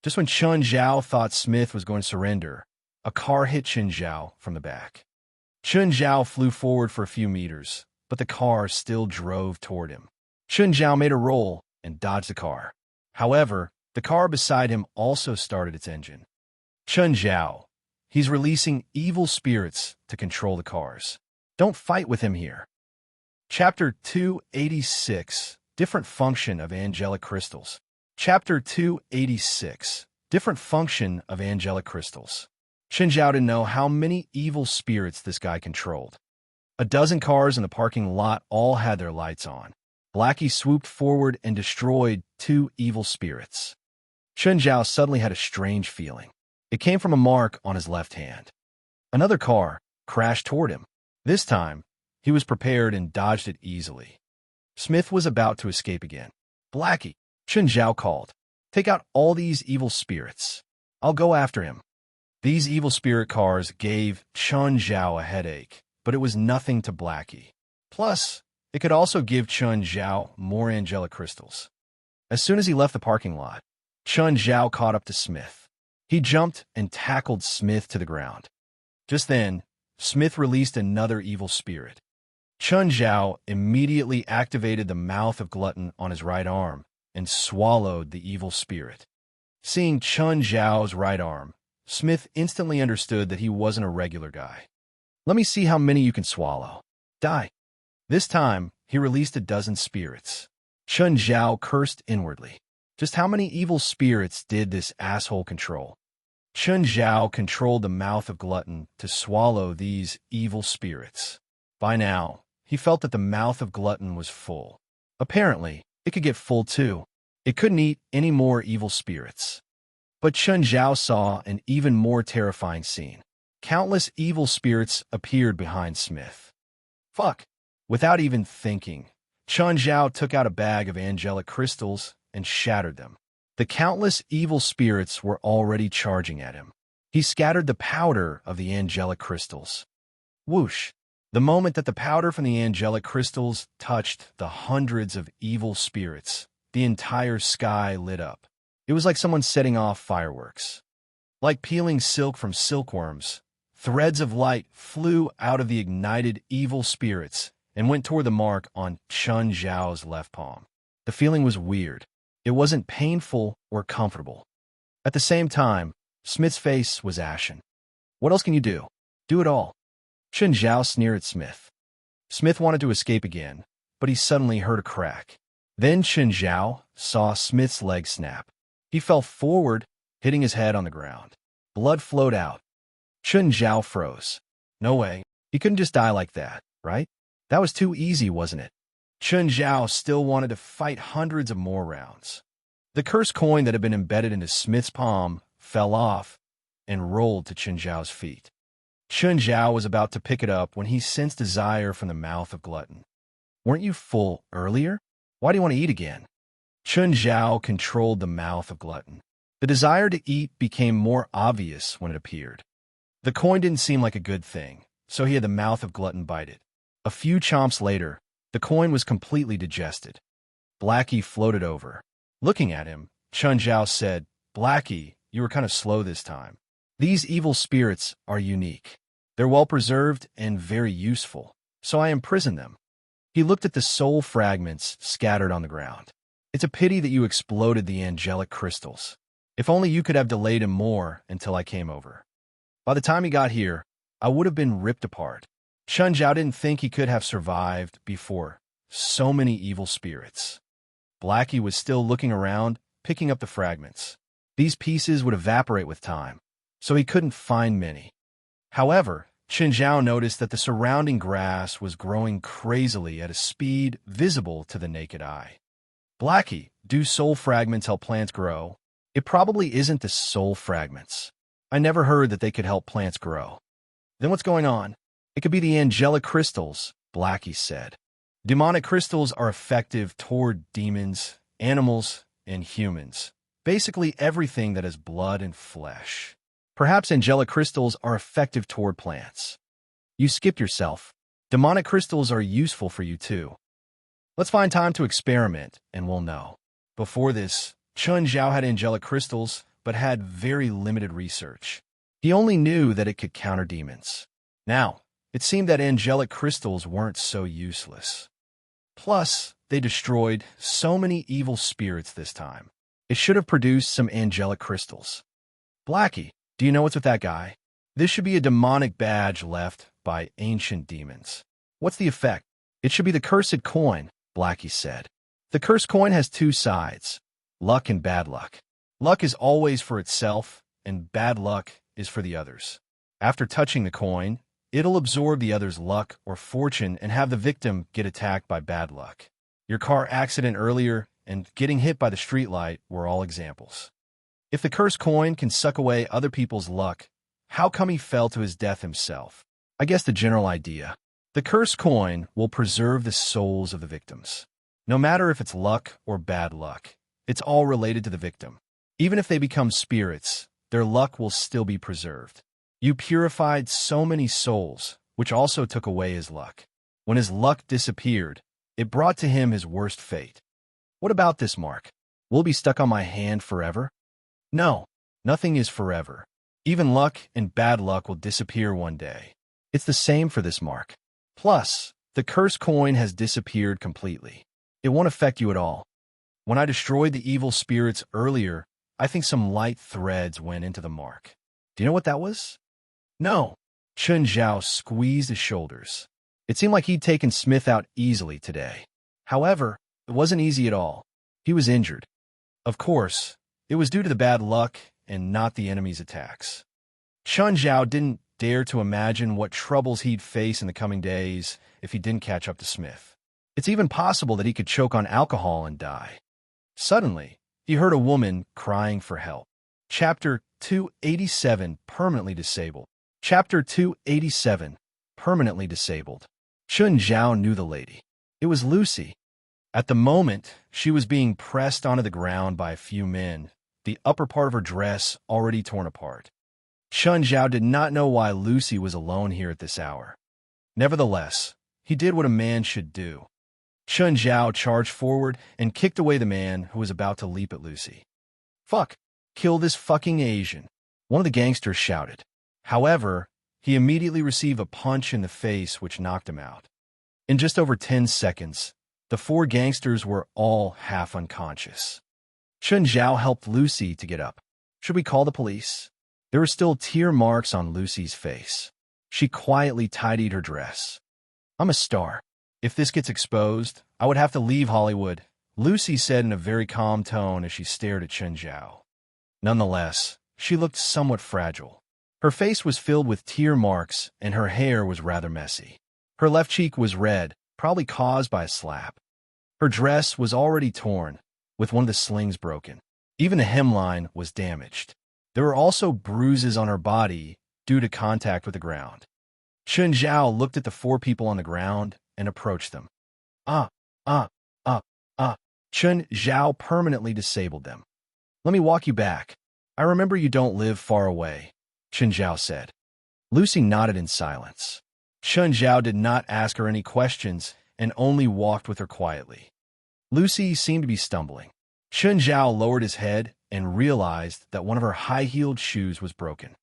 Just when Chun Zhao thought Smith was going to surrender, a car hit Chun Zhao from the back. Chun Zhao flew forward for a few meters, but the car still drove toward him. Chun Zhao made a roll and dodged the car. However, the car beside him also started its engine. Chun Zhao, he's releasing evil spirits to control the cars. Don't fight with him here. Chapter 286, Different Function of Angelic Crystals. Chapter 286, Different Function of Angelic Crystals. Chun Zhao didn't know how many evil spirits this guy controlled. A dozen cars in the parking lot all had their lights on. Blackie swooped forward and destroyed 2 evil spirits. Chun Zhao suddenly had a strange feeling. It came from a mark on his left hand. Another car crashed toward him. This time, he was prepared and dodged it easily. Smith was about to escape again. Blackie, Chun Zhao called. Take out all these evil spirits. I'll go after him. These evil spirit cars gave Chun Zhao a headache, but it was nothing to Blackie. Plus, it could also give Chun Zhao more angelic crystals. As soon as he left the parking lot, Chun Zhao caught up to Smith. He jumped and tackled Smith to the ground. Just then, Smith released another evil spirit. Chun Zhao immediately activated the mouth of Glutton on his right arm and swallowed the evil spirit. Seeing Chun Zhao's right arm, Smith instantly understood that he wasn't a regular guy. Let me see how many you can swallow. Die. This time, he released a dozen spirits. Chun Zhao cursed inwardly. Just how many evil spirits did this asshole control? Chun Zhao controlled the mouth of Glutton to swallow these evil spirits. By now, he felt that the mouth of Glutton was full. Apparently, it could get full too. It couldn't eat any more evil spirits. But Chun Zhao saw an even more terrifying scene. Countless evil spirits appeared behind Smith. Fuck! Without even thinking, Chun Zhao took out a bag of angelic crystals and shattered them. The countless evil spirits were already charging at him. He scattered the powder of the angelic crystals. Whoosh! The moment that the powder from the angelic crystals touched the hundreds of evil spirits, the entire sky lit up. It was like someone setting off fireworks. Like peeling silk from silkworms, threads of light flew out of the ignited evil spirits and went toward the mark on Chun Zhao's left palm. The feeling was weird. It wasn't painful or comfortable. At the same time, Smith's face was ashen. What else can you do? Do it all. Chun Zhao sneered at Smith. Smith wanted to escape again, but he suddenly heard a crack. Then Chun Zhao saw Smith's leg snap. He fell forward, hitting his head on the ground. Blood flowed out. Chun Zhao froze. No way. He couldn't just die like that, right? That was too easy, wasn't it? Chun Zhao still wanted to fight hundreds of more rounds. The cursed coin that had been embedded into Smith's palm fell off and rolled to Chun Zhao's feet. Chun Zhao was about to pick it up when he sensed desire from the mouth of Glutton. Weren't you full earlier? Why do you want to eat again? Chun Zhao controlled the mouth of Glutton. The desire to eat became more obvious when it appeared. The coin didn't seem like a good thing, so he had the mouth of Glutton bite it. A few chomps later, the coin was completely digested. Blackie floated over. Looking at him, Chun Zhao said, "Blackie, you were kind of slow this time. These evil spirits are unique. They're well-preserved and very useful, so I imprisoned them." He looked at the soul fragments scattered on the ground. "It's a pity that you exploded the angelic crystals. If only you could have delayed him more until I came over. By the time he got here, I would have been ripped apart." Chun Zhao didn't think he could have survived before so many evil spirits. Blackie was still looking around, picking up the fragments. These pieces would evaporate with time, so he couldn't find many. However, Chun Zhao noticed that the surrounding grass was growing crazily at a speed visible to the naked eye. "Blackie, do soul fragments help plants grow?" "It probably isn't the soul fragments. I never heard that they could help plants grow." "Then what's going on?" "It could be the angelic crystals," Blackie said. "Demonic crystals are effective toward demons, animals, and humans. Basically everything that has blood and flesh. Perhaps angelic crystals are effective toward plants." "You skipped yourself. Demonic crystals are useful for you too. Let's find time to experiment, and we'll know." Before this, Chun Zhao had angelic crystals, but had very limited research. He only knew that it could counter demons. Now, it seemed that angelic crystals weren't so useless. Plus, they destroyed so many evil spirits this time. It should have produced some angelic crystals. "Blackie, do you know what's with that guy? This should be a demonic badge left by ancient demons." "What's the effect?" "It should be the cursed coin," Blackie said. "The cursed coin has two sides, luck and bad luck. Luck is always for itself, and bad luck is for the others. After touching the coin, it'll absorb the other's luck or fortune and have the victim get attacked by bad luck. Your car accident earlier and getting hit by the streetlight were all examples. If the cursed coin can suck away other people's luck, how come he fell to his death himself? I guess the general idea. The cursed coin will preserve the souls of the victims. No matter if it's luck or bad luck, it's all related to the victim. Even if they become spirits, their luck will still be preserved. You purified so many souls, which also took away his luck. When his luck disappeared, it brought to him his worst fate. What about this mark? Will it be stuck on my hand forever? No, nothing is forever. Even luck and bad luck will disappear one day. It's the same for this mark. Plus, the cursed coin has disappeared completely. It won't affect you at all. When I destroyed the evil spirits earlier, I think some light threads went into the mark. Do you know what that was? No. Chun Zhao squeezed his shoulders. It seemed like he'd taken Smith out easily today. However, it wasn't easy at all. He was injured. Of course, it was due to the bad luck and not the enemy's attacks. Chun Zhao didn't dare to imagine what troubles he'd face in the coming days if he didn't catch up to Smith. It's even possible that he could choke on alcohol and die. Suddenly, he heard a woman crying for help. Chapter 287, Permanently Disabled. Chapter 287, Permanently Disabled. Chun Zhao knew the lady. It was Lucy. At the moment, she was being pressed onto the ground by a few men, the upper part of her dress already torn apart. Chun Zhao did not know why Lucy was alone here at this hour. Nevertheless, he did what a man should do. Chun Zhao charged forward and kicked away the man who was about to leap at Lucy. "Fuck! Kill this fucking Asian!" one of the gangsters shouted. However, he immediately received a punch in the face which knocked him out. In just over 10 seconds, the 4 gangsters were all half unconscious. Chun Zhao helped Lucy to get up. Should we call the police? There were still tear marks on Lucy's face. She quietly tidied her dress. "I'm a star. If this gets exposed, I would have to leave Hollywood," Lucy said in a very calm tone as she stared at Chun Zhao. Nonetheless, she looked somewhat fragile. Her face was filled with tear marks and her hair was rather messy. Her left cheek was red, probably caused by a slap. Her dress was already torn, with one of the slings broken. Even the hemline was damaged. There were also bruises on her body due to contact with the ground. Chun Zhao looked at the 4 people on the ground and approached them. Chun Zhao permanently disabled them. "Let me walk you back. I remember you don't live far away," Chun Zhao said. Lucy nodded in silence. Chun Zhao did not ask her any questions and only walked with her quietly. Lucy seemed to be stumbling. Chun Zhao lowered his head and realized that one of her high-heeled shoes was broken.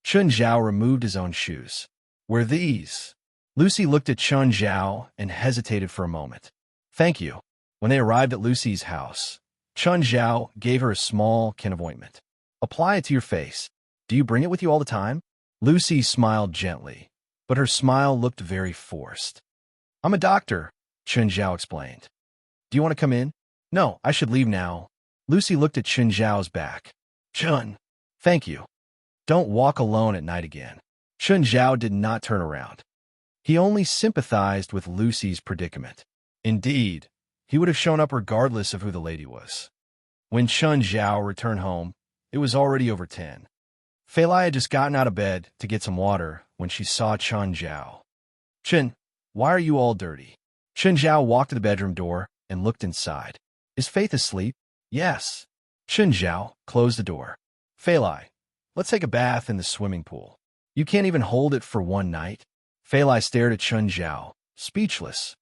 Chun Zhao removed his own shoes. "Were these?" Lucy looked at Chun Zhao and hesitated for a moment. "Thank you." When they arrived at Lucy's house, Chun Zhao gave her a small can of ointment. "Apply it to your face. Do you bring it with you all the time?" Lucy smiled gently, but her smile looked very forced. "I'm a doctor," Chun Zhao explained. "Do you want to come in?" "No, I should leave now." Lucy looked at Chun Zhao's back. "Chun, thank you. Don't walk alone at night again." Chun Zhao did not turn around. He only sympathized with Lucy's predicament. Indeed, he would have shown up regardless of who the lady was. When Chun Zhao returned home, it was already over 10. Faur had just gotten out of bed to get some water when she saw Chun Zhao. "Chun, why are you all dirty?" Chun Zhao walked to the bedroom door and looked inside. "Is Faith asleep?" "Yes." Chun Zhao closed the door. "Faur, let's take a bath in the swimming pool. You can't even hold it for one night?" Faur stared at Chun Zhao, speechless.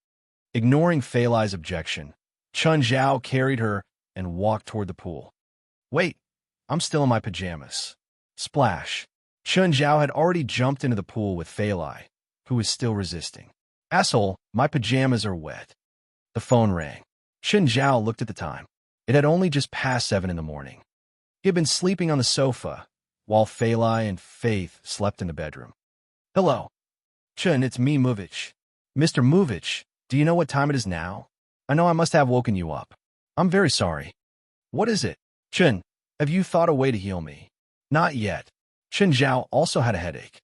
Ignoring Faur's objection, Chun Zhao carried her and walked toward the pool. "Wait, I'm still in my pajamas." Splash. Chun Zhao had already jumped into the pool with Faur, who was still resisting. "Asshole, my pajamas are wet." The phone rang. Chun Zhao looked at the time. It had only just passed 7 in the morning. He had been sleeping on the sofa, while Faur and Faith slept in the bedroom. "Hello. Chun, it's me, Movich." "Mr. Movich, do you know what time it is now? I know I must have woken you up. I'm very sorry." "What is it?" "Chun, have you thought a way to heal me?" "Not yet." Chun Zhao also had a headache.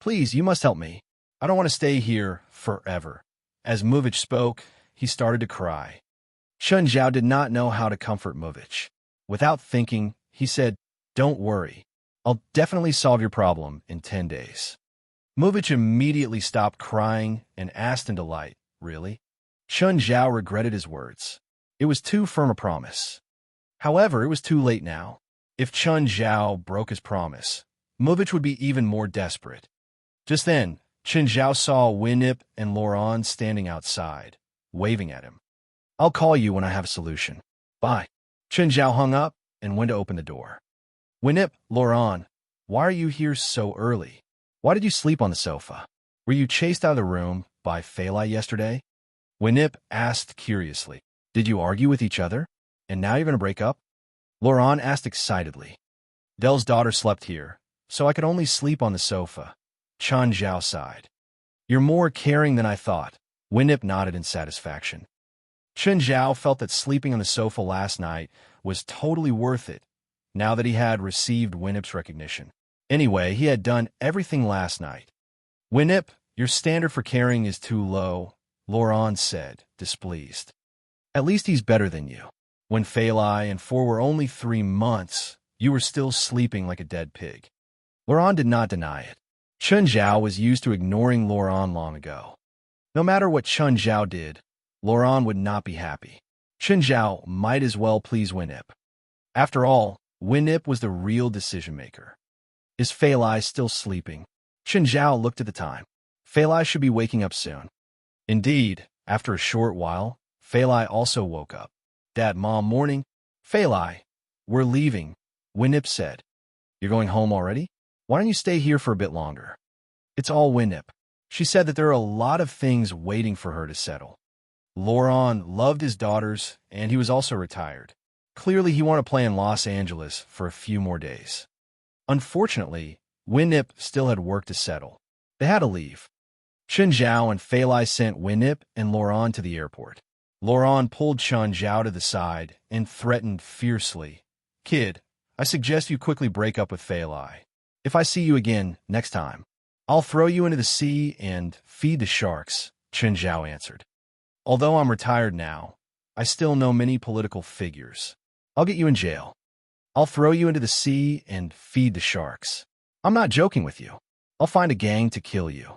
"Please, you must help me. I don't want to stay here forever." As Movich spoke, he started to cry. Chun Zhao did not know how to comfort Movich. Without thinking, he said, "Don't worry. I'll definitely solve your problem in 10 days. Movich immediately stopped crying and asked in delight, "Really?" Chun Zhao regretted his words. It was too firm a promise. However, it was too late now. If Chun Zhao broke his promise, Movich would be even more desperate. Just then, Chun Zhao saw Winip and Laurent standing outside, waving at him. I'll call you when I have a solution. Bye. Chun Zhao hung up and went to open the door. Winip, Laurent, why are you here so early? Why did you sleep on the sofa? Were you chased out of the room by Faur yesterday? Winip asked curiously. Did you argue with each other? And now you're going to break up? Laurent asked excitedly. Dell's daughter slept here, so I could only sleep on the sofa. Chun Zhao sighed. You're more caring than I thought. Winip nodded in satisfaction. Chun Zhao felt that sleeping on the sofa last night was totally worth it, now that he had received Winip's recognition. Anyway, he had done everything last night. Winip, your standard for caring is too low, Laurent said, displeased. At least he's better than you. When Faur and Faur were only 3 months, you were still sleeping like a dead pig. Laurent did not deny it. Chun Zhao was used to ignoring Laurent long ago. No matter what Chun Zhao did, Laurent would not be happy. Chun Zhao might as well please Winip. After all, Winip was the real decision-maker. Is Faur still sleeping? Chun Zhao looked at the time. Faur should be waking up soon. Indeed, after a short while, Faur also woke up. Dad, Mom, morning. Faur, we're leaving, Winip said. You're going home already? Why don't you stay here for a bit longer? It's all Winip. She said that there are a lot of things waiting for her to settle. Laurent loved his daughters, and he was also retired. Clearly, he wanted to play in Los Angeles for a few more days. Unfortunately, Winip still had work to settle. They had to leave. Chun Zhao and Faur sent Winip and Laurent to the airport. Laurent pulled Chun Zhao to the side and threatened fiercely. Kid, I suggest you quickly break up with Faur. If I see you again next time, I'll throw you into the sea and feed the sharks, Chun Zhao answered. Although I'm retired now, I still know many political figures. I'll get you in jail. I'll throw you into the sea and feed the sharks. I'm not joking with you. I'll find a gang to kill you.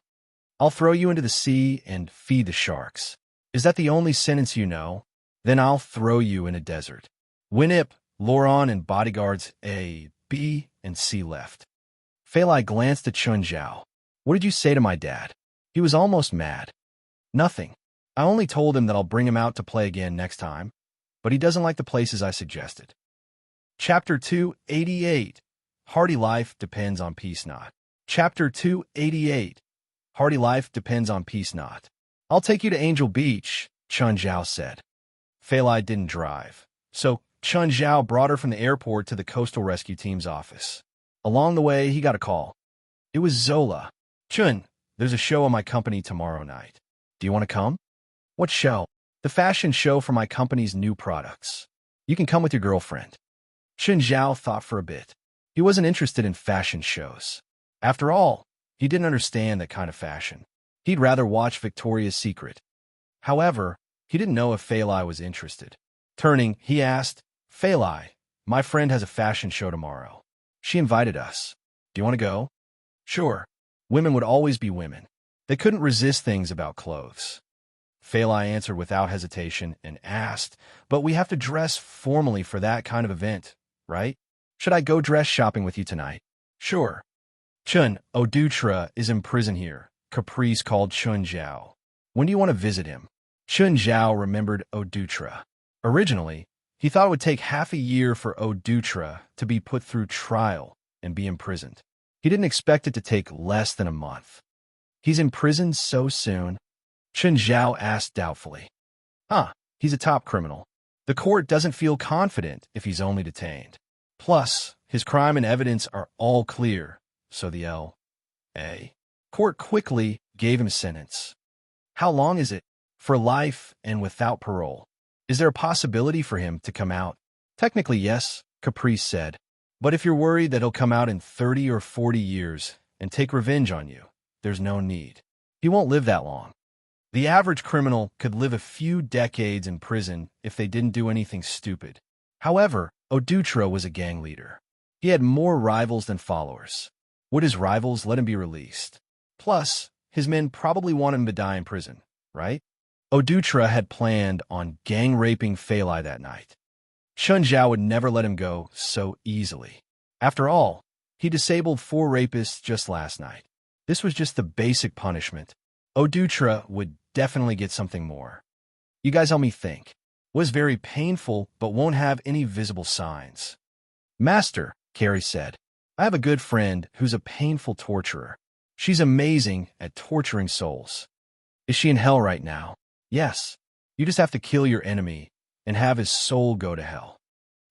I'll throw you into the sea and feed the sharks. Is that the only sentence you know? Then I'll throw you in a desert. Winip, Laurent, and bodyguards A, B, and C left. Faur glanced at Chun Zhao. What did you say to my dad? He was almost mad. Nothing. I only told him that I'll bring him out to play again next time, but he doesn't like the places I suggested. Chapter 288. Hardy Life Depends on Peace Not. Chapter 288. Hardy Life Depends on Peace Not. I'll take you to Angel Beach, Chun Zhao said. Faur didn't drive, so Chun Zhao brought her from the airport to the Coastal Rescue Team's office. Along the way, he got a call. It was Zola. Chun, there's a show on my company tomorrow night. Do you want to come? What show? The fashion show for my company's new products. You can come with your girlfriend. Chun Zhao thought for a bit. He wasn't interested in fashion shows. After all, he didn't understand that kind of fashion. He'd rather watch Victoria's Secret. However, he didn't know if Faur was interested. Turning, he asked, Faur, my friend has a fashion show tomorrow. She invited us. Do you want to go? Sure. Women would always be women. They couldn't resist things about clothes. Faur answered without hesitation and asked, but we have to dress formally for that kind of event, right? Should I go dress shopping with you tonight? Sure. Chun, Odutra is in prison here, Caprice called Chun Zhao. When do you want to visit him? Chun Zhao remembered Odutra. Originally, he thought it would take half a year for Odutra to be put through trial and be imprisoned. He didn't expect it to take less than a month. He's imprisoned so soon? Chun Zhao asked doubtfully. He's a top criminal. The court doesn't feel confident if he's only detained. Plus, his crime and evidence are all clear, so the L.A. court quickly gave him a sentence. How long is it? For life and without parole. Is there a possibility for him to come out? Technically, yes, Caprice said. But if you're worried that he'll come out in 30 or 40 years and take revenge on you, there's no need. He won't live that long. The average criminal could live a few decades in prison if they didn't do anything stupid. However, Odutra was a gang leader. He had more rivals than followers. Would his rivals let him be released? Plus, his men probably want him to die in prison, right? Odutra had planned on gang-raping Faur that night. Chun Zhao would never let him go so easily. After all, he disabled 4 rapists just last night. This was just the basic punishment. Odutra would definitely get something more. You guys help me think. Was very painful, but won't have any visible signs. Master, Carrie said, I have a good friend who's a painful torturer. She's amazing at torturing souls. Is she in hell right now? Yes. You just have to kill your enemy and have his soul go to hell.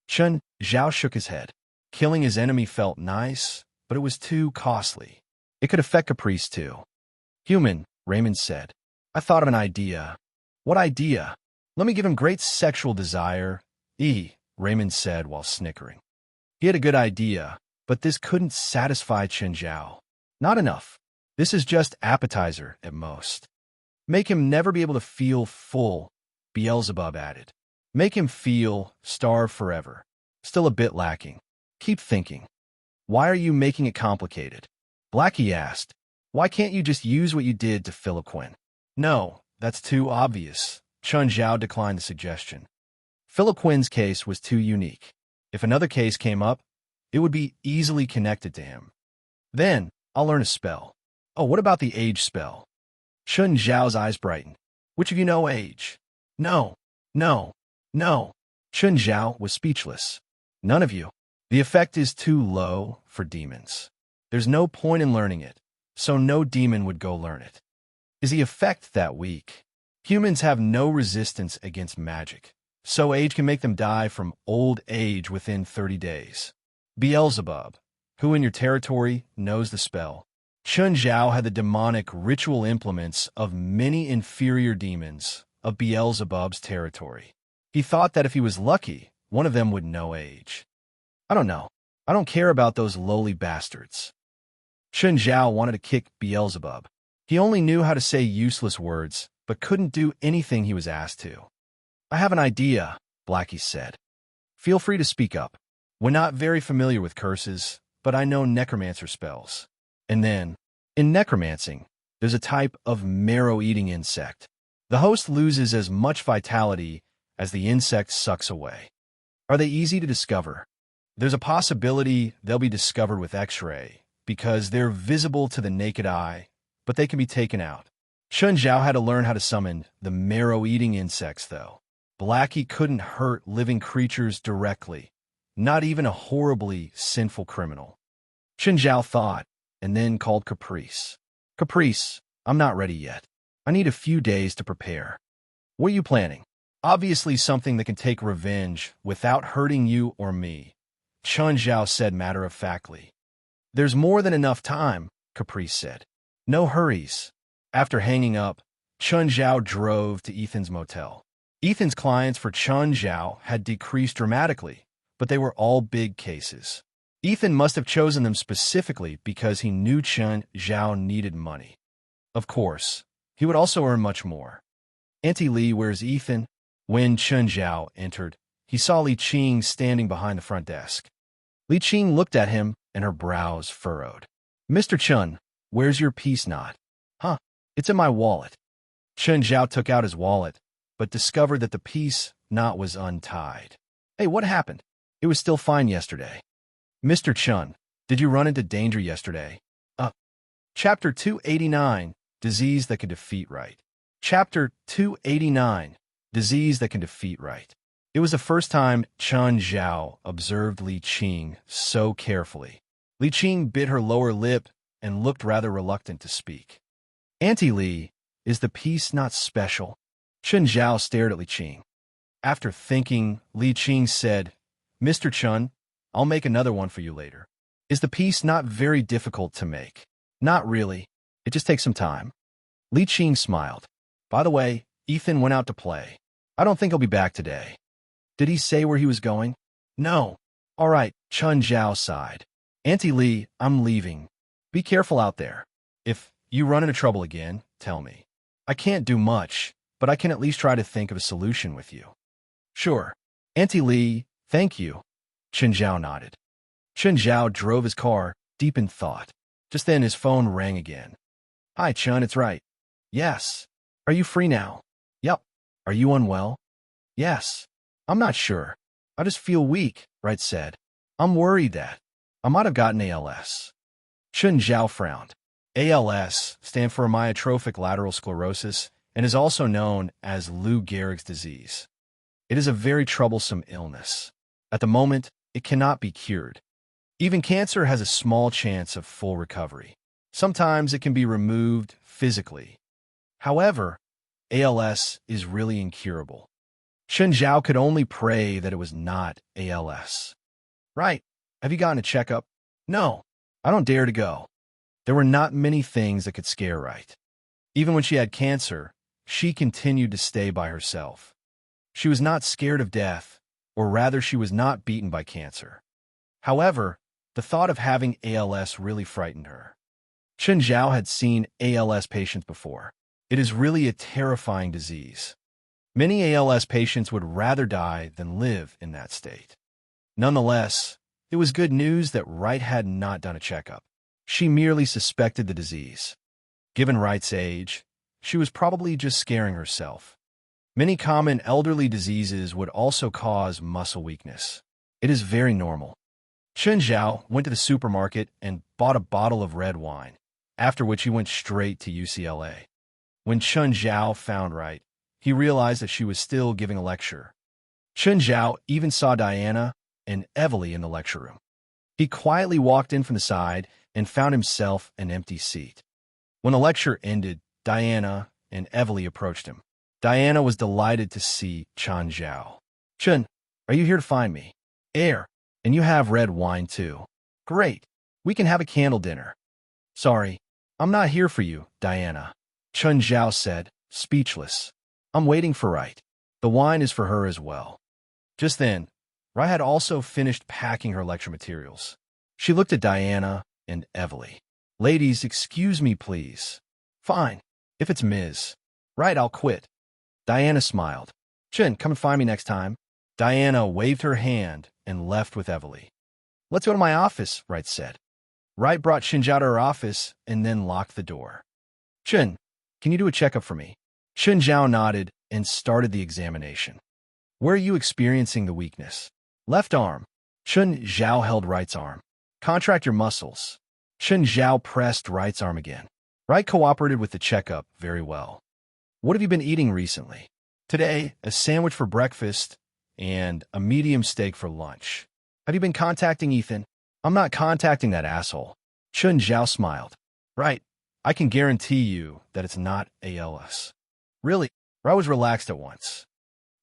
Chun Zhao shook his head. Killing his enemy felt nice, but it was too costly. It could affect Caprice too. Human, Raymond said. I thought of an idea. What idea? Let me give him great sexual desire. Raymond said while snickering. He had a good idea, but this couldn't satisfy Chun Zhao. Not enough. This is just appetizer at most. Make him never be able to feel full, Beelzebub added. Make him feel starved forever. Still a bit lacking. Keep thinking. Why are you making it complicated? Blackie asked. Why can't you just use what you did to Philiquin? No, that's too obvious. Chun Zhao declined the suggestion. Philiquin's case was too unique. If another case came up, it would be easily connected to him. Then, I'll learn a spell. Oh, what about the age spell? Chun Zhao's eyes brightened. Which of you know age? No. Chun Zhao was speechless. None of you. The effect is too low for demons. There's no point in learning it, so no demon would go learn it. Is the effect that weak? Humans have no resistance against magic, so age can make them die from old age within 30 days. Beelzebub, who in your territory knows the spell. Chun Zhao had the demonic ritual implements of many inferior demons of Beelzebub's territory. He thought that if he was lucky, one of them would know age. I don't know. I don't care about those lowly bastards. Chun Zhao wanted to kick Beelzebub. He only knew how to say useless words, but couldn't do anything he was asked to. I have an idea, Blackie said. Feel free to speak up. We're not very familiar with curses, but I know necromancer spells. And then, in necromancing, there's a type of marrow-eating insect. The host loses as much vitality as the insect sucks away. Are they easy to discover? There's a possibility they'll be discovered with X-ray, because they're visible to the naked eye, but they can be taken out. Chun Zhao had to learn how to summon the marrow-eating insects, though. Blackie couldn't hurt living creatures directly, not even a horribly sinful criminal. Chun Zhao thought, and then called Caprice. Caprice, I'm not ready yet. I need a few days to prepare. What are you planning? Obviously something that can take revenge without hurting you or me, Chun Zhao said matter-of-factly. There's more than enough time, Caprice said. No hurries. After hanging up, Chun Zhao drove to Ethan's motel. Ethan's clients for Chun Zhao had decreased dramatically, but they were all big cases. Ethan must have chosen them specifically because he knew Chun Zhao needed money. Of course, he would also earn much more. Auntie Lee, where's Ethan? When Chun Zhao entered, he saw Li Qing standing behind the front desk. Li Qing looked at him, and her brows furrowed. Mr. Chun, where's your peace knot? Huh, it's in my wallet. Chun Zhao took out his wallet, but discovered that the peace knot was untied. Hey, what happened? It was still fine yesterday. Mr. Chun, did you run into danger yesterday? Chapter 289, Disease That Can Defeat Wright. Chapter 289, Disease That Can Defeat Wright. It was the first time Chun Zhao observed Li Qing so carefully. Li Qing bit her lower lip and looked rather reluctant to speak. Auntie Li, is the piece not special? Chun Zhao stared at Li Qing. After thinking, Li Qing said, Mr. Chun, I'll make another one for you later. Is the piece not very difficult to make? Not really. It just takes some time. Li Qing smiled. By the way, Ethan went out to play. I don't think he'll be back today. Did he say where he was going? No. All right, Chun Zhao sighed. Auntie Li, I'm leaving. Be careful out there. If you run into trouble again, tell me. I can't do much, but I can at least try to think of a solution with you. Sure. Auntie Li, thank you. Chun Zhao nodded. Chun Zhao drove his car, deep in thought. Just then his phone rang again. Hi, Chun, it's Wright. Yes. Are you free now? Yep. Are you unwell? Yes. I'm not sure. I just feel weak, Wright said. I'm worried that I might have gotten ALS. Chen Zhao frowned. ALS stands for amyotrophic lateral sclerosis and is also known as Lou Gehrig's disease. It is a very troublesome illness. At the moment, it cannot be cured. Even cancer has a small chance of full recovery. Sometimes it can be removed physically. However, ALS is really incurable. Chen Zhao could only pray that it was not ALS. Right. Have you gotten a checkup? No, I don't dare to go. There were not many things that could scare Wright. Even when she had cancer, she continued to stay by herself. She was not scared of death, or rather she was not beaten by cancer. However, the thought of having ALS really frightened her. Chen Zhao had seen ALS patients before. It is really a terrifying disease. Many ALS patients would rather die than live in that state. Nonetheless, it was good news that Wright had not done a checkup. She merely suspected the disease. Given Wright's age, she was probably just scaring herself. Many common elderly diseases would also cause muscle weakness. It is very normal. Chen Zhao went to the supermarket and bought a bottle of red wine, after which he went straight to UCLA. When Chen Zhao found Wright, he realized that she was still giving a lecture. Chen Zhao even saw Diana and Evelyn in the lecture room. He quietly walked in from the side and found himself an empty seat. When the lecture ended, Diana and Evelyn approached him. Diana was delighted to see Chen Zhao. Chen, are you here to find me? And you have red wine too. Great. We can have a candle dinner. Sorry, I'm not here for you, Diana. Chen Zhao said, speechless. I'm waiting for Wright. The wine is for her as well. Just then, Wright had also finished packing her lecture materials. She looked at Diana and Evelyn. Ladies, excuse me, please. Fine. If it's Ms. Wright, I'll quit. Diana smiled. Chen, come and find me next time. Diana waved her hand and left with Evelyn. Let's go to my office, Wright said. Wright brought Chen Zhao to her office and then locked the door. Chen, can you do a checkup for me? Chen Zhao nodded and started the examination. Where are you experiencing the weakness? Left arm. Chen Zhao held Wright's arm. Contract your muscles. Chen Zhao pressed Wright's arm again. Wright cooperated with the checkup very well. What have you been eating recently? Today, a sandwich for breakfast and a medium steak for lunch. Have you been contacting Ethan? I'm not contacting that asshole. Chen Zhao smiled. Right. I can guarantee you that it's not ALS. Really? Wright was relaxed at once.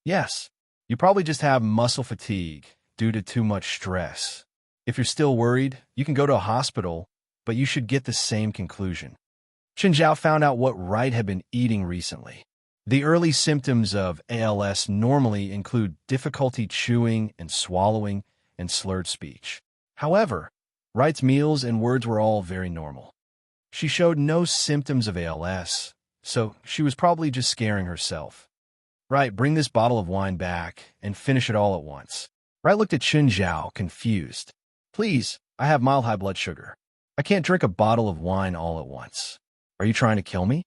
Yes. You probably just have muscle fatigue due to too much stress. If you're still worried, you can go to a hospital, but you should get the same conclusion. Chen Zhao found out what Wright had been eating recently. The early symptoms of ALS normally include difficulty chewing and swallowing and slurred speech. However, Wright's meals and words were all very normal. She showed no symptoms of ALS, so she was probably just scaring herself. Wright, bring this bottle of wine back and finish it all at once. Wright looked at Chen Zhao, confused. Please, I have mild high blood sugar. I can't drink a bottle of wine all at once. Are you trying to kill me?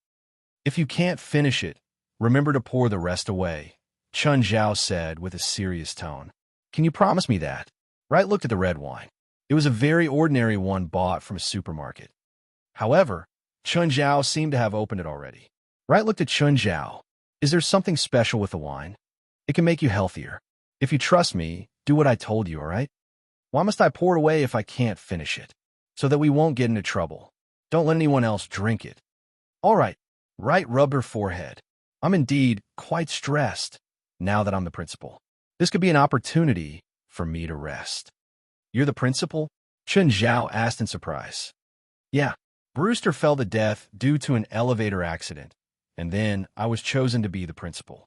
If you can't finish it, remember to pour the rest away, Chen Zhao said with a serious tone. Can you promise me that? Wright looked at the red wine. It was a very ordinary one bought from a supermarket. However, Chen Zhao seemed to have opened it already. Wright looked at Chen Zhao. Is there something special with the wine? It can make you healthier. If you trust me, do what I told you, all right? Why must I pour it away if I can't finish it? So that we won't get into trouble. Don't let anyone else drink it. All right. Wright rubbed her forehead. I'm indeed quite stressed now that I'm the principal. This could be an opportunity for me to rest. You're the principal? Chen Zhao asked in surprise. Yeah. Brewster fell to death due to an elevator accident, and then I was chosen to be the principal.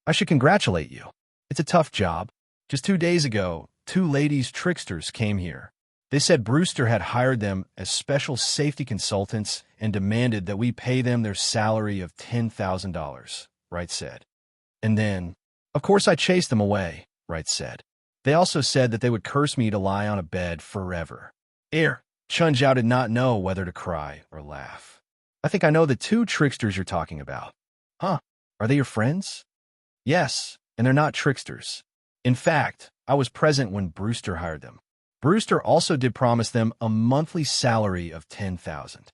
I should congratulate you. It's a tough job. Just 2 days ago, 2 ladies tricksters came here. They said Brewster had hired them as special safety consultants and demanded that we pay them their salary of $10,000, Wright said. And then, of course, I chased them away, Wright said. They also said that they would curse me to lie on a bed forever. Chen Zhao did not know whether to cry or laugh. I think I know the 2 tricksters you're talking about. Huh? Are they your friends? Yes, and they're not tricksters. In fact, I was present when Brewster hired them. Brewster also did promise them a monthly salary of $10,000.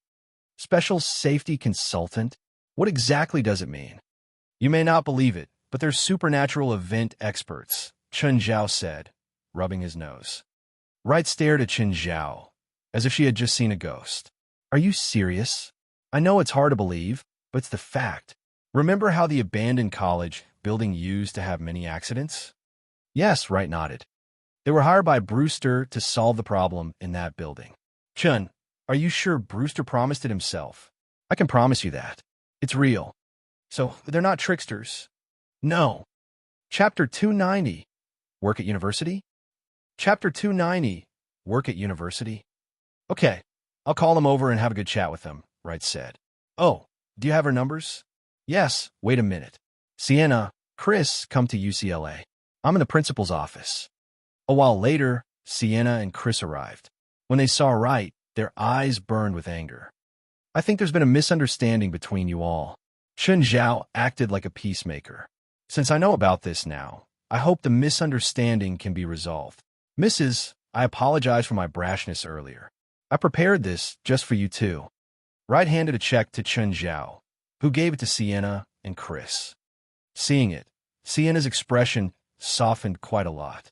Special safety consultant? What exactly does it mean? You may not believe it, but they're supernatural event experts, Chun Zhao said, rubbing his nose. Wright stared at Chun Zhao, as if she had just seen a ghost. Are you serious? I know it's hard to believe, but it's the fact. Remember how the abandoned college building used to have many accidents? Yes, Wright nodded. They were hired by Brewster to solve the problem in that building. Chun, are you sure Brewster promised it himself? I can promise you that. It's real. So, they're not tricksters? No. Chapter 290. Work at university? Chapter 290. Work at university? Okay, I'll call them over and have a good chat with them, Wright said. Oh, do you have her numbers? Yes, wait a minute. Sienna, Chris, come to UCLA. I'm in the principal's office. A while later, Sienna and Chris arrived. When they saw Wright, their eyes burned with anger. I think there's been a misunderstanding between you all. Chun Zhao acted like a peacemaker. Since I know about this now, I hope the misunderstanding can be resolved. Mrs., I apologize for my brashness earlier. I prepared this just for you two. Wright handed a check to Chun Zhao, who gave it to Sienna and Chris. Seeing it, Sienna's expression softened quite a lot.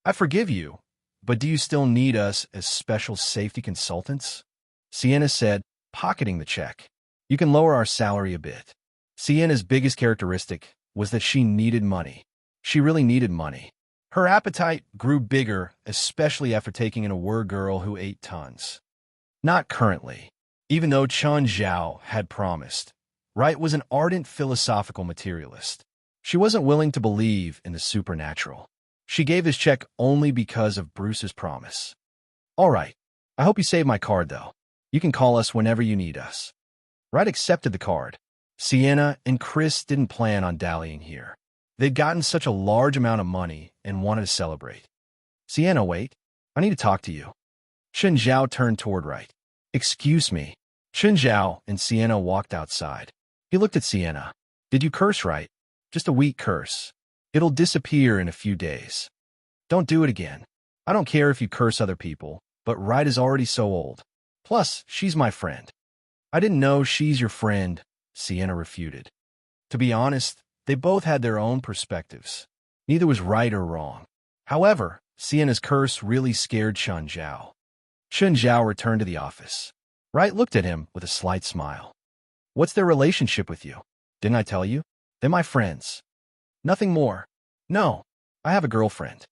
I forgive you, but do you still need us as special safety consultants? Sienna said, pocketing the check. You can lower our salary a bit. Sienna's biggest characteristic was that she needed money. She really needed money. Her appetite grew bigger, especially after taking in a girl who ate tons. Not currently. Even though Chun Zhao had promised, Wright was an ardent philosophical materialist. She wasn't willing to believe in the supernatural. She gave this check only because of Bruce's promise. All right. I hope you save my card, though. You can call us whenever you need us. Wright accepted the card. Sienna and Chris didn't plan on dallying here. They'd gotten such a large amount of money and wanted to celebrate. Sienna, wait. I need to talk to you. Chun Zhao turned toward Wright. Excuse me. Chun Zhao and Sienna walked outside. He looked at Sienna. Did you curse, Wright? Just a weak curse. It'll disappear in a few days. Don't do it again. I don't care if you curse other people, but Wright is already so old. Plus, she's my friend. I didn't know she's your friend, Sienna refuted. To be honest, they both had their own perspectives. Neither was right or wrong. However, Sienna's curse really scared Chun Zhao. Chun Zhao returned to the office. Wright looked at him with a slight smile. What's their relationship with you? Didn't I tell you? They're my friends. Nothing more. No, I have a girlfriend.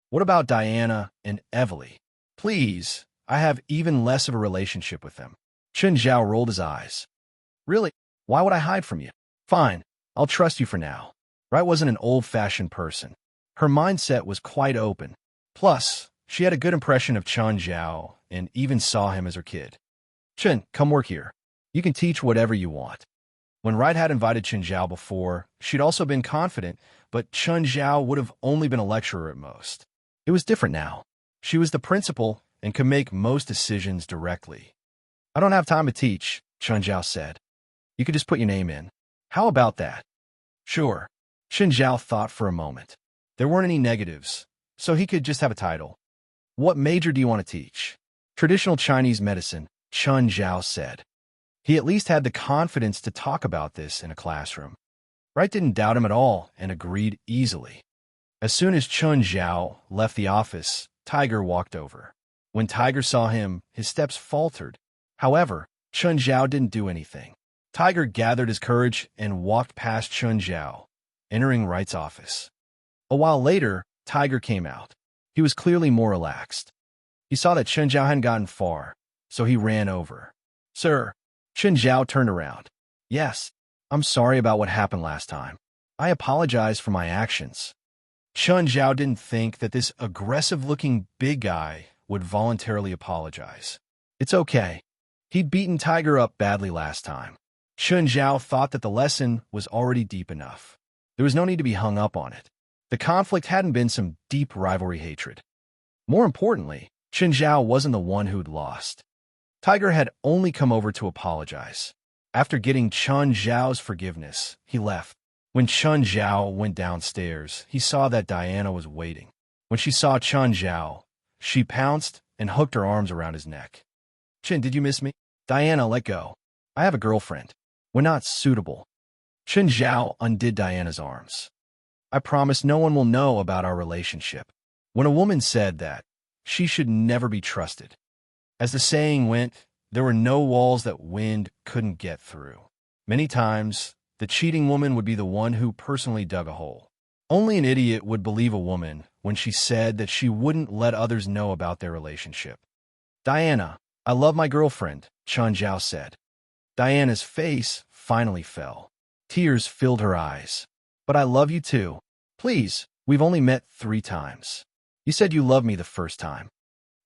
What about Diana and Evely? Please, I have even less of a relationship with them. Chun Zhao rolled his eyes. Really? Why would I hide from you? Fine, I'll trust you for now. Wright wasn't an old-fashioned person. Her mindset was quite open. Plus, she had a good impression of Chun Zhao and even saw him as her kid. Chun, come work here. You can teach whatever you want. When Wright had invited Chun Zhao before, she'd also been confident, but Chun Zhao would have only been a lecturer at most. It was different now. She was the principal and could make most decisions directly. I don't have time to teach, Chun Zhao said. You could just put your name in. How about that? Sure. Chun Zhao thought for a moment. There weren't any negatives, so he could just have a title. What major do you want to teach? Traditional Chinese medicine, Chun Zhao said. He at least had the confidence to talk about this in a classroom. Wright didn't doubt him at all and agreed easily. As soon as Chun Zhao left the office, Tiger walked over. When Tiger saw him, his steps faltered. However, Chun Zhao didn't do anything. Tiger gathered his courage and walked past Chun Zhao, entering Wright's office. A while later, Tiger came out. He was clearly more relaxed. He saw that Chun Zhao hadn't gotten far, so he ran over. Sir, Chun Zhao turned around. Yes, I'm sorry about what happened last time. I apologize for my actions. Chun Zhao didn't think that this aggressive-looking big guy would voluntarily apologize. It's okay. He'd beaten Tiger up badly last time. Chun Zhao thought that the lesson was already deep enough. There was no need to be hung up on it. The conflict hadn't been some deep rivalry hatred. More importantly, Chun Zhao wasn't the one who'd lost. Tiger had only come over to apologize. After getting Chun Zhao's forgiveness, he left. When Chun Zhao went downstairs, he saw that Diana was waiting. When she saw Chen Zhao, she pounced and hooked her arms around his neck. Chen, did you miss me? Diana, let go. I have a girlfriend. We're not suitable. Chen Zhao undid Diana's arms. I promise no one will know about our relationship. When a woman said that, she should never be trusted. As the saying went, there were no walls that wind couldn't get through. Many times, the cheating woman would be the one who personally dug a hole. Only an idiot would believe a woman when she said that she wouldn't let others know about their relationship. Diana, I love my girlfriend, Chen Zhao said. Diana's face finally fell. Tears filled her eyes. But I love you too. Please, we've only met 3 times. You said you loved me the first time.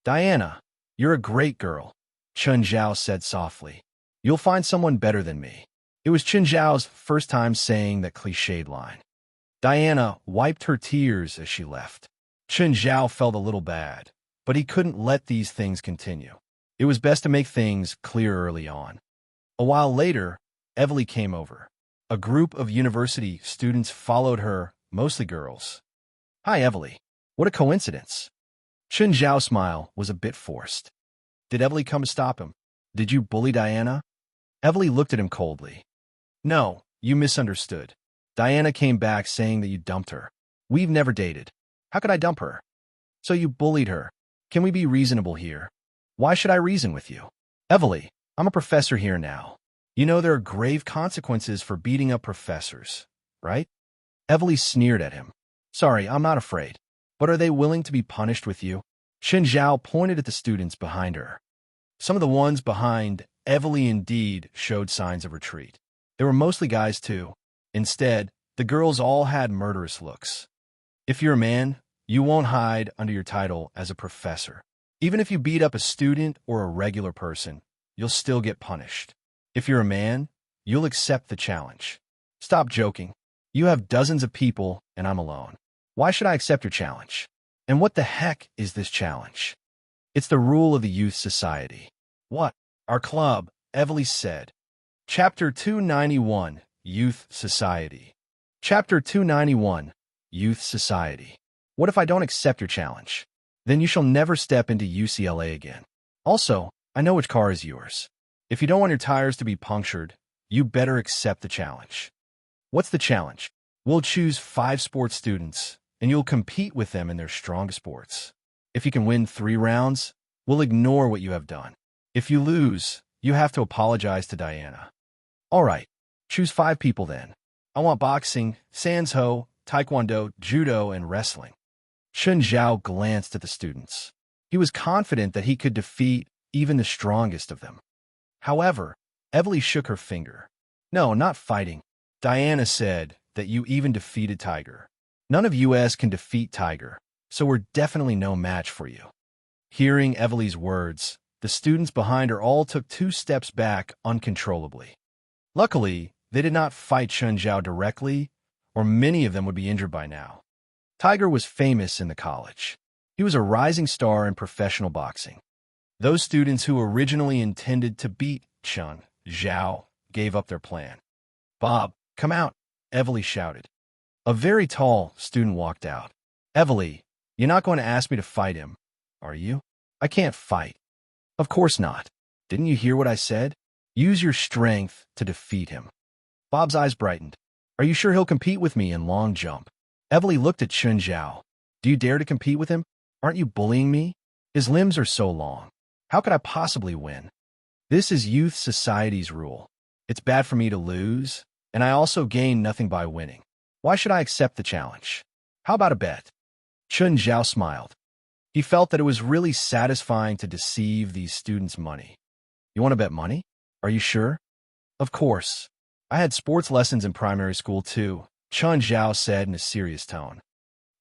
Diana, you're a great girl, Chen Zhao said softly. You'll find someone better than me. It was Chen Zhao's first time saying that cliched line. Diana wiped her tears as she left. Chen Zhao felt a little bad, but he couldn't let these things continue. It was best to make things clear early on. A while later, Evely came over. A group of university students followed her, mostly girls. Hi, Evely. What a coincidence. Chen Zhao's smile was a bit forced. Did Evely come to stop him? Did you bully Diana? Evely looked at him coldly. No, you misunderstood. Diana came back saying that you dumped her. We've never dated. How could I dump her? So you bullied her. Can we be reasonable here? Why should I reason with you? Evely, I'm a professor here now. You know there are grave consequences for beating up professors, right? Evely sneered at him. Sorry, I'm not afraid. But are they willing to be punished with you? Chen Zhao pointed at the students behind her. Some of the ones behind Evely indeed showed signs of retreat. They were mostly guys too. Instead, the girls all had murderous looks. If you're a man, you won't hide under your title as a professor. Even if you beat up a student or a regular person, you'll still get punished. If you're a man, you'll accept the challenge. Stop joking. You have dozens of people, and I'm alone. Why should I accept your challenge? And what the heck is this challenge? It's the rule of the youth society. What? Our club, Evely said. Chapter 291, Youth Society. Chapter 291, Youth Society. What if I don't accept your challenge? Then you shall never step into UCLA again. Also, I know which car is yours. If you don't want your tires to be punctured, you better accept the challenge. What's the challenge? We'll choose 5 sports students, and you'll compete with them in their strongest sports. If you can win 3 rounds, we'll ignore what you have done. If you lose, you have to apologize to Diana. All right, choose 5 people then. I want boxing, Sanzho, Taekwondo, Judo, and wrestling. Chen Zhao glanced at the students. He was confident that he could defeat even the strongest of them. However, Evely shook her finger. No, not fighting. Diana said that you even defeated Tiger. None of us can defeat Tiger, so we're definitely no match for you. Hearing Evely's words, the students behind her all took 2 steps back uncontrollably. Luckily, they did not fight Chen Zhao directly, or many of them would be injured by now. Tiger was famous in the college. He was a rising star in professional boxing. Those students who originally intended to beat Chen Zhao gave up their plan. Bob, come out, Evely shouted. A very tall student walked out. Evely, you're not going to ask me to fight him, are you? I can't fight. Of course not. Didn't you hear what I said? Use your strength to defeat him. Bob's eyes brightened. Are you sure he'll compete with me in long jump? Evely looked at Chen Zhao. Do you dare to compete with him? Aren't you bullying me? His limbs are so long. How could I possibly win? This is youth society's rule. It's bad for me to lose, and I also gain nothing by winning. Why should I accept the challenge? How about a bet? Chen Zhao smiled. He felt that it was really satisfying to deceive these students' money. You want to bet money? Are you sure? Of course. I had sports lessons in primary school too, Chen Zhao said in a serious tone.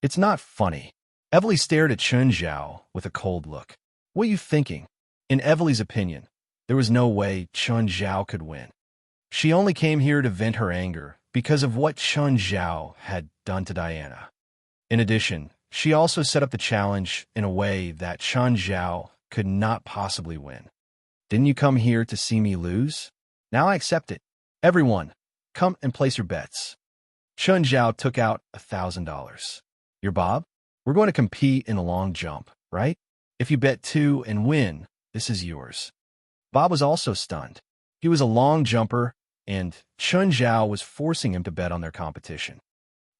It's not funny. Evely stared at Chen Zhao with a cold look. What are you thinking? In Evely's opinion, there was no way Chen Zhao could win. She only came here to vent her anger because of what Chen Zhao had done to Diana. In addition, she also set up the challenge in a way that Chen Zhao could not possibly win. Didn't you come here to see me lose? Now I accept it. Everyone, come and place your bets. Chen Zhao took out $1,000. You're Bob? We're going to compete in a long jump, right? If you bet 2 and win, this is yours. Bob was also stunned. He was a long jumper, and Chun Zhao was forcing him to bet on their competition.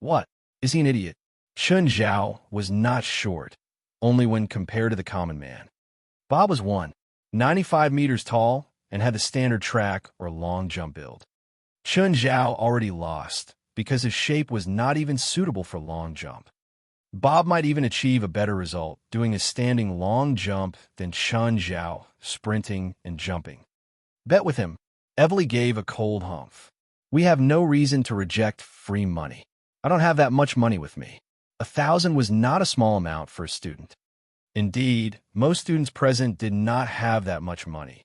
What? Is he an idiot? Chun Zhao was not short, only when compared to the common man. Bob was 195 meters tall and had the standard track or long jump build. Chun Zhao already lost because his shape was not even suitable for long jump. Bob might even achieve a better result doing a standing long jump than Chun Zhao sprinting and jumping. Bet with him. Evely gave a cold humph. We have no reason to reject free money. I don't have that much money with me. 1,000 was not a small amount for a student. Indeed, most students present did not have that much money.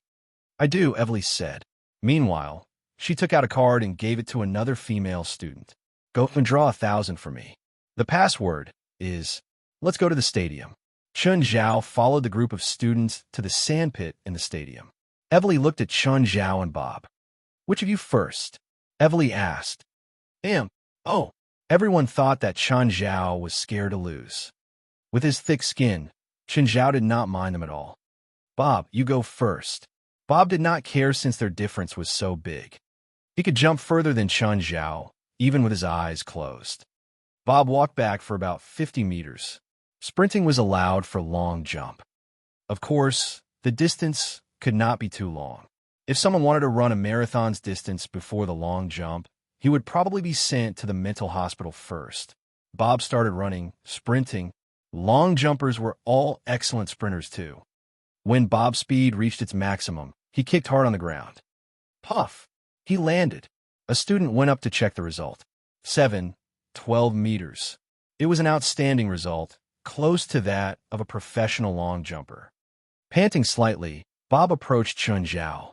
I do, Evely said. Meanwhile, she took out a card and gave it to another female student. Go and draw 1,000 for me. The password is, let's go to the stadium. Chun Zhao followed the group of students to the sandpit in the stadium. Evely looked at Chun Zhao and Bob. Which of you first? Evely asked. Oh. Everyone thought that Chun Zhao was scared to lose. With his thick skin, Chun Zhao did not mind them at all. Bob, you go first. Bob did not care since their difference was so big. He could jump further than Chun Zhao, even with his eyes closed. Bob walked back for about 50 meters. Sprinting was allowed for long jump. Of course, the distance could not be too long. If someone wanted to run a marathon's distance before the long jump, he would probably be sent to the mental hospital first. Bob started running, sprinting. Long jumpers were all excellent sprinters too. When Bob's speed reached its maximum, he kicked hard on the ground. Puff! He landed. A student went up to check the result. 12 meters. It was an outstanding result, close to that of a professional long jumper. Panting slightly, Bob approached Chun Zhao.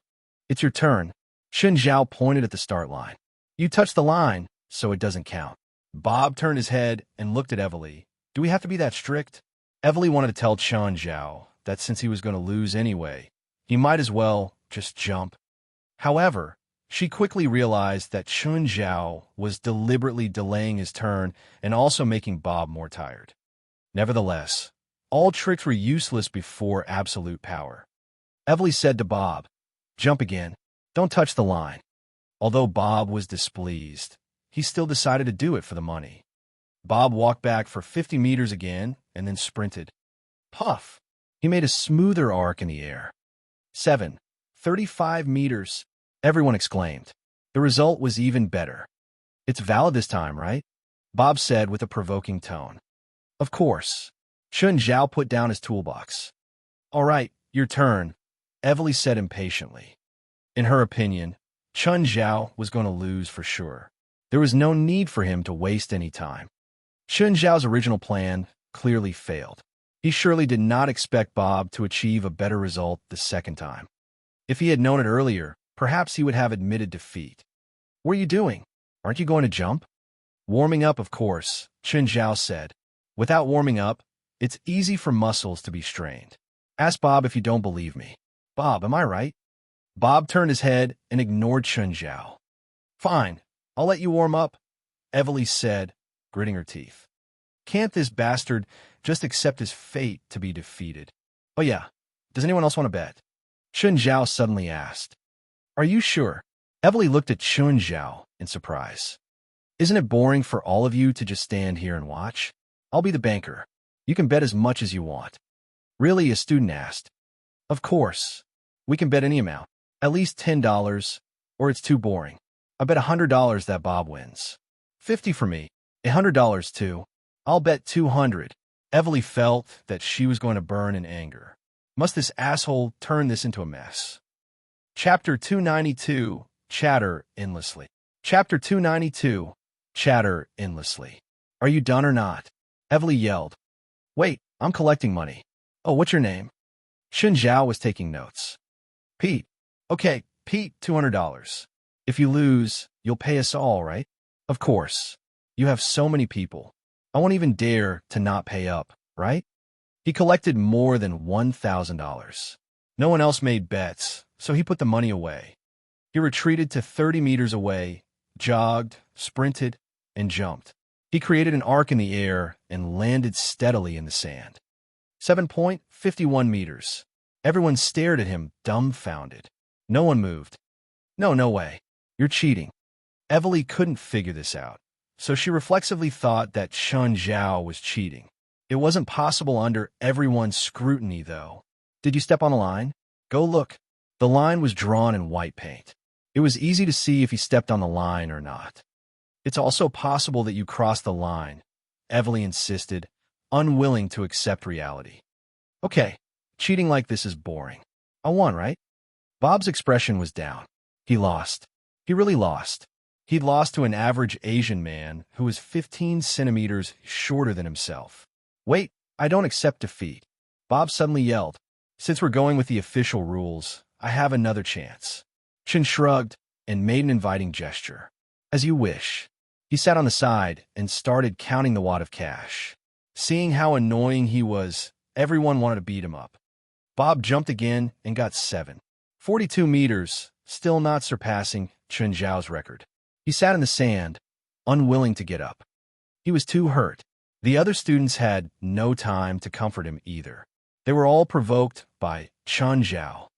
It's your turn. Chun Zhao pointed at the start line. You touched the line, so it doesn't count. Bob turned his head and looked at Evely. Do we have to be that strict? Evely wanted to tell Chun Zhao that since he was going to lose anyway, he might as well just jump. However, she quickly realized that Chun Zhao was deliberately delaying his turn and also making Bob more tired. Nevertheless, all tricks were useless before absolute power. Evely said to Bob, jump again. Don't touch the line. Although Bob was displeased, he still decided to do it for the money. Bob walked back for 50 meters again and then sprinted. Puff! He made a smoother arc in the air. 35 meters. Everyone exclaimed. The result was even better. It's valid this time, right? Bob said with a provoking tone. Of course. Chun Zhao put down his toolbox. All right, your turn, Evely said impatiently. In her opinion, Chun Zhao was going to lose for sure. There was no need for him to waste any time. Chun Zhao's original plan clearly failed. He surely did not expect Bob to achieve a better result the second time. If he had known it earlier, perhaps he would have admitted defeat. What are you doing? Aren't you going to jump? Warming up, of course, Chun Zhao said. Without warming up, it's easy for muscles to be strained. Ask Bob if you don't believe me. Bob, am I right? Bob turned his head and ignored Chun Zhao. Fine, I'll let you warm up, Evely said, gritting her teeth. Can't this bastard just accept his fate to be defeated? Oh yeah, does anyone else want to bet? Chun Zhao suddenly asked. Are you sure? Evely looked at Chun Zhao in surprise. Isn't it boring for all of you to just stand here and watch? I'll be the banker. You can bet as much as you want. Really, a student asked. Of course. We can bet any amount. At least $10, or it's too boring. I bet $100 that Bob wins. 50 for me. $100 too. I'll bet 200. Evely felt that she was going to burn in anger. Must this asshole turn this into a mess? Chapter 292, Chatter Endlessly. Chapter 292, Chatter Endlessly. Are you done or not? Evely yelled. Wait, I'm collecting money. Oh, what's your name? Chun Zhao was taking notes. Pete. Okay, Pete, $200. If you lose, you'll pay us all, right? Of course. You have so many people. I won't even dare to not pay up, right? He collected more than $1,000. No one else made bets, so he put the money away. He retreated to 30 meters away, jogged, sprinted, and jumped. He created an arc in the air and landed steadily in the sand. 7.51 meters. Everyone stared at him, dumbfounded. No one moved. No way. You're cheating. Evely couldn't figure this out, so she reflexively thought that Chun Zhao was cheating. It wasn't possible under everyone's scrutiny, though. Did you step on a line? Go look. The line was drawn in white paint. It was easy to see if he stepped on the line or not. It's also possible that you crossed the line, Evely insisted, unwilling to accept reality. Okay, cheating like this is boring. I won, right? Bob's expression was down. He lost. He really lost. He'd lost to an average Asian man who was 15 centimeters shorter than himself. Wait, I don't accept defeat. Bob suddenly yelled. Since we're going with the official rules, I have another chance. Chun shrugged and made an inviting gesture. As you wish. He sat on the side and started counting the wad of cash. Seeing how annoying he was, everyone wanted to beat him up. Bob jumped again and got 7.42 meters, still not surpassing Chun Zhao's record. He sat in the sand, unwilling to get up. He was too hurt. The other students had no time to comfort him either. They were all provoked by Chun Zhao.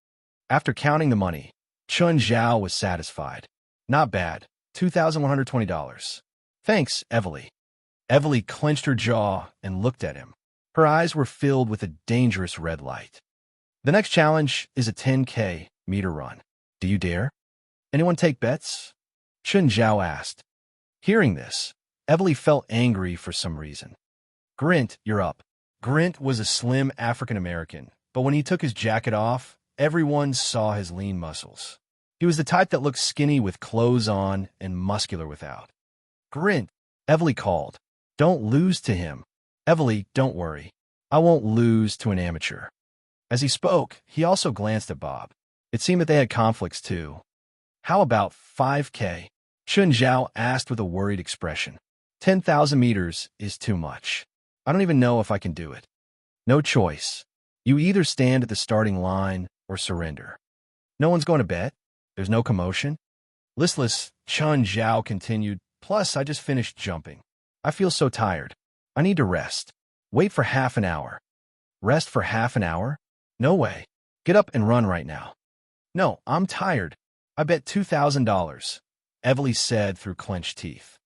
After counting the money, Chun Zhao was satisfied. Not bad. $2,120. Thanks, Evely. Evely clenched her jaw and looked at him. Her eyes were filled with a dangerous red light. The next challenge is a 10K meter run. Do you dare? Anyone take bets? Chun Zhao asked. Hearing this, Evely felt angry for some reason. Grint, you're up. Grint was a slim African-American, but when he took his jacket off, everyone saw his lean muscles. He was the type that looked skinny with clothes on and muscular without. Grint, Evely called. Don't lose to him. Evely, don't worry. I won't lose to an amateur. As he spoke, he also glanced at Bob. It seemed that they had conflicts too. How about 5K? Chun Zhao asked with a worried expression. 10,000 meters is too much. I don't even know if I can do it. No choice. You either stand at the starting line or surrender. No one's going to bet. There's no commotion. Listless, Chun Zhao continued, plus I just finished jumping. I feel so tired. I need to rest. Wait for half an hour. Rest for half an hour? No way. Get up and run right now. No, I'm tired. I bet $2,000, Evely said through clenched teeth.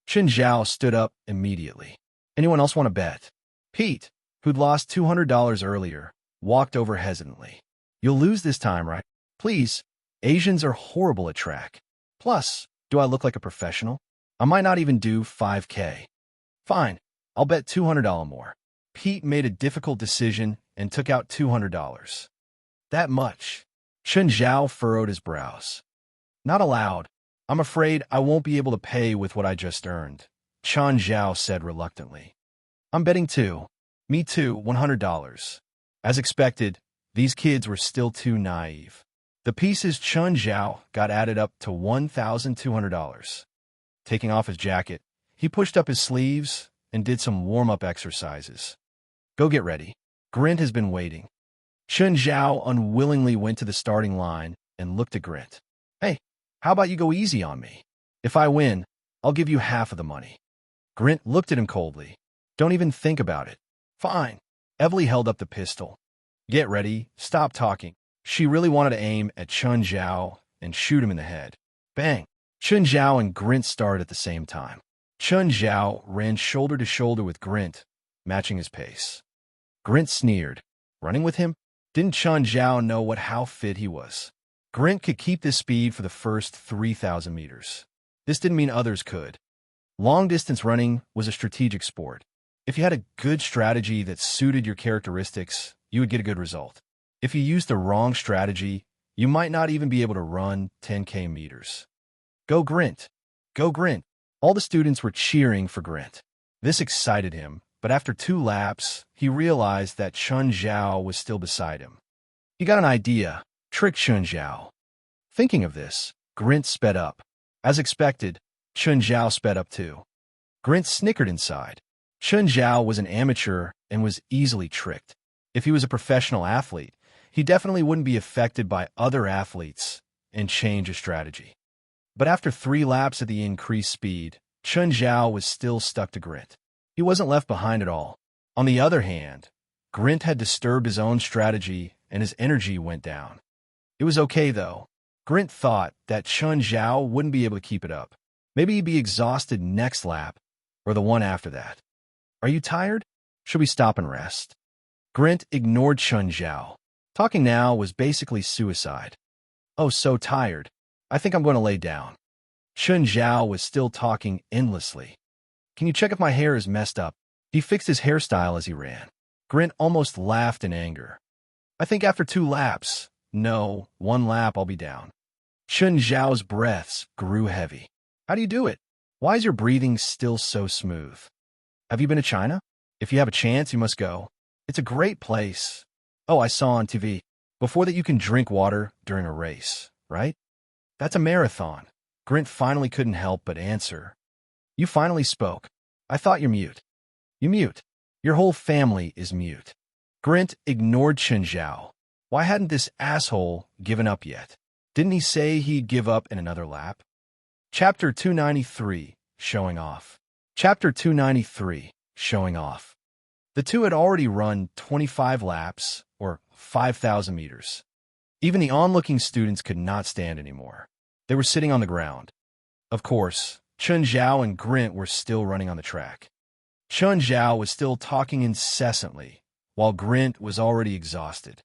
Chun Zhao stood up immediately. Anyone else want to bet? Pete, who'd lost $200 earlier, walked over hesitantly. You'll lose this time, right? Please. Asians are horrible at track. Plus, do I look like a professional? I might not even do 5K. Fine, I'll bet $200 more. Pete made a difficult decision and took out $200. That much. Chun Zhao furrowed his brows. Not allowed. I'm afraid I won't be able to pay with what I just earned, Chun Zhao said reluctantly. I'm betting too. Me too, $100. As expected, these kids were still too naive. The pieces Chun Zhao got added up to $1,200. Taking off his jacket, he pushed up his sleeves and did some warm-up exercises. Go get ready. Grint has been waiting. Chun Zhao unwillingly went to the starting line and looked at Grint. Hey, how about you go easy on me? If I win, I'll give you half of the money. Grint looked at him coldly. Don't even think about it. Fine. Evely held up the pistol. Get ready. Stop talking. She really wanted to aim at Chun Zhao and shoot him in the head. Bang! Chun Zhao and Grint started at the same time. Chun Zhao ran shoulder to shoulder with Grint, matching his pace. Grint sneered. Running with him? Didn't Chun Zhao know how fit he was? Grint could keep this speed for the first 3,000 meters. This didn't mean others could. Long-distance running was a strategic sport. If you had a good strategy that suited your characteristics, you would get a good result. If you used the wrong strategy, you might not even be able to run 10K meters. Go Grint! Go Grint! All the students were cheering for Grint. This excited him, but after 2 laps, he realized that Chun Zhao was still beside him. He got an idea. Trick Chun Zhao. Thinking of this, Grint sped up. As expected, Chun Zhao sped up too. Grint snickered inside. Chun Zhao was an amateur and was easily tricked. If he was a professional athlete, he definitely wouldn't be affected by other athletes and change his strategy. But after 3 laps at the increased speed, Chun Zhao was still stuck to Grint. He wasn't left behind at all. On the other hand, Grint had disturbed his own strategy and his energy went down. It was okay, though. Grint thought that Chun Zhao wouldn't be able to keep it up. Maybe he'd be exhausted next lap, or the one after that. Are you tired? Should we stop and rest? Grint ignored Chun Zhao. Talking now was basically suicide. Oh, so tired. I think I'm going to lay down. Chun Zhao was still talking endlessly. Can you check if my hair is messed up? He fixed his hairstyle as he ran. Grint almost laughed in anger. I think after 2 laps. No, 1 lap I'll be down. Chun Zhao's breaths grew heavy. How do you do it? Why is your breathing still so smooth? Have you been to China? If you have a chance, you must go. It's a great place. Oh, I saw on TV. Before that you can drink water during a race, right? That's a marathon. Grint finally couldn't help but answer. You finally spoke. I thought you're mute. You mute. Your whole family is mute. Grint ignored Chun Zhao. Why hadn't this asshole given up yet? Didn't he say he'd give up in another lap? Chapter 293, Showing Off. Chapter 293, Showing Off. The two had already run 25 laps, or 5,000 meters. Even the onlooking students could not stand anymore. They were sitting on the ground. Of course, Chun Zhao and Grint were still running on the track. Chun Zhao was still talking incessantly, while Grint was already exhausted.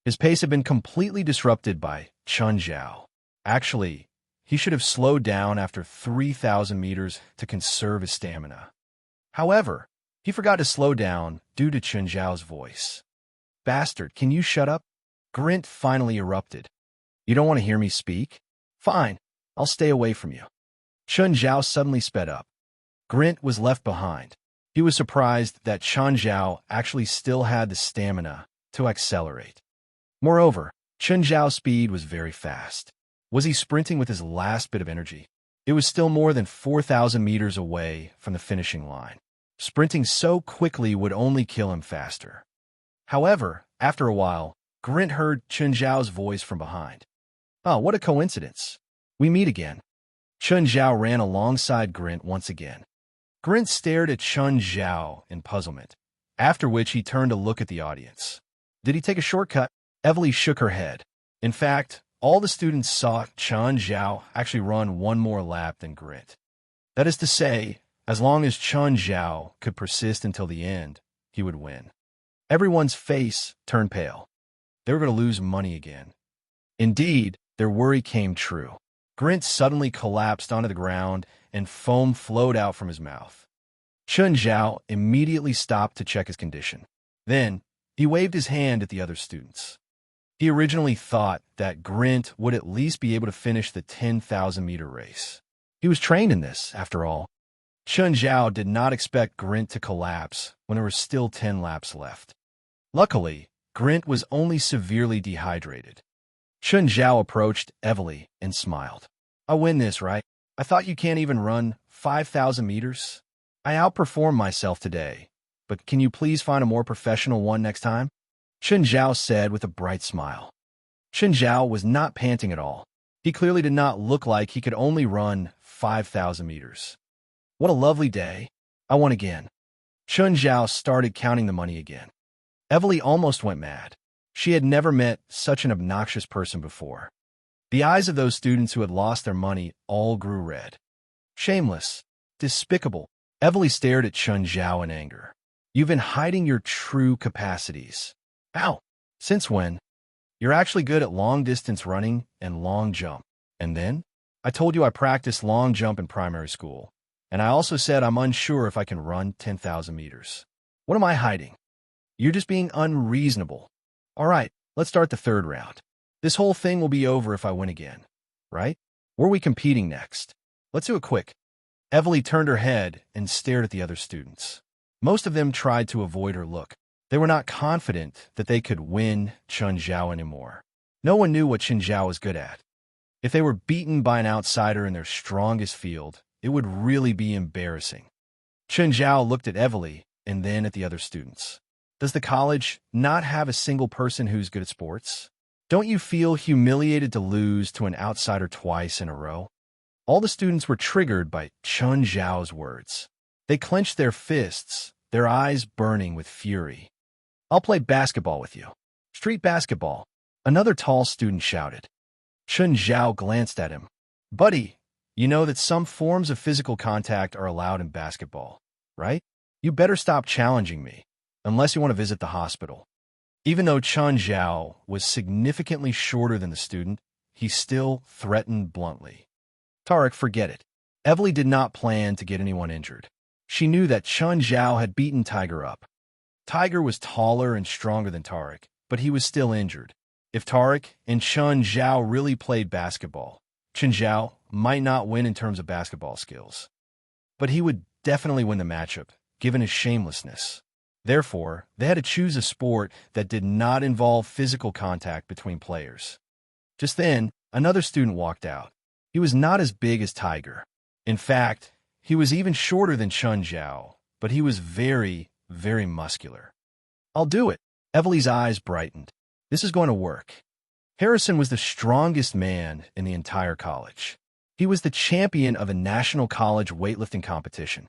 His pace had been completely disrupted by Chun Zhao. Actually, he should have slowed down after 3,000 meters to conserve his stamina. However, he forgot to slow down due to Chun Zhao's voice. Bastard, can you shut up? Grint finally erupted. You don't want to hear me speak? Fine, I'll stay away from you. Chun Zhao suddenly sped up. Grint was left behind. He was surprised that Chun Zhao actually still had the stamina to accelerate. Moreover, Chun Zhao's speed was very fast. Was he sprinting with his last bit of energy? It was still more than 4,000 meters away from the finishing line. Sprinting so quickly would only kill him faster. However, after a while, Grint heard Chun Zhao's voice from behind. Oh, what a coincidence. We meet again. Chun Zhao ran alongside Grint once again. Grint stared at Chun Zhao in puzzlement, after which he turned to look at the audience. Did he take a shortcut? Evelie shook her head. In fact, all the students saw Chun Zhao actually run 1 more lap than Grint. That is to say, as long as Chun Zhao could persist until the end, he would win. Everyone's face turned pale. They were going to lose money again. Indeed, their worry came true. Grint suddenly collapsed onto the ground and foam flowed out from his mouth. Chun Zhao immediately stopped to check his condition. Then, he waved his hand at the other students. He originally thought that Grint would at least be able to finish the 10,000-meter race. He was trained in this, after all. Chun Zhao did not expect Grint to collapse when there were still 10 laps left. Luckily, Grint was only severely dehydrated. Chun Zhao approached Evelie and smiled. I'll win this, right? I thought you can't even run 5,000 meters? I outperformed myself today, but can you please find a more professional one next time? Chun Zhao said with a bright smile. Chun Zhao was not panting at all. He clearly did not look like he could only run 5,000 meters. What a lovely day. I won again. Chun Zhao started counting the money again. Evelie almost went mad. She had never met such an obnoxious person before. The eyes of those students who had lost their money all grew red. Shameless. Despicable. Evelie stared at Chun Zhao in anger. You've been hiding your true capacities. Ow! Since when? You're actually good at long-distance running and long jump. And then? I told you I practiced long jump in primary school. And I also said I'm unsure if I can run 10,000 meters. What am I hiding? You're just being unreasonable. All right, let's start the 3rd round. This whole thing will be over if I win again. Right? Where are we competing next? Let's do it quick. Evelie turned her head and stared at the other students. Most of them tried to avoid her look. They were not confident that they could win Chun Zhao anymore. No one knew what Chun Zhao was good at. If they were beaten by an outsider in their strongest field, it would really be embarrassing. Chun Zhao looked at Evelie and then at the other students. Does the college not have a single person who's good at sports? Don't you feel humiliated to lose to an outsider twice in a row? All the students were triggered by Chun Zhao's words. They clenched their fists, their eyes burning with fury. "I'll play basketball with you." "Street basketball," another tall student shouted. Chun Zhao glanced at him. "Buddy, you know that some forms of physical contact are allowed in basketball, right? You better stop challenging me, unless you want to visit the hospital." Even though Chun Zhao was significantly shorter than the student, he still threatened bluntly. Tarek, forget it. Evely did not plan to get anyone injured. She knew that Chun Zhao had beaten Tiger up. Tiger was taller and stronger than Tarek, but he was still injured. If Tarek and Chun Zhao really played basketball, Chun Zhao might not win in terms of basketball skills. But he would definitely win the matchup, given his shamelessness. Therefore, they had to choose a sport that did not involve physical contact between players. Just then, another student walked out. He was not as big as Tiger. In fact, he was even shorter than Chun Zhao, but he was very, very muscular. "I'll do it." Evely's eyes brightened. This is going to work. Harrison was the strongest man in the entire college. He was the champion of a national college weightlifting competition.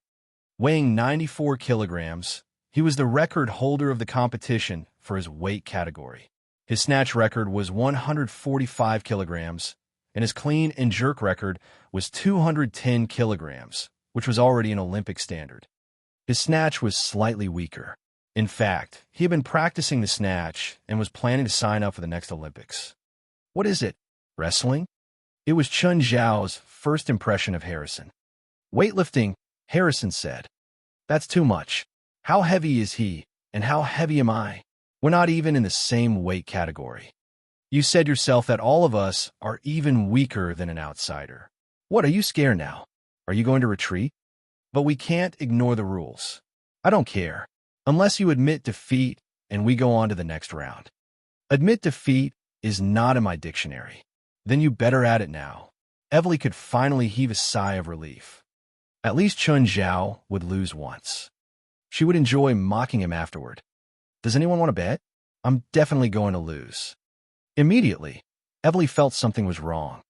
Weighing 94 kilograms, he was the record holder of the competition for his weight category. His snatch record was 145 kilograms, and his clean and jerk record was 210 kilograms, which was already an Olympic standard. His snatch was slightly weaker. In fact, he had been practicing the snatch and was planning to sign up for the next Olympics. "What is it? Wrestling?" It was Chun Zhao's first impression of Harrison. "Weightlifting," Harrison said. "That's too much. How heavy is he, and how heavy am I? We're not even in the same weight category. You said yourself that all of us are even weaker than an outsider. What, are you scared now? Are you going to retreat? But we can't ignore the rules. I don't care. Unless you admit defeat and we go on to the next round." Admit defeat is not in my dictionary. Then you better add it now. Evely could finally heave a sigh of relief. At least Chun Zhao would lose once. She would enjoy mocking him afterward. "Does anyone want to bet? I'm definitely going to lose." Immediately, Evely felt something was wrong.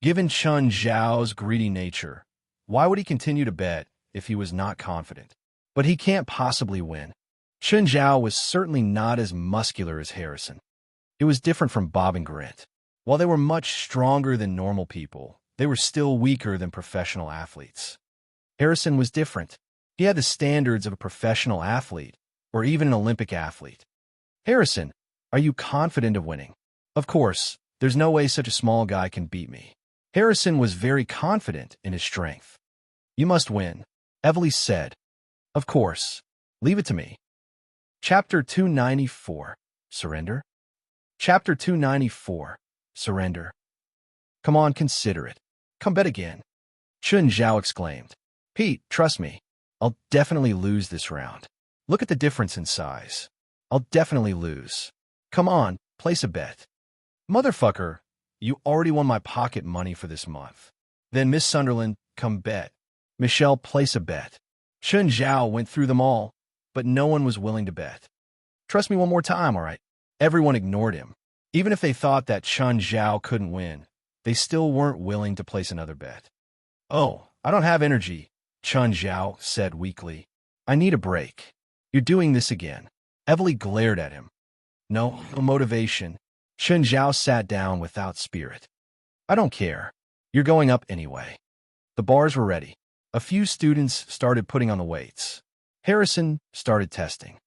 Given Chun Zhao's greedy nature, why would he continue to bet if he was not confident? But he can't possibly win. Chun Zhao was certainly not as muscular as Harrison. It was different from Bob and Grint. While they were much stronger than normal people, they were still weaker than professional athletes. Harrison was different. He had the standards of a professional athlete, or even an Olympic athlete. "Harrison, are you confident of winning?" "Of course, there's no way such a small guy can beat me." Harrison was very confident in his strength. "You must win," Evely said. "Of course. Leave it to me." Chapter 294, Surrender? Chapter 294, Surrender. "Come on, consider it. Come bet again." Chun Zhao exclaimed. "Pete, trust me. I'll definitely lose this round. Look at the difference in size. I'll definitely lose. Come on, place a bet." "Motherfucker, you already won my pocket money for this month." "Then Miss Sunderland, come bet." "Michelle, place a bet." Chun Zhao went through them all, but no one was willing to bet. "Trust me one more time, all right?" Everyone ignored him. Even if they thought that Chun Zhao couldn't win, they still weren't willing to place another bet. "Oh, I don't have energy," Chun Zhao said weakly. "I need a break." "You're doing this again." Evely glared at him. No motivation." Chun Zhao sat down without spirit. "I don't care. You're going up anyway." The bars were ready. A few students started putting on the weights. Harrison started testing.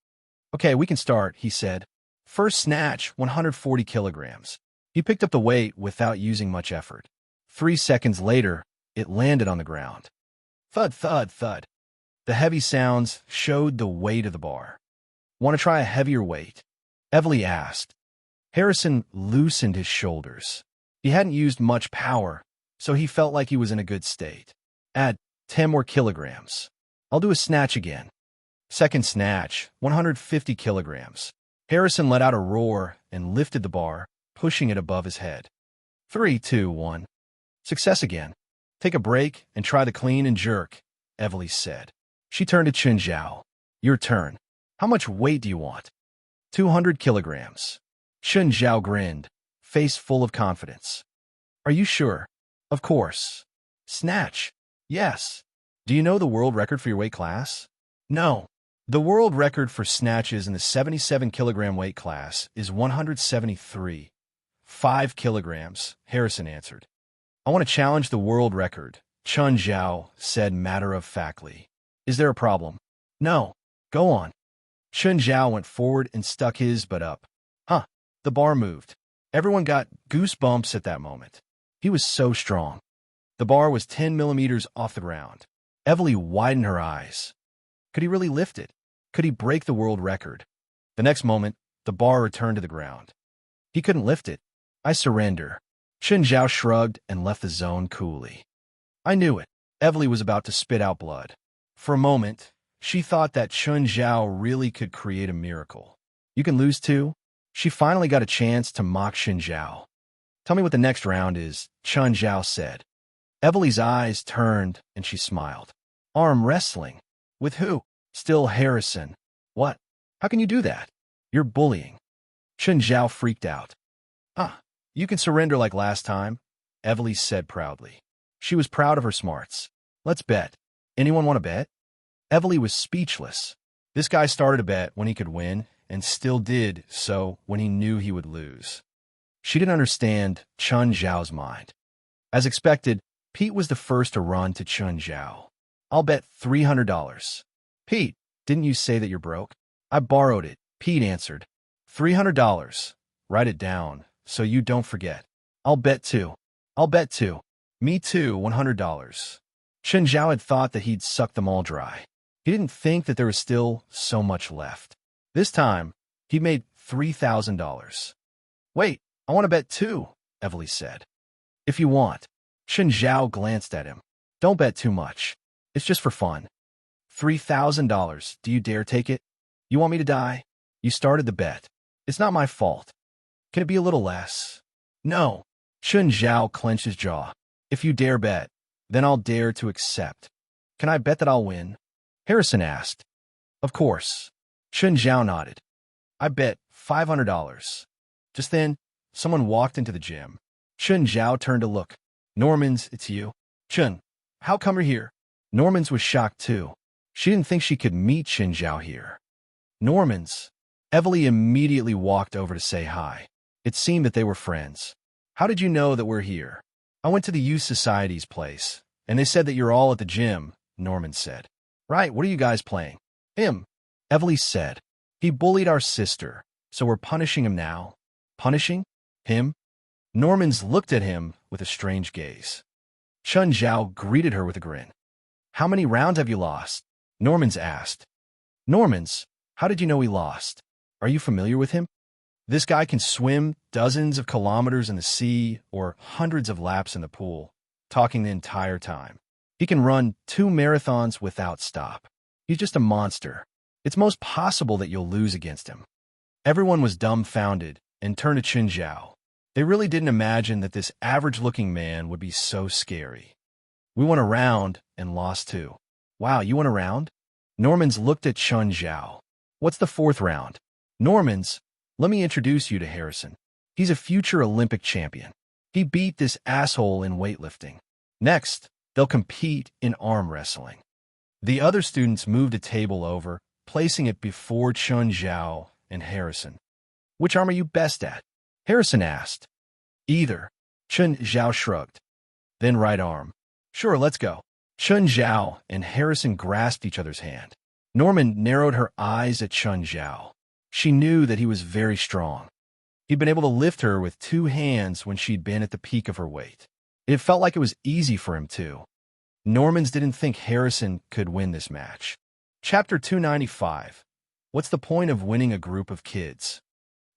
"Okay, we can start," he said. First snatch, 140 kilograms. He picked up the weight without using much effort. 3 seconds later, it landed on the ground. Thud, thud, thud. The heavy sounds showed the weight of the bar. "Want to try a heavier weight?" Evely asked. Harrison loosened his shoulders. He hadn't used much power, so he felt like he was in a good state. "Add 10 more kilograms. I'll do a snatch again." Second snatch, 150 kilograms. Harrison let out a roar and lifted the bar, pushing it above his head. 3, 2, 1. Success again. "Take a break and try the clean and jerk," Evely said. She turned to Chun Zhao. "Your turn. How much weight do you want?" 200 kilograms. Chun Zhao grinned, face full of confidence. "Are you sure?" "Of course." Snatch. Yes. Do you know the world record for your weight class? No. The world record for snatches in the 77-kilogram weight class is 173.5 kilograms, Harrison answered. I want to challenge the world record, Chun Zhao said matter-of-factly. Is there a problem? No. Go on. Chun Zhao went forward and stuck his butt up. Huh. The bar moved. Everyone got goosebumps at that moment. He was so strong. The bar was 10 millimeters off the ground. Evely widened her eyes. Could he really lift it? Could he break the world record? The next moment, the bar returned to the ground. He couldn't lift it. I surrender. Chun Zhao shrugged and left the zone coolly. I knew it. Evely was about to spit out blood. For a moment, she thought that Chun Zhao really could create a miracle. You can lose too? She finally got a chance to mock Chun Zhao. Tell me what the next round is, Chun Zhao said. Evely's eyes turned and she smiled. Arm wrestling. With who? Still Harrison. What? How can you do that? You're bullying. Chun Zhao freaked out. You can surrender like last time, Evely said proudly. She was proud of her smarts. Let's bet. Anyone want to bet? Evely was speechless. This guy started a bet when he could win and still did so when he knew he would lose. She didn't understand Chun Zhao's mind. As expected, Pete was the first to run to Chun Zhao. I'll bet $300. Pete, didn't you say that you're broke? I borrowed it, Pete answered. $300. Write it down so you don't forget. I'll bet too. I'll bet too. Me too, $100. Chun Zhao had thought that he'd sucked them all dry. He didn't think that there was still so much left. This time, he made $3,000. Wait, I want to bet too, Evely said. If you want. Chun Zhao glanced at him. Don't bet too much. It's just for fun. $3,000. Do you dare take it? You want me to die? You started the bet. It's not my fault. Can it be a little less? No. Chun Zhao clenched his jaw. If you dare bet, then I'll dare to accept. Can I bet that I'll win? Harrison asked. Of course. Chun Zhao nodded. I bet $500. Just then, someone walked into the gym. Chun Zhao turned to look. Normans, it's you. Chun, how come you're here? Normans was shocked too. She didn't think she could meet Chun Zhao here. Normans. Evely immediately walked over to say hi. It seemed that they were friends. How did you know that we're here? I went to the Youth Society's place, and they said that you're all at the gym, Norman said. Right, what are you guys playing? Him. Evely said. He bullied our sister, so we're punishing him now. Punishing? Him? Normans looked at him with a strange gaze. Chun Zhao greeted her with a grin. How many rounds have you lost? Normans asked. Normans, how did you know we lost? Are you familiar with him? This guy can swim dozens of kilometers in the sea or hundreds of laps in the pool, talking the entire time. He can run 2 marathons without stop. He's just a monster. It's most possible that you'll lose against him. Everyone was dumbfounded and turned to Chun Zhao. They really didn't imagine that this average-looking man would be so scary. We won a round and lost 2. Wow, you won a round? Normans looked at Chun Zhao. What's the 4th round? Normans, let me introduce you to Harrison. He's a future Olympic champion. He beat this asshole in weightlifting. Next, they'll compete in arm wrestling. The other students moved a table over, placing it before Chun Zhao and Harrison. Which arm are you best at? Harrison asked. Either. Chun Zhao shrugged. Then right arm. Sure, let's go. Chun Zhao and Harrison grasped each other's hand. Norman narrowed her eyes at Chun Zhao. She knew that he was very strong. He'd been able to lift her with 2 hands when she'd been at the peak of her weight. It felt like it was easy for him, too. Normans didn't think Harrison could win this match. Chapter 295. What's the point of winning a group of kids?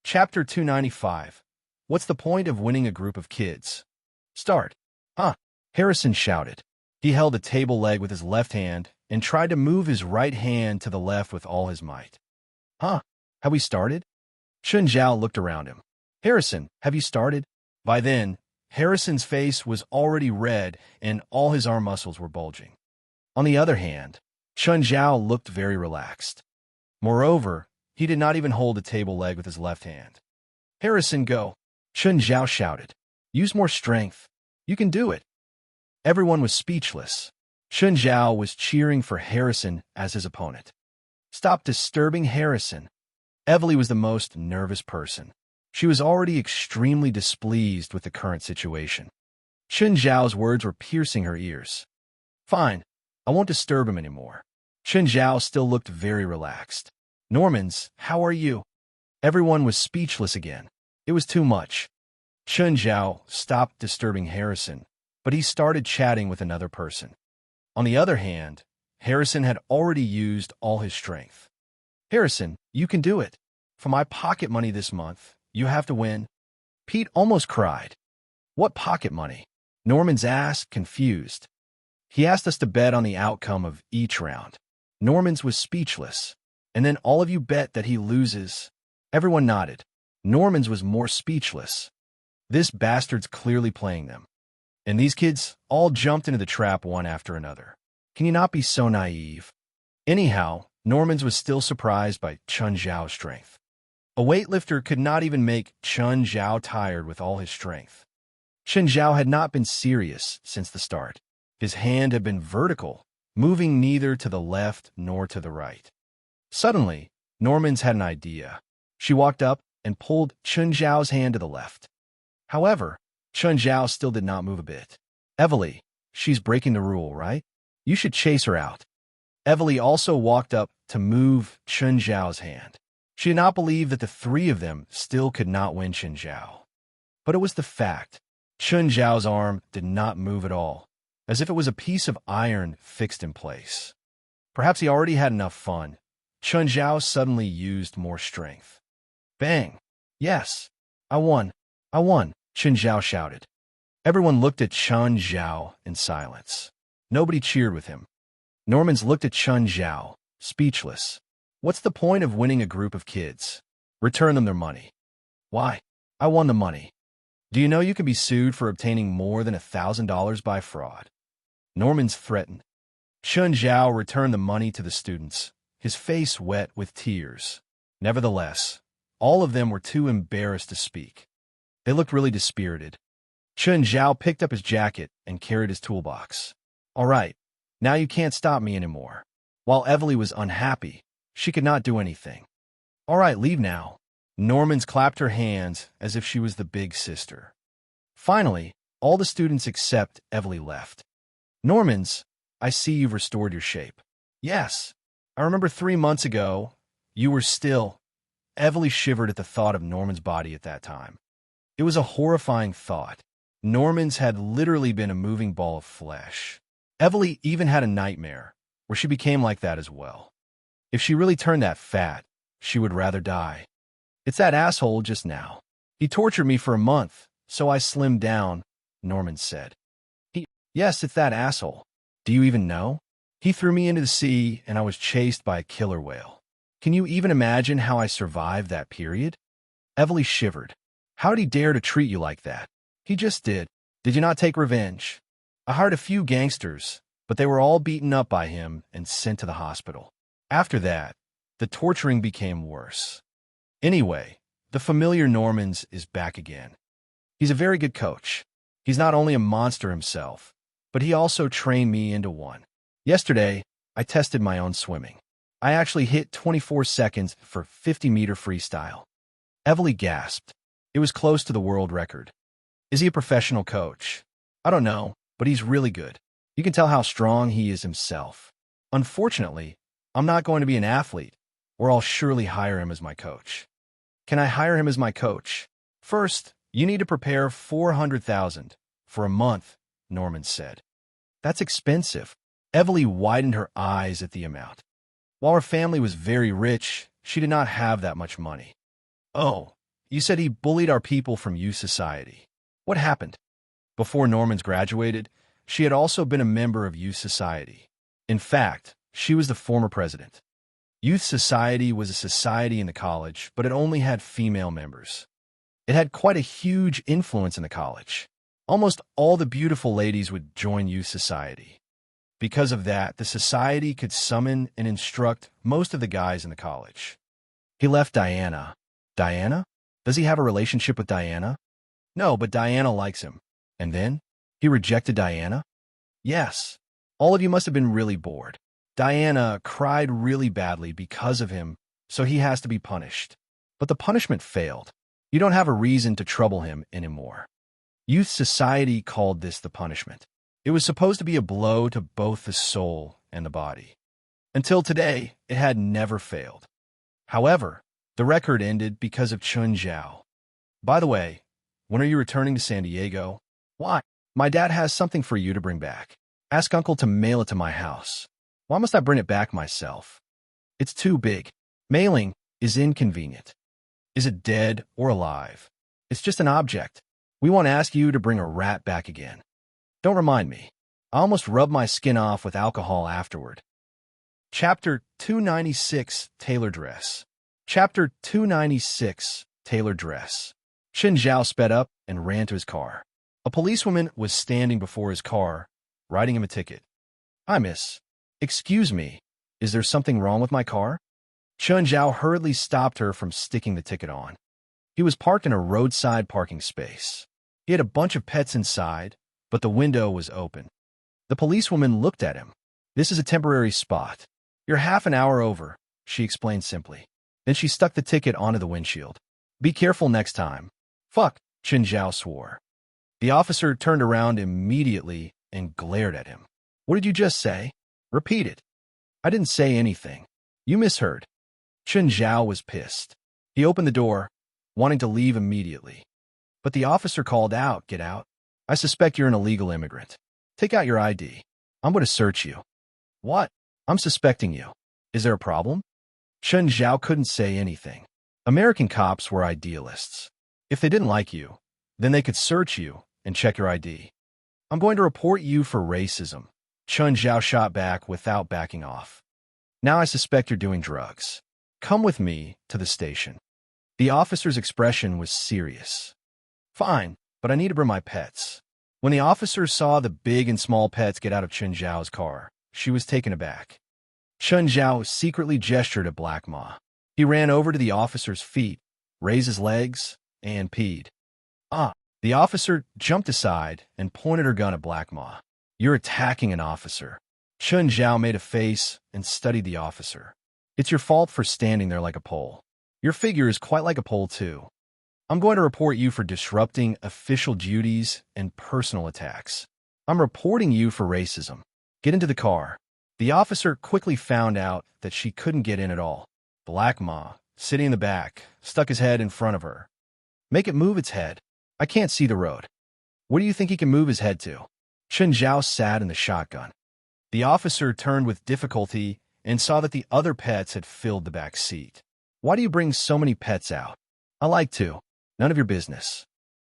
Chapter 295. What's the point of winning a group of kids? Start. Harrison shouted. He held a table leg with his left hand and tried to move his right hand to the left with all his might. Have we started? Chun Zhao looked around him. Harrison, have you started? By then, Harrison's face was already red and all his arm muscles were bulging. On the other hand, Chun Zhao looked very relaxed. Moreover, he did not even hold a table leg with his left hand. Harrison, go! Chun Zhao shouted. Use more strength. You can do it. Everyone was speechless. Chun Zhao was cheering for Harrison as his opponent. Stop disturbing Harrison. Evely was the most nervous person. She was already extremely displeased with the current situation. Chun Zhao's words were piercing her ears. Fine, I won't disturb him anymore. Chun Zhao still looked very relaxed. Normans, how are you? Everyone was speechless again. It was too much. Chun Zhao stopped disturbing Harrison, but he started chatting with another person. On the other hand, Harrison had already used all his strength. Harrison, you can do it. For my pocket money this month, you have to win. Pete almost cried. What pocket money? Normans asked, confused. He asked us to bet on the outcome of each round. Normans was speechless. And then all of you bet that he loses. Everyone nodded. Normans was more speechless. This bastard's clearly playing them. And these kids all jumped into the trap one after another. Can you not be so naive? Anyhow, Normans was still surprised by Chun Zhao's strength. A weightlifter could not even make Chun Zhao tired with all his strength. Chun Zhao had not been serious since the start. His hand had been vertical, moving neither to the left nor to the right. Suddenly, Normans had an idea. She walked up and pulled Chun Zhao's hand to the left. However, Chun Zhao still did not move a bit. Evely, she's breaking the rule, right? You should chase her out. Evely also walked up to move Chun Zhao's hand. She did not believe that the three of them still could not win Chun Zhao. But it was the fact. Chun Zhao's arm did not move at all, as if it was a piece of iron fixed in place. Perhaps he already had enough fun. Chun Zhao suddenly used more strength. Bang! Yes! I won! I won! Chun Zhao shouted. Everyone looked at Chun Zhao in silence. Nobody cheered with him. Normans looked at Chun Zhao, speechless. What's the point of winning a group of kids? Return them their money. Why? I won the money. Do you know you can be sued for obtaining more than $1,000 by fraud? Normans threatened. Chun Zhao returned the money to the students, his face wet with tears. Nevertheless, all of them were too embarrassed to speak. They looked really dispirited. Chun Zhao picked up his jacket and carried his toolbox. All right, now you can't stop me anymore. While Evely was unhappy, she could not do anything. All right, leave now. Normans clapped her hands as if she was the big sister. Finally, all the students except Evely left. Normans, I see you've restored your shape. Yes, I remember 3 months ago, you were still. Evely shivered at the thought of Norman's body at that time. It was a horrifying thought. Norman's had literally been a moving ball of flesh. Evely even had a nightmare, where she became like that as well. If she really turned that fat, she would rather die. It's that asshole just now. He tortured me for a month, so I slimmed down, Norman said. Yes, it's that asshole. Do you even know? He threw me into the sea, and I was chased by a killer whale. Can you even imagine how I survived that period? Evely shivered. How did he dare to treat you like that? He just did. Did you not take revenge? I hired a few gangsters, but they were all beaten up by him and sent to the hospital. After that, the torturing became worse. Anyway, the familiar Normans is back again. He's a very good coach. He's not only a monster himself, but he also trained me into one. Yesterday, I tested my own swimming. I actually hit 24 seconds for 50-meter freestyle. Evely gasped. It was close to the world record. Is he a professional coach? I don't know, but he's really good. You can tell how strong he is himself. Unfortunately, I'm not going to be an athlete, or I'll surely hire him as my coach. Can I hire him as my coach? First, you need to prepare $400,000 for a month, Norman said. That's expensive. Evely widened her eyes at the amount. While her family was very rich, she did not have that much money. Oh, you said he bullied our people from youth society. What happened? Before Normans graduated, she had also been a member of youth society. In fact, she was the former president. Youth society was a society in the college, but it only had female members. It had quite a huge influence in the college. Almost all the beautiful ladies would join youth society. Because of that, the society could summon and instruct most of the guys in the college. He left Diana. Diana? Does he have a relationship with Diana? No, but Diana likes him. And then? He rejected Diana? Yes. All of you must have been really bored. Diana cried really badly because of him, so he has to be punished. But the punishment failed. You don't have a reason to trouble him anymore. Youth society called this the punishment. It was supposed to be a blow to both the soul and the body. Until today, it had never failed. However, the record ended because of Chun Zhao. By the way, when are you returning to San Diego? Why? My dad has something for you to bring back. Ask Uncle to mail it to my house. Why must I bring it back myself? It's too big. Mailing is inconvenient. Is it dead or alive? It's just an object. We won't ask you to bring a rat back again. Don't remind me. I almost rubbed my skin off with alcohol afterward. Chapter 296, Tailor Dress. Chapter 296, Tailor Dress. Chun Zhao sped up and ran to his car. A policewoman was standing before his car, writing him a ticket. Hi, miss. Excuse me, is there something wrong with my car? Chun Zhao hurriedly stopped her from sticking the ticket on. He was parked in a roadside parking space. He had a bunch of pets inside, but the window was open. The policewoman looked at him. This is a temporary spot. You're half an hour over, she explained simply. Then she stuck the ticket onto the windshield. Be careful next time. Fuck, Chun Zhao swore. The officer turned around immediately and glared at him. What did you just say? Repeat it. I didn't say anything. You misheard. Chun Zhao was pissed. He opened the door, wanting to leave immediately. But the officer called out, Get out. I suspect you're an illegal immigrant. Take out your ID. I'm going to search you. What? I'm suspecting you. Is there a problem? Chun Zhao couldn't say anything. American cops were idealists. If they didn't like you, then they could search you and check your ID. I'm going to report you for racism. Chun Zhao shot back without backing off. Now I suspect you're doing drugs. Come with me to the station. The officer's expression was serious. Fine, but I need to bring my pets. When the officer saw the big and small pets get out of Chun Zhao's car, she was taken aback. Chun Zhao secretly gestured at Black Ma. He ran over to the officer's feet, raised his legs, and peed. The officer jumped aside and pointed her gun at Black Ma. You're attacking an officer. Chun Zhao made a face and studied the officer. It's your fault for standing there like a pole. Your figure is quite like a pole, too. I'm going to report you for disrupting official duties and personal attacks. I'm reporting you for racism. Get into the car. The officer quickly found out that she couldn't get in at all. Black Ma, sitting in the back, stuck his head in front of her. Make it move its head. I can't see the road. What do you think he can move his head to? Chun Zhao sat in the shotgun. The officer turned with difficulty and saw that the other pets had filled the back seat. Why do you bring so many pets out? I like to. None of your business.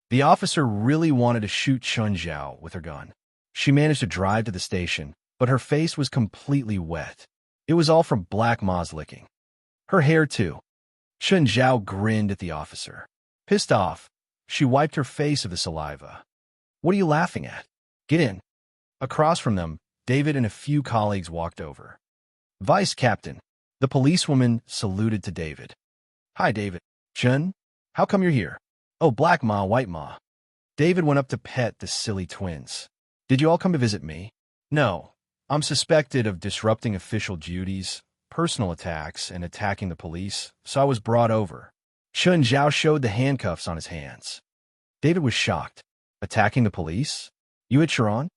The officer really wanted to shoot Chun Zhao with her gun. She managed to drive to the station, but her face was completely wet. It was all from Black Ma's licking. Her hair, too. Chun Zhao grinned at the officer. Pissed off, she wiped her face of the saliva. What are you laughing at? Get in. Across from them, David and a few colleagues walked over. Vice Captain. The policewoman saluted to David. Hi, David. Chun? How come you're here? Oh, Black Ma, White Ma. David went up to pet the silly twins. Did you all come to visit me? No. I'm suspected of disrupting official duties, personal attacks, and attacking the police, so I was brought over. Chun Zhao showed the handcuffs on his hands. David was shocked. Attacking the police? You hit Sharon?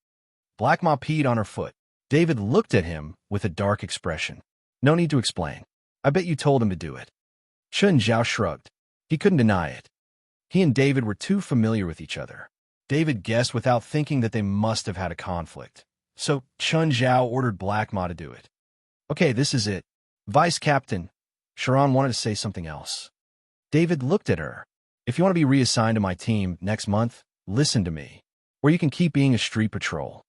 Black Ma peed on her foot. David looked at him with a dark expression. No need to explain. I bet you told him to do it. Chun Zhao shrugged. He couldn't deny it. He and David were too familiar with each other. David guessed without thinking that they must have had a conflict. So Chun Zhao ordered Black Ma to do it. Okay, this is it. Vice Captain. Sharon wanted to say something else. David looked at her. If you want to be reassigned to my team next month, listen to me. Or you can keep being a street patrol.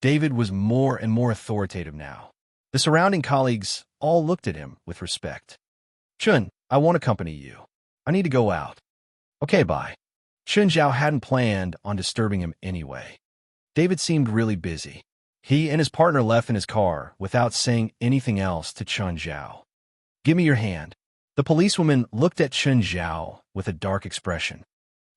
David was more and more authoritative now. The surrounding colleagues all looked at him with respect. Chun, I won't accompany you. I need to go out. Okay, bye. Chun Zhao hadn't planned on disturbing him anyway. David seemed really busy. He and his partner left in his car without saying anything else to Chun Zhao. Give me your hand. The policewoman looked at Chun Zhao with a dark expression.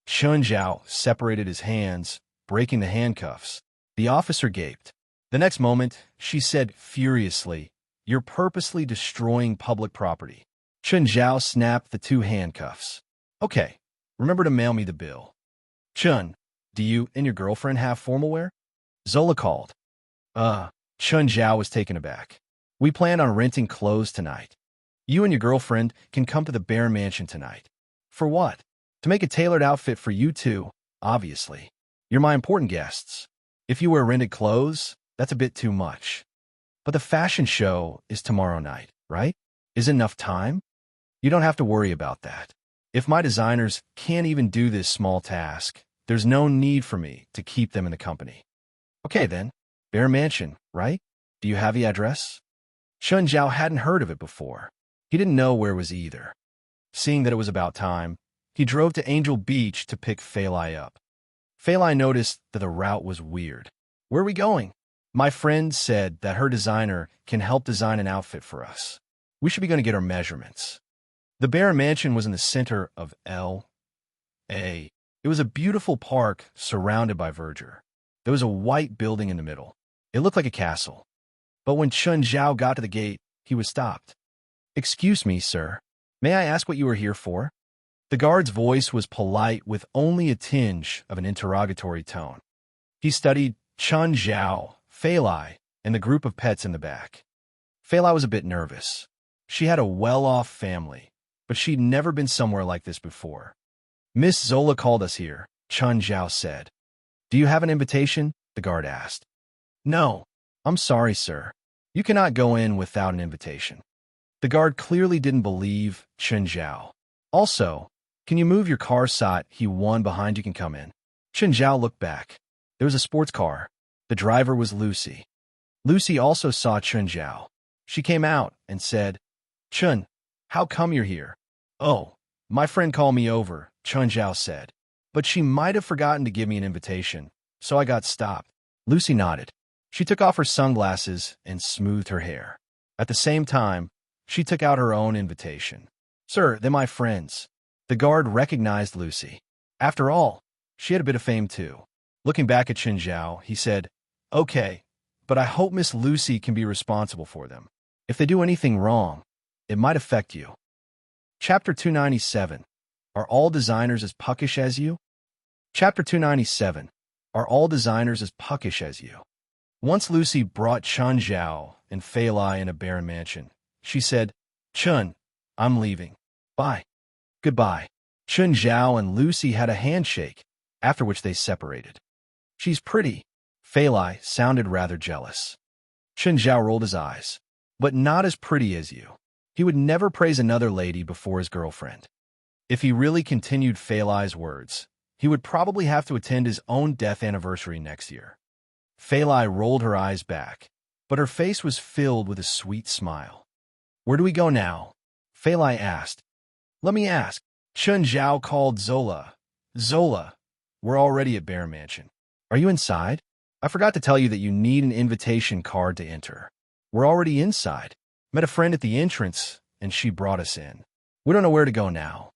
Chun Zhao separated his hands, breaking the handcuffs. The officer gaped. The next moment, she said furiously, "You're purposely destroying public property." Chun Zhao snapped the two handcuffs. "Okay, remember to mail me the bill." "Chun, do you and your girlfriend have formal wear?" Zola called. Chun Zhao was taken aback. "We planned on renting clothes tonight. You and your girlfriend can come to the Bear Mansion tonight." "For what?" "To make a tailored outfit for you two, obviously. You're my important guests. If you wear rented clothes, that's a bit too much." "But the fashion show is tomorrow night, right? Isn't enough time?" "You don't have to worry about that. If my designers can't even do this small task, there's no need for me to keep them in the company." "Okay then, Bear Mansion, right? Do you have the address?" Chun Zhao hadn't heard of it before. He didn't know where it was either. Seeing that it was about time, he drove to Angel Beach to pick Failai up. Failai noticed that the route was weird. "Where are we going?" "My friend said that her designer can help design an outfit for us. We should be going to get our measurements." The Bear Mansion was in the center of L.A. It was a beautiful park surrounded by verdure. There was a white building in the middle. It looked like a castle. But when Chun Zhao got to the gate, he was stopped. "Excuse me, sir. May I ask what you are here for?" The guard's voice was polite with only a tinge of an interrogatory tone. He studied Chun Zhao, Failai, and the group of pets in the back. Failai was a bit nervous. She had a well-off family, but she'd never been somewhere like this before. "Miss Zola called us here," Chun Zhao said. "Do you have an invitation?" the guard asked. "No. I'm sorry, sir. You cannot go in without an invitation." The guard clearly didn't believe Chun Zhao. "Also, can you move your car so he one behind you can come in?" Chun Zhao looked back. There was a sports car. The driver was Lucy. Lucy also saw Chun Zhao. She came out and said, "Chun, how come you're here?" "Oh, my friend called me over," Chun Zhao said. "But she might have forgotten to give me an invitation, so I got stopped." Lucy nodded. She took off her sunglasses and smoothed her hair. At the same time, she took out her own invitation. "Sir, they're my friends." The guard recognized Lucy. After all, she had a bit of fame too. Looking back at Chun Zhao, he said, "Okay, but I hope Miss Lucy can be responsible for them. If they do anything wrong, it might affect you." Chapter 297. Are all designers as puckish as you? Chapter 297. Are all designers as puckish as you? Once Lucy brought Chun Zhao and Failai in a Bear Mansion, she said, "Chun, I'm leaving. Bye." "Goodbye." Chun Zhao and Lucy had a handshake, after which they separated. "She's pretty." Failai sounded rather jealous. Chun Zhao rolled his eyes. "But not as pretty as you." He would never praise another lady before his girlfriend. If he really continued Failai's words, he would probably have to attend his own death anniversary next year. Failai rolled her eyes back, but her face was filled with a sweet smile. "Where do we go now?" Failai asked. "Let me ask." Chun Zhao called Zola. "Zola, we're already at Bear Mansion. Are you inside? I forgot to tell you that you need an invitation card to enter." "We're already inside. Met a friend at the entrance, and she brought us in. We don't know where to go now."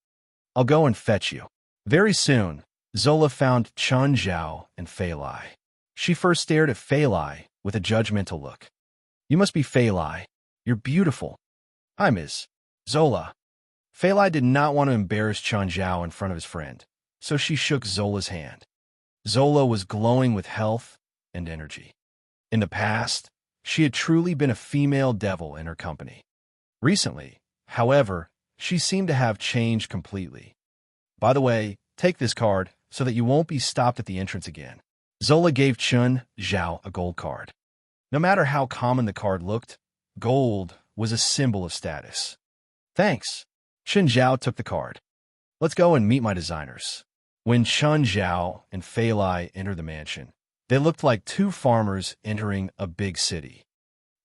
"I'll go and fetch you." Very soon, Zola found Chun Zhao and Failai. She first stared at Failai with a judgmental look. "You must be Failai. You're beautiful." "Hi, Miss Zola." Failai did not want to embarrass Chun Zhao in front of his friend, so she shook Zola's hand. Zola was glowing with health and energy. In the past, she had truly been a female devil in her company. Recently, however, she seemed to have changed completely. "By the way, take this card so that you won't be stopped at the entrance again." Zola gave Chun Zhao a gold card. No matter how common the card looked, gold was a symbol of status. "Thanks." Chun Zhao took the card. "Let's go and meet my designers." When Chun Zhao and Failai entered the mansion, they looked like two farmers entering a big city.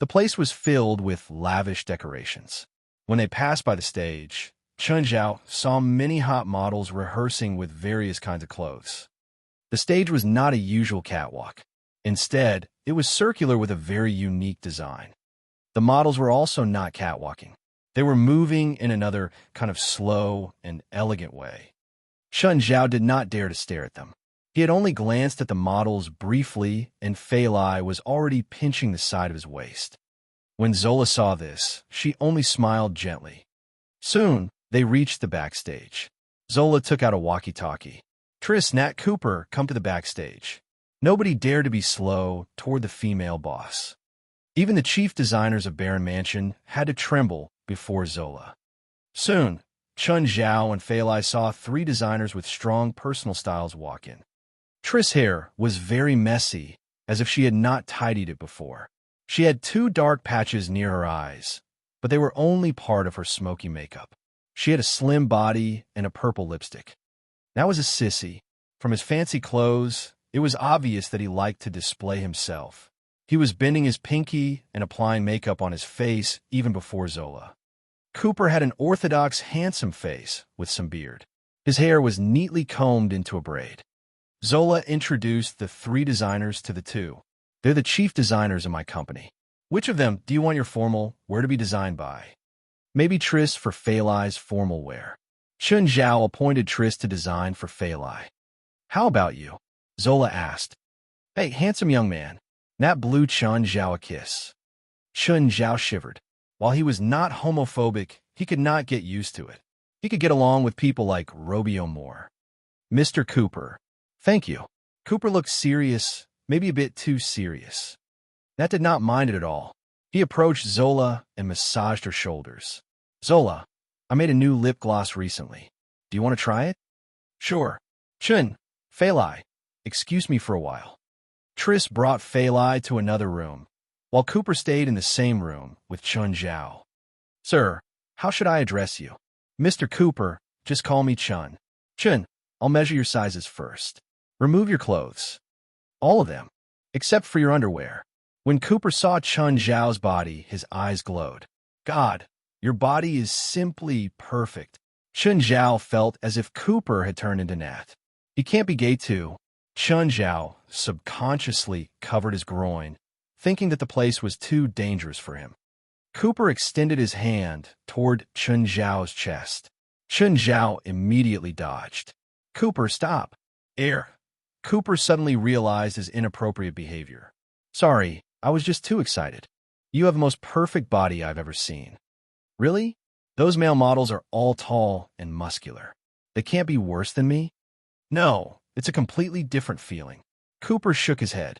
The place was filled with lavish decorations. When they passed by the stage, Chun Zhao saw many hot models rehearsing with various kinds of clothes. The stage was not a usual catwalk. Instead, it was circular with a very unique design. The models were also not catwalking. They were moving in another kind of slow and elegant way. Chun Zhao did not dare to stare at them. He had only glanced at the models briefly, and Faur was already pinching the side of his waist. When Zola saw this, she only smiled gently. Soon, they reached the backstage. Zola took out a walkie-talkie. Triss, Nat, Cooper, come to the backstage. Nobody dared to be slow toward the female boss. Even the chief designers of Baron Mansion had to tremble before Zola. Soon, Chun Zhao and Faur saw 3 designers with strong personal styles walk in. Triss' hair was very messy, as if she had not tidied it before. She had 2 dark patches near her eyes, but they were only part of her smoky makeup. She had a slim body and a purple lipstick. That was a sissy. From his fancy clothes, it was obvious that he liked to display himself. He was bending his pinky and applying makeup on his face even before Zola. Cooper had an orthodox, handsome face with some beard. His hair was neatly combed into a braid. Zola introduced the 3 designers to the 2. They're the chief designers of my company. Which of them do you want your formal wear to be designed by? Maybe Triss for Faur's formal wear. Chun Zhao appointed Triss to design for Faur. How about you? Zola asked. Hey, handsome young man. Nat blew Chun Zhao a kiss. Chun Zhao shivered. While he was not homophobic, he could not get used to it. He could get along with people like Robio more. Mr. Cooper. Thank you. Cooper looked serious, maybe a bit too serious. Nat did not mind it at all. He approached Zola and massaged her shoulders. Zola, I made a new lip gloss recently. Do you want to try it? Sure. Chun, Faur, excuse me for a while. Triss brought Faur to another room, while Cooper stayed in the same room with Chun Zhao. Sir, how should I address you? Mr. Cooper, just call me Chun. Chun, I'll measure your sizes first. Remove your clothes. All of them, except for your underwear. When Cooper saw Chun Zhao's body, his eyes glowed. God, your body is simply perfect. Chun Zhao felt as if Cooper had turned into Nat. He can't be gay too. Chun Zhao subconsciously covered his groin, thinking that the place was too dangerous for him. Cooper extended his hand toward Chun Zhao's chest. Chun Zhao immediately dodged. Cooper, stop. Air. Cooper suddenly realized his inappropriate behavior. Sorry, I was just too excited. You have the most perfect body I've ever seen. Really? Those male models are all tall and muscular. They can't be worse than me? No, it's a completely different feeling. Cooper shook his head.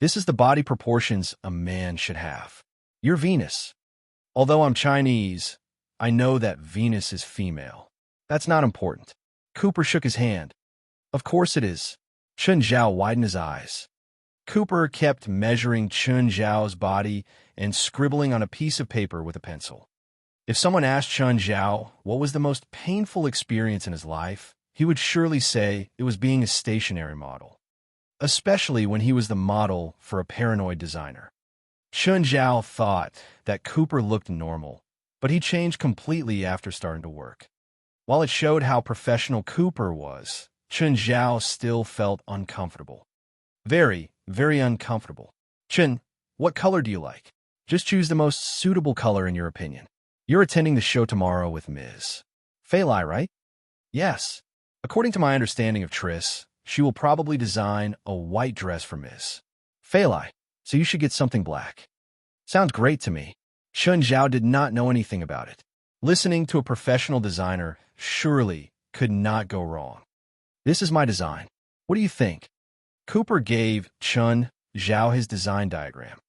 This is the body proportions a man should have. You're Venus. Although I'm Chinese, I know that Venus is female. That's not important. Cooper shook his hand. Of course it is. Chun Zhao widened his eyes. Cooper kept measuring Chun Zhao's body and scribbling on a piece of paper with a pencil. If someone asked Chun Zhao what was the most painful experience in his life, he would surely say it was being a stationary model, especially when he was the model for a paranoid designer. Chun Zhao thought that Cooper looked normal, but he changed completely after starting to work. While it showed how professional Cooper was, Chun Zhao still felt uncomfortable. Very, very uncomfortable. Chun, what color do you like? Just choose the most suitable color in your opinion. You're attending the show tomorrow with Ms. Faur, right? Yes. According to my understanding of Triss, she will probably design a white dress for Ms. Faur, so you should get something black. Sounds great to me. Chun Zhao did not know anything about it. Listening to a professional designer surely could not go wrong. This is my design. What do you think? Cooper gave Chun Zhao his design diagram.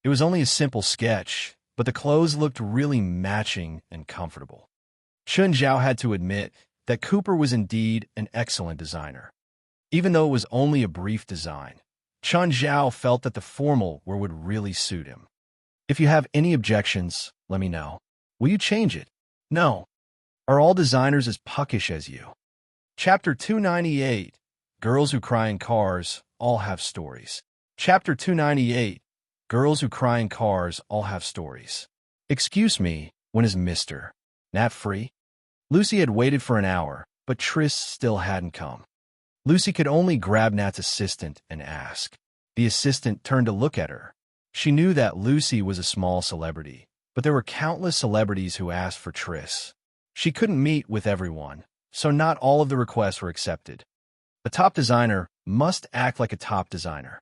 It was only a simple sketch, but the clothes looked really matching and comfortable. Chun Zhao had to admit that Cooper was indeed an excellent designer. Even though it was only a brief design, Chun Zhao felt that the formal wear would really suit him. If you have any objections, let me know. Will you change it? No. Are all designers as puckish as you? Chapter 298. Girls Who Cry in Cars All Have Stories. Chapter 298. Girls Who Cry in Cars All Have Stories. Excuse me, when is Mr. Nat free? Lucy had waited for an hour, but Triss still hadn't come. Lucy could only grab Nat's assistant and ask. The assistant turned to look at her. She knew that Lucy was a small celebrity, but there were countless celebrities who asked for Triss. She couldn't meet with everyone, so not all of the requests were accepted. The top designer must act like a top designer.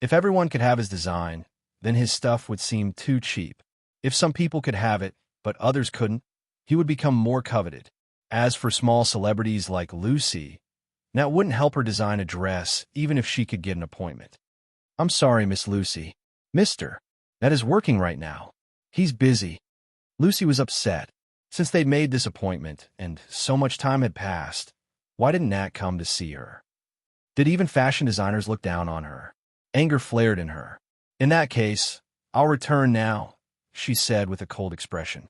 If everyone could have his design, then his stuff would seem too cheap. If some people could have it, but others couldn't, he would become more coveted. As for small celebrities like Lucy, that wouldn't help her design a dress even if she could get an appointment. I'm sorry, Miss Lucy. Mister, Nat is working right now. He's busy. Lucy was upset. Since they'd made this appointment and so much time had passed, why didn't Nat come to see her? Did even fashion designers look down on her? Anger flared in her. In that case, I'll return now, she said with a cold expression.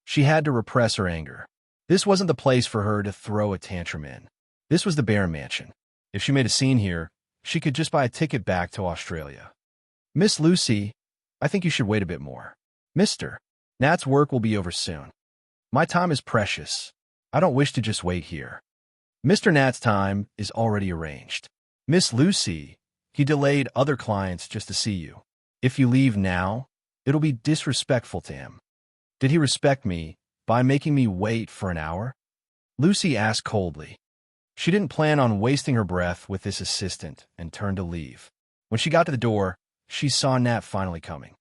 She had to repress her anger. This wasn't the place for her to throw a tantrum in. This was the Baron Mansion. If she made a scene here, she could just buy a ticket back to Australia. Miss Lucy, I think you should wait a bit more. Mister, Nat's work will be over soon. My time is precious. I don't wish to just wait here. Mr. Nat's time is already arranged. Miss Lucy, he delayed other clients just to see you. If you leave now, it'll be disrespectful to him. Did he respect me by making me wait for an hour? Lucy asked coldly. She didn't plan on wasting her breath with this assistant and turned to leave. When she got to the door, she saw Nat finally coming.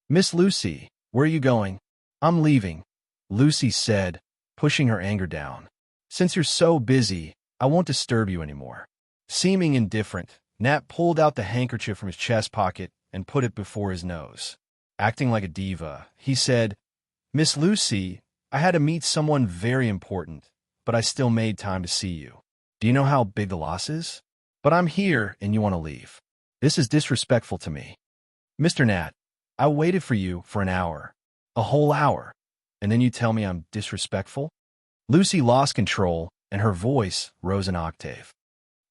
Miss Lucy, where are you going? I'm leaving, Lucy said, pushing her anger down. Since you're so busy, I won't disturb you anymore. Seeming indifferent, Nat pulled out the handkerchief from his chest pocket and put it before his nose. Acting like a diva, he said, Miss Lucy, I had to meet someone very important, but I still made time to see you. Do you know how big the loss is? But I'm here and you want to leave. This is disrespectful to me. Mr. Nat, I waited for you for an hour. A whole hour. And then you tell me I'm disrespectful? Lucy lost control and her voice rose an octave.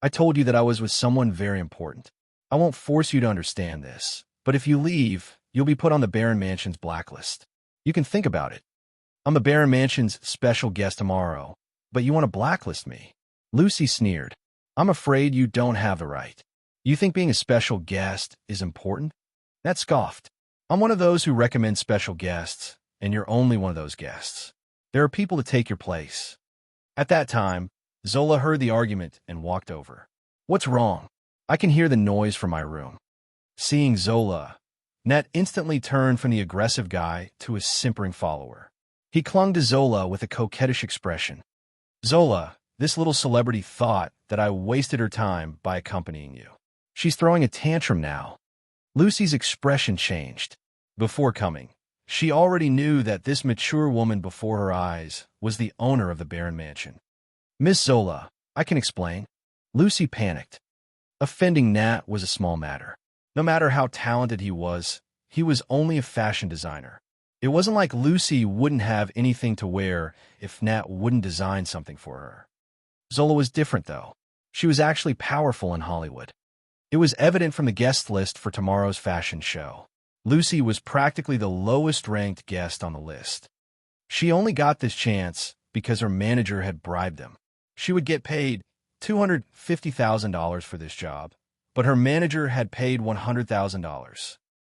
I told you that I was with someone very important. I won't force you to understand this, but if you leave, you'll be put on the Baron Mansion's blacklist. You can think about it. I'm the Baron Mansion's special guest tomorrow, but you want to blacklist me? Lucy sneered. I'm afraid you don't have the right. You think being a special guest is important? Nat scoffed. I'm one of those who recommend special guests, and you're only one of those guests. There are people to take your place. At that time, Zola heard the argument and walked over. What's wrong? I can hear the noise from my room. Seeing Zola, Nat instantly turned from the aggressive guy to his simpering follower. He clung to Zola with a coquettish expression. Zola, this little celebrity thought that I wasted her time by accompanying you. She's throwing a tantrum now. Lucy's expression changed. Before coming, she already knew that this mature woman before her eyes was the owner of the Baron Mansion. Miss Zola, I can explain. Lucy panicked. Offending Nat was a small matter. No matter how talented he was only a fashion designer. It wasn't like Lucy wouldn't have anything to wear if Nat wouldn't design something for her. Zola was different, though. She was actually powerful in Hollywood. It was evident from the guest list for tomorrow's fashion show. Lucy was practically the lowest-ranked guest on the list. She only got this chance because her manager had bribed him. She would get paid $250,000 for this job, but her manager had paid $100,000.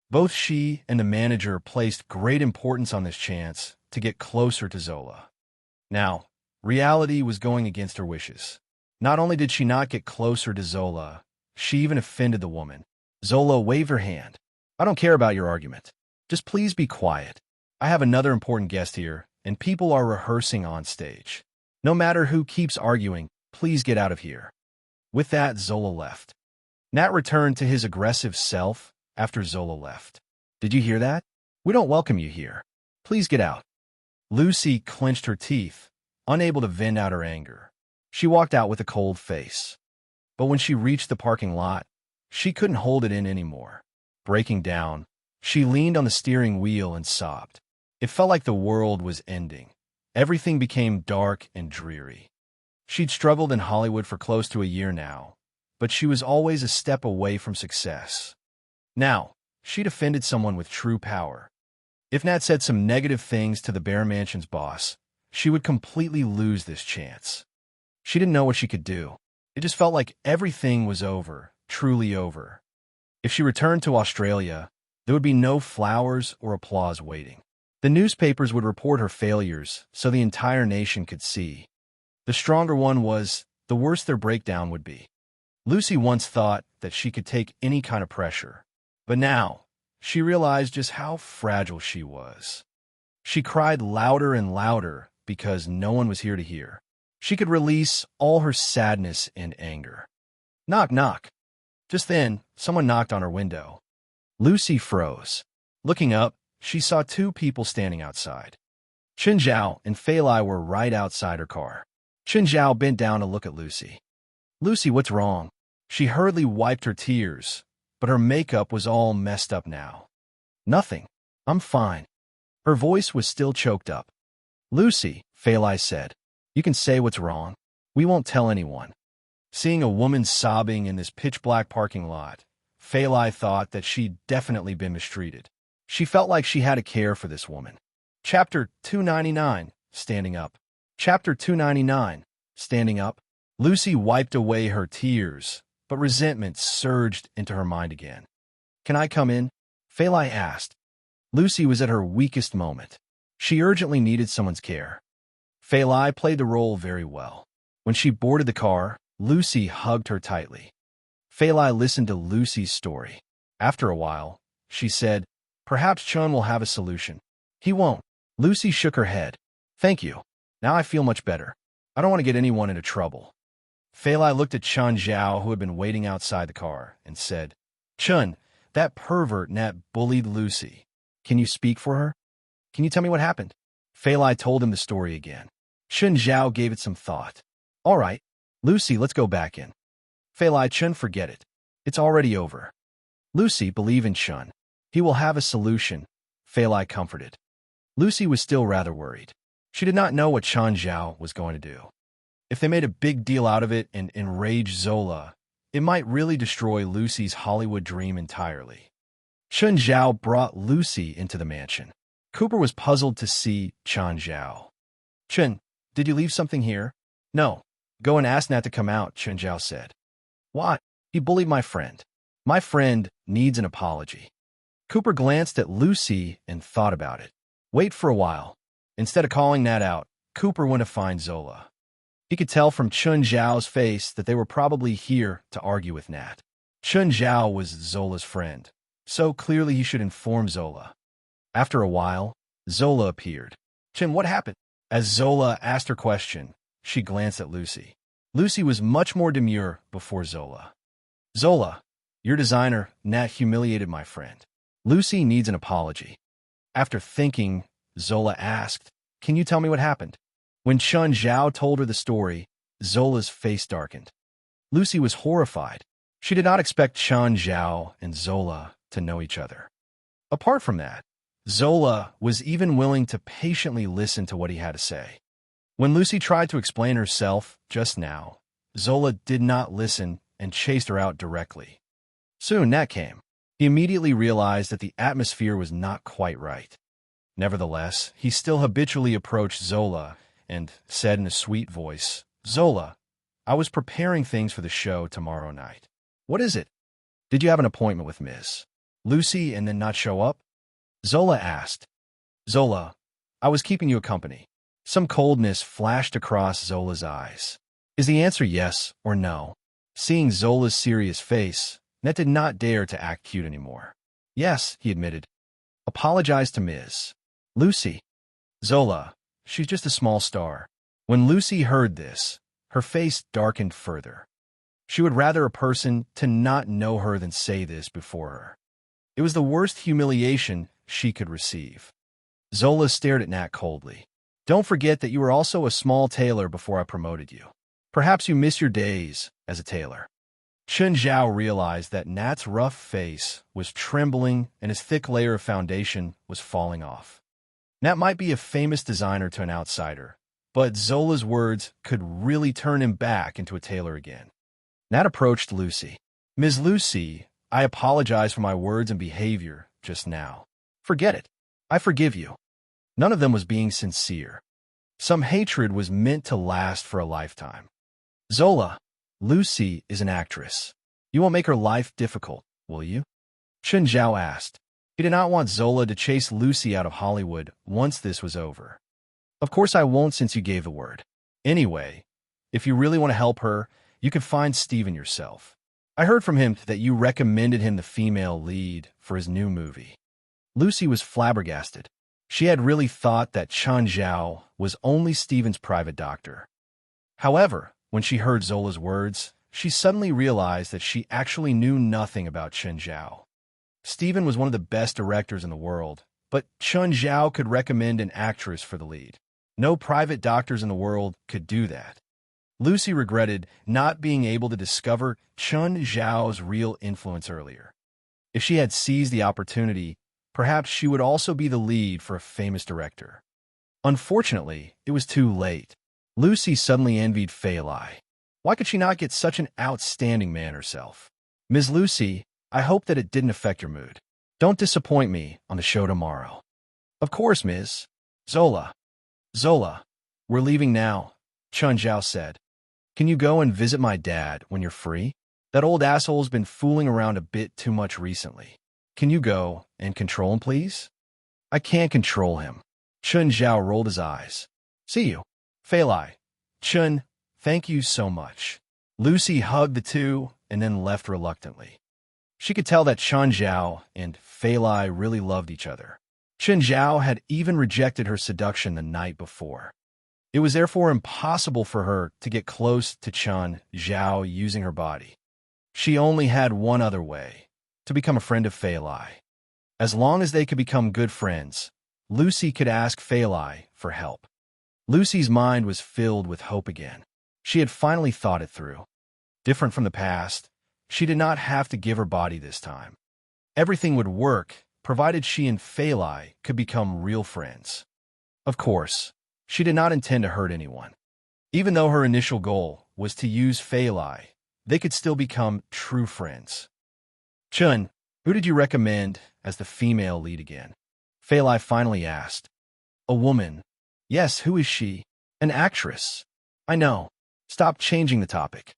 Both she and the manager placed great importance on this chance to get closer to Zola. Now, reality was going against her wishes. Not only did she not get closer to Zola, she even offended the woman. Zola waved her hand. I don't care about your argument. Just please be quiet. I have another important guest here, and people are rehearsing on stage. No matter who keeps arguing, please get out of here. With that, Zola left. Nat returned to his aggressive self after Zola left. Did you hear that? We don't welcome you here. Please get out. Lucy clenched her teeth, unable to vent out her anger. She walked out with a cold face. But when she reached the parking lot, she couldn't hold it in anymore. Breaking down, she leaned on the steering wheel and sobbed. It felt like the world was ending. Everything became dark and dreary. She'd struggled in Hollywood for close to a year now, but she was always a step away from success. Now, she'd offended someone with true power. If Nat said some negative things to the Baron Mansion's boss, she would completely lose this chance. She didn't know what she could do. It just felt like everything was over, truly over. If she returned to Australia, there would be no flowers or applause waiting. The newspapers would report her failures so the entire nation could see. The stronger one was, the worse their breakdown would be. Lucy once thought that she could take any kind of pressure, but now she realized just how fragile she was. She cried louder and louder because no one was here to hear. She could release all her sadness and anger. Knock, knock. Just then, someone knocked on her window. Lucy froze. Looking up, she saw two people standing outside. Chenjiao and Failai were right outside her car. Chenjiao bent down to look at Lucy. "Lucy, what's wrong?" She hurriedly wiped her tears, but her makeup was all messed up now. "Nothing. I'm fine." Her voice was still choked up. "Lucy," Failai said, "you can say what's wrong. We won't tell anyone." Seeing a woman sobbing in this pitch-black parking lot, Failai thought that she'd definitely been mistreated. She felt like she had to care for this woman. Chapter 299, Standing Up. Chapter 299, Standing Up. Lucy wiped away her tears, but resentment surged into her mind again. "Can I come in?" Failai asked. Lucy was at her weakest moment. She urgently needed someone's care. Failai played the role very well. When she boarded the car, Lucy hugged her tightly. Failai listened to Lucy's story. After a while, she said, "Perhaps Chun will have a solution." "He won't." Lucy shook her head. "Thank you. Now I feel much better. I don't want to get anyone into trouble." Failai looked at Chun Zhao, who had been waiting outside the car, and said, "Chun, that pervert Nat bullied Lucy. Can you speak for her? Can you tell me what happened?" Failai told him the story again. Chun Zhao gave it some thought. "All right, Lucy, let's go back in." Failai, "Chun, forget it. It's already over." "Lucy, believe in Chun. He will have a solution," Failai comforted. Lucy was still rather worried. She did not know what Chun Zhao was going to do. If they made a big deal out of it and enraged Zola, it might really destroy Lucy's Hollywood dream entirely. Chun Zhao brought Lucy into the mansion. Cooper was puzzled to see Chun Zhao. "Chun, did you leave something here?" "No. Go and ask Nat to come out," Chun Zhao said. "Why? He bullied my friend. My friend needs an apology." Cooper glanced at Lucy and thought about it. Wait for a while. Instead of calling Nat out, Cooper went to find Zola. He could tell from Chun Zhao's face that they were probably here to argue with Nat. Chun Zhao was Zola's friend, so clearly he should inform Zola. After a while, Zola appeared. "Chun, what happened?" As Zola asked her question, she glanced at Lucy. Lucy was much more demure before Zola. "Zola, your designer, Nat, humiliated my friend. Lucy needs an apology." After thinking, Zola asked, "Can you tell me what happened?" When Chun Zhao told her the story, Zola's face darkened. Lucy was horrified. She did not expect Chun Zhao and Zola to know each other. Apart from that, Zola was even willing to patiently listen to what he had to say. When Lucy tried to explain herself just now, Zola did not listen and chased her out directly. Soon Nat came. He immediately realized that the atmosphere was not quite right. Nevertheless, he still habitually approached Zola and said in a sweet voice, "Zola, I was preparing things for the show tomorrow night." "What is it?" "Did you have an appointment with Miss Lucy and then not show up?" Zola asked. "Zola, I was keeping you company." Some coldness flashed across Zola's eyes. Is the answer yes or no? Seeing Zola's serious face, Nat did not dare to act cute anymore. "Yes," he admitted. "Apologize to Ms. Lucy." "Zola, she's just a small star." When Lucy heard this, her face darkened further. She would rather a person to not know her than say this before her. It was the worst humiliation she could receive. Zola stared at Nat coldly. "Don't forget that you were also a small tailor before I promoted you. Perhaps you miss your days as a tailor." Chun Zhao realized that Nat's rough face was trembling and his thick layer of foundation was falling off. Nat might be a famous designer to an outsider, but Zola's words could really turn him back into a tailor again. Nat approached Lucy. "Ms. Lucy, I apologize for my words and behavior just now. Forget it. I forgive you." None of them was being sincere. Some hatred was meant to last for a lifetime. "Zola, Lucy is an actress. You won't make her life difficult, will you?" Chun Zhao asked. He did not want Zola to chase Lucy out of Hollywood once this was over. "Of course I won't since you gave the word. Anyway, if you really want to help her, you can find Steven yourself." I heard from him that you recommended him the female lead for his new movie. Lucy was flabbergasted. She had really thought that Chen Zhao was only Stephen's private doctor. However, when she heard Zola's words, she suddenly realized that she actually knew nothing about Chen Zhao. Stephen was one of the best directors in the world, but Chen Zhao could recommend an actress for the lead. No private doctors in the world could do that. Lucy regretted not being able to discover Chen Zhao's real influence earlier. If she had seized the opportunity, perhaps she would also be the lead for a famous director. Unfortunately, it was too late. Lucy suddenly envied Failai. Why could she not get such an outstanding man herself? Ms. Lucy, I hope that it didn't affect your mood. Don't disappoint me on the show tomorrow. Of course, Ms. Zola. Zola, we're leaving now, Chen Zhao said. Can you go and visit my dad when you're free? That old asshole's been fooling around a bit too much recently. Can you go and control him, please? I can't control him. Chen Zhao rolled his eyes. See you. Failai. Chen, thank you so much. Lucy hugged the two and then left reluctantly. She could tell that Chen Zhao and Failai really loved each other. Chen Zhao had even rejected her seduction the night before. It was therefore impossible for her to get close to Chen Zhao using her body. She only had one other way, to become a friend of Failai. As long as they could become good friends, Lucy could ask Failai for help. Lucy's mind was filled with hope again. She had finally thought it through. Different from the past, she did not have to give her body this time. Everything would work, provided she and Failai could become real friends. Of course, she did not intend to hurt anyone. Even though her initial goal was to use Failai, they could still become true friends. Chun, who did you recommend as the female lead again? Failai finally asked. A woman. Yes, who is she? An actress. I know. Stop changing the topic.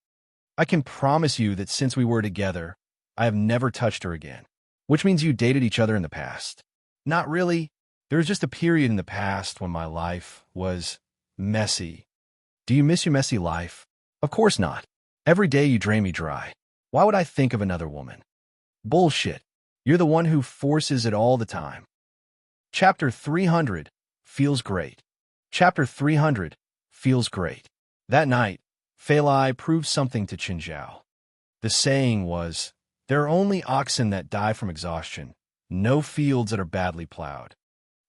I can promise you that since we were together, I have never touched her again. Which means you dated each other in the past. Not really. There was just a period in the past when my life was messy. Do you miss your messy life? Of course not. Every day you drain me dry. Why would I think of another woman? Bullshit. You're the one who forces it all the time. Chapter 300. Feels great. Chapter 300. Feels great. That night, Failai proved something to Chen Zhao. The saying was, there are only oxen that die from exhaustion, no fields that are badly plowed.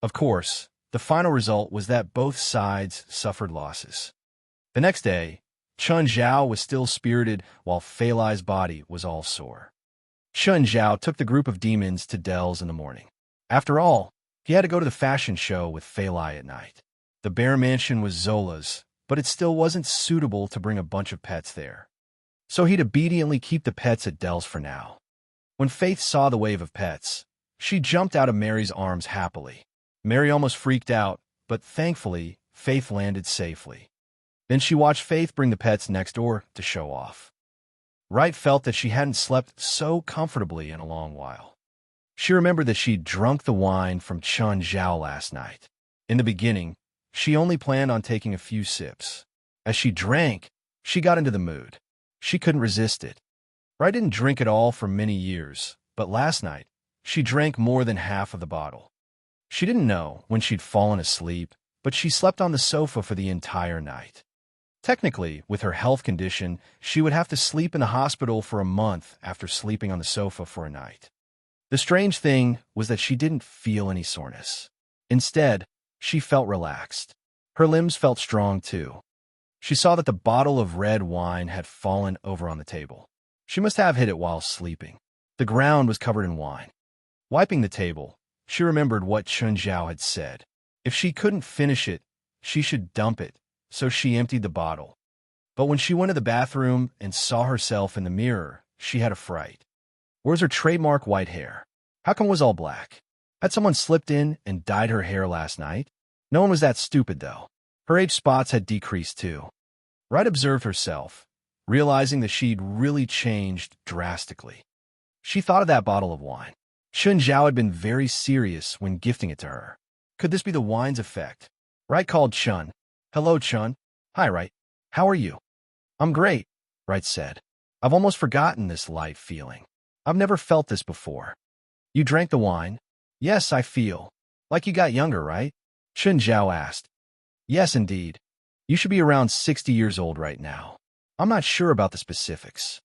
Of course, the final result was that both sides suffered losses. The next day, Chen Zhao was still spirited while Failai's body was all sore. Chen Zhao took the group of demons to Dell's in the morning. After all, he had to go to the fashion show with Failai at night. The Bear Mansion was Zola's, but it still wasn't suitable to bring a bunch of pets there. So he'd obediently keep the pets at Dell's for now. When Faith saw the wave of pets, she jumped out of Mary's arms happily. Mary almost freaked out, but thankfully, Faith landed safely. Then she watched Faith bring the pets next door to show off. Wright felt that she hadn't slept so comfortably in a long while. She remembered that she'd drunk the wine from Chen Zhao last night. In the beginning, she only planned on taking a few sips. As she drank, she got into the mood. She couldn't resist it. Wright didn't drink at all for many years, but last night, she drank more than half of the bottle. She didn't know when she'd fallen asleep, but she slept on the sofa for the entire night. Technically, with her health condition, she would have to sleep in the hospital for a month after sleeping on the sofa for a night. The strange thing was that she didn't feel any soreness. Instead, she felt relaxed. Her limbs felt strong, too. She saw that the bottle of red wine had fallen over on the table. She must have hit it while sleeping. The ground was covered in wine. Wiping the table, she remembered what Chen Zhao had said. If she couldn't finish it, she should dump it, so she emptied the bottle. But when she went to the bathroom and saw herself in the mirror, she had a fright. Where's her trademark white hair? How come it was all black? Had someone slipped in and dyed her hair last night? No one was that stupid, though. Her age spots had decreased, too. Wright observed herself, realizing that she'd really changed drastically. She thought of that bottle of wine. Chen Zhao had been very serious when gifting it to her. Could this be the wine's effect? Wright called Chun. Hello, Chun. Hi, Wright. How are you? I'm great, Wright said. I've almost forgotten this light feeling. I've never felt this before. You drank the wine? Yes, I feel. Like you got younger, right? Chun Zhao asked. Yes, indeed. You should be around 60 years old right now. I'm not sure about the specifics.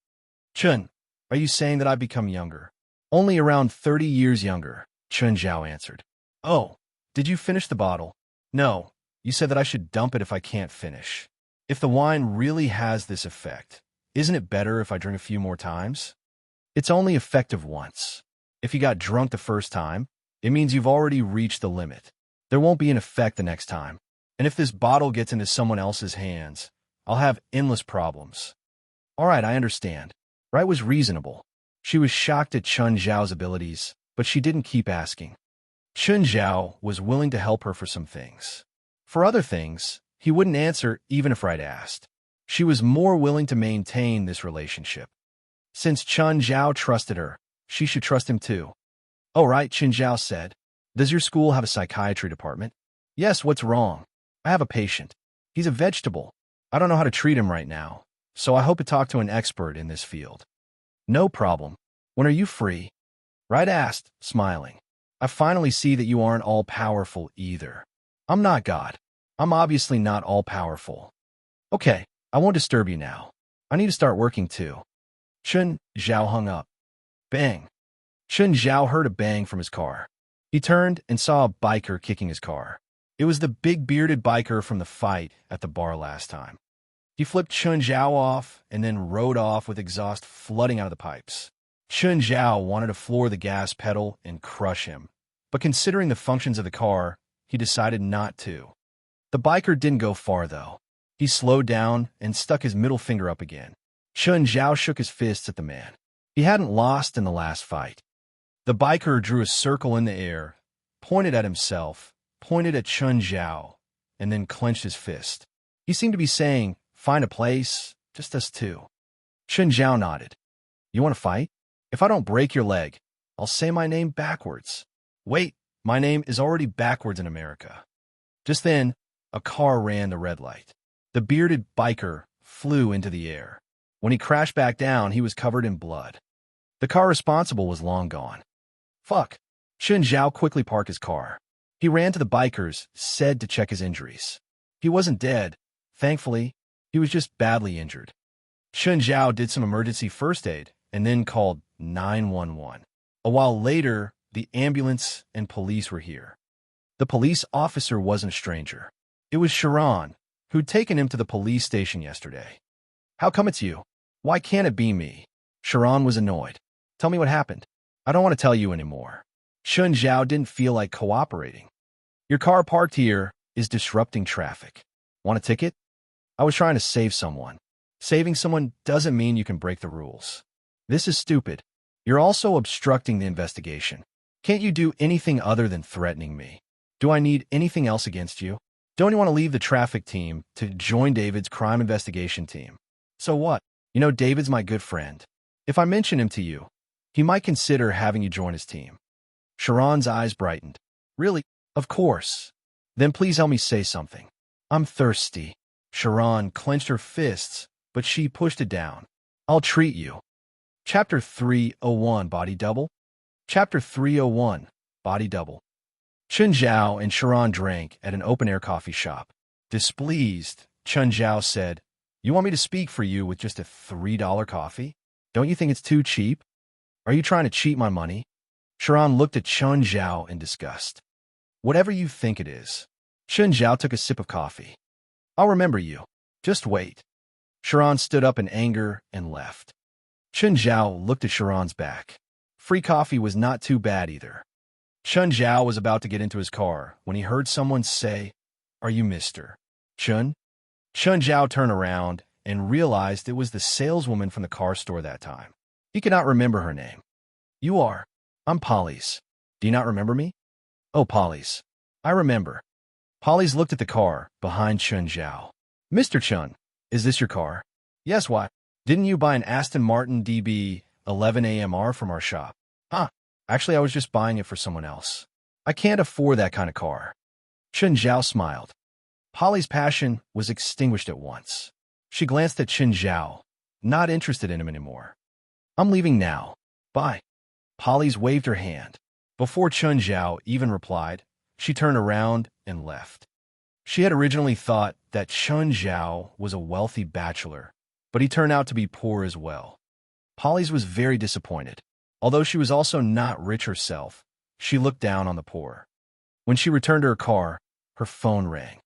Chun, are you saying that I've become younger? Only around 30 years younger, Chun Zhao answered. Oh, did you finish the bottle? No, you said that I should dump it if I can't finish. If the wine really has this effect, isn't it better if I drink a few more times? It's only effective once. If you got drunk the first time, it means you've already reached the limit. There won't be an effect the next time. And if this bottle gets into someone else's hands, I'll have endless problems. All right, I understand. Wright was reasonable. She was shocked at Chun Zhao's abilities, but she didn't keep asking. Chun Zhao was willing to help her for some things. For other things, he wouldn't answer even if Wright asked. She was more willing to maintain this relationship. Since Chun Zhao trusted her, she should trust him too. Oh, right, Chun Zhao said. Does your school have a psychiatry department? Yes, what's wrong? I have a patient. He's a vegetable. I don't know how to treat him right now, so I hope to talk to an expert in this field. No problem. When are you free? Wright asked, smiling. I finally see that you aren't all-powerful either. I'm not God. I'm obviously not all-powerful. Okay, I won't disturb you now. I need to start working too. Chun Zhao hung up. Bang. Chun Zhao heard a bang from his car. He turned and saw a biker kicking his car. It was the big bearded biker from the fight at the bar last time. He flipped Chun Zhao off and then rode off with exhaust flooding out of the pipes. Chun Zhao wanted to floor the gas pedal and crush him, but considering the functions of the car, he decided not to. The biker didn't go far, though. He slowed down and stuck his middle finger up again. Chun Zhao shook his fists at the man. He hadn't lost in the last fight. The biker drew a circle in the air, pointed at himself, pointed at Chun Zhao, and then clenched his fist. He seemed to be saying, find a place, just us two. Chun Zhao nodded. You want to fight? If I don't break your leg, I'll say my name backwards. Wait, my name is already backwards in America. Just then, a car ran the red light. The bearded biker flew into the air. When he crashed back down, he was covered in blood. The car responsible was long gone. Fuck. Chun Zhao quickly parked his car. He ran to the bikers, said to check his injuries. He wasn't dead. Thankfully, he was just badly injured. Chun Zhao did some emergency first aid and then called 911. A while later, the ambulance and police were here. The police officer wasn't a stranger. It was Sharon, who'd taken him to the police station yesterday. How come it's you? Why can't it be me? Sharon was annoyed. Tell me what happened. I don't want to tell you anymore. Chun Zhao didn't feel like cooperating. Your car parked here is disrupting traffic. Want a ticket? I was trying to save someone. Saving someone doesn't mean you can break the rules. This is stupid. You're also obstructing the investigation. Can't you do anything other than threatening me? Do I need anything else against you? Don't you want to leave the traffic team to join David's crime investigation team? So what? You know, David's my good friend. If I mention him to you, he might consider having you join his team. Sharon's eyes brightened. Really? Of course. Then please help me say something. I'm thirsty. Sharon clenched her fists, but she pushed it down. I'll treat you. Chapter 301, Body Double? Chapter 301, Body Double. Chun Zhao and Sharon drank at an open-air coffee shop. Displeased, Chun Zhao said, You want me to speak for you with just a $3 coffee? Don't you think it's too cheap? Are you trying to cheat my money? Sharon looked at Chun Zhao in disgust. Whatever you think it is. Chun Zhao took a sip of coffee. I'll remember you. Just wait. Sharon stood up in anger and left. Chun Zhao looked at Sharon's back. Free coffee was not too bad either. Chun Zhao was about to get into his car when he heard someone say, Are you Mr. Chun? Chun Zhao turned around and realized it was the saleswoman from the car store that time. He could not remember her name. You are. I'm Polly's. Do you not remember me? Oh, Polly's. I remember. Polly's looked at the car behind Chun Zhao. Mr. Chun, is this your car? Yes, why? Didn't you buy an Aston Martin DB 11 AMR from our shop? Huh. Actually, I was just buying it for someone else. I can't afford that kind of car. Chun Zhao smiled. Polly's passion was extinguished at once. She glanced at Chun Zhao, Not interested in him anymore. I'm leaving now. Bye. Polly's waved her hand. Before Chun Zhao even replied, she turned around and left. She had originally thought that Chun Zhao was a wealthy bachelor, but he turned out to be poor as well. Polly's was very disappointed. Although she was also not rich herself, she looked down on the poor. When she returned to her car, her phone rang.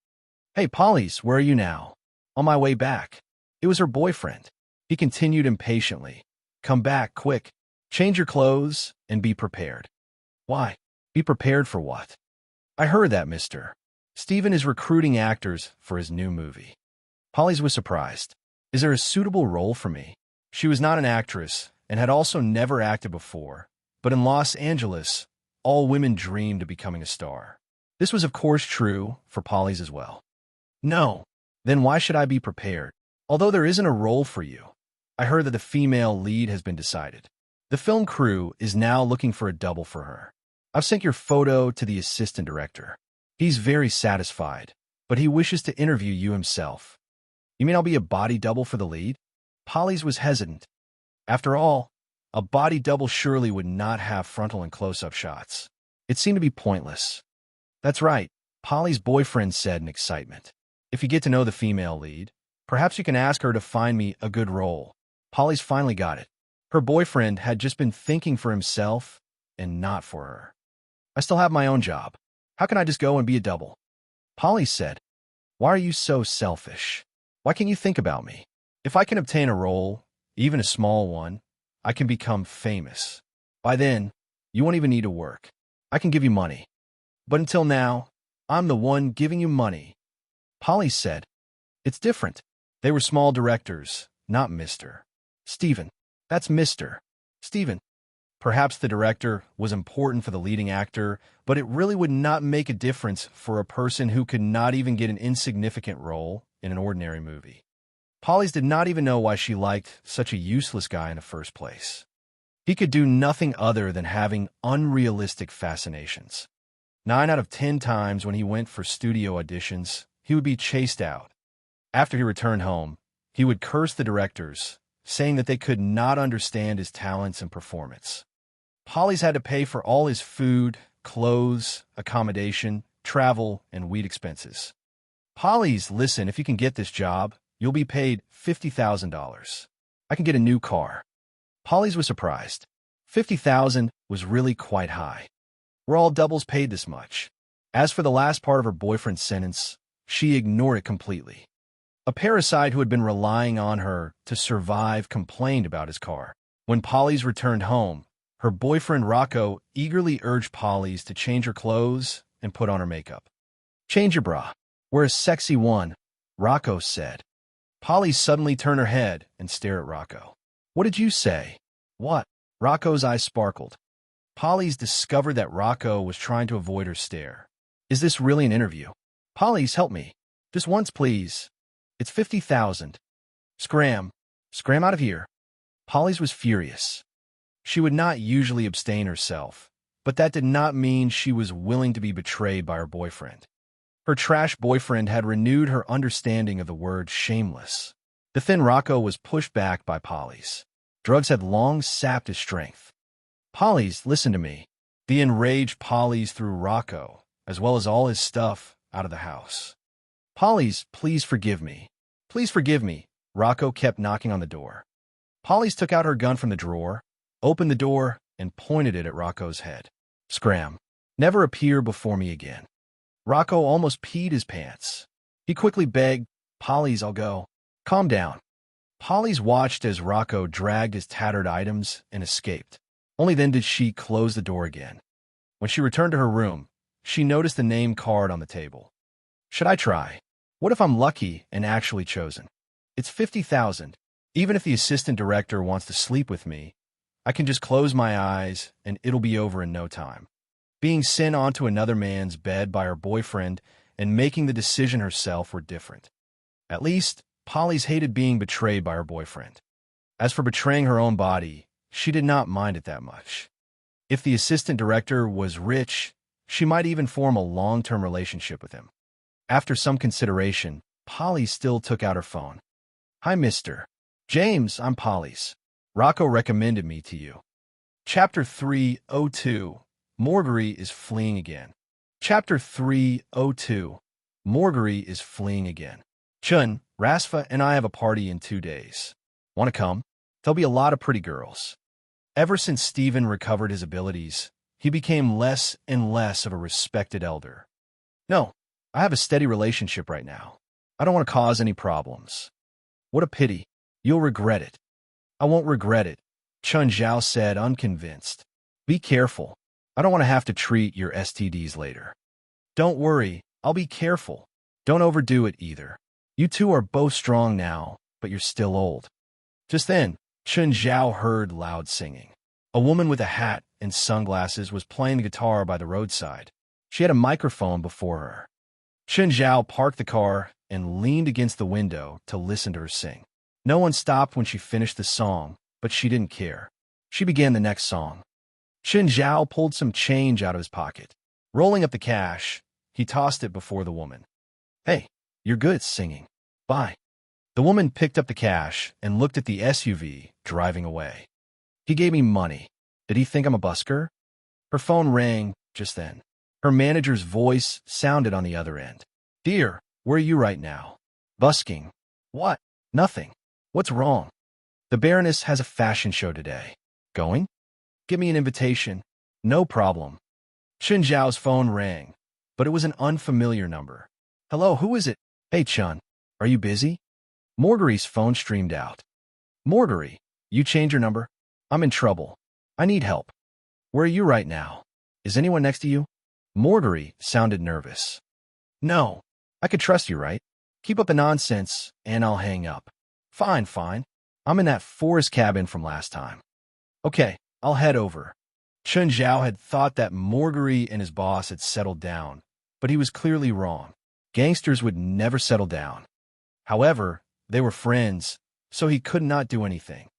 Hey, Polly's, where are you now? On my way back. It was her boyfriend. He continued impatiently. Come back, quick. Change your clothes and be prepared. Why? Be prepared for what? I heard that, mister. Steven is recruiting actors for his new movie. Polly's was surprised. Is there a suitable role for me? She was not an actress and had also never acted before, but in Los Angeles, all women dreamed of becoming a star. This was of course true for Polly's as well. No. Then why should I be prepared? Although there isn't a role for you, I heard that the female lead has been decided. The film crew is now looking for a double for her. I've sent your photo to the assistant director. He's very satisfied, but he wishes to interview you himself. You mean I'll be a body double for the lead? Polly's was hesitant. After all, a body double surely would not have frontal and close-up shots. It seemed to be pointless. That's right, Polly's boyfriend said in excitement. If you get to know the female lead, perhaps you can ask her to find me a good role. Polly's finally got it. Her boyfriend had just been thinking for himself and not for her. I still have my own job. How can I just go and be a double? Polly said, why are you so selfish? Why can't you think about me? If I can obtain a role, even a small one, I can become famous. By then, you won't even need to work. I can give you money. But until now, I'm the one giving you money. Polly said, it's different. They were small directors, not Mr. Steven. That's Mr. Steven. Perhaps the director was important for the leading actor, but it really would not make a difference for a person who could not even get an insignificant role in an ordinary movie. Polly's did not even know why she liked such a useless guy in the first place. He could do nothing other than having unrealistic fascinations. 9 out of 10 times when he went for studio auditions, he would be chased out. After he returned home, he would curse the directors, saying that they could not understand his talents and performance. Polly's had to pay for all his food, clothes, accommodation, travel, and weed expenses. Polly's, listen, if you can get this job, you'll be paid $50,000. I can get a new car. Polly's was surprised. $50,000 was really quite high. We're all doubles paid this much. As for the last part of her boyfriend's sentence, she ignored it completely. A parasite who had been relying on her to survive complained about his car. When Polly's returned home, her boyfriend Rocco eagerly urged Polly's to change her clothes and put on her makeup. Change your bra. We're a sexy one, Rocco said. Polly suddenly turned her head and stared at Rocco. What did you say? What? Rocco's eyes sparkled. Polly's discovered that Rocco was trying to avoid her stare. Is this really an interview? Polly's, help me. Just once, please. It's 50,000. Scram. Scram out of here. Polly's was furious. She would not usually abstain herself, but that did not mean she was willing to be betrayed by her boyfriend. Her trash boyfriend had renewed her understanding of the word shameless. The thin Rocco was pushed back by Polly's. Drugs had long sapped his strength. Polly's, listen to me. The enraged Polly's threw Rocco, as well as all his stuff, out of the house. Polly's, please forgive me. Please forgive me. Rocco kept knocking on the door. Polly's took out her gun from the drawer, opened the door, and pointed it at Rocco's head. Scram. Never appear before me again. Rocco almost peed his pants. He quickly begged, Polly's, I'll go. Calm down. Polly's watched as Rocco dragged his tattered items and escaped. Only then did she close the door again. When she returned to her room, she noticed the name card on the table. Should I try? What if I'm lucky and actually chosen? It's 50,000. Even if the assistant director wants to sleep with me, I can just close my eyes and it'll be over in no time. Being sent onto another man's bed by her boyfriend and making the decision herself were different. At least, Polly's hated being betrayed by her boyfriend. As for betraying her own body, she did not mind it that much. If the assistant director was rich, she might even form a long-term relationship with him. After some consideration, Polly still took out her phone. Hi, mister. James, I'm Polly's. Rocco recommended me to you. Chapter 302. Morgery is fleeing again. Chapter 302. Morgery is fleeing again. Chun, Rasfa, and I have a party in 2 days. Want to come? There'll be a lot of pretty girls. Ever since Stephen recovered his abilities, he became less and less of a respected elder. No, I have a steady relationship right now. I don't want to cause any problems. What a pity. You'll regret it. I won't regret it, Chun Zhao said, unconvinced. Be careful. I don't want to have to treat your STDs later. Don't worry, I'll be careful. Don't overdo it either. You two are both strong now, but you're still old. Just then, Chun Zhao heard loud singing. A woman with a hat and sunglasses was playing the guitar by the roadside. She had a microphone before her. Chun Zhao parked the car and leaned against the window to listen to her sing. No one stopped when she finished the song, but she didn't care. She began the next song. Chun Zhao pulled some change out of his pocket. Rolling up the cash, he tossed it before the woman. Hey, you're good at singing. Bye. The woman picked up the cash and looked at the SUV driving away. He gave me money. Did he think I'm a busker? Her phone rang just then. Her manager's voice sounded on the other end. Dear, where are you right now? Busking. What? Nothing. What's wrong? The Baroness has a fashion show today. Going? Give me an invitation. No problem. Chun Zhao's phone rang, but it was an unfamiliar number. Hello, who is it? Hey, Chun. Are you busy? Morgery's phone streamed out. Morgery, you changed your number? I'm in trouble. I need help. Where are you right now? Is anyone next to you? Morgery sounded nervous. No. I could trust you, right? Keep up the nonsense, and I'll hang up. Fine, fine. I'm in that forest cabin from last time. Okay, I'll head over. Chun Zhao had thought that Morgery and his boss had settled down, but he was clearly wrong. Gangsters would never settle down. However, they were friends, so he could not do anything.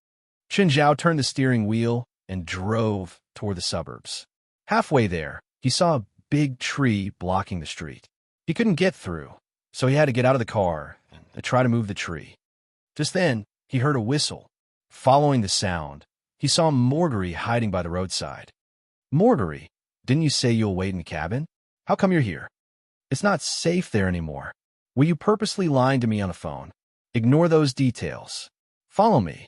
Chun Zhao turned the steering wheel and drove toward the suburbs. Halfway there, he saw a big tree blocking the street. He couldn't get through, so he had to get out of the car and try to move the tree. Just then, he heard a whistle. Following the sound, he saw Morgery hiding by the roadside. Morgery, didn't you say you'll wait in the cabin? How come you're here? It's not safe there anymore. Were you purposely lying to me on the phone? Ignore those details. Follow me.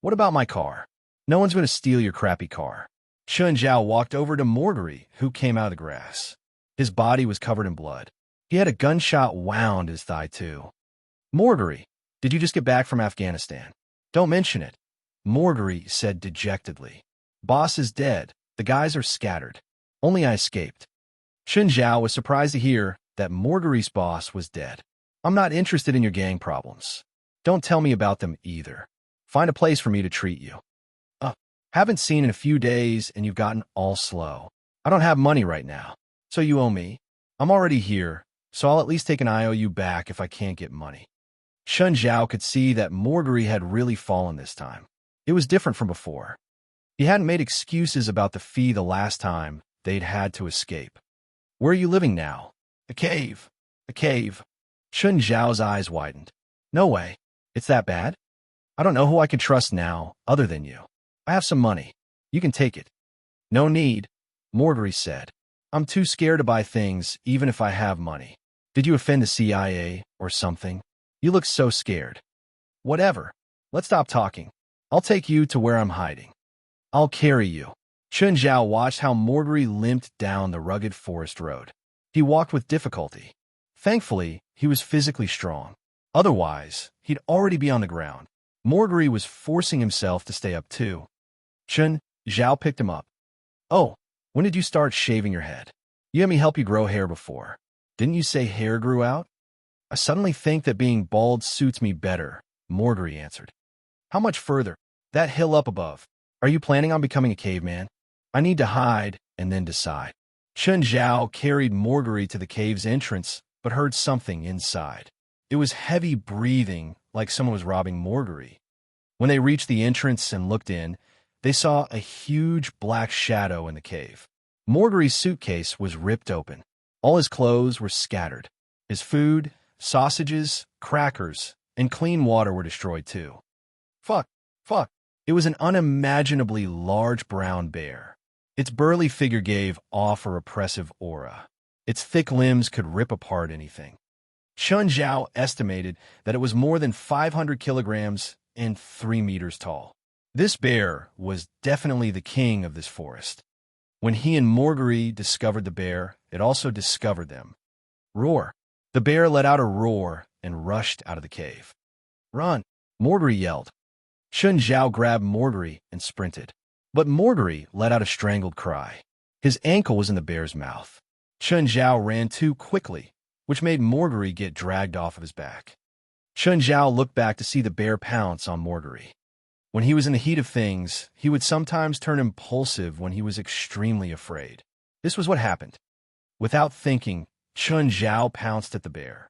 What about my car? No one's going to steal your crappy car. Chun Zhao walked over to Morgery, who came out of the grass. His body was covered in blood. He had a gunshot wound his thigh, too. Morgery, did you just get back from Afghanistan? Don't mention it. Morgery said dejectedly. Boss is dead. The guys are scattered. Only I escaped. Chun Zhao was surprised to hear that Morgery's boss was dead. I'm not interested in your gang problems. Don't tell me about them either. Find a place for me to treat you. Haven't seen in a few days and you've gotten all slow. I don't have money right now, so you owe me. I'm already here, so I'll at least take an IOU back if I can't get money. Chun Zhao could see that Morgery had really fallen this time. It was different from before. He hadn't made excuses about the fee the last time they'd had to escape. Where are you living now? A cave. A cave. Chun Zhao's eyes widened. No way. It's that bad? I don't know who I can trust now, other than you. I have some money. You can take it. No need, Morgery said. I'm too scared to buy things, even if I have money. Did you offend the CIA or something? You look so scared. Whatever. Let's stop talking. I'll take you to where I'm hiding. I'll carry you. Chun Zhao watched how Morgery limped down the rugged forest road. He walked with difficulty. Thankfully, he was physically strong. Otherwise, he'd already be on the ground. Morgery was forcing himself to stay up too. Chun Zhao picked him up. Oh, when did you start shaving your head? You had me help you grow hair before. Didn't you say hair grew out? I suddenly think that being bald suits me better, Morgery answered. How much further? That hill up above. Are you planning on becoming a caveman? I need to hide and then decide. Chun Zhao carried Morgery to the cave's entrance, but heard something inside. It was heavy breathing, like someone was robbing Morgery. When they reached the entrance and looked in, they saw a huge black shadow in the cave. Morgery's suitcase was ripped open. All his clothes were scattered. His food, sausages, crackers, and clean water were destroyed too. Fuck, fuck. It was an unimaginably large brown bear. Its burly figure gave off a repressive aura. Its thick limbs could rip apart anything. Chun Zhao estimated that it was more than 500 kilograms and 3 meters tall. This bear was definitely the king of this forest. When he and Morgery discovered the bear, it also discovered them. Roar! The bear let out a roar and rushed out of the cave. Run! Morgery yelled. Chun Zhao grabbed Morgery and sprinted. But Morgery let out a strangled cry. His ankle was in the bear's mouth. Chun Zhao ran too quickly, which made Morgery get dragged off of his back. Chun Zhao looked back to see the bear pounce on Morgery. When he was in the heat of things, he would sometimes turn impulsive when he was extremely afraid. This was what happened. Without thinking, Chun Zhao pounced at the bear.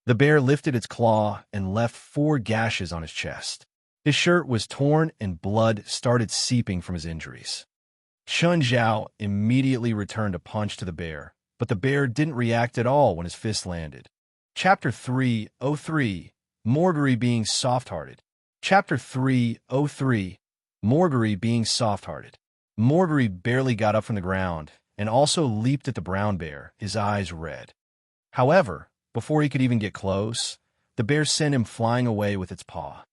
The bear lifted its claw and left 4 gashes on his chest. His shirt was torn and blood started seeping from his injuries. Chun Zhao immediately returned a punch to the bear, but the bear didn't react at all when his fist landed. Chapter 303, Morgery being soft-hearted. Chapter 303, Morgery being soft-hearted. Morgery barely got up from the ground and also leaped at the brown bear, his eyes red. However, before he could even get close, the bear sent him flying away with its paw.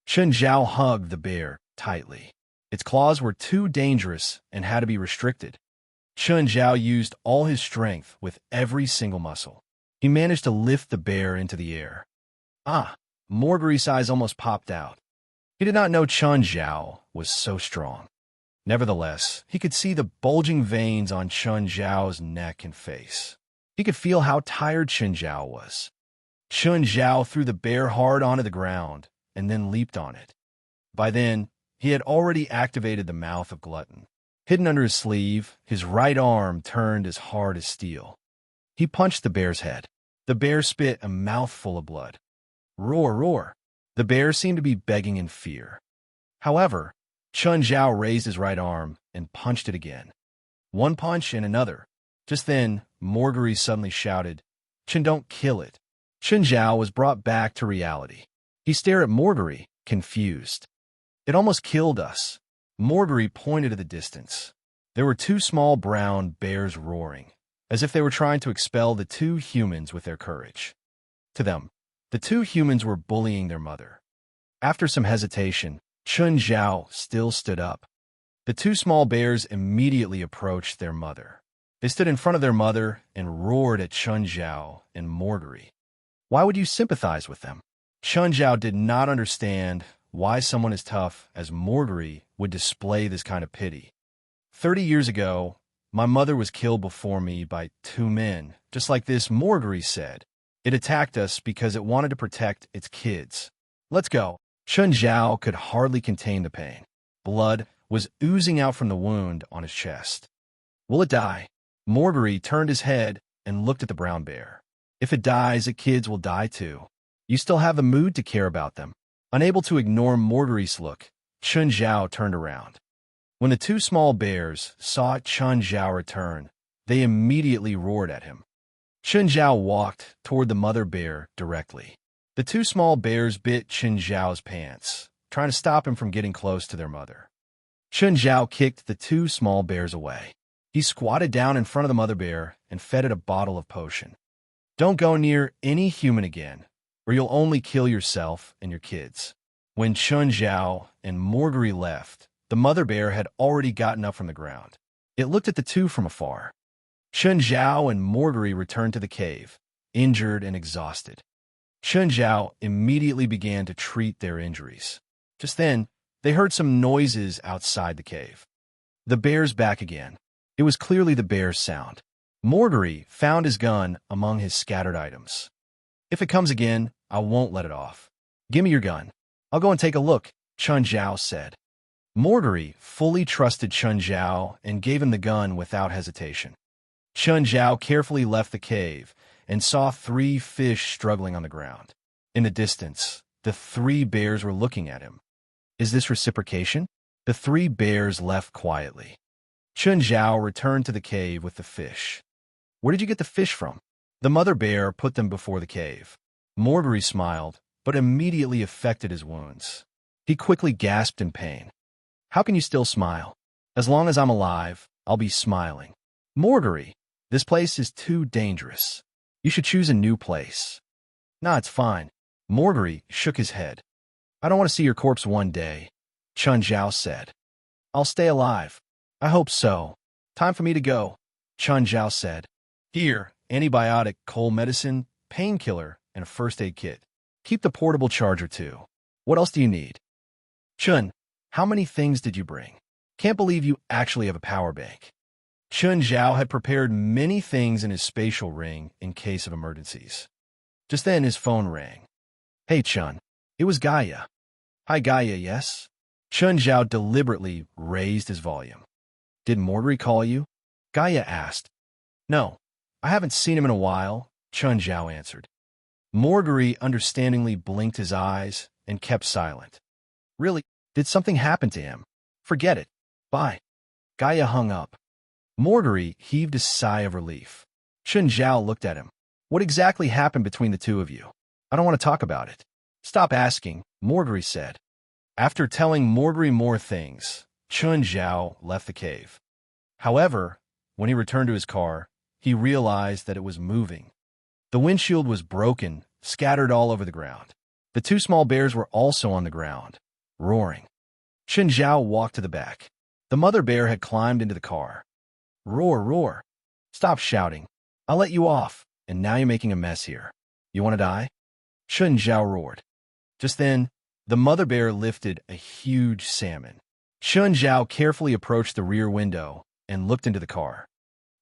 Chun Zhao hugged the bear tightly. Its claws were too dangerous and had to be restricted. Chun Zhao used all his strength with every single muscle. He managed to lift the bear into the air. Morgery's eyes almost popped out. He did not know Chun Zhao was so strong. Nevertheless, he could see the bulging veins on Chun Zhao's neck and face. He could feel how tired Chun Zhao was. Chun Zhao threw the bear hard onto the ground and then leaped on it. By then, he had already activated the mouth of Glutton. Hidden under his sleeve, his right arm turned as hard as steel. He punched the bear's head. The bear spit a mouthful of blood. Roar, roar. The bear seemed to be begging in fear. However, Chun Zhao raised his right arm and punched it again. One punch and another. Just then, Morgery suddenly shouted, "Chun, don't kill it." Chun Zhao was brought back to reality. He stared at Morgery, confused. "It almost killed us." Morgery pointed to the distance. There were 2 small brown bears roaring, as if they were trying to expel the 2 humans with their courage. To them, the 2 humans were bullying their mother. After some hesitation, Chun Zhao still stood up. The 2 small bears immediately approached their mother. They stood in front of their mother and roared at Chun Zhao and Morgery. Why would you sympathize with them? Chun Zhao did not understand why someone as tough as Morgery would display this kind of pity. 30 years ago, my mother was killed before me by 2 men, just like this, Morgery said. It attacked us because it wanted to protect its kids. Let's go. Chun Zhao could hardly contain the pain. Blood was oozing out from the wound on his chest. Will it die? Morgery turned his head and looked at the brown bear. If it dies, the kids will die too. You still have the mood to care about them. Unable to ignore Morgery's look, Chun Zhao turned around. When the 2 small bears saw Chun Zhao return, they immediately roared at him. Chun Zhao walked toward the mother bear directly. The 2 small bears bit Chun Zhao's pants, trying to stop him from getting close to their mother. Chun Zhao kicked the 2 small bears away. He squatted down in front of the mother bear and fed it a bottle of potion. Don't go near any human again, or you'll only kill yourself and your kids. When Chun Zhao and Morgery left, the mother bear had already gotten up from the ground. It looked at the 2 from afar. Chun Zhao and Morgery returned to the cave, injured and exhausted. Chun Zhao immediately began to treat their injuries. Just then, they heard some noises outside the cave. The bear's back again. It was clearly the bear's sound. Morgery found his gun among his scattered items. If it comes again, I won't let it off. Give me your gun. I'll go and take a look, Chun Zhao said. Morgery fully trusted Chun Zhao and gave him the gun without hesitation. Chun Zhao carefully left the cave and saw 3 fish struggling on the ground. In the distance, the 3 bears were looking at him. Is this reciprocation? The 3 bears left quietly. Chun Zhao returned to the cave with the fish. Where did you get the fish from? The mother bear put them before the cave. Morgery smiled, but immediately affected his wounds. He quickly gasped in pain. How can you still smile? As long as I'm alive, I'll be smiling. Morgery, this place is too dangerous. You should choose a new place. Nah, it's fine. Morgery shook his head. I don't want to see your corpse one day, Chun Zhao said. I'll stay alive. I hope so. Time for me to go, Chun Zhao said. Here, antibiotic, cold medicine, painkiller, and a first aid kit. Keep the portable charger too. What else do you need? Chun, how many things did you bring? Can't believe you actually have a power bank. Chun Zhao had prepared many things in his spatial ring in case of emergencies. Just then his phone rang. Hey Chun, it was Gaia. Hi Gaia, yes? Chun Zhao deliberately raised his volume. Did Morgery call you? Gaia asked. No, I haven't seen him in a while, Chun Zhao answered. Morgery understandingly blinked his eyes and kept silent. Really, did something happen to him? Forget it. Bye. Gaia hung up. Morgery heaved a sigh of relief. Chun Zhao looked at him. What exactly happened between the two of you? I don't want to talk about it. Stop asking, Morgery said. After telling Morgery more things, Chun Zhao left the cave. However, when he returned to his car, he realized that it was moving. The windshield was broken, scattered all over the ground. The two small bears were also on the ground, roaring. Chun Zhao walked to the back. The mother bear had climbed into the car. Roar, roar. Stop shouting. I'll let you off, and now you're making a mess here. You want to die? Chun Zhao roared. Just then, the mother bear lifted a huge salmon. Chun Zhao carefully approached the rear window and looked into the car.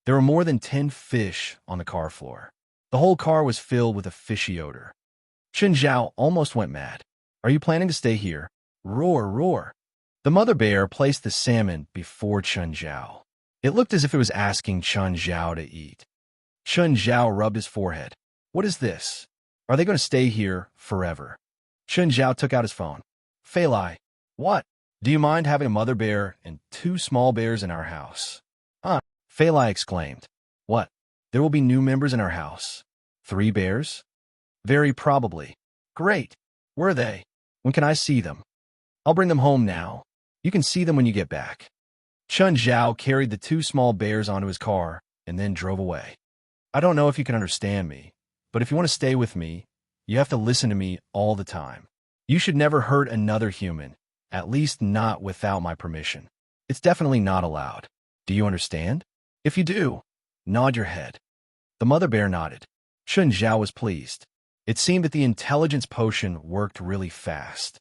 There were more than 10 fish on the car floor. The whole car was filled with a fishy odor. Chun Zhao almost went mad. Are you planning to stay here? Roar, roar. The mother bear placed the salmon before Chun Zhao. It looked as if it was asking Chun Zhao to eat. Chun Zhao rubbed his forehead. What is this? Are they going to stay here forever? Chun Zhao took out his phone. Failai. What? Do you mind having a mother bear and 2 small bears in our house? Huh? Failai exclaimed. What? There will be new members in our house. 3 bears? Very probably. Great. Where are they? When can I see them? I'll bring them home now. You can see them when you get back. Chun Zhao carried the 2 small bears onto his car and then drove away. I don't know if you can understand me, but if you want to stay with me, you have to listen to me all the time. You should never hurt another human, at least not without my permission. It's definitely not allowed. Do you understand? If you do, nod your head. The mother bear nodded. Chun Zhao was pleased. It seemed that the intelligence potion worked really fast.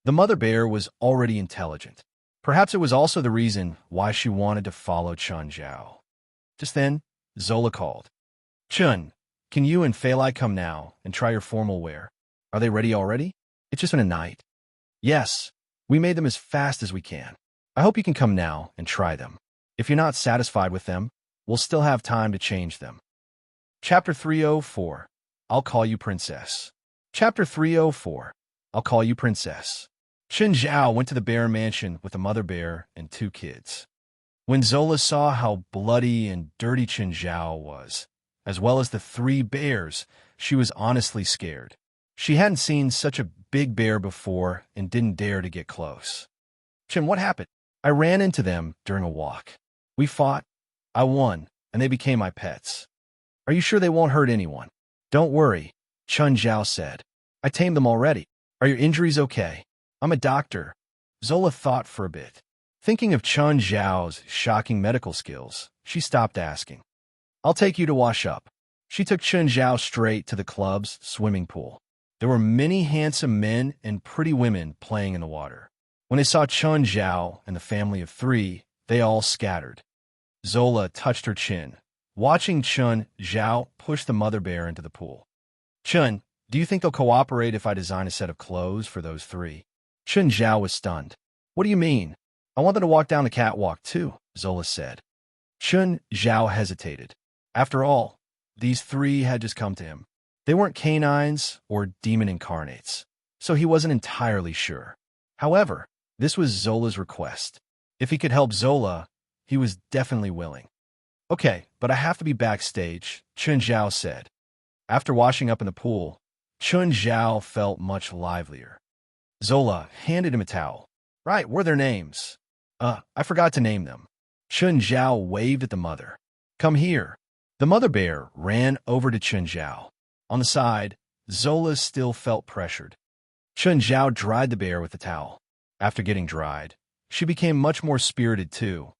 The mother bear was already intelligent. Perhaps it was also the reason why she wanted to follow Chun Zhao. Just then, Zola called. Chun, can you and Failai come now and try your formal wear? Are they ready already? It's just been a night. Yes, we made them as fast as we can. I hope you can come now and try them. If you're not satisfied with them, we'll still have time to change them. Chapter 304. I'll Call You Princess. Chapter 304. I'll Call You Princess. Chun Zhao went to the bear mansion with the mother bear and 2 kids. When Zola saw how bloody and dirty Chun Zhao was, as well as the 3 bears, she was honestly scared. She hadn't seen such a big bear before and didn't dare to get close. Chun, what happened? I ran into them during a walk. We fought. I won, and they became my pets. Are you sure they won't hurt anyone? Don't worry, Chun Zhao said. I tamed them already. Are your injuries okay? I'm a doctor. Zola thought for a bit. Thinking of Chun Zhao's shocking medical skills, she stopped asking. I'll take you to wash up. She took Chun Zhao straight to the club's swimming pool. There were many handsome men and pretty women playing in the water. When they saw Chun Zhao and the family of 3, they all scattered. Zola touched her chin, watching Chun Zhao push the mother bear into the pool. Chun, do you think they'll cooperate if I design a set of clothes for those 3? Chun Zhao was stunned. What do you mean? I want them to walk down the catwalk too, Zola said. Chun Zhao hesitated. After all, these 3 had just come to him. They weren't canines or demon incarnates, so he wasn't entirely sure. However, this was Zola's request. If he could help Zola, he was definitely willing. Okay, but I have to be backstage, Chun Zhao said. After washing up in the pool, Chun Zhao felt much livelier. Zola handed him a towel. Right, were their names? I forgot to name them. Chun Zhao waved at the mother. Come here. The mother bear ran over to Chun Zhao. On the side, Zola still felt pressured. Chun Zhao dried the bear with the towel. After getting dried, she became much more spirited too.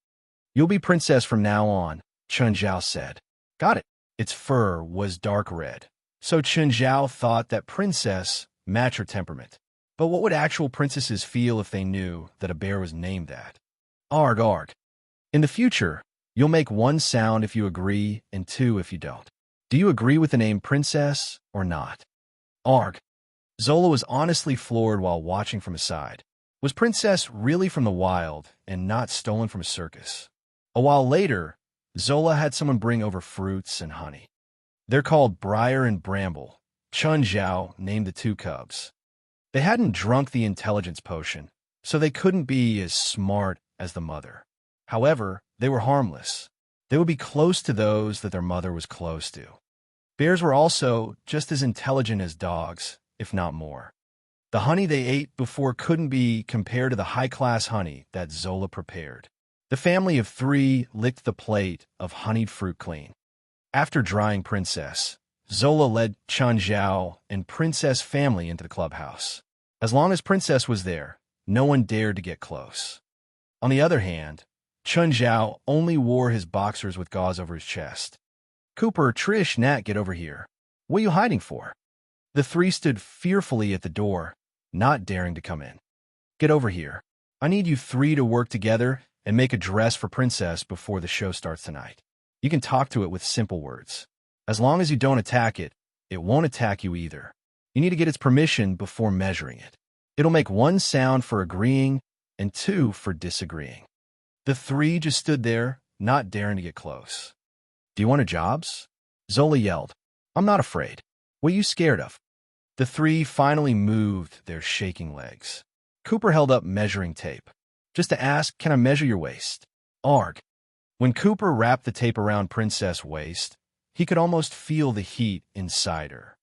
You'll be princess from now on, Chun Zhao said. Got it. Its fur was dark red, so Chun Zhao thought that princess matched her temperament. But what would actual princesses feel if they knew that a bear was named that? Arg, arg. In the future, you'll make 1 sound if you agree and 2 if you don't. Do you agree with the name princess or not? Arg. Zola was honestly floored while watching from his side. Was princess really from the wild and not stolen from a circus? A while later, Zola had someone bring over fruits and honey. They're called Briar and Bramble. Chun Zhao named the 2 cubs. They hadn't drunk the intelligence potion, so they couldn't be as smart as the mother. However, they were harmless. They would be close to those that their mother was close to. Bears were also just as intelligent as dogs, if not more. The honey they ate before couldn't be compared to the high-class honey that Zola prepared. The family of 3 licked the plate of honeyed fruit clean. After drying Princess, Zola led Chun Zhao and Princess family into the clubhouse. As long as Princess was there, no one dared to get close. On the other hand, Chun Zhao only wore his boxers with gauze over his chest. Cooper, Trish, Nat, get over here. What are you hiding for? The 3 stood fearfully at the door, not daring to come in. Get over here. I need you 3 to work together and make a dress for Princess before the show starts tonight. You can talk to it with simple words. As long as you don't attack it, it won't attack you either. You need to get its permission before measuring it. It'll make 1 sound for agreeing and 2 for disagreeing. The 3 just stood there, not daring to get close. Do you want a jobs? Zola yelled. I'm not afraid. What are you scared of? The 3 finally moved their shaking legs. Cooper held up measuring tape. Just to ask, can I measure your waist? Arg. When Cooper wrapped the tape around Princess' waist, he could almost feel the heat inside her.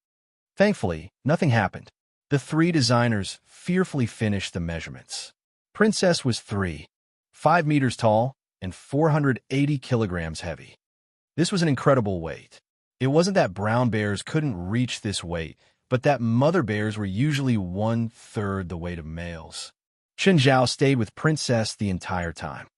Thankfully, nothing happened. The 3 designers fearfully finished the measurements. Princess was 5 meters tall and 480 kilograms heavy. This was an incredible weight. It wasn't that brown bears couldn't reach this weight, but that mother bears were usually 1/3 the weight of males. Chun Zhao stayed with Princess the entire time.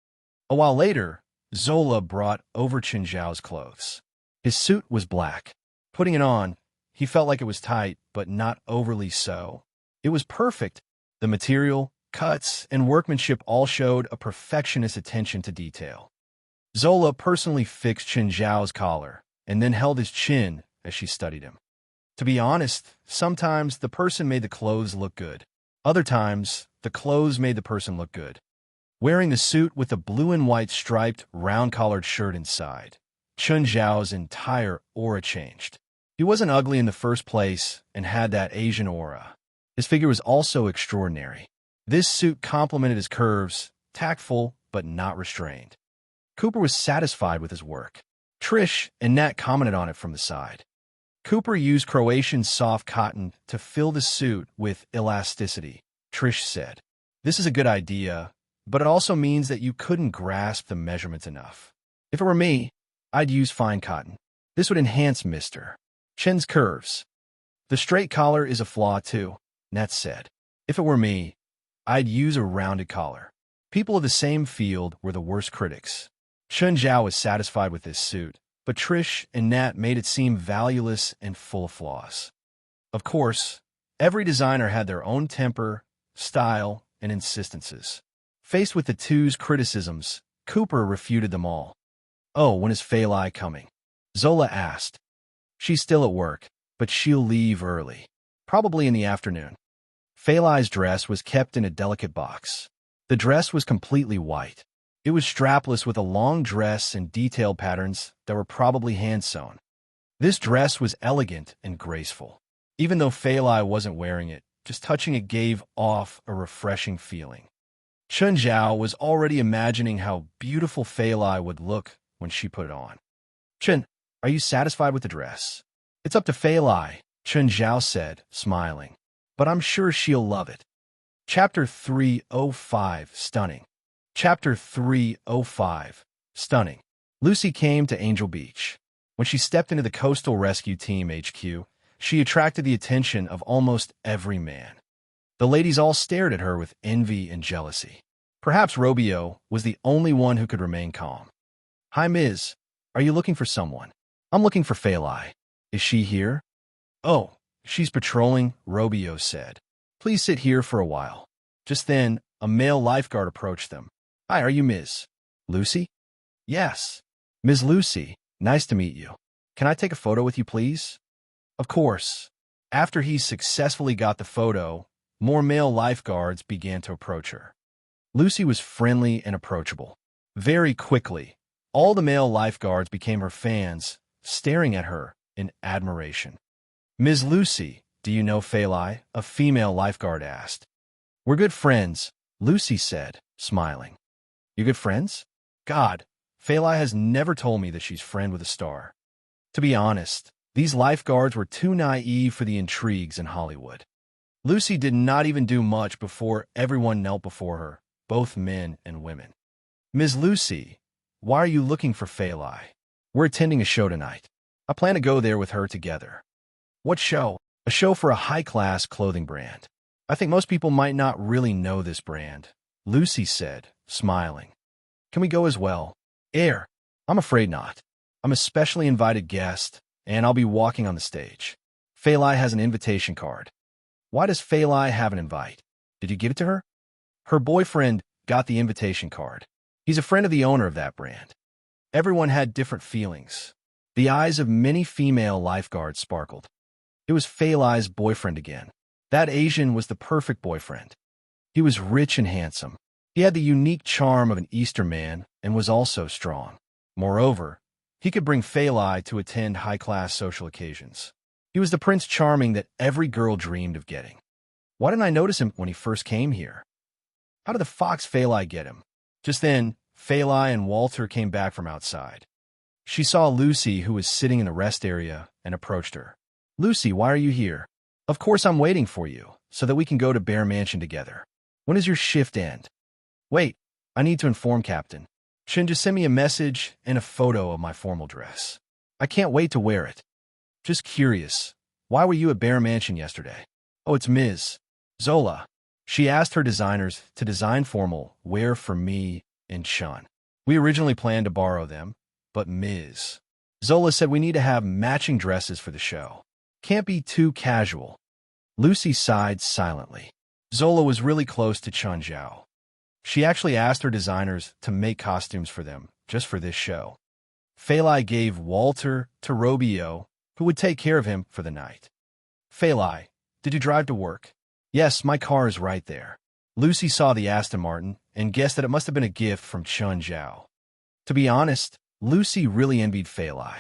A while later, Zola brought over Chun Zhao's clothes. His suit was black. Putting it on, he felt like it was tight, but not overly so. It was perfect. The material, cuts, and workmanship all showed a perfectionist attention to detail. Zola personally fixed Chun Zhao's collar and then held his chin as she studied him. To be honest, sometimes the person made the clothes look good. Other times, the clothes made the person look good. Wearing the suit with the blue and white striped, round-collared shirt inside, Chun Zhao's entire aura changed. He wasn't ugly in the first place and had that Asian aura. His figure was also extraordinary. This suit complemented his curves, tactful but not restrained. Cooper was satisfied with his work. Trish and Nat commented on it from the side. Cooper used Croatian soft cotton to fill the suit with elasticity, Trish said. This is a good idea, but it also means that you couldn't grasp the measurements enough. If it were me, I'd use fine cotton. This would enhance Mr. Chen's curves. The straight collar is a flaw too, Nat said. If it were me, I'd use a rounded collar. People of the same field were the worst critics. Chun Zhao was satisfied with this suit, but Trish and Nat made it seem valueless and full of flaws. Of course, every designer had their own temper, style, and insistences. Faced with the two's criticisms, Cooper refuted them all. Oh, when is Failai coming? Zola asked. She's still at work, but she'll leave early. Probably in the afternoon. Failai's dress was kept in a delicate box. The dress was completely white. It was strapless with a long dress and detailed patterns that were probably hand-sewn. This dress was elegant and graceful. Even though Failai wasn't wearing it, just touching it gave off a refreshing feeling. Chun Zhao was already imagining how beautiful Failai would look when she put it on. Chun, are you satisfied with the dress? It's up to Failai, Chun Zhao said, smiling. But I'm sure she'll love it. Chapter 305, Stunning. Chapter 305, Stunning. Lucy came to Angel Beach. When she stepped into the Coastal Rescue Team HQ, she attracted the attention of almost every man. The ladies all stared at her with envy and jealousy. Perhaps Robio was the only one who could remain calm. "Hi, Ms. Are you looking for someone?" "I'm looking for Faur. Is she here?" "Oh, she's patrolling," Robio said. "Please sit here for a while." Just then, a male lifeguard approached them. "Hi, are you Ms. Lucy?" "Yes." "Ms. Lucy, nice to meet you. Can I take a photo with you, please?" "Of course." After he successfully got the photo, more male lifeguards began to approach her. Lucy was friendly and approachable. Very quickly, all the male lifeguards became her fans, staring at her in admiration. "Ms. Lucy, do you know Faur?" a female lifeguard asked. "We're good friends," Lucy said, smiling. "You good friends? God, Faur has never told me that she's friend with a star." To be honest, these lifeguards were too naive for the intrigues in Hollywood. Lucy did not even do much before everyone knelt before her, both men and women. "Ms. Lucy, why are you looking for Faur?" "We're attending a show tonight. I plan to go there with her together." "What show?" "A show for a high-class clothing brand. I think most people might not really know this brand," Lucy said, smiling. "Can we go as well?" "I'm afraid not. I'm a specially invited guest, and I'll be walking on the stage. Faur has an invitation card." "Why does Faur have an invite? Did you give it to her?" "Her boyfriend got the invitation card. He's a friend of the owner of that brand." Everyone had different feelings. The eyes of many female lifeguards sparkled. It was Faur's boyfriend again. That Asian was the perfect boyfriend. He was rich and handsome. He had the unique charm of an Easter man and was also strong. Moreover, he could bring Faur to attend high-class social occasions. He was the Prince Charming that every girl dreamed of getting. Why didn't I notice him when he first came here? How did the fox Faur get him? Just then, Faur and Walter came back from outside. She saw Lucy, who was sitting in the rest area, and approached her. "Lucy, why are you here?" "Of course I'm waiting for you, so that we can go to Bear Mansion together. When does your shift end?" "Wait, I need to inform Captain. Shin just sent me a message and a photo of my formal dress. I can't wait to wear it." "Just curious, why were you at Bear Mansion yesterday?" "Oh, it's Ms. Zola. She asked her designers to design formal wear for me and Chun. We originally planned to borrow them, but Ms. Zola said we need to have matching dresses for the show. Can't be too casual." Lucy sighed silently. Zola was really close to Chun Zhao. She actually asked her designers to make costumes for them, just for this show. Faur gave Walter to Robio, who would take care of him for the night. "Faur, did you drive to work?" "Yes, my car is right there." Lucy saw the Aston Martin and guessed that it must have been a gift from Chun Zhao. To be honest, Lucy really envied Faur.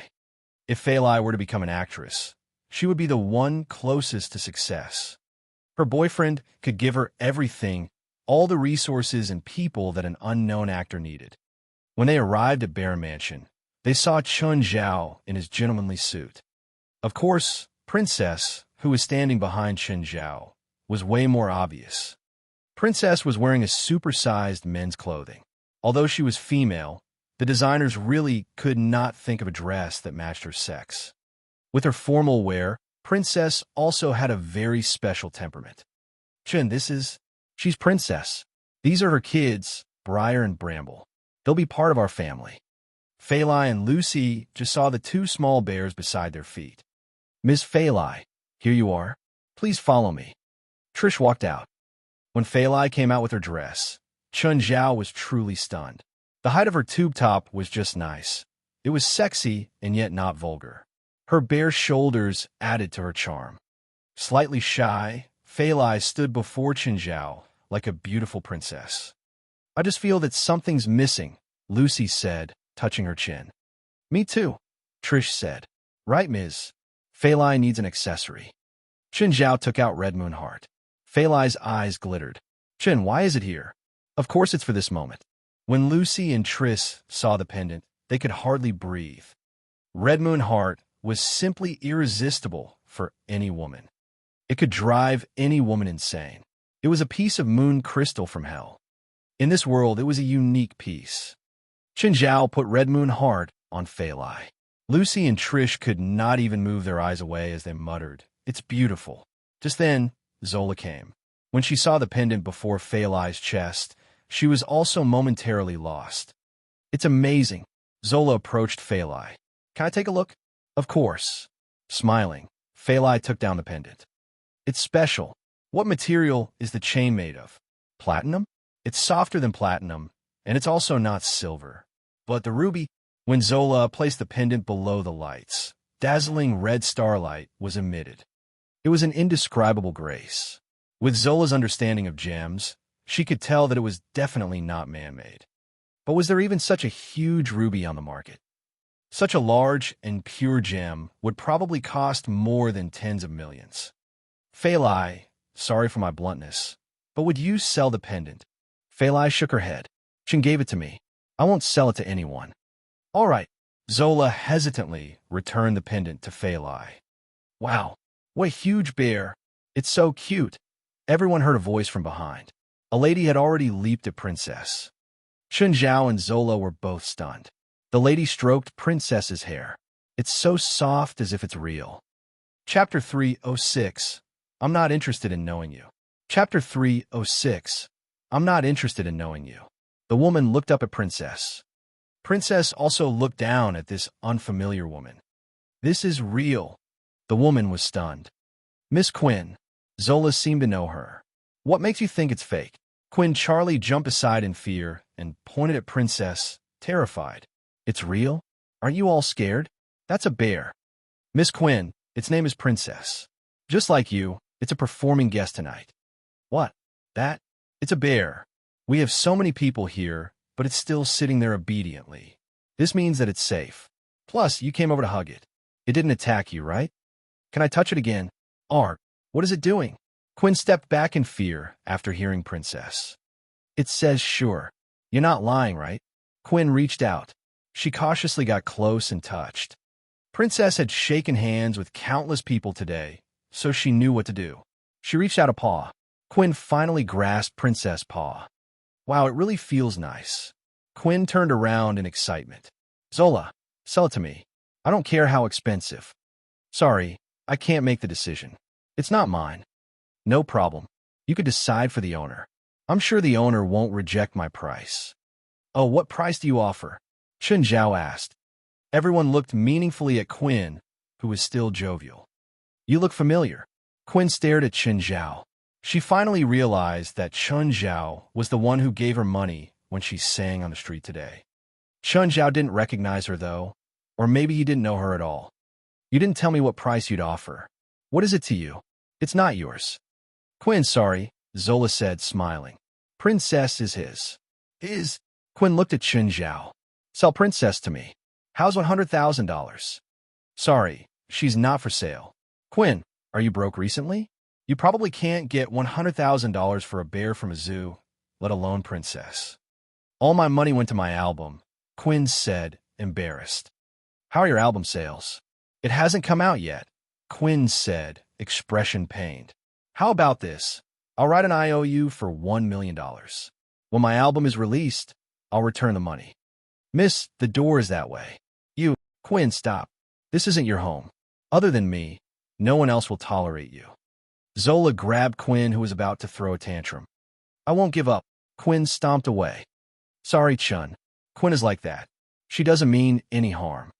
If Faur were to become an actress, she would be the one closest to success. Her boyfriend could give her everything, all the resources and people that an unknown actor needed. When they arrived at Bear Mansion, they saw Chun Zhao in his gentlemanly suit. Of course, Princess, who was standing behind Chun Zhao, was way more obvious. Princess was wearing a supersized men's clothing. Although she was female, the designers really could not think of a dress that matched her sex. With her formal wear, Princess also had a very special temperament. "Chun, she's Princess. These are her kids, Briar and Bramble. They'll be part of our family." Faur and Lucy just saw the two small bears beside their feet. "Miss Faur, here you are. Please follow me." Trish walked out. When Faur came out with her dress, Chun Zhao was truly stunned. The height of her tube top was just nice. It was sexy and yet not vulgar. Her bare shoulders added to her charm. Slightly shy, Faur stood before Chun Zhao like a beautiful princess. "I just feel that something's missing," Lucy said, touching her chin. "Me too," Trish said. "Right, Ms. Faur needs an accessory." Chun Zhao took out Red Moon Heart. Faur's eyes glittered. "Chun, why is it here?" "Of course it's for this moment." When Lucy and Trish saw the pendant, they could hardly breathe. Red Moon Heart was simply irresistible for any woman. It could drive any woman insane. It was a piece of moon crystal from hell. In this world, it was a unique piece. Qinzhao put Red Moon hard on Failai. Lucy and Trish could not even move their eyes away as they muttered, "It's beautiful." Just then, Zola came. When she saw the pendant before Failai's chest, she was also momentarily lost. "It's amazing." Zola approached Failai. "Can I take a look?" "Of course." Smiling, Failai took down the pendant. "It's special. What material is the chain made of?" "Platinum?" "It's softer than platinum, and it's also not silver. But the ruby—" When Zola placed the pendant below the lights, dazzling red starlight was emitted. It was an indescribable grace. With Zola's understanding of gems, she could tell that it was definitely not man-made. But was there even such a huge ruby on the market? Such a large and pure gem would probably cost more than tens of millions. "Failai, sorry for my bluntness, but would you sell the pendant?" Failai shook her head. "Chin gave it to me. I won't sell it to anyone." "All right." Zola hesitantly returned the pendant to Failai. "Wow, what a huge bear. It's so cute." Everyone heard a voice from behind. A lady had already leaped at Princess. Qinzhao and Zola were both stunned. The lady stroked Princess's hair. "It's so soft as if it's real." Chapter 306. I'm not interested in knowing you. Chapter 306. I'm not interested in knowing you. The woman looked up at Princess. Princess also looked down at this unfamiliar woman. "This is real." The woman was stunned. "Miss Quinn." Zola seemed to know her. "What makes you think it's fake?" Quinn Charlie jumped aside in fear and pointed at Princess, terrified. "It's real? Aren't you all scared? That's a bear." "Miss Quinn, its name is Princess. Just like you, it's a performing guest tonight." "What? That? It's a bear. We have so many people here, but it's still sitting there obediently. This means that it's safe. Plus, you came over to hug it. It didn't attack you, right? Can I touch it again?" "Art, what is it doing?" Quinn stepped back in fear after hearing Princess. "It says sure. You're not lying, right?" Quinn reached out. She cautiously got close and touched. Princess had shaken hands with countless people today, so she knew what to do. She reached out a paw. Quinn finally grasped Princess' paw. "Wow, it really feels nice." Quinn turned around in excitement. "Zola, sell it to me. I don't care how expensive." "Sorry, I can't make the decision. It's not mine." "No problem. You could decide for the owner. I'm sure the owner won't reject my price." "Oh, what price do you offer?" Qinzhao asked. Everyone looked meaningfully at Quinn, who was still jovial. "You look familiar." Quinn stared at Qinzhao. She finally realized that Qinzhao was the one who gave her money when she sang on the street today. Qinzhao didn't recognize her, though, or maybe he didn't know her at all. "You didn't tell me what price you'd offer. What is it to you?" "It's not yours." "Quinn, sorry," Zola said, smiling. "Princess is his." "His?" Quinn looked at Qinzhao. "Sell Princess to me. How's $100,000? "Sorry, she's not for sale." "Quinn, are you broke recently? You probably can't get $100,000 for a bear from a zoo, let alone Princess." "All my money went to my album," Quinn said, embarrassed. "How are your album sales?" "It hasn't come out yet," Quinn said, expression pained. "How about this? I'll write an IOU for $1 million. When my album is released, I'll return the money." "Miss, the door is that way." "You." "Quinn, stop. This isn't your home. Other than me, no one else will tolerate you." Zola grabbed Quinn, who was about to throw a tantrum. "I won't give up." Quinn stomped away. "Sorry, Chun. Quinn is like that. She doesn't mean any harm.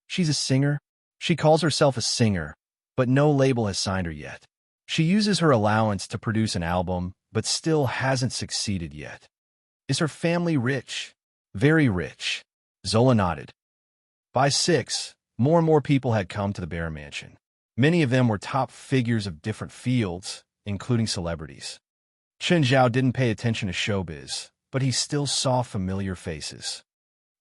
She's a singer. She calls herself a singer, but no label has signed her yet. She uses her allowance to produce an album, but still hasn't succeeded yet." "Is her family rich?" "Very rich." Zola nodded. By 6, more and more people had come to the Bear Mansion. Many of them were top figures of different fields, including celebrities. Qinzhao didn't pay attention to showbiz, but he still saw familiar faces.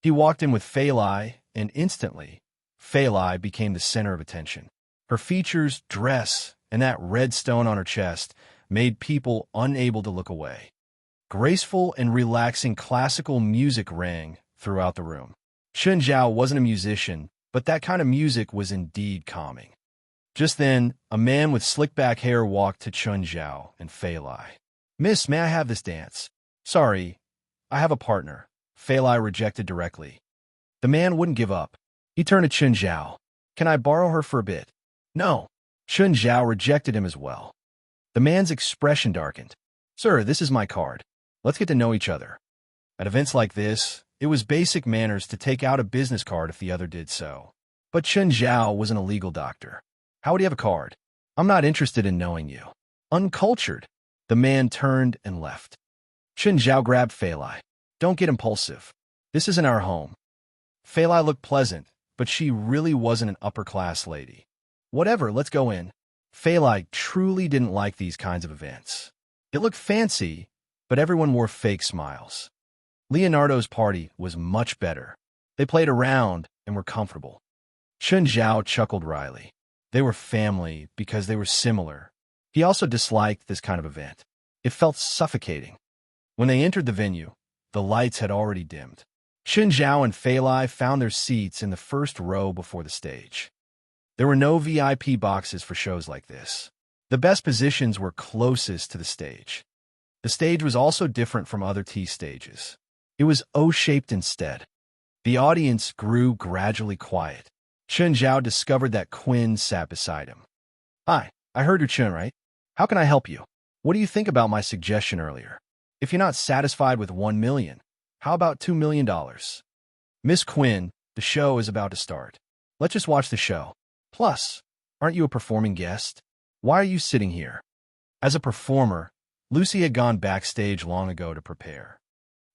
He walked in with Failai, and instantly, Failai became the center of attention. Her features, dress, and that red stone on her chest made people unable to look away. Graceful and relaxing classical music rang throughout the room. Qinzhao wasn't a musician, but that kind of music was indeed calming. Just then, a man with slick-back hair walked to Qinzhao and Failai. Miss, may I have this dance? Sorry, I have a partner. Failai rejected directly. The man wouldn't give up. He turned to Chun Zhao. Can I borrow her for a bit? No. Chun Zhao rejected him as well. The man's expression darkened. Sir, this is my card. Let's get to know each other. At events like this, it was basic manners to take out a business card if the other did so. But Chun Zhao was an illegal doctor. How would he have a card? I'm not interested in knowing you. Uncultured. The man turned and left. Chun Zhao grabbed Failai. Don't get impulsive. This isn't our home. Failai looked pleasant, but she really wasn't an upper-class lady. Whatever, let's go in. Failai truly didn't like these kinds of events. It looked fancy, but everyone wore fake smiles. Leonardo's party was much better. They played around and were comfortable. Chun Zhao chuckled wryly. They were family because they were similar. He also disliked this kind of event. It felt suffocating. When they entered the venue, the lights had already dimmed. Chun Zhao and Failai found their seats in the first row before the stage. There were no VIP boxes for shows like this. The best positions were closest to the stage. The stage was also different from other tea stages. It was O-shaped instead. The audience grew gradually quiet. Chun Zhao discovered that Quinn sat beside him. Hi, I heard you're Chun, right? How can I help you? What do you think about my suggestion earlier? If you're not satisfied with $1 million, how about $2 million? Miss Quinn, the show is about to start. Let's just watch the show. Plus, aren't you a performing guest? Why are you sitting here? As a performer, Lucy had gone backstage long ago to prepare.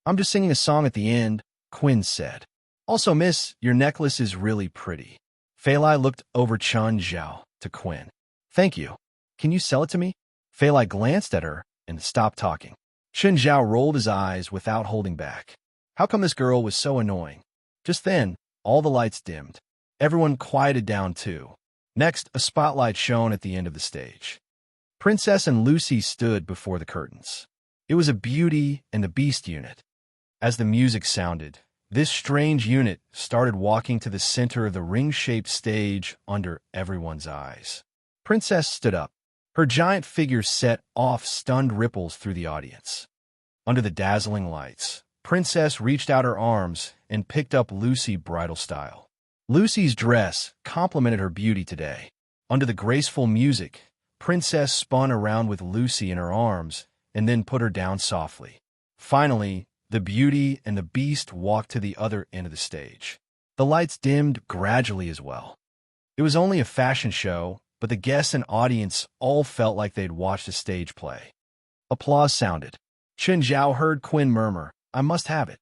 I'm just singing a song at the end, Quinn said. Also, miss, your necklace is really pretty. Failai looked over Chun Zhao to Quinn. Thank you. Can you sell it to me? Failai glanced at her and stopped talking. Chun Zhao rolled his eyes without holding back. How come this girl was so annoying? Just then, all the lights dimmed. Everyone quieted down too. Next, a spotlight shone at the end of the stage. Princess and Lucy stood before the curtains. It was a Beauty and the Beast unit. As the music sounded, this strange unit started walking to the center of the ring-shaped stage under everyone's eyes. Princess stood up. Her giant figure set off stunned ripples through the audience. Under the dazzling lights, Princess reached out her arms and picked up Lucy bridal style. Lucy's dress complemented her beauty today. Under the graceful music, Princess spun around with Lucy in her arms and then put her down softly. Finally, the Beauty and the Beast walked to the other end of the stage. The lights dimmed gradually as well. It was only a fashion show, but the guests and audience all felt like they'd watched a stage play. Applause sounded. Chun Zhao heard Quinn murmur, I must have it.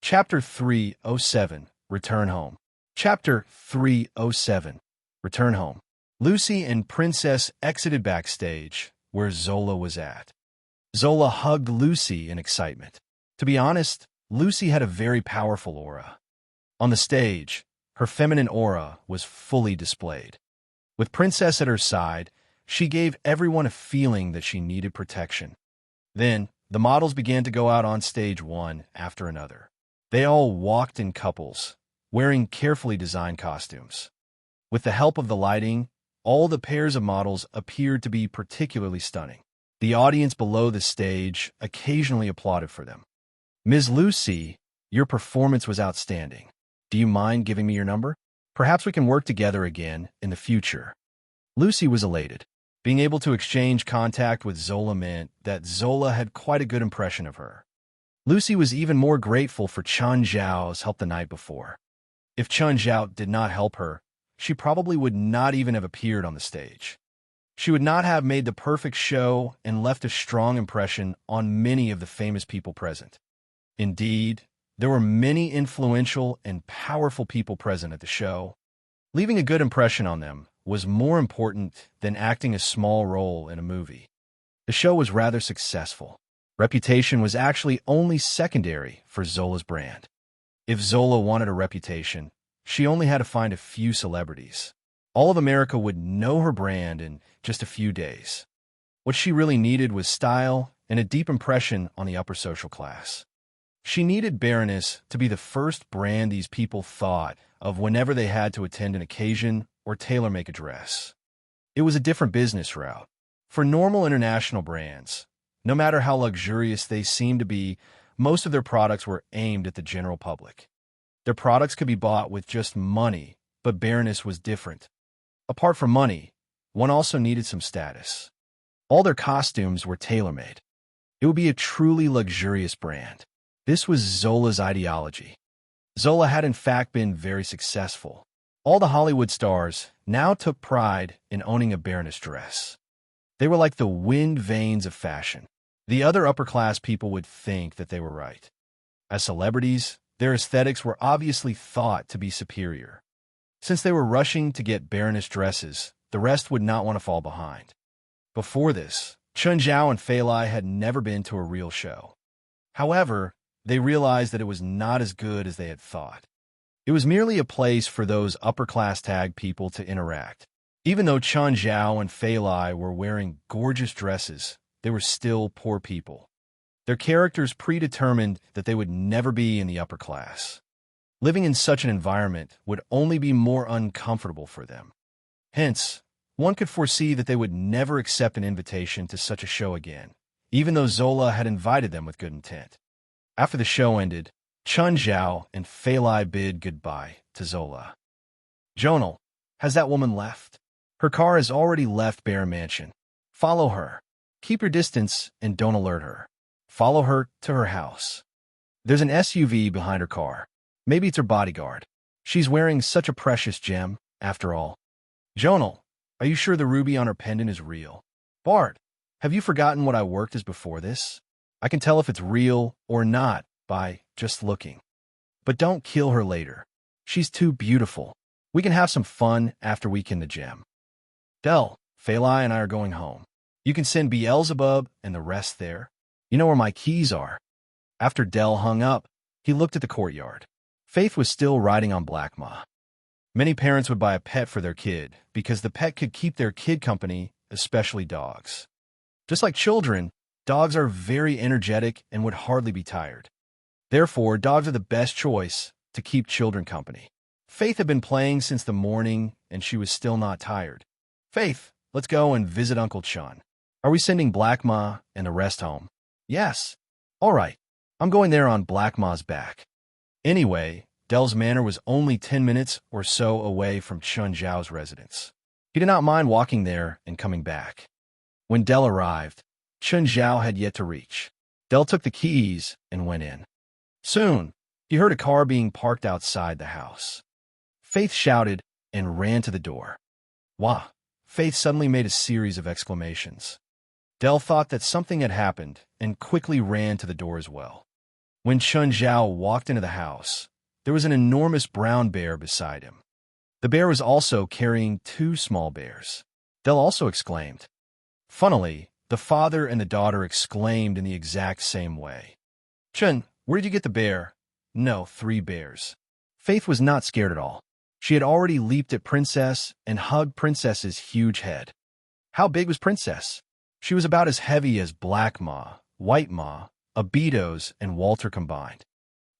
Chapter 307, Return Home. Chapter 307, Return Home. Lucy and Princess exited backstage, where Zola was at. Zola hugged Lucy in excitement. To be honest, Lucy had a very powerful aura. On the stage, her feminine aura was fully displayed. With Princess at her side, she gave everyone a feeling that she needed protection. Then, the models began to go out on stage one after another. They all walked in couples, wearing carefully designed costumes. With the help of the lighting, all the pairs of models appeared to be particularly stunning. The audience below the stage occasionally applauded for them. Ms. Lucy, your performance was outstanding. Do you mind giving me your number? Perhaps we can work together again in the future. Lucy was elated. Being able to exchange contact with Zola meant that Zola had quite a good impression of her. Lucy was even more grateful for Chun Zhao's help the night before. If Chun Zhao did not help her, she probably would not even have appeared on the stage. She would not have made the perfect show and left a strong impression on many of the famous people present. Indeed, there were many influential and powerful people present at the show. Leaving a good impression on them was more important than acting a small role in a movie. The show was rather successful. Reputation was actually only secondary for Zola's brand. If Zola wanted a reputation, she only had to find a few celebrities. All of America would know her brand in just a few days. What she really needed was style and a deep impression on the upper social class. She needed Baroness to be the first brand these people thought of whenever they had to attend an occasion or tailor-make a dress. It was a different business route. For normal international brands, No matter how luxurious they seemed to be, most of their products were aimed at the general public. Their products could be bought with just money, but Baroness was different. Apart from money, one also needed some status. All their costumes were tailor-made. It would be a truly luxurious brand. This was Zola's ideology. Zola had in fact been very successful. All the Hollywood stars now took pride in owning a Baroness dress. They were like the wind vanes of fashion. The other upper-class people would think that they were right. As celebrities, their aesthetics were obviously thought to be superior. Since they were rushing to get Baroness dresses, the rest would not want to fall behind. Before this, Chun Zhao and Fei Lai had never been to a real show. However, they realized that it was not as good as they had thought. It was merely a place for those upper-class tag people to interact. Even though Chun Zhao and Fei Lai were wearing gorgeous dresses, they were still poor people. Their characters predetermined that they would never be in the upper class. Living in such an environment would only be more uncomfortable for them. Hence, one could foresee that they would never accept an invitation to such a show again, even though Zola had invited them with good intent. After the show ended, Chun Zhao and Fei Lai bid goodbye to Zola. "Jonal, has that woman left? Her car has already left Bear Mansion. Follow her. Keep your distance and don't alert her. Follow her to her house. There's an SUV behind her car. Maybe it's her bodyguard. She's wearing such a precious gem, after all. Jonal, are you sure the ruby on her pendant is real? Bart, have you forgotten what I worked as before this? I can tell if it's real or not by just looking. But don't kill her later. She's too beautiful. We can have some fun after we kin the gem. Del, Fei Lai and I are going home. You can send Beelzebub and the rest there. You know where my keys are." After Del hung up, he looked at the courtyard. Faith was still riding on Black Ma. Many parents would buy a pet for their kid because the pet could keep their kid company, especially dogs. Just like children, dogs are very energetic and would hardly be tired. Therefore, dogs are the best choice to keep children company. Faith had been playing since the morning, and she was still not tired. "Faith, let's go and visit Uncle Chun. Are we sending Black Ma and the rest home?" "Yes." "All right. I'm going there on Black Ma's back." Anyway, Del's manor was only 10 minutes or so away from Chun Zhao's residence. He did not mind walking there and coming back. When Del arrived, Chun Zhao had yet to reach. Del took the keys and went in. Soon, he heard a car being parked outside the house. Faith shouted and ran to the door. "Wah!" Faith suddenly made a series of exclamations. Del thought that something had happened and quickly ran to the door as well. When Chun Zhao walked into the house, there was an enormous brown bear beside him. The bear was also carrying 2 small bears. Del also exclaimed. Funnily, the father and the daughter exclaimed in the exact same way. "Chun, where did you get the bear?" "No, 3 bears." Faith was not scared at all. She had already leaped at Princess and hugged Princess's huge head. How big was Princess? She was about as heavy as Black Ma, White Ma, Obitos, and Walter combined.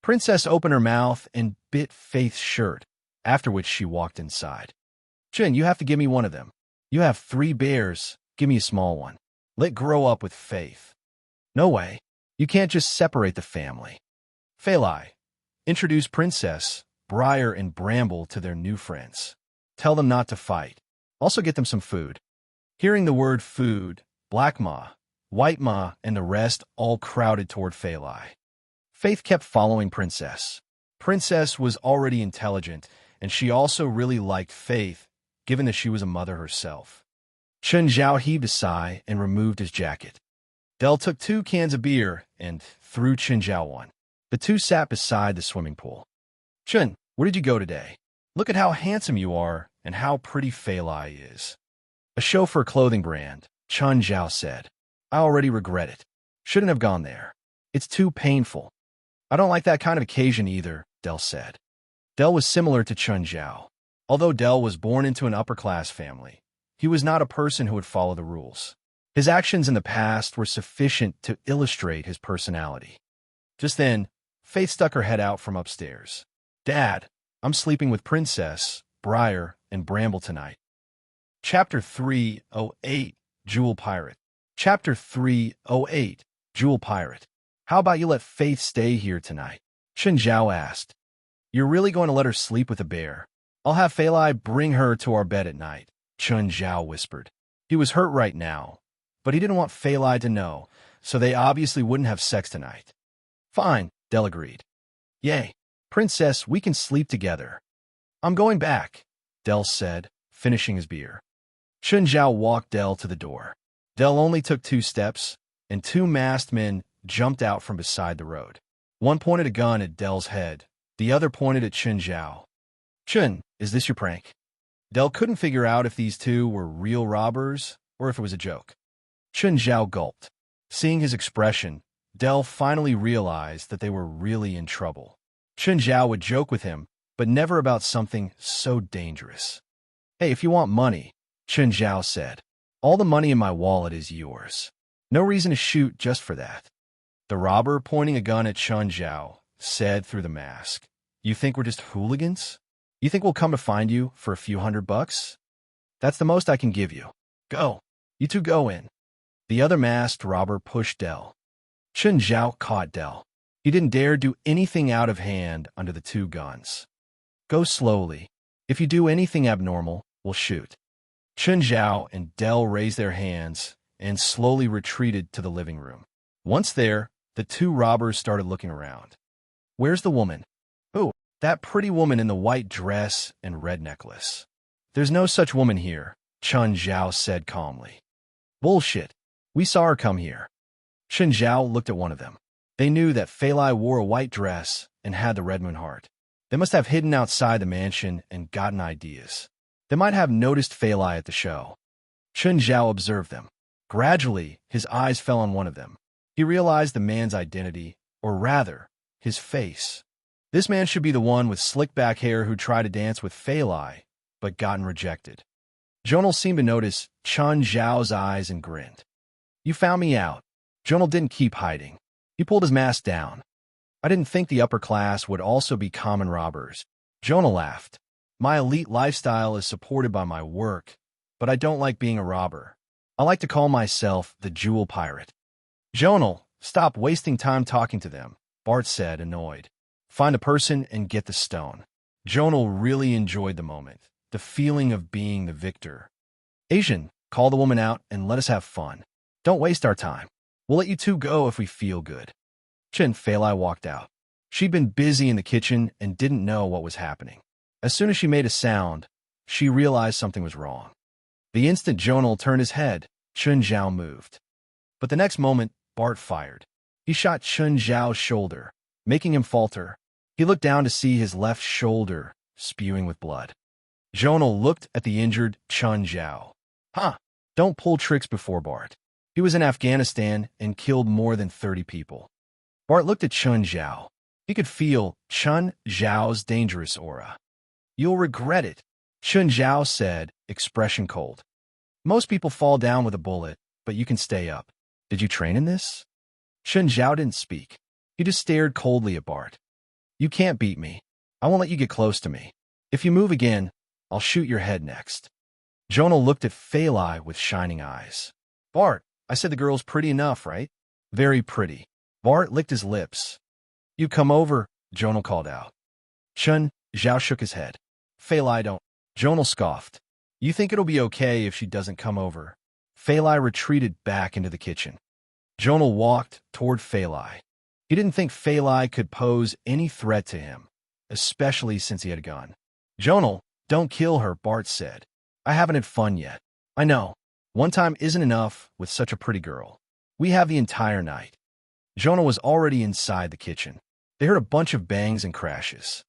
Princess opened her mouth and bit Faith's shirt, after which she walked inside. "Chun, you have to give me one of them. You have 3 bears. Give me a small one. Let grow up with Faith." "No way. You can't just separate the family." Fei Lai, introduce Princess, Briar, and Bramble to their new friends. Tell them not to fight. Also get them some food. Hearing the word food, Black Ma, White Ma, and the rest all crowded toward Fei Lai. Faith kept following Princess. Princess was already intelligent, and she also really liked Faith, given that she was a mother herself. Chun Zhao heaved a sigh and removed his jacket. Del took 2 cans of beer and threw Chun Zhao one. The 2 sat beside the swimming pool. "Chun, where did you go today? Look at how handsome you are and how pretty Fei Lai is." "A show for a clothing brand," Chun Zhao said. "I already regret it. Shouldn't have gone there. It's too painful." "I don't like that kind of occasion either," Del said. Del was similar to Chun Zhao. Although Del was born into an upper-class family, he was not a person who would follow the rules. His actions in the past were sufficient to illustrate his personality. Just then, Faith stuck her head out from upstairs. "Dad, I'm sleeping with Princess, Briar, and Bramble tonight." Chapter 308, Jewel Pirate. Chapter 308, Jewel Pirate. How about you let Faith stay here tonight? Chen Zhao asked. You're really going to let her sleep with a bear? I'll have Fei Lai bring her to our bed at night, Chen Zhao whispered. He was hurt right now, but he didn't want Fei Lai to know, so they obviously wouldn't have sex tonight. Fine, Del agreed. Yay, Princess, we can sleep together. I'm going back, Del said, finishing his beer. Chen Zhao walked Del to the door. Del only took 2 steps, and 2 masked men jumped out from beside the road. One pointed a gun at Del's head, the other pointed at Chen Zhao. Chen, is this your prank? Del couldn't figure out if these 2 were real robbers or if it was a joke. Chen Zhao gulped. Seeing his expression, Del finally realized that they were really in trouble. Chen Zhao would joke with him, but never about something so dangerous. Hey, if you want money, Chen Zhao said, all the money in my wallet is yours. No reason to shoot just for that. The robber, pointing a gun at Chen Zhao, said through the mask, You think we're just hooligans? You think we'll come to find you for a few $100? That's the most I can give you. Go. You 2 go in. The other masked robber pushed Del. Chen Zhao caught Del. He didn't dare do anything out of hand under the 2 guns. Go slowly. If you do anything abnormal, we'll shoot. Chen Zhao and Del raised their hands and slowly retreated to the living room. Once there, the 2 robbers started looking around. Where's the woman? Who? That pretty woman in the white dress and red necklace. There's no such woman here, Chen Zhao said calmly. Bullshit. We saw her come here. Chen Zhao looked at one of them. They knew that Fei Lai wore a white dress and had the Red Moon heart. They must have hidden outside the mansion and gotten ideas. They might have noticed Fei Lai at the show. Chen Zhao observed them. Gradually, his eyes fell on one of them. He realized the man's identity, or rather, his face. This man should be the one with slick back hair who tried to dance with Fei Lai, but gotten rejected. Jonal seemed to notice Chen Zhao's eyes and grinned. You found me out. Jonal didn't keep hiding. He pulled his mask down. I didn't think the upper class would also be common robbers. Jonal laughed. My elite lifestyle is supported by my work, but I don't like being a robber. I like to call myself the Jewel Pirate. Jonal, stop wasting time talking to them, Bart said, annoyed. Find a person and get the stone. Jonal really enjoyed the moment, the feeling of being the victor. Asian, call the woman out and let us have fun. Don't waste our time. We'll let you 2 go if we feel good. Chen Fei Lai walked out. She'd been busy in the kitchen and didn't know what was happening. As soon as she made a sound, she realized something was wrong. The instant Jonal turned his head, Chen Zhao moved. But the next moment, Bart fired. He shot Chen Zhao's shoulder, making him falter. He looked down to see his left shoulder spewing with blood. Jonal looked at the injured Chen Zhao. Don't pull tricks before Bart. He was in Afghanistan and killed more than 30 people. Bart looked at Chen Zhao. He could feel Chen Zhao's dangerous aura. You'll regret it, Chen Zhao said, expression cold. Most people fall down with a bullet, but you can stay up. Did you train in this? Chen Zhao didn't speak. He just stared coldly at Bart. You can't beat me. I won't let you get close to me. If you move again, I'll shoot your head next. Jonal looked at Fei Lai with shining eyes. Bart, I said the girl's pretty enough, right? Very pretty. Bart licked his lips. You come over, Jonal called out. Chen Zhao shook his head. Fei Lai don't. Jonal scoffed. You think it'll be okay if she doesn't come over? Fei Lai retreated back into the kitchen. Jonal walked toward Fei Lai. He didn't think Fei Lai could pose any threat to him, especially since he had a gun. Jonal, don't kill her, Bart said. I haven't had fun yet. I know. One time isn't enough with such a pretty girl. We have the entire night. Jonal was already inside the kitchen. They heard a bunch of bangs and crashes.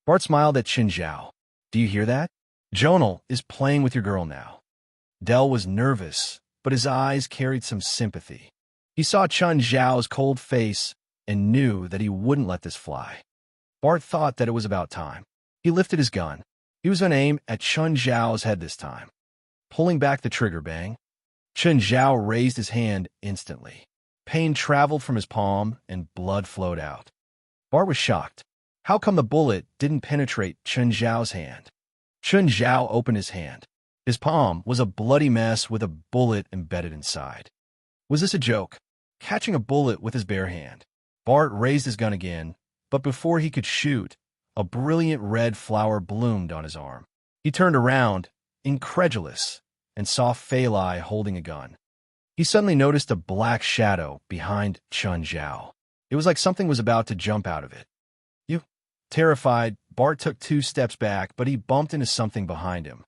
Bart smiled at Chen Zhao. Do you hear that? Jonal is playing with your girl now. Del was nervous, but his eyes carried some sympathy. He saw Chen Zhao's cold face and knew that he wouldn't let this fly. Bart thought that it was about time. He lifted his gun. He was going to aim at Chen Zhao's head this time. Pulling back the trigger, bang. Chen Zhao raised his hand instantly. Pain traveled from his palm and blood flowed out. Bart was shocked. How come the bullet didn't penetrate Chen Zhao's hand? Chen Zhao opened his hand. His palm was a bloody mess with a bullet embedded inside. Was this a joke? Catching a bullet with his bare hand. Bart raised his gun again, but before he could shoot, a brilliant red flower bloomed on his arm. He turned around, incredulous, and saw Failai holding a gun. He suddenly noticed a black shadow behind Chun Zhao. It was like something was about to jump out of it. Terrified, Bart took 2 steps back, but he bumped into something behind him.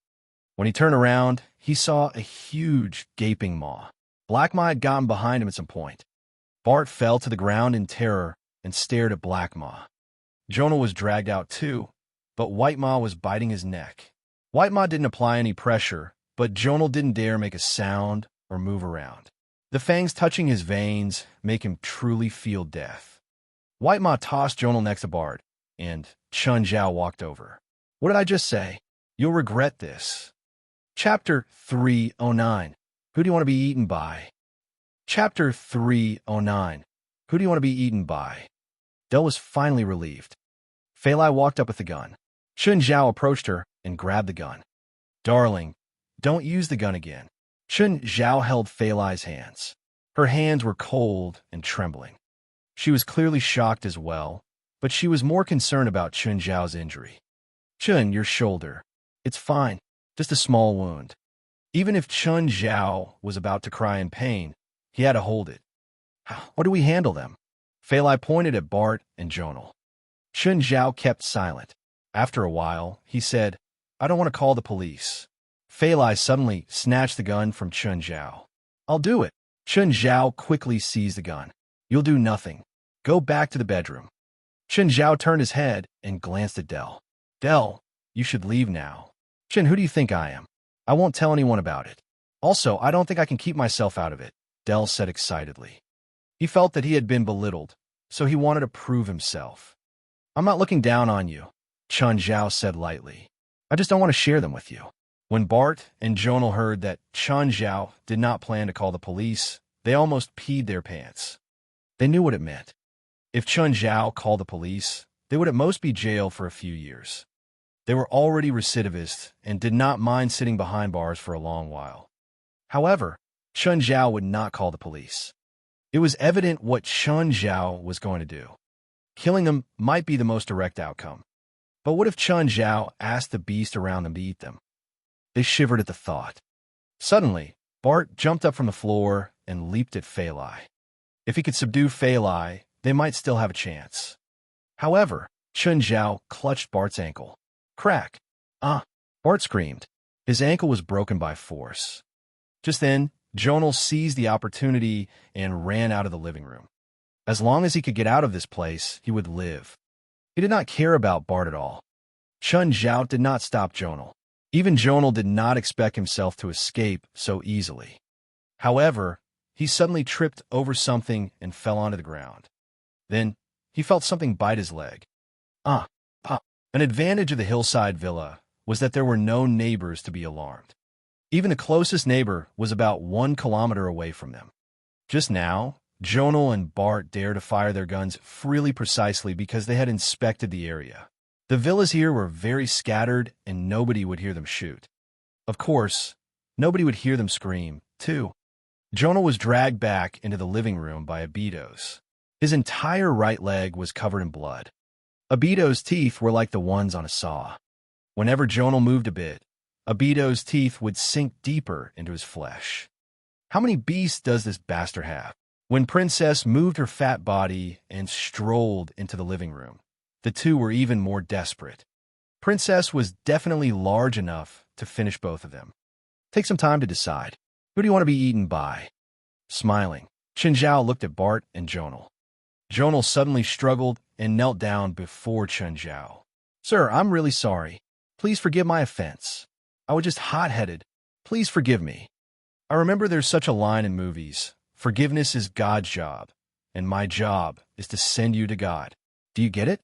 When he turned around, he saw a huge, gaping maw. Black Maw had gotten behind him at some point. Bart fell to the ground in terror and stared at Black Maw. Jonah was dragged out too, but White Maw was biting his neck. White Maw didn't apply any pressure, but Jonah didn't dare make a sound or move around. The fangs touching his veins make him truly feel death. White Maw tossed Jonah next to Bart, and Chun Zhao walked over. What did I just say? You'll regret this. Chapter 309. Who do you want to be eaten by? Chapter 309. Who do you want to be eaten by? Del was finally relieved. Failai walked up with the gun. Chun Zhao approached her and grabbed the gun. Darling, don't use the gun again. Chun Zhao held Failai's hands. Her hands were cold and trembling. She was clearly shocked as well, but she was more concerned about Chun Zhao's injury. Chun, your shoulder. It's fine. Just a small wound. Even if Chun Zhao was about to cry in pain, he had to hold it. How do we handle them? Failai pointed at Bart and Jonah. Chun Zhao kept silent. After a while, he said, I don't want to call the police. Failai suddenly snatched the gun from Chun Zhao. I'll do it. Chun Zhao quickly seized the gun. You'll do nothing. Go back to the bedroom. Chun Zhao turned his head and glanced at Del. Del, you should leave now. Chun, who do you think I am? I won't tell anyone about it. Also, I don't think I can keep myself out of it, Del said excitedly. He felt that he had been belittled, so he wanted to prove himself. I'm not looking down on you, Chun Zhao said lightly. I just don't want to share them with you. When Bart and Jonah heard that Chun Zhao did not plan to call the police, they almost peed their pants. They knew what it meant. If Chun Zhao called the police, they would at most be jailed for a few years. They were already recidivists and did not mind sitting behind bars for a long while. However, Chun Zhao would not call the police. It was evident what Chun Zhao was going to do. Killing them might be the most direct outcome. But what if Chun Zhao asked the beast around them to eat them? They shivered at the thought. Suddenly, Bart jumped up from the floor and leaped at Failai. If he could subdue Failai, they might still have a chance. However, Chun Zhao clutched Bart's ankle. Crack! Ah! Bart screamed. His ankle was broken by force. Just then, Jonah seized the opportunity and ran out of the living room. As long as he could get out of this place, he would live. He did not care about Bart at all. Chun Zhao did not stop Jonah. Even Jonah did not expect himself to escape so easily. However, he suddenly tripped over something and fell onto the ground. Then, he felt something bite his leg. An advantage of the hillside villa was that there were no neighbors to be alarmed. Even the closest neighbor was about 1 kilometer away from them. Just now, Jonah and Bart dared to fire their guns freely precisely because they had inspected the area. The villas here were very scattered and nobody would hear them shoot. Of course, nobody would hear them scream, too. Jonah was dragged back into the living room by Obitos. His entire right leg was covered in blood. Obitos' teeth were like the ones on a saw. Whenever Jonah moved a bit, Obitos' teeth would sink deeper into his flesh. How many beasts does this bastard have? When Princess moved her fat body and strolled into the living room, the two were even more desperate. Princess was definitely large enough to finish both of them. Take some time to decide. Who do you want to be eaten by? Smiling, Chun Zhao looked at Bart and Jonah. Jonah suddenly struggled and knelt down before Chun Zhao. Sir, I'm really sorry. Please forgive my offense. I was just hot-headed. Please forgive me. I remember there's such a line in movies. Forgiveness is God's job, and my job is to send you to God. Do you get it?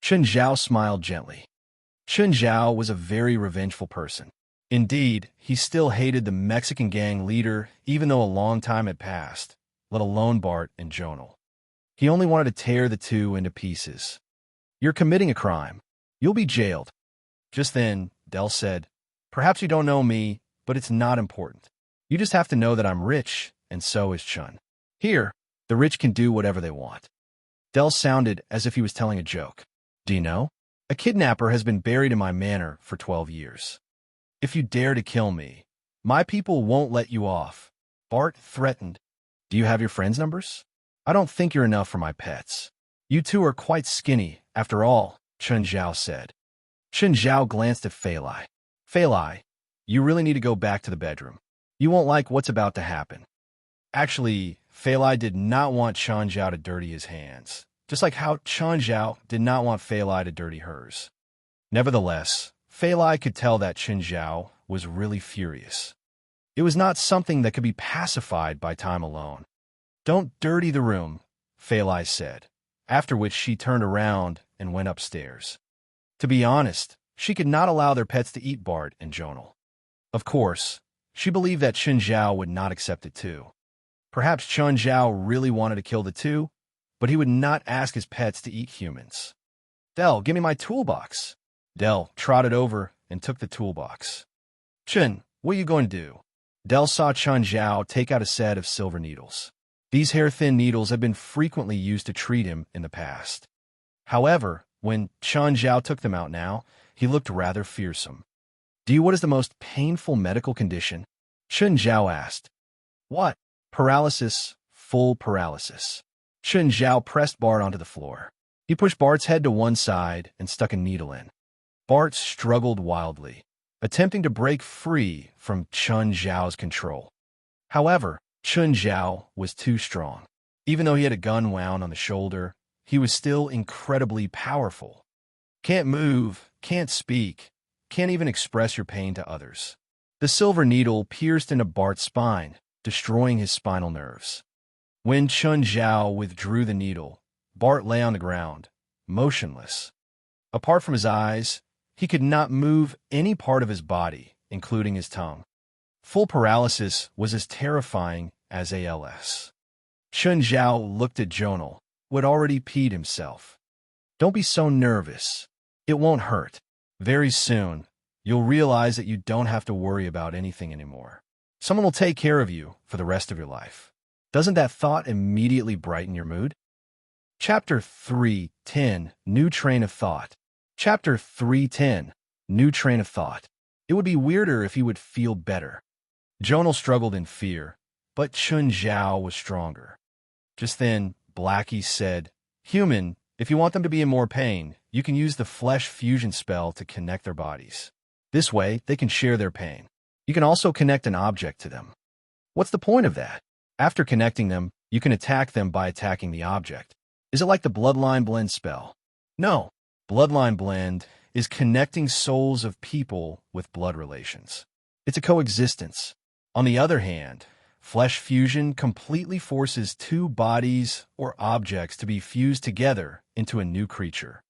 Chun Zhao smiled gently. Chun Zhao was a very revengeful person. Indeed, he still hated the Mexican gang leader even though a long time had passed, let alone Bart and Jonah. He only wanted to tear the two into pieces. You're committing a crime. You'll be jailed. Just then, Del said, Perhaps you don't know me, but it's not important. You just have to know that I'm rich and so is Chun. Here, the rich can do whatever they want. Del sounded as if he was telling a joke. Do you know? A kidnapper has been buried in my manor for 12 years. If you dare to kill me, my people won't let you off. Bart threatened. Do you have your friends' numbers? I don't think you're enough for my pets. You two are quite skinny, after all, Chun Zhao said. Chun Zhao glanced at Fei Lai. Fei Lai, you really need to go back to the bedroom. You won't like what's about to happen. Actually, Fei Lai did not want Chun Zhao to dirty his hands, just like how Chun Zhao did not want Fei Lai to dirty hers. Nevertheless, Fei Lai could tell that Chun Zhao was really furious. It was not something that could be pacified by time alone. Don't dirty the room, Fei Lai said, after which she turned around and went upstairs. To be honest, she could not allow their pets to eat Bart and Jonal. Of course, she believed that Chun Zhao would not accept it too. Perhaps Chun Zhao really wanted to kill the two, but he would not ask his pets to eat humans. Del, give me my toolbox. Del trotted over and took the toolbox. Chun, what are you going to do? Del saw Chun Zhao take out a set of silver needles. These hair-thin needles had been frequently used to treat him in the past. However, when Chun Zhao took them out now, he looked rather fearsome. Do you what is the most painful medical condition? Chun Zhao asked. What? Paralysis, full paralysis. Chun Zhao pressed Bart onto the floor. He pushed Bart's head to one side and stuck a needle in. Bart struggled wildly, attempting to break free from Chun Zhao's control. However, Chun Zhao was too strong. Even though he had a gun wound on the shoulder, he was still incredibly powerful. Can't move, can't speak, can't even express your pain to others. The silver needle pierced into Bart's spine, destroying his spinal nerves. When Chun Zhao withdrew the needle, Bart lay on the ground, motionless. Apart from his eyes, he could not move any part of his body, including his tongue. Full paralysis was as terrifying as ALS. Chun Zhao looked at Jonal, who had already peed himself. Don't be so nervous. It won't hurt. Very soon, you'll realize that you don't have to worry about anything anymore. Someone will take care of you for the rest of your life. Doesn't that thought immediately brighten your mood? Chapter 3:10 New Train of Thought. Chapter 3:10 New Train of Thought. It would be weirder if he would feel better. Jonal struggled in fear, but Chun Zhao was stronger. Just then, Blackie said, Human, if you want them to be in more pain, you can use the flesh fusion spell to connect their bodies. This way, they can share their pain. You can also connect an object to them. What's the point of that? After connecting them, you can attack them by attacking the object. Is it like the Bloodline Blend spell? No. Bloodline Blend is connecting souls of people with blood relations. It's a coexistence. On the other hand, flesh fusion completely forces two bodies or objects to be fused together into a new creature.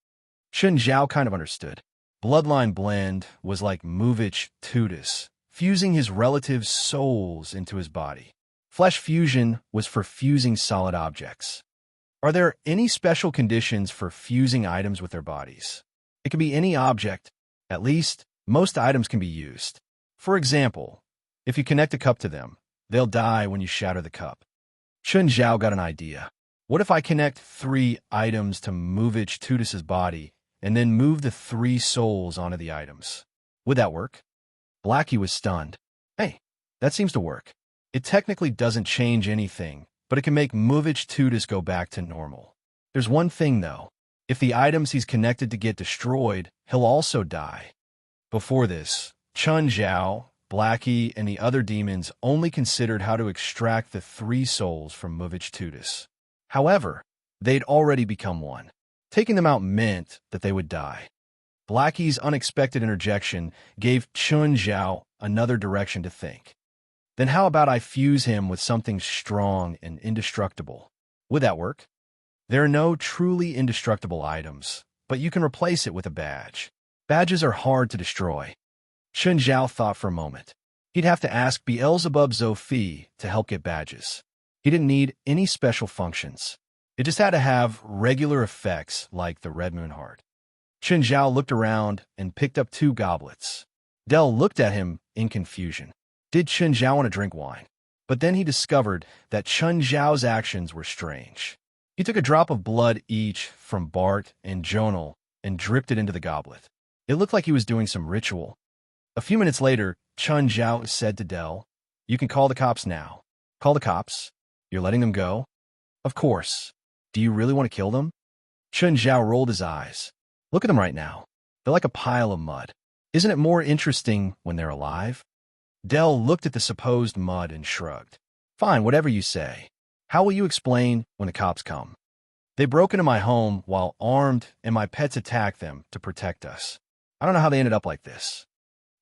Chun Zhao kind of understood. Bloodline Blend was like Movich Tutus, fusing his relatives' souls into his body. Flesh fusion was for fusing solid objects. Are there any special conditions for fusing items with their bodies? It can be any object. At least, most items can be used. For example, if you connect a cup to them, they'll die when you shatter the cup. Chun Zhao got an idea. What if I connect 3 items to Movich Tutus's body and then move the 3 souls onto the items? Would that work? Blackie was stunned. Hey, that seems to work. It technically doesn't change anything, but it can make Movich Tutus go back to normal. There's one thing, though. If the items he's connected to get destroyed, he'll also die. Before this, Chun Zhao, Blackie, and the other demons only considered how to extract the 3 souls from Movich Tutus. However, they'd already become one. Taking them out meant that they would die. Blackie's unexpected interjection gave Chun Zhao another direction to think. Then how about I fuse him with something strong and indestructible? Would that work? There are no truly indestructible items, but you can replace it with a badge. Badges are hard to destroy. Chun Zhao thought for a moment. He'd have to ask Beelzebub Zophi to help get badges. He didn't need any special functions. It just had to have regular effects like the Red Moon Heart. Chun Zhao looked around and picked up 2 goblets. Del looked at him in confusion. Did Chun Zhao want to drink wine? But then he discovered that Chun Zhao's actions were strange. He took a drop of blood each from Bart and Jonal and dripped it into the goblet. It looked like he was doing some ritual. A few minutes later, Chun Zhao said to Del, "You can call the cops now." "Call the cops? You're letting them go?" "Of course. Do you really want to kill them?" Chun Zhao rolled his eyes. "Look at them right now. They're like a pile of mud. Isn't it more interesting when they're alive?" Del looked at the supposed mud and shrugged. "Fine, whatever you say. How will you explain when the cops come?" "They broke into my home while armed and my pets attacked them to protect us. I don't know how they ended up like this."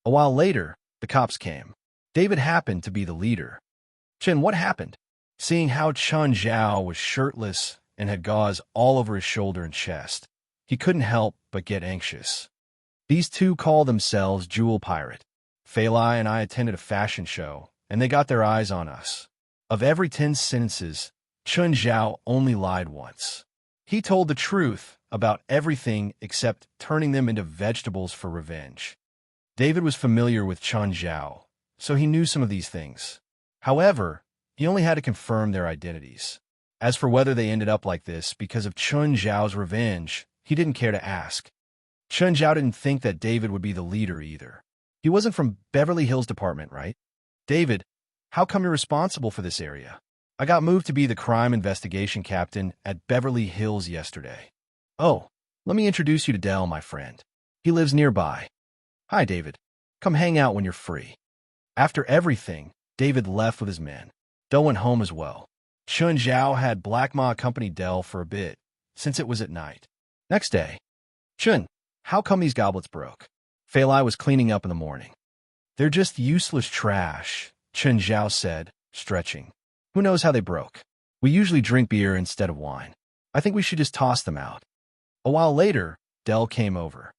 A while later, the cops came. David happened to be the leader. "Chin, what happened?" Seeing how Chun Zhao was shirtless and had gauze all over his shoulder and chest, he couldn't help but get anxious. "These two call themselves Jewel Pirate. Failai and I attended a fashion show, and they got their eyes on us. Of every 10 sentences, Chun Zhao only lied once. He told the truth about everything except turning them into vegetables for revenge." David was familiar with Chun Zhao, so he knew some of these things. However, he only had to confirm their identities. As for whether they ended up like this because of Chun Zhao's revenge, he didn't care to ask. Chun Zhao didn't think that David would be the leader either. He wasn't from Beverly Hills Department, right? "David, how come you're responsible for this area?" "I got moved to be the crime investigation captain at Beverly Hills yesterday." "Oh, let me introduce you to Del, my friend. He lives nearby." "Hi, David. Come hang out when you're free." After everything, David left with his men. Del went home as well. Chun Zhao had Black Ma accompany Del for a bit, since it was at night. Next day, "Chun, how come these goblets broke?" Failai was cleaning up in the morning. "They're just useless trash," Chun Zhao said, stretching. "Who knows how they broke? We usually drink beer instead of wine. I think we should just toss them out." A while later, Del came over.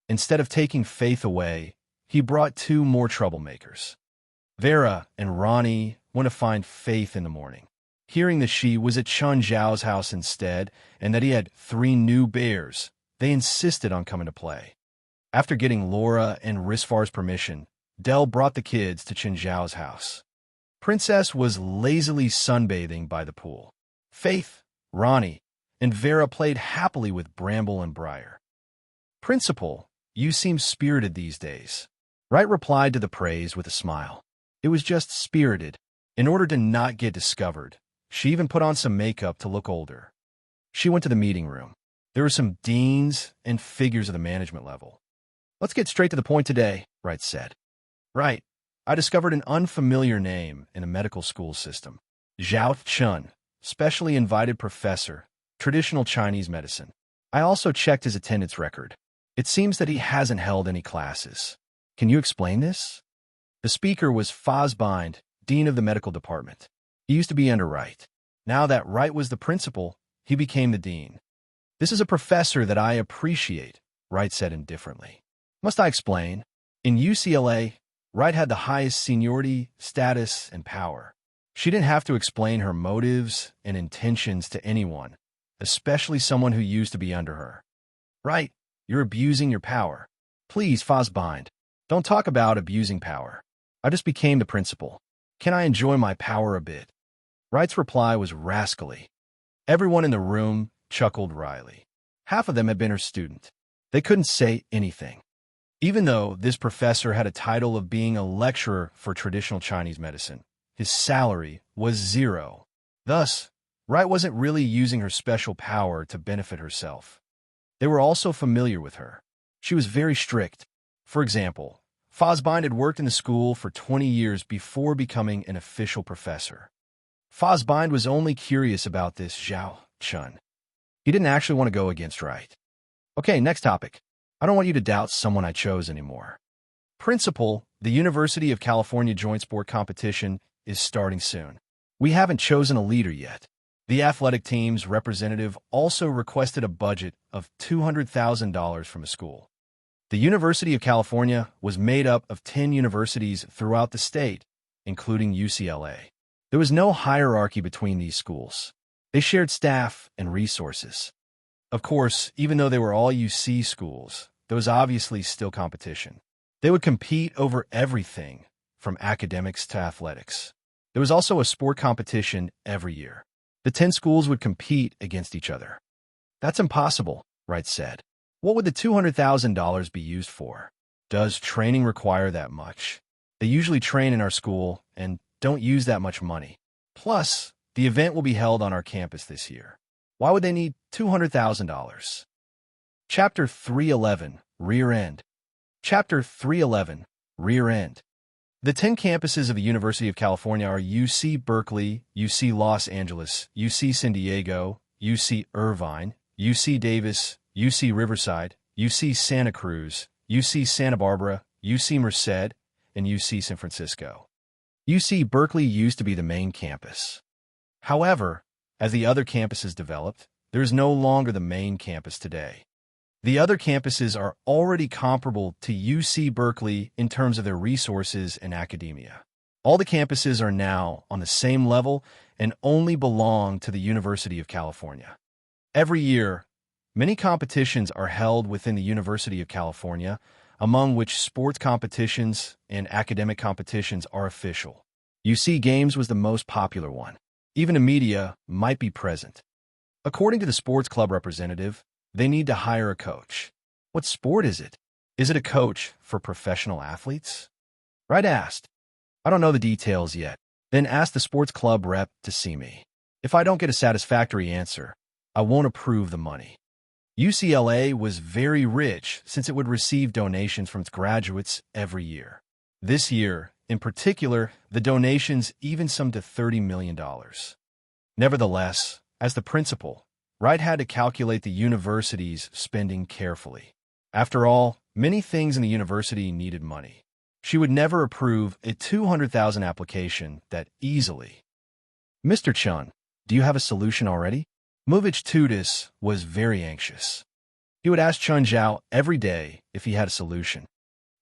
Instead of taking Faith away, he brought 2 more troublemakers. Vera and Ronnie went to find Faith in the morning. Hearing that she was at Chun Zhao's house instead and that he had 3 new bears, they insisted on coming to play. After getting Laura and Risfar's permission, Del brought the kids to Chun Zhao's house. Princess was lazily sunbathing by the pool. Faith, Ronnie, and Vera played happily with Bramble and Briar. "Principal, you seem spirited these days." Wright replied to the praise with a smile. "It was just spirited. In order to not get discovered, she even put on some makeup to look older." She went to the meeting room. There were some deans and figures of the management level. "Let's get straight to the point today," Wright said. "Right. I discovered an unfamiliar name in a medical school system. Zhao Chun, specially invited professor, traditional Chinese medicine. I also checked his attendance record. It seems that he hasn't held any classes. Can you explain this?" The speaker was Fosbind, dean of the medical department. He used to be under Wright. Now that Wright was the principal, he became the dean. "This is a professor that I appreciate," Wright said indifferently. "Must I explain? In UCLA, Wright had the highest seniority, status, and power. She didn't have to explain her motives and intentions to anyone, especially someone who used to be under her." "Wright, you're abusing your power. Please, Fosbind, don't talk about abusing power. I just became the principal. Can I enjoy my power a bit?" Wright's reply was rascally. Everyone in the room chuckled wryly. Half of them had been her student. They couldn't say anything. Even though this professor had a title of being a lecturer for traditional Chinese medicine, his salary was 0. Thus, Wright wasn't really using her special power to benefit herself. They were also familiar with her. She was very strict. For example, Fosbind had worked in the school for 20 years before becoming an official professor. Fosbind was only curious about this Zhao Chun. He didn't actually want to go against Wright. "Okay, next topic. I don't want you to doubt someone I chose anymore. Principal, the University of California Joint Sport Competition is starting soon. We haven't chosen a leader yet. The athletic team's representative also requested a budget of $200,000 from the school. The University of California was made up of 10 universities throughout the state, including UCLA. There was no hierarchy between these schools. They shared staff and resources. Of course, even though they were all UC schools, there was obviously still competition. They would compete over everything, from academics to athletics. There was also a sport competition every year. The 10 schools would compete against each other. That's impossible, Wright said. What would the $200,000 be used for? Does training require that much? They usually train in our school and don't use that much money. Plus, the event will be held on our campus this year. Why would they need $200,000? Chapter 311, Rear End. Chapter 311, Rear End. The 10 campuses of the University of California are UC Berkeley, UC Los Angeles, UC San Diego, UC Irvine, UC Davis, UC Riverside, UC Santa Cruz, UC Santa Barbara, UC Merced, and UC San Francisco. UC Berkeley used to be the main campus. However, as the other campuses developed, there is no longer the main campus today. The other campuses are already comparable to UC Berkeley in terms of their resources and academia. All the campuses are now on the same level and only belong to the University of California. Every year, many competitions are held within the University of California, among which sports competitions and academic competitions are official. UC Games was the most popular one. Even the media might be present. According to the sports club representative, they need to hire a coach. What sport is it? Is it a coach for professional athletes? Wright asked. I don't know the details yet. Then asked the sports club rep to see me. If I don't get a satisfactory answer, I won't approve the money. UCLA was very rich since it would receive donations from its graduates every year. This year, in particular, the donations even summed to $30 million. Nevertheless, as the principal, Wright had to calculate the university's spending carefully. After all, many things in the university needed money. She would never approve a $200,000 application that easily. Mr. Chun, do you have a solution already? Movich Tudis was very anxious. He would ask Chun Zhao every day if he had a solution.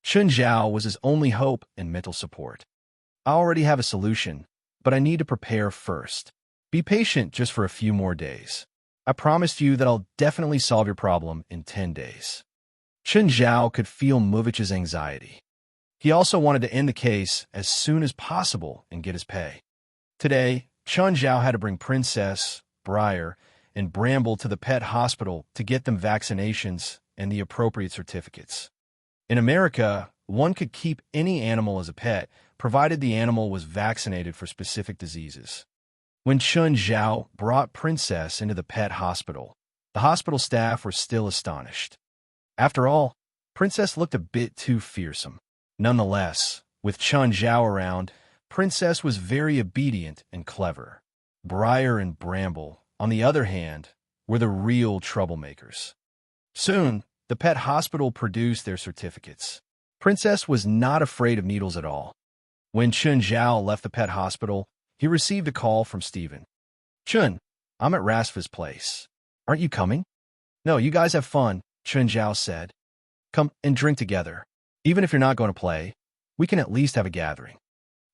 Chun Zhao was his only hope and mental support. I already have a solution, but I need to prepare first. Be patient just for a few more days. I promised you that I'll definitely solve your problem in 10 days. Chun Zhao could feel Movich's anxiety. He also wanted to end the case as soon as possible and get his pay. Today, Chun Zhao had to bring Princess, Briar, and Bramble to the pet hospital to get them vaccinations and the appropriate certificates. In America, one could keep any animal as a pet, provided the animal was vaccinated for specific diseases. When Chun Zhao brought Princess into the pet hospital, the hospital staff were still astonished. After all, Princess looked a bit too fearsome. Nonetheless, with Chun Zhao around, Princess was very obedient and clever. Briar and Bramble, on the other hand, were the real troublemakers. Soon, the pet hospital produced their certificates. Princess was not afraid of needles at all. When Chun Zhao left the pet hospital, he received a call from Steven. Chun, I'm at Rasfa's place. Aren't you coming? No, you guys have fun, Chun Zhao said. Come and drink together. Even if you're not going to play, we can at least have a gathering.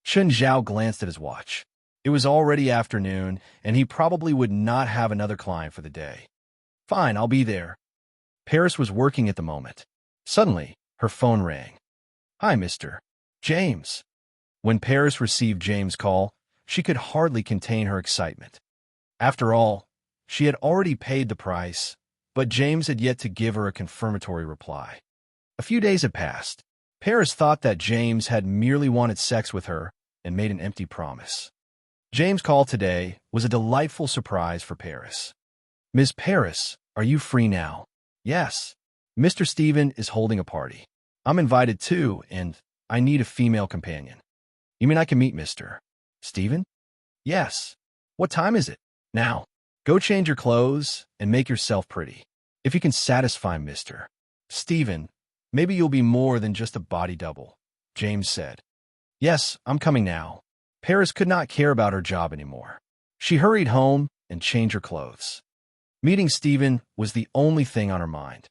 Chun Zhao glanced at his watch. It was already afternoon, and he probably would not have another client for the day. Fine, I'll be there. Paris was working at the moment. Suddenly, her phone rang. Hi, Mr. James. When Paris received James' call, she could hardly contain her excitement. After all, she had already paid the price, but James had yet to give her a confirmatory reply. A few days had passed. Paris thought that James had merely wanted sex with her and made an empty promise. James' call today was a delightful surprise for Paris. Ms. Paris, are you free now? Yes. Mr. Steven is holding a party. I'm invited too, and I need a female companion. You mean I can meet Mr. Steven? Yes. What time is it? Now, go change your clothes and make yourself pretty. If you can satisfy Mr. Steven, maybe you'll be more than just a body double, James said. Yes, I'm coming now. Paris could not care about her job anymore. She hurried home and changed her clothes. Meeting Steven was the only thing on her mind.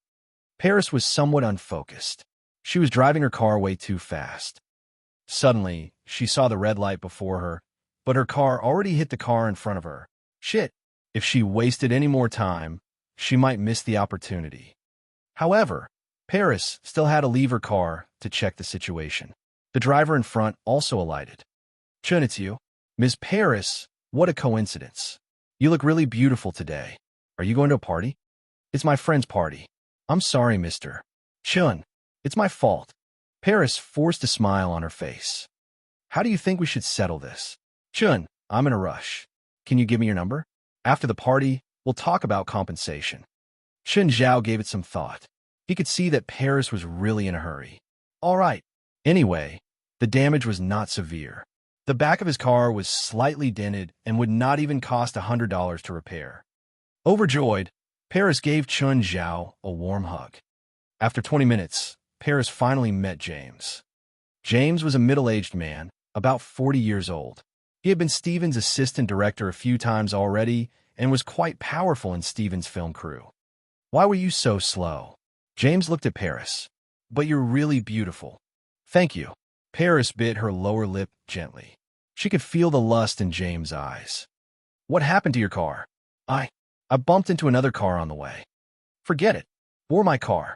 Paris was somewhat unfocused. She was driving her car way too fast. Suddenly, she saw the red light before her, but her car already hit the car in front of her. Shit, if she wasted any more time, she might miss the opportunity. However, Paris still had to leave her car to check the situation. The driver in front also alighted. Chun, it's you. Ms. Paris, what a coincidence. You look really beautiful today. Are you going to a party? It's my friend's party. I'm sorry, Mr. Chun. It's my fault. Paris forced a smile on her face. How do you think we should settle this? Chun, I'm in a rush. Can you give me your number? After the party, we'll talk about compensation. Chun Zhao gave it some thought. He could see that Paris was really in a hurry. All right. Anyway, the damage was not severe. The back of his car was slightly dented and would not even cost $100 to repair. Overjoyed, Paris gave Chun Zhao a warm hug. After 20 minutes, Paris finally met James. James was a middle-aged man, about 40 years old. He had been Steven's assistant director a few times already and was quite powerful in Steven's film crew. Why were you so slow? James looked at Paris. But you're really beautiful. Thank you. Paris bit her lower lip gently. She could feel the lust in James' eyes. What happened to your car? I bumped into another car on the way. Forget it. Board my car.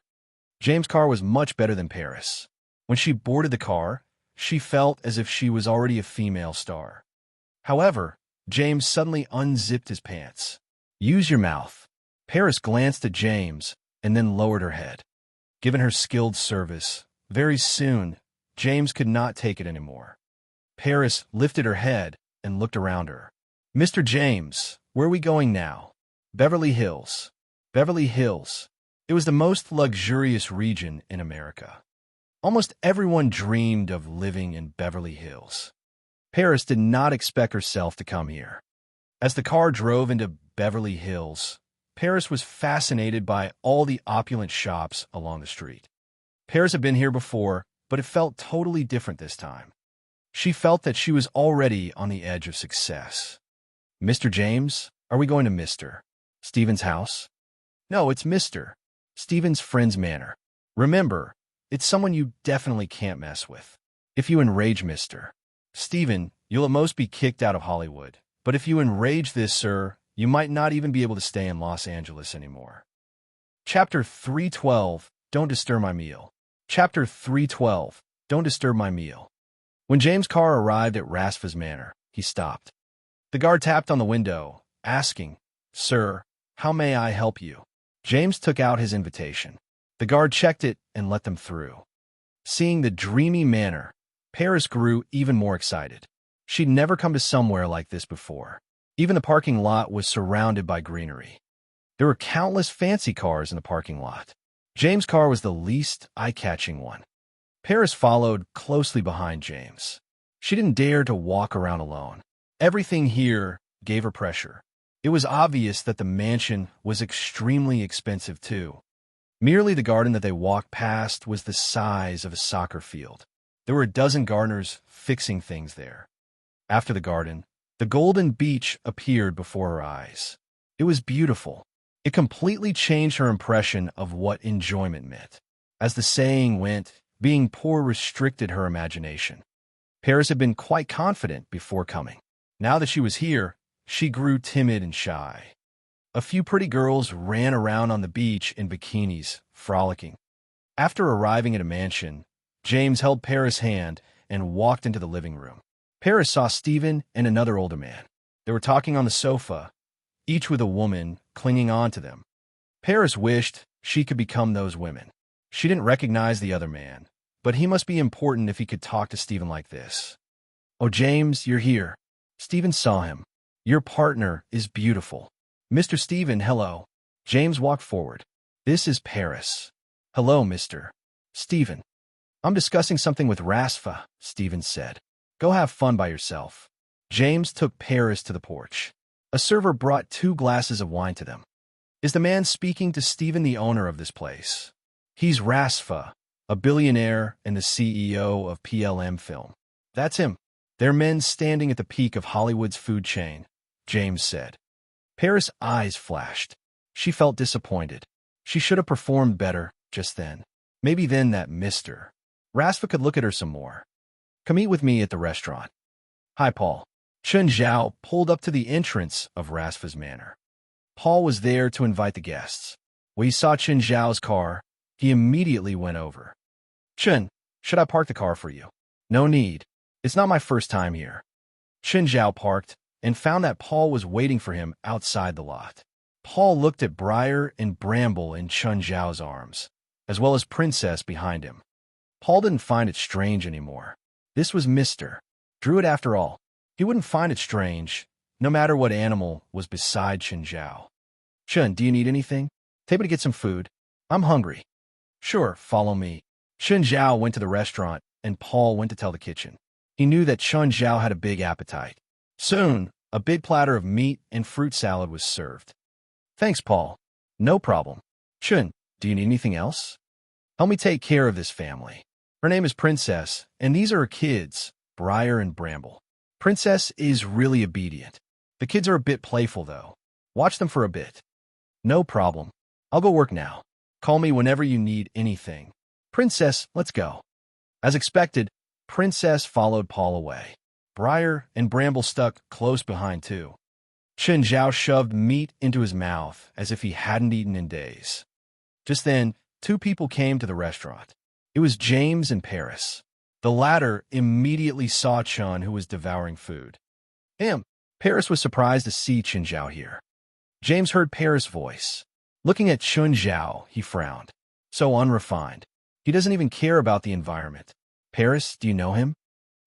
James' car was much better than Paris. When she boarded the car, she felt as if she was already a female star. However, James suddenly unzipped his pants. Use your mouth. Paris glanced at James and then lowered her head. Given her skilled service, very soon, James could not take it anymore. Paris lifted her head and looked around her. Mr. James, where are we going now? Beverly Hills. Beverly Hills. It was the most luxurious region in America. Almost everyone dreamed of living in Beverly Hills. Paris did not expect herself to come here. As the car drove into Beverly Hills, Paris was fascinated by all the opulent shops along the street. Paris had been here before, but it felt totally different this time. She felt that she was already on the edge of success. Mr. James, are we going to Mr. Steven's house? No, it's Mr. Steven's friend's manor. Remember, it's someone you definitely can't mess with. If you enrage Mr. Steven, you'll at most be kicked out of Hollywood. But if you enrage this, sir, you might not even be able to stay in Los Angeles anymore. Chapter 312, Don't Disturb My Meal. Chapter 312, Don't Disturb My Meal. When James' car arrived at Rasfa's manor, he stopped. The guard tapped on the window, asking, Sir, how may I help you? James took out his invitation. The guard checked it and let them through. Seeing the dreamy manor, Paris grew even more excited. She'd never come to somewhere like this before. Even the parking lot was surrounded by greenery. There were countless fancy cars in the parking lot. James' car was the least eye-catching one. Paris followed closely behind James. She didn't dare to walk around alone. Everything here gave her pressure. It was obvious that the mansion was extremely expensive too. Merely the garden that they walked past was the size of a soccer field. There were a dozen gardeners fixing things there. After the garden, the golden beach appeared before her eyes. It was beautiful. It completely changed her impression of what enjoyment meant. As the saying went, being poor restricted her imagination. Paris had been quite confident before coming. Now that she was here, she grew timid and shy. A few pretty girls ran around on the beach in bikinis, frolicking. After arriving at a mansion, James held Paris' hand and walked into the living room. Paris saw Steven and another older man. They were talking on the sofa, each with a woman clinging on to them. Paris wished she could become those women. She didn't recognize the other man, but he must be important if he could talk to Steven like this. Oh, James, you're here. Steven saw him. Your partner is beautiful. Mr. Steven, hello. James walked forward. This is Paris. Hello, Mr. Steven. I'm discussing something with Rasfa, Steven said. Go have fun by yourself. James took Paris to the porch. A server brought 2 glasses of wine to them. Is the man speaking to Steven, the owner of this place? He's Rasfa, a billionaire and the CEO of PLM Film. That's him. They're men standing at the peak of Hollywood's food chain, James said. Paris' eyes flashed. She felt disappointed. She should have performed better just then. Maybe then that Mr. Rasfa could look at her some more. Come eat with me at the restaurant. Hi, Paul. Chun Zhao pulled up to the entrance of Rasfa's manor. Paul was there to invite the guests. When he saw Chun Zhao's car, he immediately went over. Chun, should I park the car for you? No need. It's not my first time here. Chen Zhao parked and found that Paul was waiting for him outside the lot. Paul looked at Briar and Bramble in Chen Zhao's arms, as well as Princess behind him. Paul didn't find it strange anymore. This was Mr. Druid after all. He wouldn't find it strange, no matter what animal was beside Chen Zhao. Chen, do you need anything? Take me to get some food. I'm hungry. Sure, follow me. Chen Zhao went to the restaurant, and Paul went to tell the kitchen. He knew that Chen Zhao had a big appetite. Soon, a big platter of meat and fruit salad was served. Thanks, Paul. No problem. Chen, do you need anything else? Help me take care of this family. Her name is Princess, and these are her kids, Briar and Bramble. Princess is really obedient. The kids are a bit playful, though. Watch them for a bit. No problem. I'll go work now. Call me whenever you need anything. Princess, let's go. As expected, Princess followed Paul away. Briar and Bramble stuck close behind, too. Chen Zhao shoved meat into his mouth as if he hadn't eaten in days. Just then, two people came to the restaurant. It was James and Paris. The latter immediately saw Chen, who was devouring food. Paris was surprised to see Chen Zhao here. James heard Paris' voice. Looking at Chen Zhao, he frowned. So unrefined. He doesn't even care about the environment. Paris, do you know him?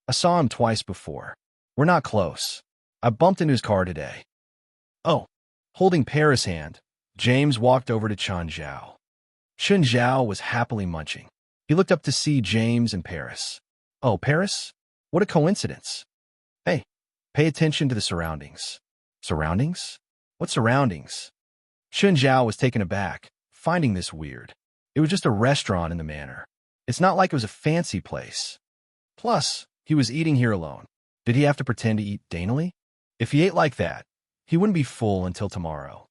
I saw him twice before. We're not close. I bumped into his car today. Oh. Holding Paris' hand, James walked over to Chen Zhao. Chen Zhao was happily munching. He looked up to see James and Paris. Oh, Paris? What a coincidence. Hey, pay attention to the surroundings. Surroundings? What surroundings? Chen Zhao was taken aback, finding this weird. It was just a restaurant in the manor. It's not like it was a fancy place. Plus, he was eating here alone. Did he have to pretend to eat daintily? If he ate like that, he wouldn't be full until tomorrow.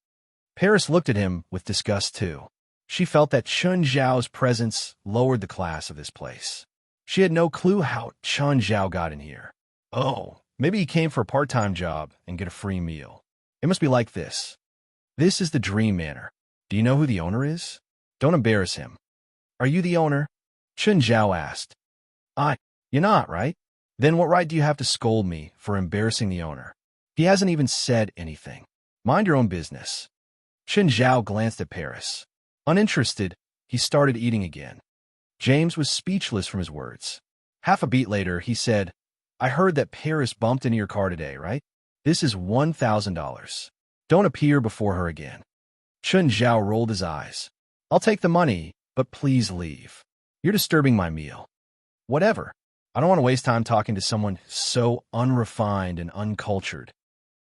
Paris looked at him with disgust too. She felt that Chen Zhao's presence lowered the class of this place. She had no clue how Chen Zhao got in here. Oh, maybe he came for a part-time job and get a free meal. It must be like this. This is the Dream Manor. Do you know who the owner is? Don't embarrass him. Are you the owner? Chen Zhao asked. You're not, right? Then what right do you have to scold me for embarrassing the owner? He hasn't even said anything. Mind your own business. Chen Zhao glanced at Paris. Uninterested, he started eating again. James was speechless from his words. Half a beat later, he said, I heard that Paris bumped into your car today, right? This is $1,000. Don't appear before her again. Chen Zhao rolled his eyes. I'll take the money, but please leave. You're disturbing my meal. Whatever. I don't want to waste time talking to someone so unrefined and uncultured.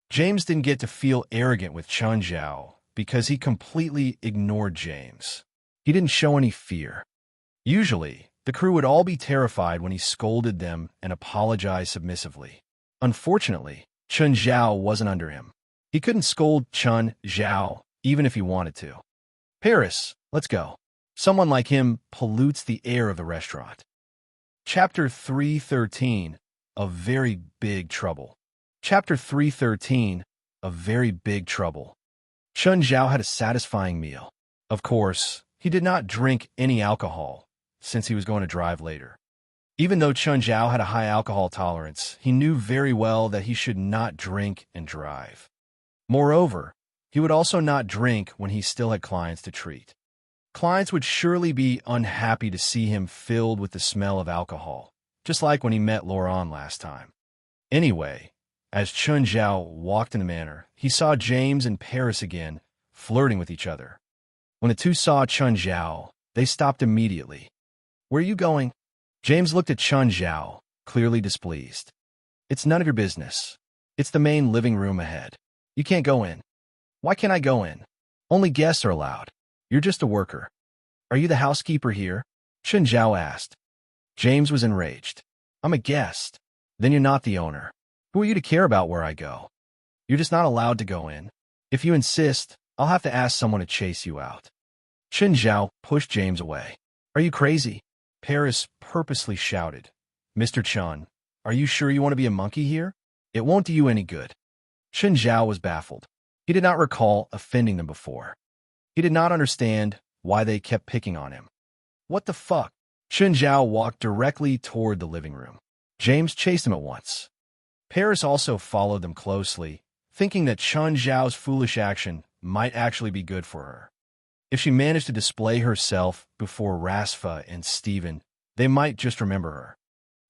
James didn't get to feel arrogant with Chen Zhao because he completely ignored James. He didn't show any fear. Usually, the crew would all be terrified when he scolded them and apologized submissively. Unfortunately, Chen Zhao wasn't under him. He couldn't scold Chen Zhao even if he wanted to. Paris, let's go. Someone like him pollutes the air of the restaurant. Chapter 313, A Very Big Trouble. Chapter 313, A Very Big Trouble. Chen Zhao had a satisfying meal. Of course, he did not drink any alcohol, since he was going to drive later. Even though Chen Zhao had a high alcohol tolerance, he knew very well that he should not drink and drive. Moreover, he would also not drink when he still had clients to treat. Clients would surely be unhappy to see him filled with the smell of alcohol, just like when he met Laurent last time. Anyway, as Chen Zhao walked in the manor, he saw James and Paris again, flirting with each other. When the two saw Chen Zhao, they stopped immediately. Where are you going? James looked at Chen Zhao, clearly displeased. It's none of your business. It's the main living room ahead. You can't go in. Why can't I go in? Only guests are allowed. You're just a worker. Are you the housekeeper here? Chen Zhao asked. James was enraged. I'm a guest. Then you're not the owner. Who are you to care about where I go? You're just not allowed to go in. If you insist, I'll have to ask someone to chase you out. Chen Zhao pushed James away. Are you crazy? Paris purposely shouted. Mr. Chen, are you sure you want to be a monkey here? It won't do you any good. Chen Zhao was baffled. He did not recall offending them before. He did not understand why they kept picking on him. What the fuck? Chen Zhao walked directly toward the living room. James chased him at once. Paris also followed them closely, thinking that Chun Zhao's foolish action might actually be good for her. If she managed to display herself before Rasfa and Steven, they might just remember her.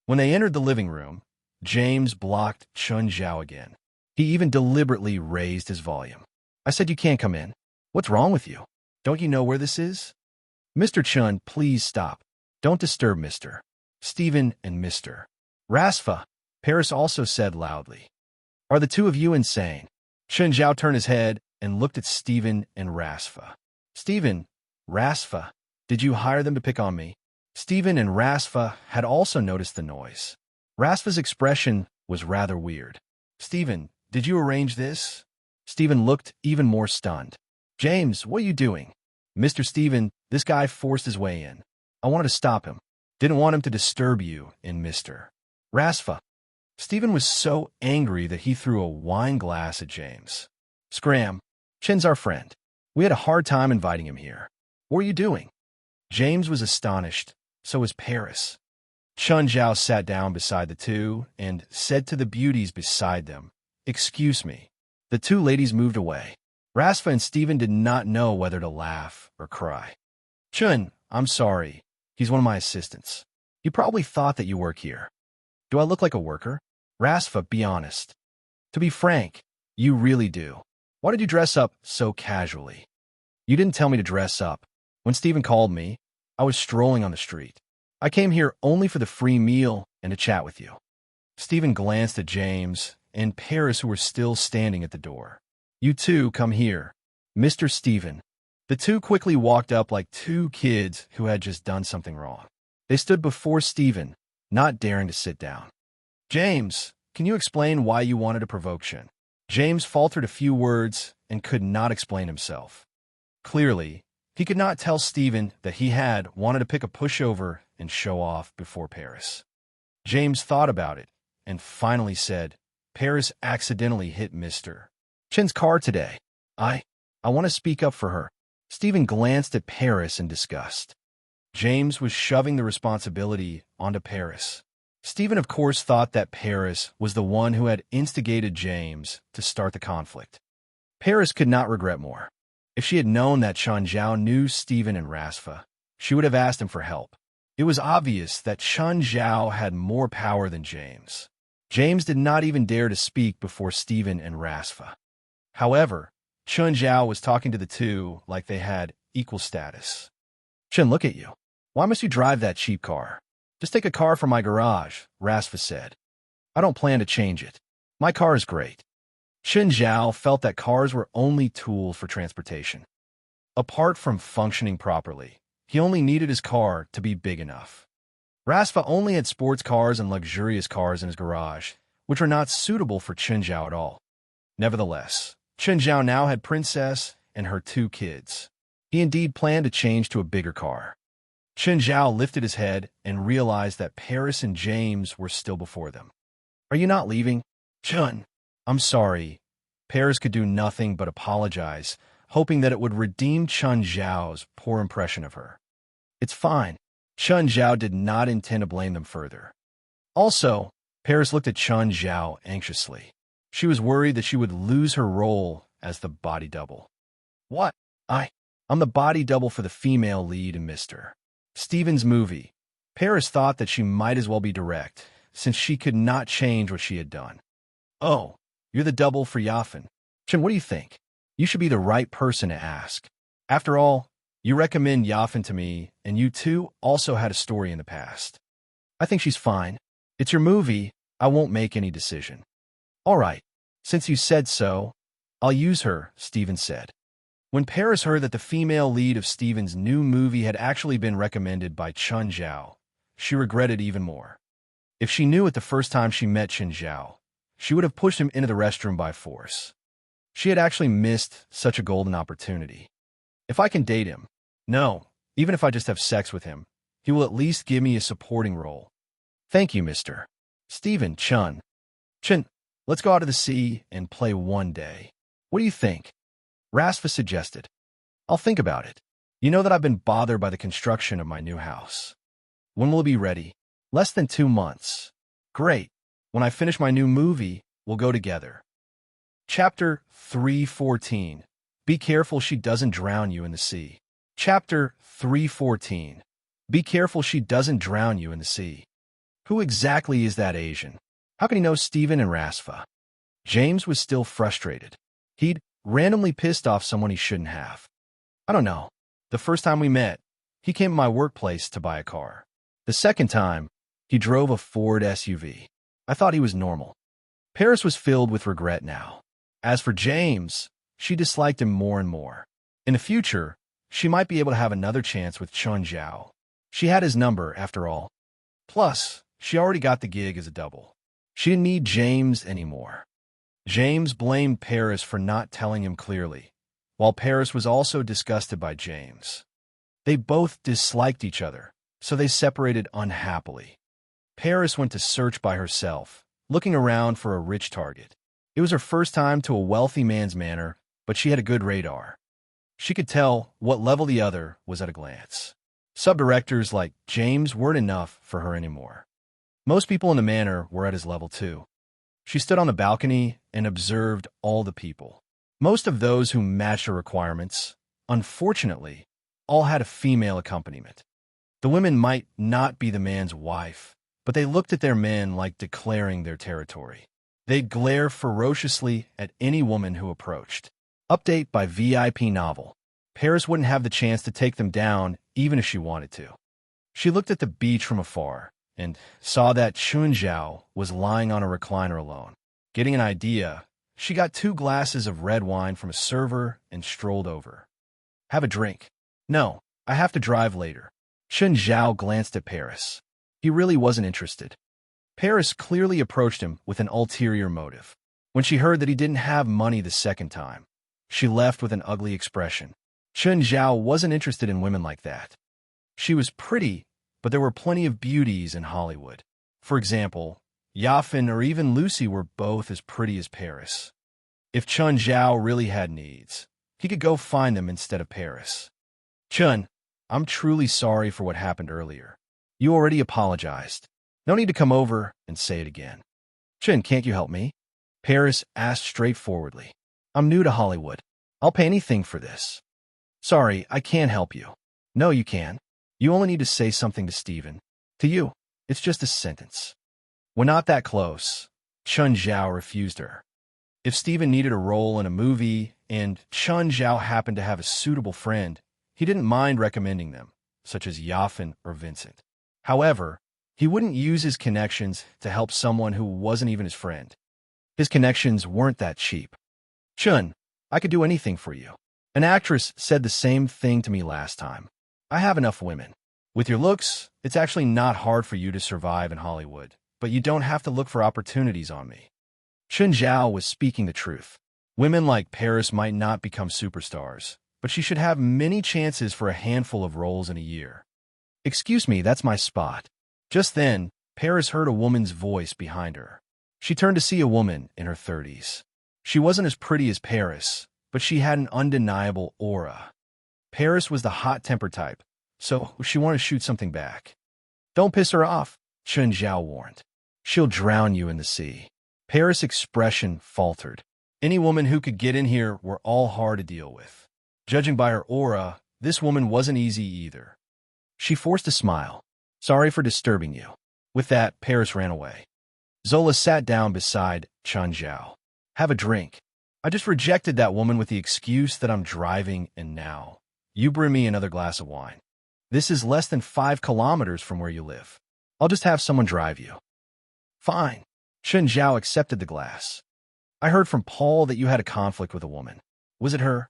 When they entered the living room, James blocked Chun Zhao again. He even deliberately raised his volume. "I said you can't come in. What's wrong with you? Don't you know where this is?" "Mr. Chun, please stop. Don't disturb Mr. Steven and Mr. Rasfa," Paris also said loudly. "Are the two of you insane?" Chun Zhao turned his head and looked at Steven and Rasfa. "Steven, Rasfa, did you hire them to pick on me?" Steven and Rasfa had also noticed the noise. Rasfa's expression was rather weird. "Steven, did you arrange this?" Steven looked even more stunned. "James, what are you doing?" "Mr. Steven, this guy forced his way in. I wanted to stop him. Didn't want him to disturb you and Mr. Rasfa." Steven was so angry that he threw a wine glass at James. "Scram, Chin's our friend. We had a hard time inviting him here. What are you doing?" James was astonished. So was Paris. Chun Zhao sat down beside the two and said to the beauties beside them, "Excuse me." The two ladies moved away. Rasfa and Steven did not know whether to laugh or cry. "Chun, I'm sorry. He's one of my assistants. He probably thought that you work here." "Do I look like a worker?" "Rasfa, be honest." "To be frank, you really do. Why did you dress up so casually?" "You didn't tell me to dress up. When Steven called me, I was strolling on the street. I came here only for the free meal and to chat with you." Steven glanced at James and Paris, who were still standing at the door. "You two come here. Mr. Steven." The two quickly walked up like two kids who had just done something wrong. They stood before Steven, not daring to sit down. "James, can you explain why you wanted to provoke Chin?" James faltered a few words and could not explain himself. Clearly, he could not tell Steven that he had wanted to pick a pushover and show off before Paris. James thought about it and finally said, "Paris accidentally hit Mr. Chin's car today. I want to speak up for her." Steven glanced at Paris in disgust. James was shoving the responsibility onto Paris. Steven, of course, thought that Paris was the one who had instigated James to start the conflict. Paris could not regret more. If she had known that Chun Zhao knew Steven and Rasfa, she would have asked him for help. It was obvious that Chun Zhao had more power than James. James did not even dare to speak before Steven and Rasfa. However, Chun Zhao was talking to the two like they had equal status. "Chun, look at you. Why must you drive that cheap car?" "Just take a car from my garage," Rasfa said. "I don't plan to change it. My car is great." Chun Zhao felt that cars were only tools for transportation. Apart from functioning properly, he only needed his car to be big enough. Rasfa only had sports cars and luxurious cars in his garage, which were not suitable for Chun Zhao at all. Nevertheless, Chun Zhao now had Princess and her two kids. He indeed planned to change to a bigger car. Chun Zhao lifted his head and realized that Paris and James were still before them. "Are you not leaving?" "Chun, I'm sorry." Paris could do nothing but apologize, hoping that it would redeem Chun Zhao's poor impression of her. "It's fine." Chun Zhao did not intend to blame them further. Also, Paris looked at Chun Zhao anxiously. She was worried that she would lose her role as the body double. "What? I'm the body double for the female lead in Mr. Steven's movie." Paris thought that she might as well be direct, since she could not change what she had done. "Oh, you're the double for Yafin. Chin, what do you think? You should be the right person to ask. After all, you recommend Yafin to me, and you two also had a story in the past." "I think she's fine. It's your movie. I won't make any decision." "All right. Since you said so, I'll use her," Steven said. When Paris heard that the female lead of Steven's new movie had actually been recommended by Chun Zhao, she regretted even more. If she knew it the first time she met Chun Zhao, she would have pushed him into the restroom by force. She had actually missed such a golden opportunity. If I can date him, no, even if I just have sex with him, he will at least give me a supporting role. "Thank you, Mr. Steven, Chun. Chun, let's go out to the sea and play one day. What do you think?" Rasfa suggested. "I'll think about it. You know that I've been bothered by the construction of my new house." "When will it be ready?" "Less than 2 months." "Great. When I finish my new movie, we'll go together. Chapter 314. Be careful she doesn't drown you in the sea. Chapter 314. Be careful she doesn't drown you in the sea. Who exactly is that Asian? How can he know Steven and Rasfa? James was still frustrated. He'd randomly pissed off someone he shouldn't have. I don't know. The first time we met, he came to my workplace to buy a car. The second time, he drove a Ford SUV. I thought he was normal. Paris was filled with regret now. As for James, she disliked him more and more. In the future, she might be able to have another chance with Chun Zhao. She had his number, after all. Plus, she already got the gig as a double. She didn't need James anymore. James blamed Paris for not telling him clearly, while Paris was also disgusted by James. They both disliked each other, so they separated unhappily. Paris went to search by herself, looking around for a rich target. It was her first time to a wealthy man's manor, but she had a good radar. She could tell what level the other was at a glance. Subdirectors like James weren't enough for her anymore. Most people in the manor were at his level too. She stood on the balcony and observed all the people. Most of those who matched her requirements, unfortunately, all had a female accompaniment. The women might not be the man's wife, but they looked at their men like declaring their territory. They'd glare ferociously at any woman who approached. Update by VIP Novel. Paris wouldn't have the chance to take them down even if she wanted to. She looked at the beach from afar and saw that Chun Zhao was lying on a recliner alone. Getting an idea, she got 2 glasses of red wine from a server and strolled over. Have a drink. No, I have to drive later. Chun Zhao glanced at Paris. He really wasn't interested. Paris clearly approached him with an ulterior motive. When she heard that he didn't have money the second time, she left with an ugly expression. Chun Zhao wasn't interested in women like that. She was pretty, but there were plenty of beauties in Hollywood. For example, Yafin or even Lucy were both as pretty as Paris. If Chun Zhao really had needs, he could go find them instead of Paris. Chun, I'm truly sorry for what happened earlier. You already apologized. No need to come over and say it again. Chun, can't you help me? Paris asked straightforwardly. I'm new to Hollywood. I'll pay anything for this. Sorry, I can't help you. No, you can. You only need to say something to Steven. To you, it's just a sentence. We're not that close. Chun Zhao refused her. If Steven needed a role in a movie and Chun Zhao happened to have a suitable friend, he didn't mind recommending them, such as Yafin or Vincent. However, he wouldn't use his connections to help someone who wasn't even his friend. His connections weren't that cheap. Chun, I could do anything for you. An actress said the same thing to me last time. I have enough women. With your looks, it's actually not hard for you to survive in Hollywood, but you don't have to look for opportunities on me. Chun Zhao was speaking the truth. Women like Paris might not become superstars, but she should have many chances for a handful of roles in a year. Excuse me, that's my spot. Just then, Paris heard a woman's voice behind her. She turned to see a woman in her 30s. She wasn't as pretty as Paris, but she had an undeniable aura. Paris was the hot-tempered type, so she wanted to shoot something back. Don't piss her off, Chun Zhao warned. She'll drown you in the sea. Paris' expression faltered. Any woman who could get in here were all hard to deal with. Judging by her aura, this woman wasn't easy either. She forced a smile. Sorry for disturbing you. With that, Paris ran away. Zola sat down beside Chun Zhao. Have a drink. I just rejected that woman with the excuse that I'm driving, and now you bring me another glass of wine. This is less than 5 kilometers from where you live. I'll just have someone drive you. Fine. Chun Zhao accepted the glass. I heard from Paul that you had a conflict with a woman. Was it her?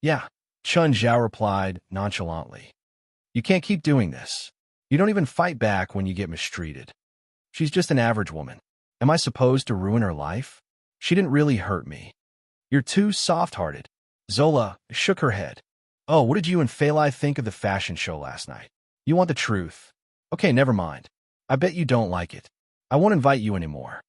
Yeah. Chun Zhao replied nonchalantly. You can't keep doing this. You don't even fight back when you get mistreated. She's just an average woman. Am I supposed to ruin her life? She didn't really hurt me. You're too soft-hearted. Zola shook her head. Oh, what did you and Phalai think of the fashion show last night? You want the truth. Okay, never mind. I bet you don't like it. I won't invite you anymore.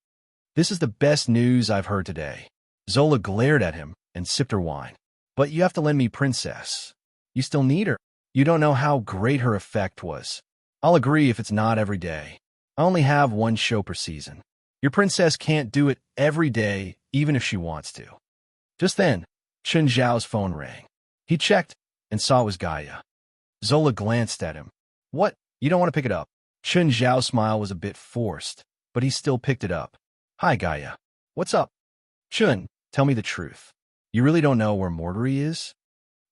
This is the best news I've heard today. Zola glared at him and sipped her wine. But you have to lend me Princess. You still need her. You don't know how great her effect was. I'll agree if it's not every day. I only have 1 show per season. Your princess can't do it every day, even if she wants to. Just then, Chen Zhao's phone rang. He checked and saw it was Gaia. Zola glanced at him. What? You don't want to pick it up? Chen Zhao's smile was a bit forced, but he still picked it up. Hi, Gaia. What's up? Chun, tell me the truth. You really don't know where Morgery is?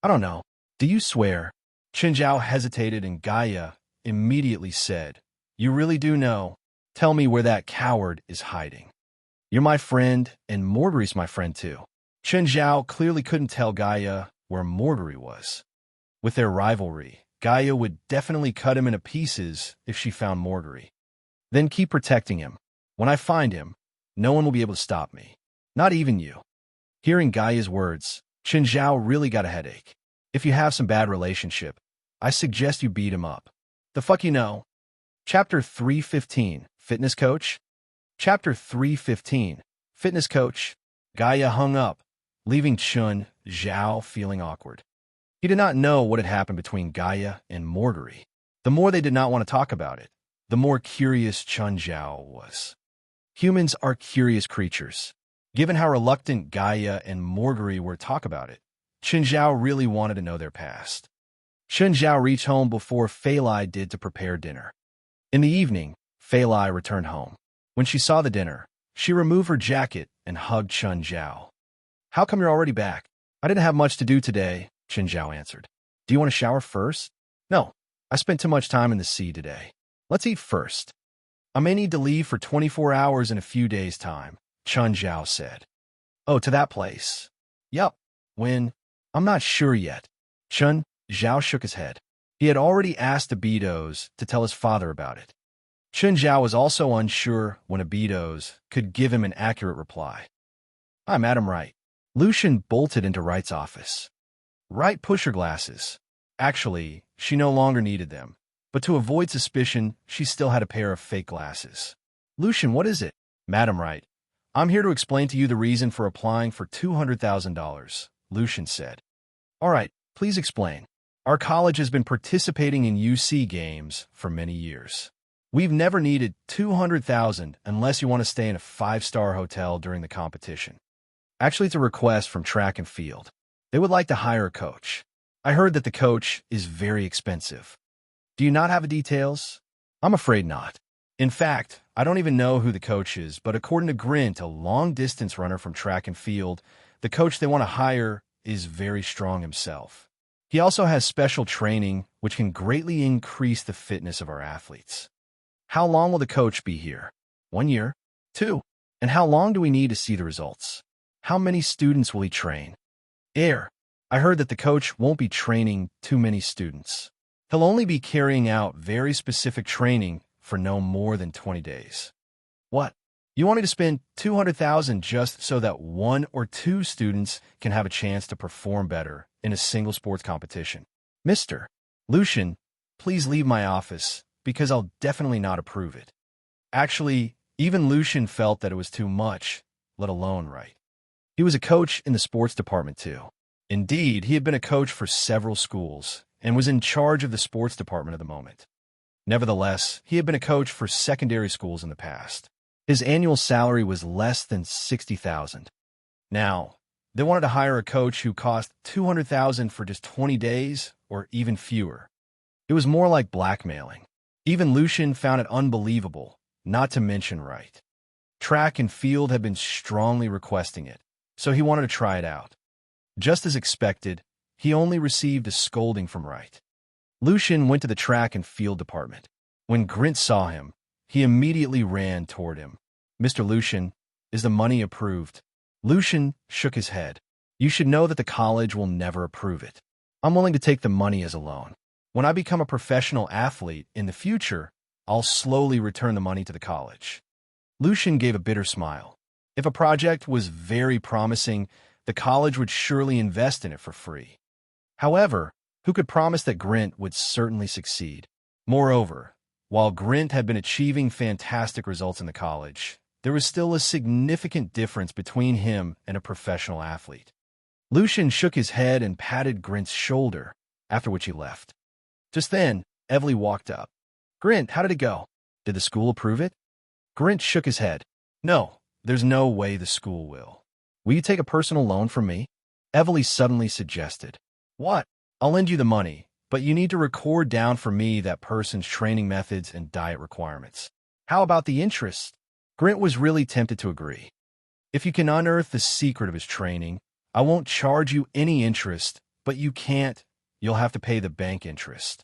I don't know. Do you swear? Chen Zhao hesitated and Gaia immediately said, You really do know. Tell me where that coward is hiding. You're my friend, and Morgery's my friend too. Chen Zhao clearly couldn't tell Gaia where Morgery was. With their rivalry, Gaia would definitely cut him into pieces if she found Morgery. Then keep protecting him. When I find him, no one will be able to stop me. Not even you. Hearing Gaia's words, Chen Zhao really got a headache. If you have some bad relationship, I suggest you beat him up. The fuck you know? Chapter 315, Fitness Coach? Chapter 315, Fitness Coach. Gaia hung up, leaving Chen Zhao feeling awkward. He did not know what had happened between Gaia and Morgery. The more they did not want to talk about it, the more curious Chen Zhao was. Humans are curious creatures. Given how reluctant Gaia and Morgery were to talk about it, Chen Zhao really wanted to know their past. Chen Zhao reached home before Failai did to prepare dinner. In the evening, Failai returned home. When she saw the dinner, she removed her jacket and hugged Chen Zhao. How come you're already back? I didn't have much to do today, Chen Zhao answered. Do you want to shower first? No, I spent too much time in the sea today. Let's eat first. I may need to leave for 24 hours in a few days' time, Chen Zhao said. Oh, to that place? Yup. When? I'm not sure yet. Chen Zhao shook his head. He had already asked Obitos to tell his father about it. Chen Zhao was also unsure when Obitos could give him an accurate reply. Hi, Madam Wright. Lucian bolted into Wright's office. Wright pushed her glasses. Actually, she no longer needed them, but to avoid suspicion, she still had a pair of fake glasses. Lucian, what is it? Madam Wright, I'm here to explain to you the reason for applying for $200,000, Lucian said. All right, please explain. Our college has been participating in UC games for many years. We've never needed $200,000 unless you want to stay in a 5-star hotel during the competition. Actually, it's a request from track and field. They would like to hire a coach. I heard that the coach is very expensive. Do you not have the details? I'm afraid not. In fact, I don't even know who the coach is, but according to Grint, a long-distance runner from track and field, the coach they want to hire is very strong himself. He also has special training, which can greatly increase the fitness of our athletes. How long will the coach be here? 1 year? 2? And how long do we need to see the results? How many students will he train? I heard that the coach won't be training too many students. He'll only be carrying out very specific training for no more than 20 days. What? You want me to spend $200,000 just so that 1 or 2 students can have a chance to perform better in a single sports competition? Mr. Lucian, please leave my office because I'll definitely not approve it. Actually, even Lucian felt that it was too much, let alone right. He was a coach in the sports department too. Indeed, he had been a coach for several schools and was in charge of the sports department at the moment. Nevertheless, he had been a coach for secondary schools in the past. His annual salary was less than $60,000. Now, they wanted to hire a coach who cost $200,000 for just 20 days or even fewer. It was more like blackmailing. Even Lucian found it unbelievable, not to mention Wright. Track and field had been strongly requesting it, so he wanted to try it out. Just as expected, he only received a scolding from Wright. Lucian went to the track and field department. When Grint saw him, he immediately ran toward him. Mr. Lucian, is the money approved? Lucian shook his head. You should know that the college will never approve it. I'm willing to take the money as a loan. When I become a professional athlete in the future, I'll slowly return the money to the college. Lucian gave a bitter smile. If a project was very promising, the college would surely invest in it for free. However, who could promise that Grint would certainly succeed? Moreover, while Grint had been achieving fantastic results in the college, there was still a significant difference between him and a professional athlete. Lucian shook his head and patted Grint's shoulder, after which he left. Just then, Evely walked up. Grint, how did it go? Did the school approve it? Grint shook his head. No, there's no way the school will. Will you take a personal loan from me? Evely suddenly suggested. What? I'll lend you the money, but you need to record down for me that person's training methods and diet requirements. How about the interest? Grint was really tempted to agree. If you can unearth the secret of his training, I won't charge you any interest, but you can't. You'll have to pay the bank interest.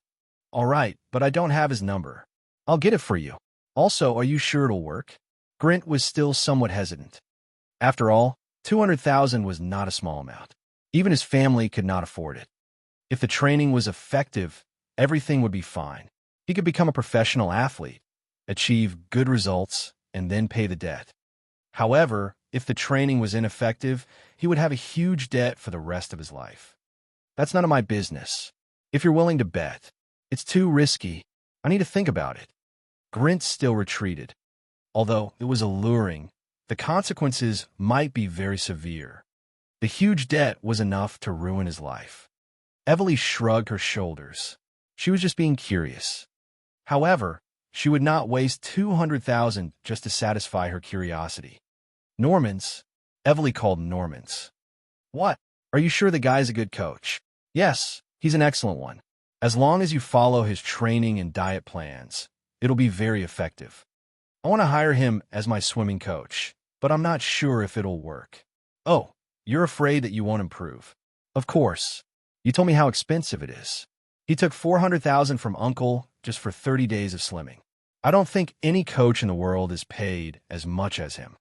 All right, but I don't have his number. I'll get it for you. Also, are you sure it'll work? Grint was still somewhat hesitant. After all, 200,000 was not a small amount. Even his family could not afford it. If the training was effective, everything would be fine. He could become a professional athlete, achieve good results, and then pay the debt. However, if the training was ineffective, he would have a huge debt for the rest of his life. That's none of my business. If you're willing to bet, it's too risky. I need to think about it. Grint still retreated. Although it was alluring, the consequences might be very severe. The huge debt was enough to ruin his life. Evely shrugged her shoulders. She was just being curious. However, she would not waste 200,000 just to satisfy her curiosity. Norman's? Evely called Norman's. What? Are you sure the guy's a good coach? Yes, he's an excellent one. As long as you follow his training and diet plans, it'll be very effective. I want to hire him as my swimming coach, but I'm not sure if it'll work. Oh, you're afraid that you won't improve. Of course. You told me how expensive it is. He took 400,000 from Uncle just for 30 days of slimming. I don't think any coach in the world is paid as much as him.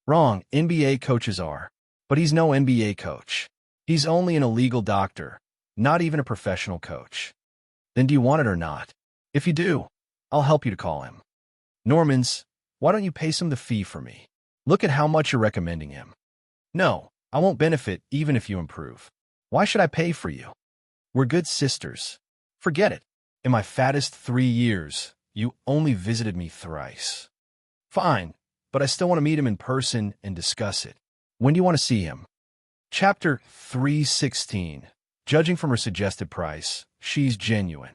Wrong, NBA coaches are. But he's no NBA coach. He's only an illegal doctor, not even a professional coach. Then do you want it or not? If you do, I'll help you to call him. Norman's, why don't you pay some the fee for me? Look at how much you're recommending him. No, I won't benefit even if you improve. Why should I pay for you? We're good sisters. Forget it. In my fattest 3 years, you only visited me thrice. Fine, but I still want to meet him in person and discuss it. When do you want to see him? Chapter 316. Judging from her suggested price, she's genuine.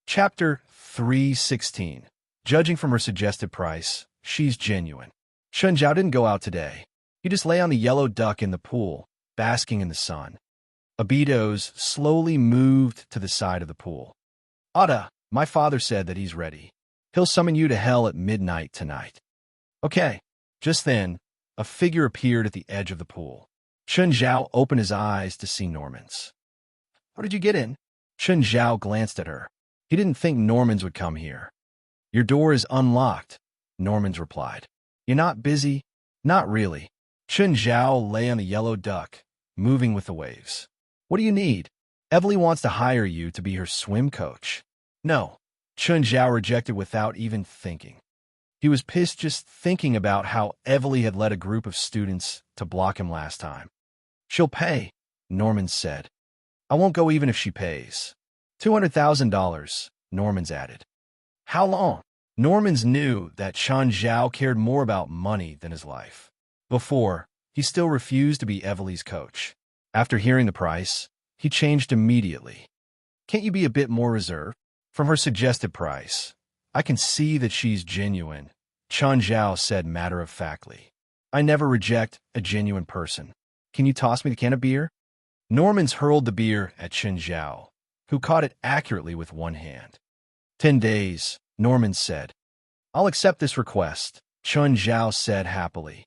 Chapter 316. Judging from her suggested price, she's genuine. Shun Zhao didn't go out today. He just lay on the yellow duck in the pool, basking in the sun. Obitos slowly moved to the side of the pool. Ada, my father said that he's ready. He'll summon you to hell at midnight tonight. Okay. Just then, a figure appeared at the edge of the pool. Shun Zhao opened his eyes to see Norman's. How did you get in? Shun Zhao glanced at her. He didn't think Norman's would come here. Your door is unlocked, Norman's replied. You're not busy? Not really. Shun Zhao lay on the yellow duck, moving with the waves. What do you need? Evely wants to hire you to be her swim coach. No, Shun Zhao rejected without even thinking. He was pissed just thinking about how Evely had led a group of students to block him last time. She'll pay, Norman said. I won't go even if she pays. $200,000, Norman's added. How long? Norman's knew that Shun Zhao cared more about money than his life. Before, he still refused to be Evely's coach. After hearing the price, he changed immediately. Can't you be a bit more reserved? From her suggested price, I can see that she's genuine, Shun Zhao said matter-of-factly. I never reject a genuine person. Can you toss me the can of beer? Norman's hurled the beer at Shun Zhao, who caught it accurately with one hand. 10 days, Norman said. I'll accept this request, Shun Zhao said happily.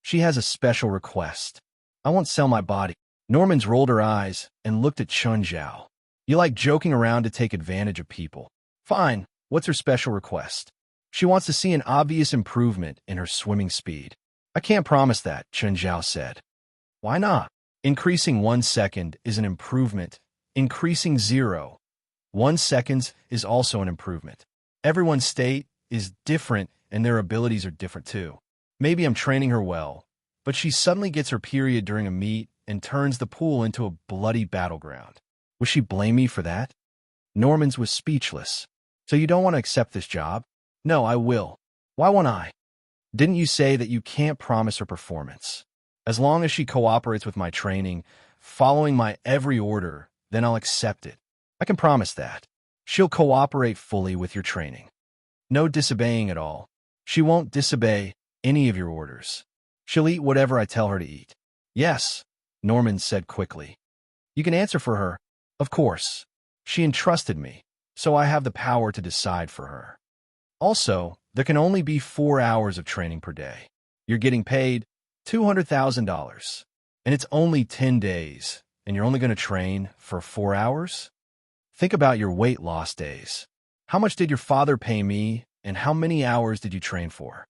She has a special request. I won't sell my body. Norman's rolled her eyes and looked at Shun Zhao. You like joking around to take advantage of people. Fine, what's her special request? She wants to see an obvious improvement in her swimming speed. I can't promise that, Shun Zhao said. Why not? Increasing 1 second is an improvement. Increasing 0.1 seconds is also an improvement. Everyone's state is different and their abilities are different too. Maybe I'm training her well, but she suddenly gets her period during a meet and turns the pool into a bloody battleground. Will she blame me for that? Norman's was speechless. So you don't want to accept this job? No, I will. Why won't I? Didn't you say that you can't promise her performance? As long as she cooperates with my training, following my every order, then I'll accept it. I can promise that. She'll cooperate fully with your training. No disobeying at all. She won't disobey, any of your orders. She'll eat whatever I tell her to eat. Yes, Norman said quickly. You can answer for her. Of course. She entrusted me, so I have the power to decide for her. Also, there can only be 4 hours of training per day. You're getting paid $200,000, and it's only 10 days, and you're only going to train for 4 hours? Think about your weight loss days. How much did your father pay me, and how many hours did you train for?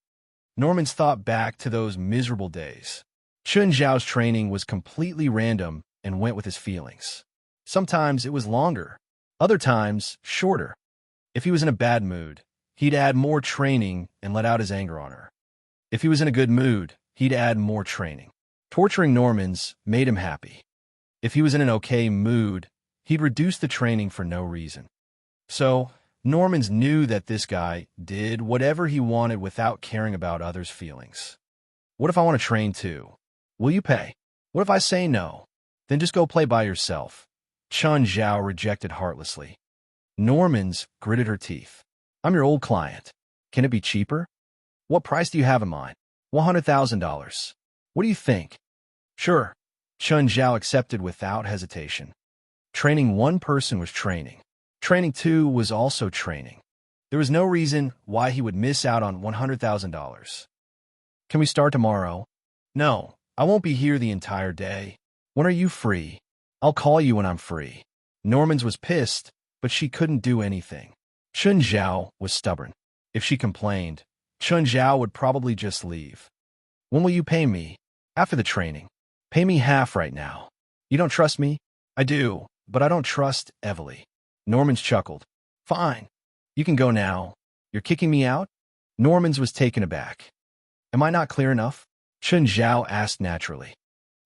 Norman's thought back to those miserable days. Chun Zhao's training was completely random and went with his feelings. Sometimes it was longer, other times shorter. If he was in a bad mood, he'd add more training and let out his anger on her. If he was in a good mood, he'd add more training. Torturing Normans made him happy. If he was in an okay mood, he'd reduce the training for no reason. So, Normans knew that this guy did whatever he wanted without caring about others' feelings. What if I want to train too? Will you pay? What if I say no? Then just go play by yourself. Chun Zhao rejected heartlessly. Normans gritted her teeth. I'm your old client. Can it be cheaper? What price do you have in mind? $100,000. What do you think? Sure. Chun Zhao accepted without hesitation. Training one person was training. Training two was also training. There was no reason why he would miss out on $100,000. Can we start tomorrow? No, I won't be here the entire day. When are you free? I'll call you when I'm free. Normans was pissed, but she couldn't do anything. Chun Zhao was stubborn. If she complained, Chun Zhao would probably just leave. When will you pay me? After the training. Pay me half right now. You don't trust me? I do, but I don't trust Evely. Normans chuckled. Fine. You can go now. You're kicking me out? Normans was taken aback. Am I not clear enough? Chun Zhao asked naturally.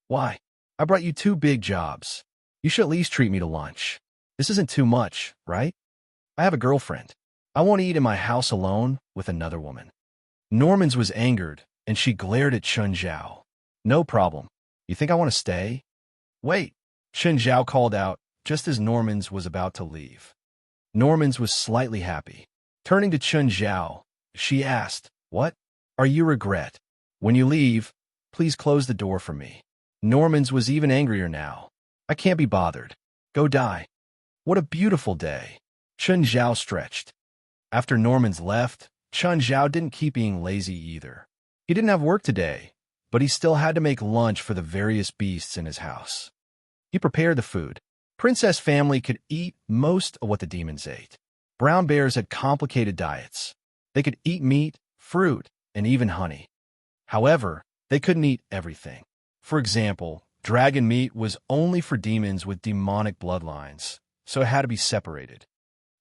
Why? I brought you 2 big jobs. You should at least treat me to lunch. This isn't too much, right? I have a girlfriend. I won't eat in my house alone with another woman. Normans was angered, and she glared at Chun Zhao. No problem. You think I want to stay? Wait. Chun Zhao called out, just as Normans was about to leave. Normans was slightly happy. Turning to Chun Zhao, she asked, What? Are you regret? When you leave, please close the door for me. Normans was even angrier now. I can't be bothered. Go die. What a beautiful day. Chun Zhao stretched. After Normans left, Chun Zhao didn't keep being lazy either. He didn't have work today, but he still had to make lunch for the various beasts in his house. He prepared the food. Princess family could eat most of what the demons ate. Brown bears had complicated diets. They could eat meat, fruit, and even honey. However, they couldn't eat everything. For example, dragon meat was only for demons with demonic bloodlines, so it had to be separated.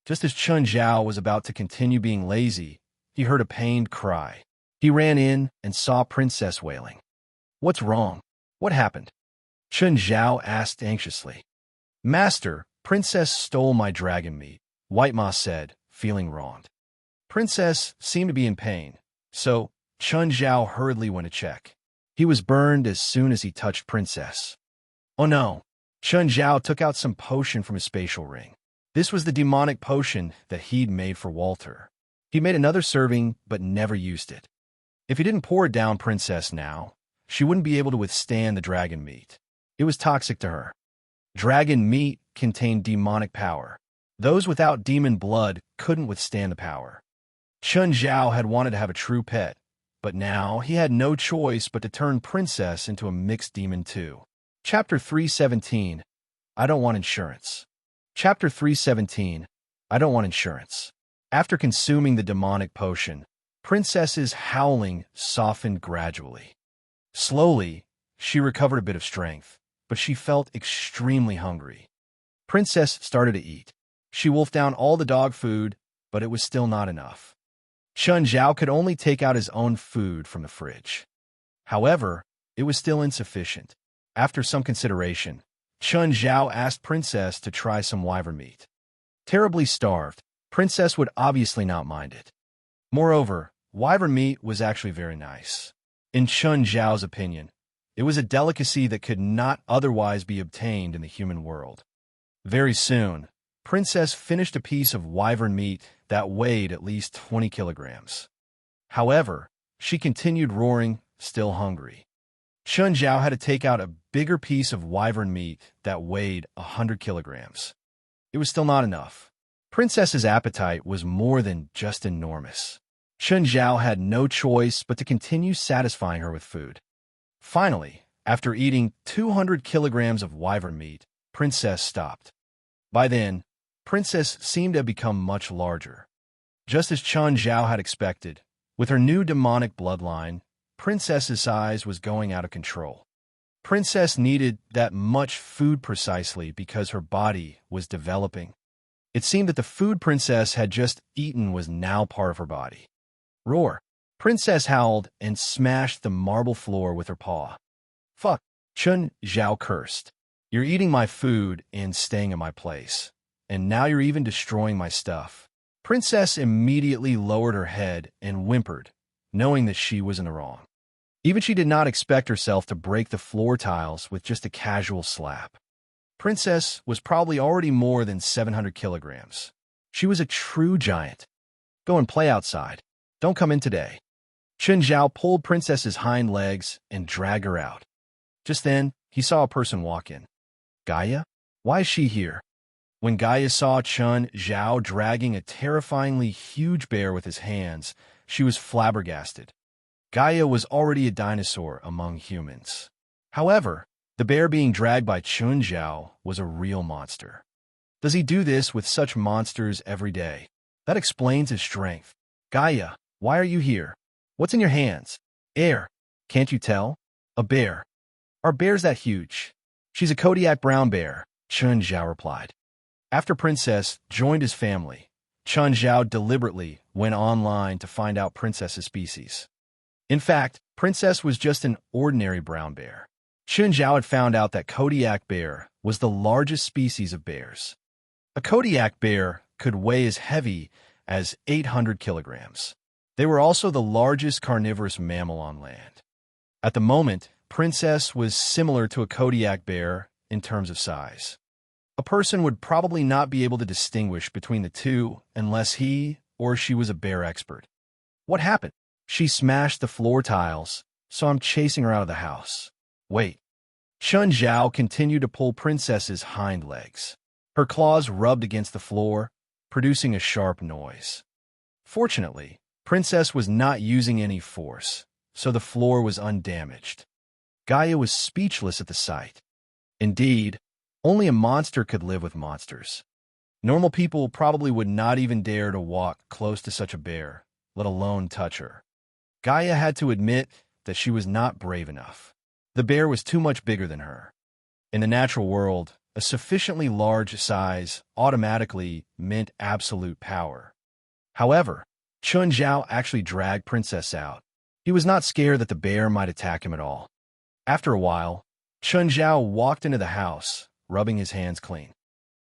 Just as Chun Zhao was about to continue being lazy, he heard a pained cry. He ran in and saw Princess wailing. What's wrong? What happened? Chun Zhao asked anxiously. Master, Princess stole my dragon meat, White Ma said, feeling wronged. Princess seemed to be in pain, so Chun Zhao hurriedly went to check. He was burned as soon as he touched Princess. Oh no! Chun Zhao took out some potion from his spatial ring. This was the demonic potion that he'd made for Walter. He made another serving, but never used it. If he didn't pour it down Princess now, she wouldn't be able to withstand the dragon meat. It was toxic to her. Dragon meat contained demonic power. Those without demon blood couldn't withstand the power. Chun Zhao had wanted to have a true pet, but now he had no choice but to turn Princess into a mixed demon too. Chapter 317, I Don't Want Insurance. Chapter 317, I Don't Want Insurance. After consuming the demonic potion, Princess's howling softened gradually. Slowly, she recovered a bit of strength, but she felt extremely hungry. Princess started to eat. She wolfed down all the dog food, but it was still not enough. Chun Zhao could only take out his own food from the fridge. However, it was still insufficient. After some consideration, Chun Zhao asked Princess to try some wyvern meat. Terribly starved, Princess would obviously not mind it. Moreover, wyvern meat was actually very nice. In Chun Zhao's opinion, it was a delicacy that could not otherwise be obtained in the human world. Very soon, Princess finished a piece of wyvern meat that weighed at least 20 kilograms. However, She continued roaring, still hungry. Chun Zhao had to take out a bigger piece of wyvern meat that weighed 100 kilograms. It was still not enough. Princess's appetite was more than just enormous. Chun Zhao had no choice but to continue satisfying her with food. Finally, after eating 200 kilograms of wyvern meat, Princess stopped. By then, Princess seemed to have become much larger. Just as Chun Zhao had expected, with her new demonic bloodline, Princess's size was going out of control. Princess needed that much food precisely because her body was developing. It seemed that the food Princess had just eaten was now part of her body. Roar! Princess howled and smashed the marble floor with her paw. Fuck! Chun Zhao cursed. You're eating my food and staying in my place. And now you're even destroying my stuff. Princess immediately lowered her head and whimpered, knowing that she was in the wrong. Even she did not expect herself to break the floor tiles with just a casual slap. Princess was probably already more than 700 kilograms. She was a true giant. Go and play outside. Don't come in today. Chun Zhao pulled Princess's hind legs and dragged her out. Just then, he saw a person walk in. Gaia? Why is she here? When Gaia saw Chun Zhao dragging a terrifyingly huge bear with his hands, she was flabbergasted. Gaia was already a dinosaur among humans. However, the bear being dragged by Chun Zhao was a real monster. Does he do this with such monsters every day? That explains his strength. Gaia, why are you here? What's in your hands? Air. Can't you tell? A bear. Are bears that huge? She's a Kodiak brown bear, Chun Zhao replied. After Princess joined his family, Chun Zhao deliberately went online to find out Princess's species. In fact, Princess was just an ordinary brown bear. Chun Zhao had found out that Kodiak bear was the largest species of bears. A Kodiak bear could weigh as heavy as 800 kilograms. They were also the largest carnivorous mammal on land. At the moment, Princess was similar to a Kodiak bear in terms of size. A person would probably not be able to distinguish between the two unless he or she was a bear expert. What happened? She smashed the floor tiles, so I'm chasing her out of the house. Wait. Chun Zhao continued to pull Princess's hind legs. Her claws rubbed against the floor, producing a sharp noise. Fortunately, Princess was not using any force, so the floor was undamaged. Gaia was speechless at the sight. Indeed, only a monster could live with monsters. Normal people probably would not even dare to walk close to such a bear, let alone touch her. Gaia had to admit that she was not brave enough. The bear was too much bigger than her. In the natural world, a sufficiently large size automatically meant absolute power. However, Chun Zhao actually dragged Princess out. He was not scared that the bear might attack him at all. After a while, Chun Zhao walked into the house, rubbing his hands clean.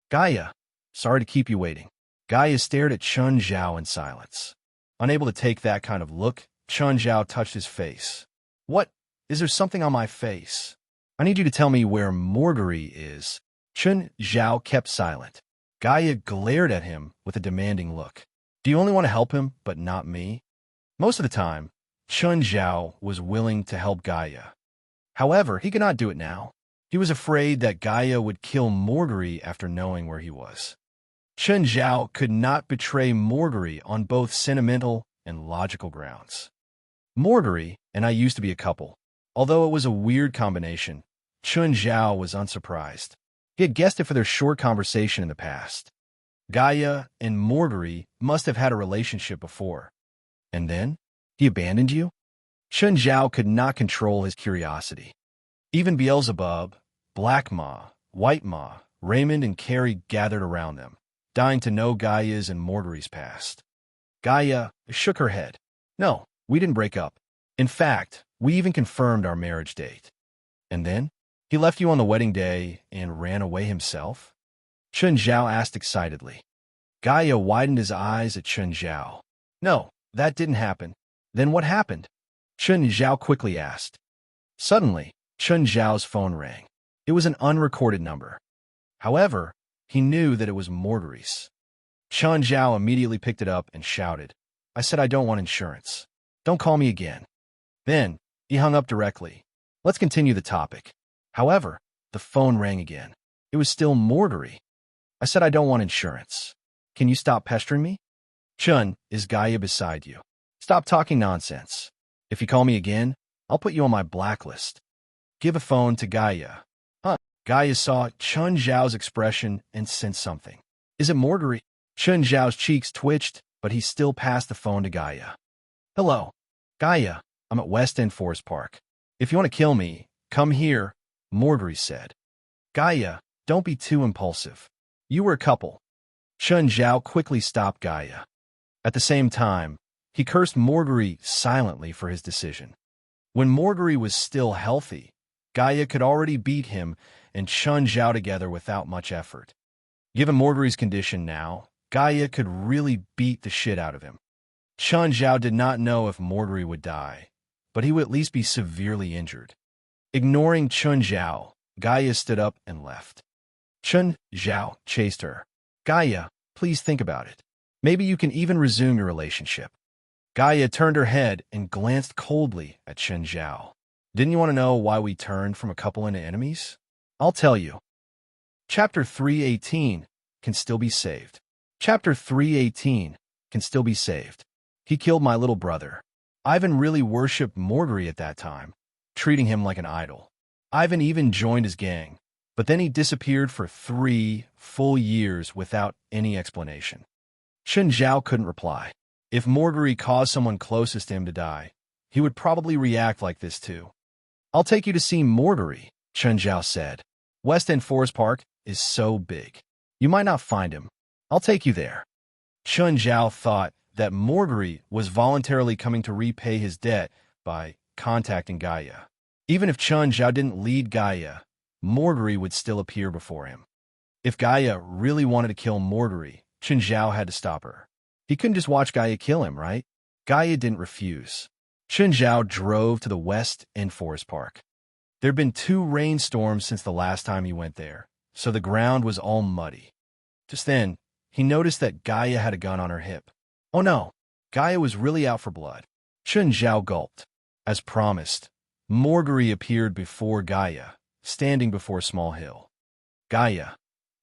Gaia, sorry to keep you waiting. Gaia stared at Chun Zhao in silence. Unable to take that kind of look, Chun Zhao touched his face. What? Is there something on my face? I need you to tell me where Morgery is. Chun Zhao kept silent. Gaia glared at him with a demanding look. Do you only want to help him, but not me? Most of the time, Chun Zhao was willing to help Gaia. However, he could not do it now. He was afraid that Gaia would kill Morgery after knowing where he was. Chun Zhao could not betray Morgery on both sentimental and logical grounds. Morgery and I used to be a couple. Although it was a weird combination, Chun Zhao was unsurprised. He had guessed it for their short conversation in the past. Gaia and Morgery must have had a relationship before. And then? He abandoned you? Chun Zhao could not control his curiosity. Even Beelzebub, Black Ma, White Ma, Raymond, and Carrie gathered around them, dying to know Gaia's and Morgery's past. Gaia shook her head. No, we didn't break up. In fact, we even confirmed our marriage date. And then? He left you on the wedding day and ran away himself? Chun Zhao asked excitedly. Gaia widened his eyes at Chun Zhao. No, that didn't happen. Then what happened? Chun Zhao quickly asked. Suddenly, Chun Zhao's phone rang. It was an unrecorded number. However, he knew that it was Morgery's. Chun Zhao immediately picked it up and shouted, I said I don't want insurance. Don't call me again." Then, he hung up directly. Let's continue the topic. However, the phone rang again. It was still Morgery. I said I don't want insurance. Can you stop pestering me? Chun, is Gaia beside you? Stop talking nonsense. If you call me again, I'll put you on my blacklist. Give a phone to Gaia. Gaia saw Chun Zhao's expression and sensed something. Is it Morgery? Chun Zhao's cheeks twitched, but he still passed the phone to Gaia. Hello. Gaia, I'm at West End Forest Park. If you want to kill me, come here, Morgery said. Gaia, don't be too impulsive. You were a couple. Chun Zhao quickly stopped Gaia. At the same time, he cursed Morgery silently for his decision. When Morgery was still healthy, Gaia could already beat him and Chun Zhao together without much effort. Given Morgery's condition now, Gaia could really beat the shit out of him. Chun Zhao did not know if Morgery would die, but he would at least be severely injured. Ignoring Chun Zhao, Gaia stood up and left. Chun Zhao chased her. Gaia, please think about it. Maybe you can even resume your relationship. Gaia turned her head and glanced coldly at Chun Zhao. Didn't you want to know why we turned from a couple into enemies? I'll tell you. Chapter 318 can still be saved. Chapter 318 can still be saved. He killed my little brother. Ivan really worshipped Morgery at that time, treating him like an idol. Ivan even joined his gang, but then he disappeared for 3 full years without any explanation. Chun Zhao couldn't reply. If Morgery caused someone closest to him to die, he would probably react like this too. I'll take you to see Morgery, Chun Zhao said. West End Forest Park is so big. You might not find him. I'll take you there. Chun Zhao thought that Morgery was voluntarily coming to repay his debt by contacting Gaia. Even if Chun Zhao didn't lead Gaia, Morgery would still appear before him. If Gaia really wanted to kill Morgery, Chun Zhao had to stop her. He couldn't just watch Gaia kill him, right? Gaia didn't refuse. Chun Zhao drove to the West End Forest Park. There'd been 2 rainstorms since the last time he went there, so the ground was all muddy. Just then, he noticed that Gaia had a gun on her hip. Oh no, Gaia was really out for blood. Chun Zhao gulped. As promised, Morgery appeared before Gaia, standing before a small hill. Gaia.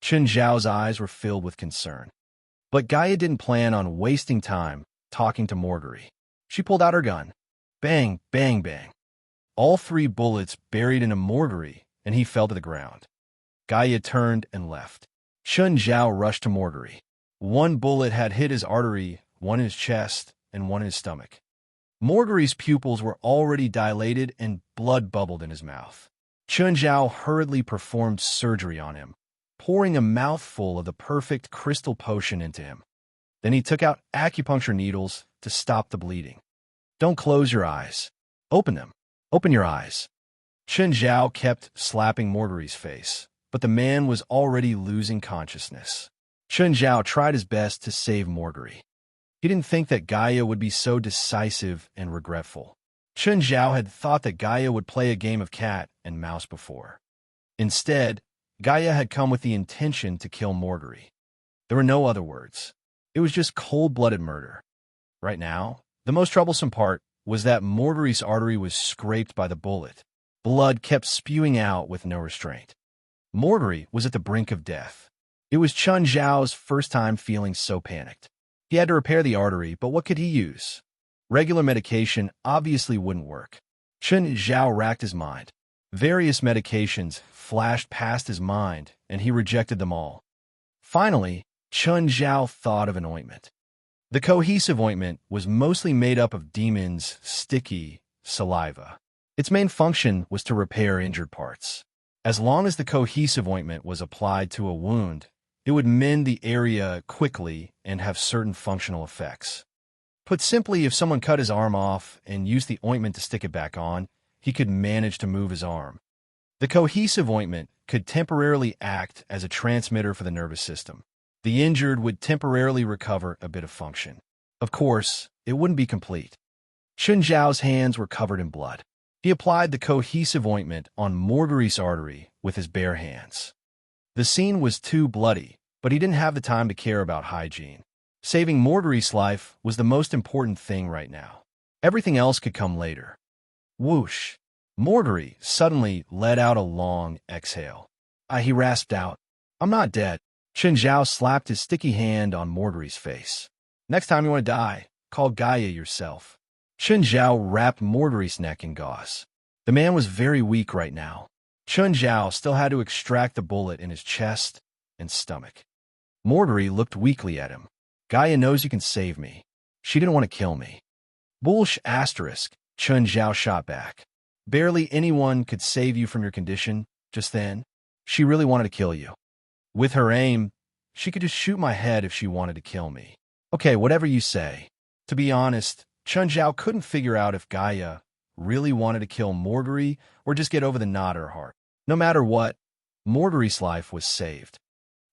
Chun Zhao's eyes were filled with concern. But Gaia didn't plan on wasting time talking to Morgery. She pulled out her gun. Bang, bang, bang. All 3 bullets buried into Morgery, and he fell to the ground. Gaia turned and left. Chun Zhao rushed to Morgery. 1 bullet had hit his artery, 1 in his chest, and 1 in his stomach. Morgery's pupils were already dilated and blood bubbled in his mouth. Chun Zhao hurriedly performed surgery on him, pouring a mouthful of the perfect crystal potion into him. Then he took out acupuncture needles to stop the bleeding. Don't close your eyes. Open them. Open your eyes. Chun Zhao kept slapping Morgery's face, but the man was already losing consciousness. Chun Zhao tried his best to save Morgery. He didn't think that Gaia would be so decisive and regretful. Chun Zhao had thought that Gaia would play a game of cat and mouse before. Instead, Gaia had come with the intention to kill Morgery. There were no other words. It was just cold-blooded murder. Right now, the most troublesome part was that Morgery's artery was scraped by the bullet. Blood kept spewing out with no restraint. Morgery was at the brink of death. It was Chun Zhao's first time feeling so panicked. He had to repair the artery, but what could he use? Regular medication obviously wouldn't work. Chun Zhao racked his mind. Various medications flashed past his mind, and he rejected them all. Finally, Chun Zhao thought of an ointment. The cohesive ointment was mostly made up of demons' sticky saliva. Its main function was to repair injured parts. As long as the cohesive ointment was applied to a wound, it would mend the area quickly and have certain functional effects. Put simply, if someone cut his arm off and used the ointment to stick it back on, he could manage to move his arm. The cohesive ointment could temporarily act as a transmitter for the nervous system. The injured would temporarily recover a bit of function. Of course, it wouldn't be complete. Chun Zhao's hands were covered in blood. He applied the cohesive ointment on Morgery's artery with his bare hands. The scene was too bloody, but he didn't have the time to care about hygiene. Saving Morgery's life was the most important thing right now. Everything else could come later. Whoosh. Morgery suddenly let out a long exhale. He rasped out. I'm not dead. Chen Zhao slapped his sticky hand on Morgery's face. Next time you want to die, call Gaia yourself. Chen Zhao wrapped Morgery's neck in gauze. The man was very weak right now. Chen Zhao still had to extract the bullet in his chest and stomach. Morgery looked weakly at him. Gaia knows you can save me. She didn't want to kill me. Bullish asterisk, Chen Zhao shot back. Barely anyone could save you from your condition just then. She really wanted to kill you. With her aim, she could just shoot my head if she wanted to kill me. Okay, whatever you say. To be honest, Chen Zhao couldn't figure out if Gaia really wanted to kill Morgery or just get over the knot in her heart. No matter what, Morgery's life was saved.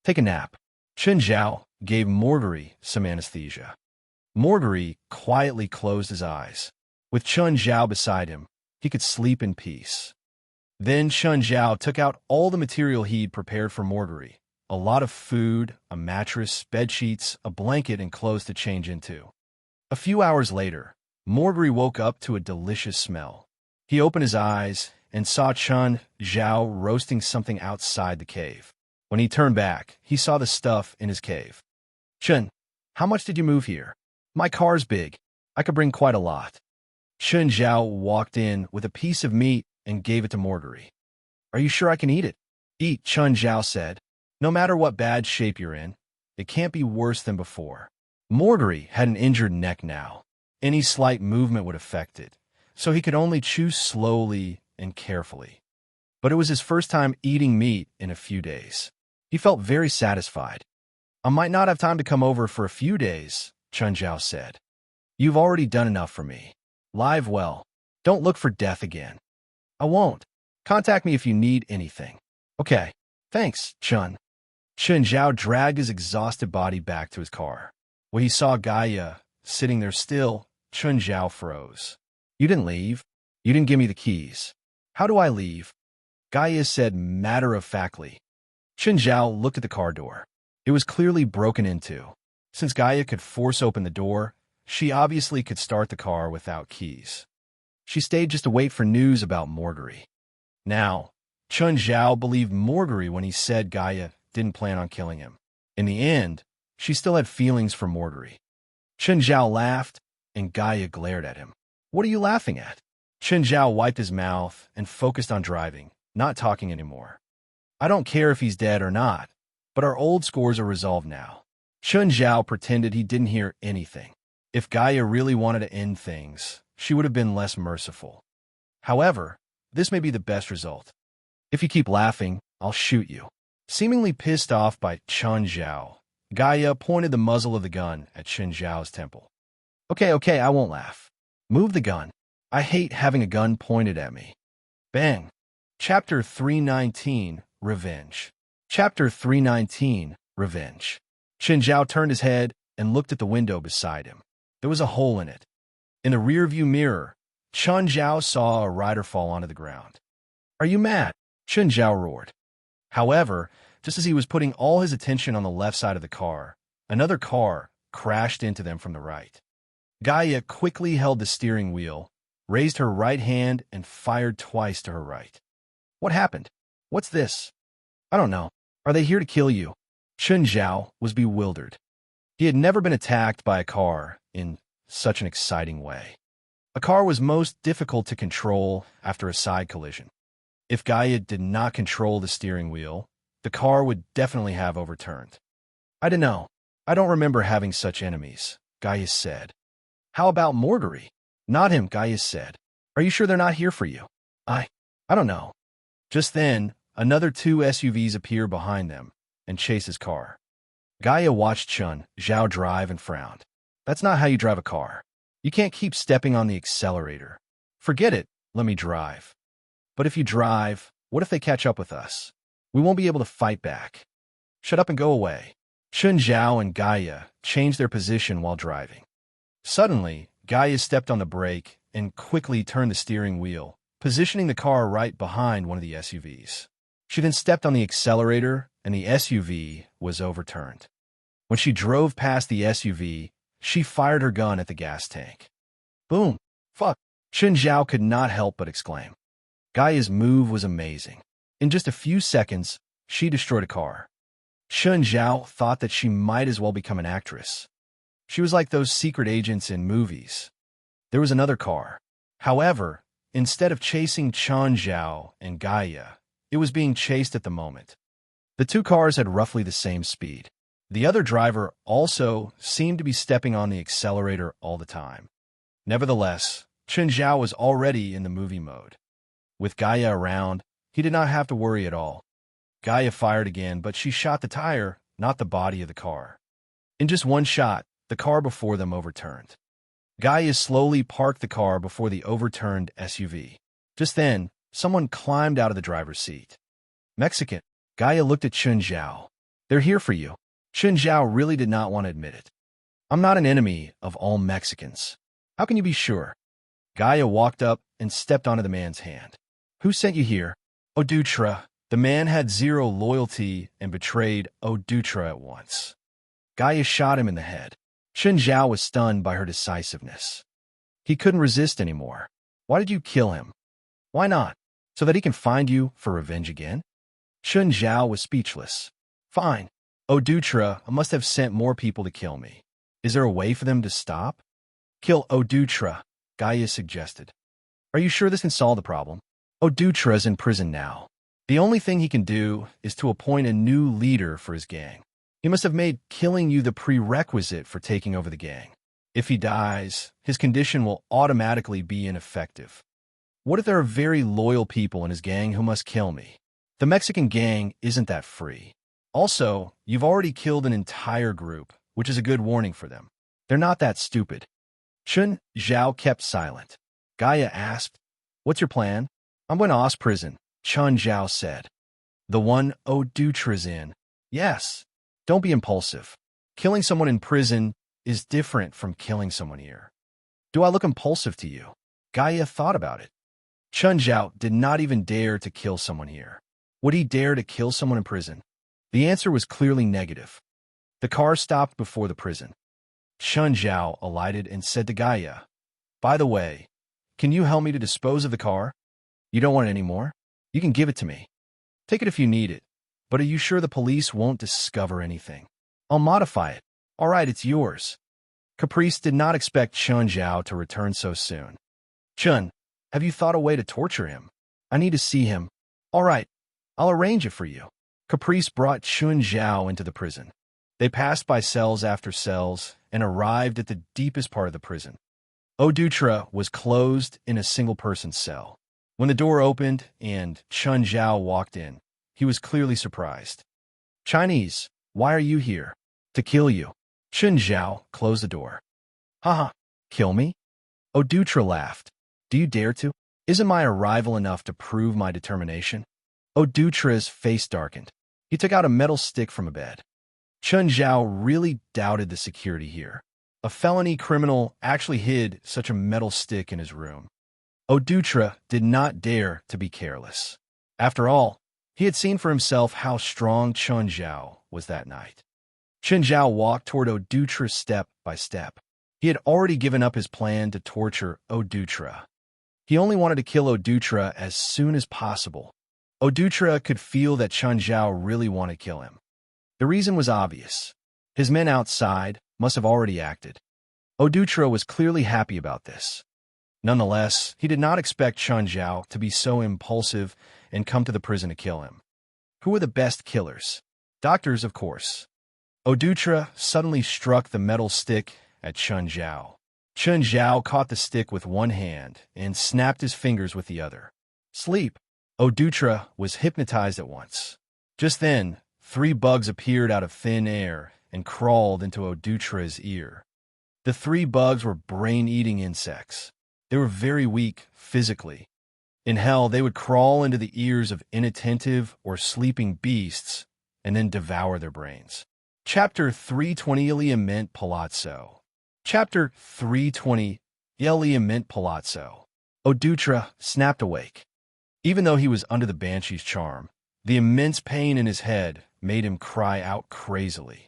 Take a nap. Chen Zhao gave Morgery some anesthesia. Morgery quietly closed his eyes. With Chen Zhao beside him, he could sleep in peace. Then Chen Zhao took out all the material he'd prepared for Morgery. A lot of food, a mattress, bedsheets, a blanket, and clothes to change into. A few hours later, Morgery woke up to a delicious smell. He opened his eyes and saw Chen Zhao roasting something outside the cave. When he turned back, he saw the stuff in his cave. Chen, how much did you move here? My car's big. I could bring quite a lot. Chen Zhao walked in with a piece of meat and gave it to Morgery. Are you sure I can eat it? Eat, Chen Zhao said. No matter what bad shape you're in, it can't be worse than before. Morgery had an injured neck now. Any slight movement would affect it, so he could only chew slowly and carefully. But it was his first time eating meat in a few days. He felt very satisfied. I might not have time to come over for a few days, Chen Zhao said. You've already done enough for me. Live well. Don't look for death again. I won't. Contact me if you need anything. Okay. Thanks, Chen. Chen Zhao dragged his exhausted body back to his car. When he saw Gaia sitting there still, Chen Zhao froze. You didn't leave. You didn't give me the keys. How do I leave? Gaia said matter-of-factly. Chen Zhao looked at the car door. It was clearly broken into. Since Gaia could force open the door, she obviously could start the car without keys. She stayed just to wait for news about Morgery. Now, Chen Zhao believed Morgery when he said Gaia didn't plan on killing him. In the end, she still had feelings for Morgery. Chen Zhao laughed, and Gaia glared at him. What are you laughing at? Chen Zhao wiped his mouth and focused on driving, not talking anymore. I don't care if he's dead or not, but our old scores are resolved now. Chen Zhao pretended he didn't hear anything. If Gaia really wanted to end things, she would have been less merciful. However, this may be the best result. If you keep laughing, I'll shoot you. Seemingly pissed off by Chen Zhao, Gaia pointed the muzzle of the gun at Chen Zhao's temple. Okay, I won't laugh. Move the gun. I hate having a gun pointed at me. Bang. Chapter 319, Revenge. Chapter 319, Revenge. Chen Zhao turned his head and looked at the window beside him. There was a hole in it. In the rearview mirror, Chen Zhao saw a rider fall onto the ground. Are you mad? Chen Zhao roared. However, just as he was putting all his attention on the left side of the car, another car crashed into them from the right. Gaia quickly held the steering wheel, raised her right hand, and fired twice to her right. What happened? What's this? I don't know. Are they here to kill you? Chen Zhao was bewildered. He had never been attacked by a car in such an exciting way. A car was most difficult to control after a side collision. If Gaia did not control the steering wheel, the car would definitely have overturned. I don't know. I don't remember having such enemies, Gaia said. How about Morgery? Not him, Gaia said. Are you sure they're not here for you? I don't know. Just then, another two SUVs appear behind them and chase his car. Gaia watched Chen Zhao drive and frowned. That's not how you drive a car. You can't keep stepping on the accelerator. Forget it, let me drive. But if you drive, what if they catch up with us? We won't be able to fight back. Shut up and go away. Chen Zhao and Gaia changed their position while driving. Suddenly, Gaia stepped on the brake and quickly turned the steering wheel, positioning the car right behind one of the SUVs. She then stepped on the accelerator, and the SUV was overturned. When she drove past the SUV, she fired her gun at the gas tank. Boom! Fuck. Chen Zhao could not help but exclaim. Gaia's move was amazing. In just a few seconds, she destroyed a car. Chen Zhao thought that she might as well become an actress. She was like those secret agents in movies. There was another car. However, instead of chasing Chen Zhao and Gaia, it was being chased at the moment. The two cars had roughly the same speed. The other driver also seemed to be stepping on the accelerator all the time. Nevertheless, Chen Zhao was already in the movie mode. With Gaia around, he did not have to worry at all. Gaia fired again, but she shot the tire, not the body of the car. In just one shot, the car before them overturned. Gaia slowly parked the car before the overturned SUV. Just then, someone climbed out of the driver's seat. Mexican. Gaia looked at Chen Zhao. They're here for you. Chen Zhao really did not want to admit it. I'm not an enemy of all Mexicans. How can you be sure? Gaia walked up and stepped onto the man's hand. Who sent you here? Odutra. The man had zero loyalty and betrayed Odutra at once. Gaia shot him in the head. Chen Zhao was stunned by her decisiveness. He couldn't resist anymore. Why did you kill him? Why not? So that he can find you for revenge again? Chen Zhao was speechless. Fine. Odutra must have sent more people to kill me. Is there a way for them to stop? Kill Odutra, Gaia suggested. Are you sure this can solve the problem? Odutra is in prison now. The only thing he can do is to appoint a new leader for his gang. He must have made killing you the prerequisite for taking over the gang. If he dies, his condition will automatically be ineffective. What if there are very loyal people in his gang who must kill me? The Mexican gang isn't that free. Also, you've already killed an entire group, which is a good warning for them. They're not that stupid. Chen Zhao kept silent. Gaia asked, What's your plan? I'm going to Os prison, Chen Zhao said. The one Odutra's in. Yes. Don't be impulsive. Killing someone in prison is different from killing someone here. Do I look impulsive to you? Gaia thought about it. Chen Zhao did not even dare to kill someone here. Would he dare to kill someone in prison? The answer was clearly negative. The car stopped before the prison. Chen Zhao alighted and said to Gaia, By the way, can you help me to dispose of the car? You don't want it anymore? You can give it to me. Take it if you need it. But are you sure the police won't discover anything? I'll modify it. All right, it's yours. Caprice did not expect Chen Zhao to return so soon. Chen, have you thought a way to torture him? I need to see him. All right, I'll arrange it for you. Caprice brought Chen Zhao into the prison. They passed by cells after cells and arrived at the deepest part of the prison. Odutra was closed in a single-person cell. When the door opened and Chen Zhao walked in, he was clearly surprised. Chinese, why are you here? To kill you. Chen Zhao closed the door. Haha, kill me? Odutra laughed. Do you dare to? Isn't my arrival enough to prove my determination? Odutra's face darkened. He took out a metal stick from a bed. Chen Zhao really doubted the security here. A felony criminal actually hid such a metal stick in his room. Odutra did not dare to be careless. After all, he had seen for himself how strong Chen Zhao was that night. Chen Zhao walked toward Odutra step by step. He had already given up his plan to torture Odutra. He only wanted to kill Odutra as soon as possible. Odutra could feel that Chen Zhao really wanted to kill him. The reason was obvious. His men outside must have already acted. Odutra was clearly happy about this. Nonetheless, he did not expect Chen Zhao to be so impulsive and come to the prison to kill him. Who were the best killers? Doctors, of course. Odutra suddenly struck the metal stick at Chen Zhao. Chen Zhao caught the stick with one hand and snapped his fingers with the other. Sleep. Odutra was hypnotized at once. Just then, 3 bugs appeared out of thin air and crawled into Odutra's ear. The 3 bugs were brain-eating insects. They were very weak physically. In hell, they would crawl into the ears of inattentive or sleeping beasts and then devour their brains. Chapter 320 EleMMent Palazzo. Chapter 320 EleMMent Palazzo. Odutra snapped awake. Even though he was under the Banshee's charm, the immense pain in his head made him cry out crazily.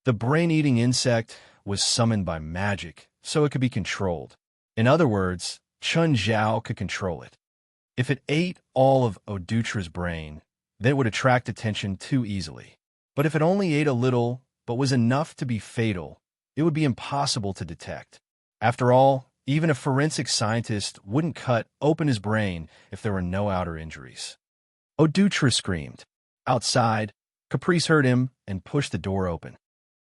The brain-eating insect was summoned by magic, so it could be controlled. In other words, Chun Zhao could control it. If it ate all of Odutra's brain, then it would attract attention too easily. But if it only ate a little, but was enough to be fatal, it would be impossible to detect. After all, even a forensic scientist wouldn't cut open his brain if there were no outer injuries. Odutra screamed. Outside, Caprice heard him and pushed the door open.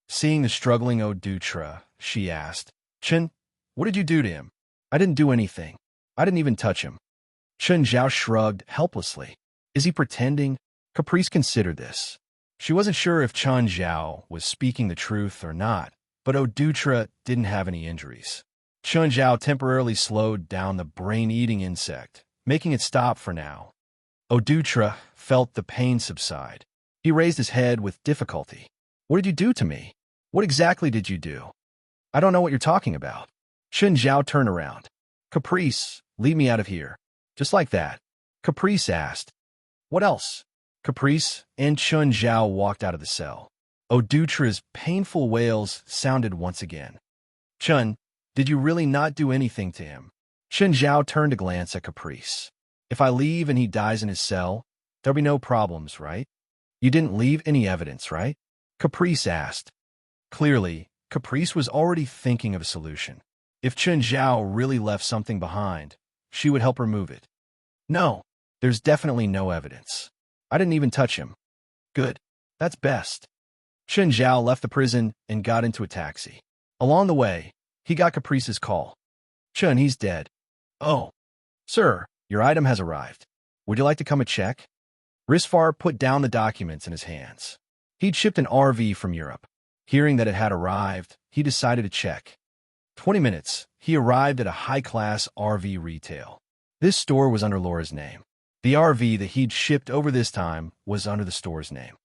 Seeing the struggling Odutra, she asked, "Chun, what did you do to him?" "I didn't do anything. I didn't even touch him." Chun Zhao shrugged helplessly. Is he pretending? Caprice considered this. She wasn't sure if Chun Zhao was speaking the truth or not, but Odutra didn't have any injuries. Chun Zhao temporarily slowed down the brain-eating insect, making it stop for now. Odutra felt the pain subside. He raised his head with difficulty. "What did you do to me? What exactly did you do?" "I don't know what you're talking about." Chun Zhao turned around. "Caprice, leave me out of here." Just like that. Caprice asked, "What else?" Caprice and Chun Zhao walked out of the cell. Odutra's painful wails sounded once again. "Chun, did you really not do anything to him?" Chun Zhao turned to glance at Caprice. "If I leave and he dies in his cell, there'll be no problems, right? You didn't leave any evidence, right?" Caprice asked. Clearly, Caprice was already thinking of a solution. If Chun Zhao really left something behind, she would help remove it. "No, there's definitely no evidence. I didn't even touch him." "Good. That's best." Chun Zhao left the prison and got into a taxi. Along the way, he got Caprice's call. "Chun, he's dead." "Oh. Sir, your item has arrived. Would you like to come and check?" Faur put down the documents in his hands. He'd shipped an RV from Europe. Hearing that it had arrived, he decided to check. 20 minutes, he arrived at a high-class RV retail. This store was under Laura's name. The RV that he'd shipped over this time was under the store's name.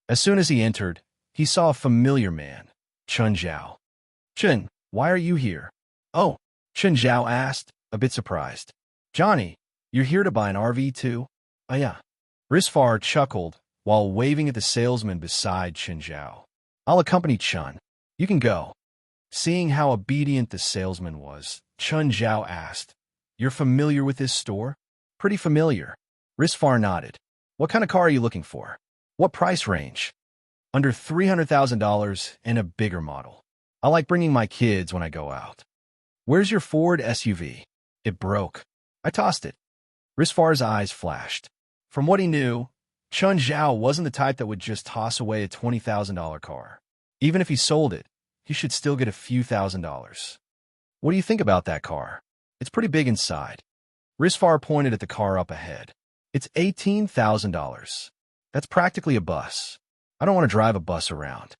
As soon as he entered, he saw a familiar man, Chun Zhao. "Chun, why are you here?" "Oh," Chun Zhao asked, a bit surprised. "Johnny, you're here to buy an RV too?" "Oh yeah." Faur chuckled while waving at the salesman beside Chun Zhao. "I'll accompany Chun. You can go." Seeing how obedient the salesman was, Chun Zhao asked, "You're familiar with this store?" "Pretty familiar." Faur nodded. "What kind of car are you looking for? What price range?" "Under $300,000 and a bigger model. I like bringing my kids when I go out." "Where's your Ford SUV?" "It broke. I tossed it." Faur's eyes flashed. From what he knew, Chun Zhao wasn't the type that would just toss away a $20,000 car. Even if he sold it, he should still get a few $1,000s. "What do you think about that car? It's pretty big inside." Faur pointed at the car up ahead. "It's $18,000. That's practically a bus. I don't want to drive a bus around."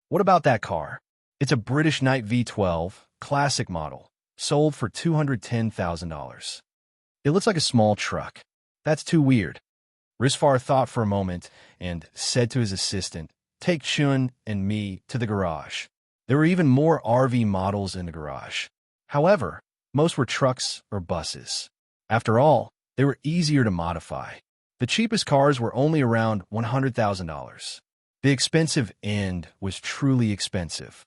"What about that car?" "It's a British Knight V12, classic model, sold for $210,000. It looks like a small truck." "That's too weird." Faur thought for a moment and said to his assistant, "Take Chun and me to the garage." There were even more RV models in the garage. However, most were trucks or buses. After all, they were easier to modify. The cheapest cars were only around $100,000. The expensive end was truly expensive.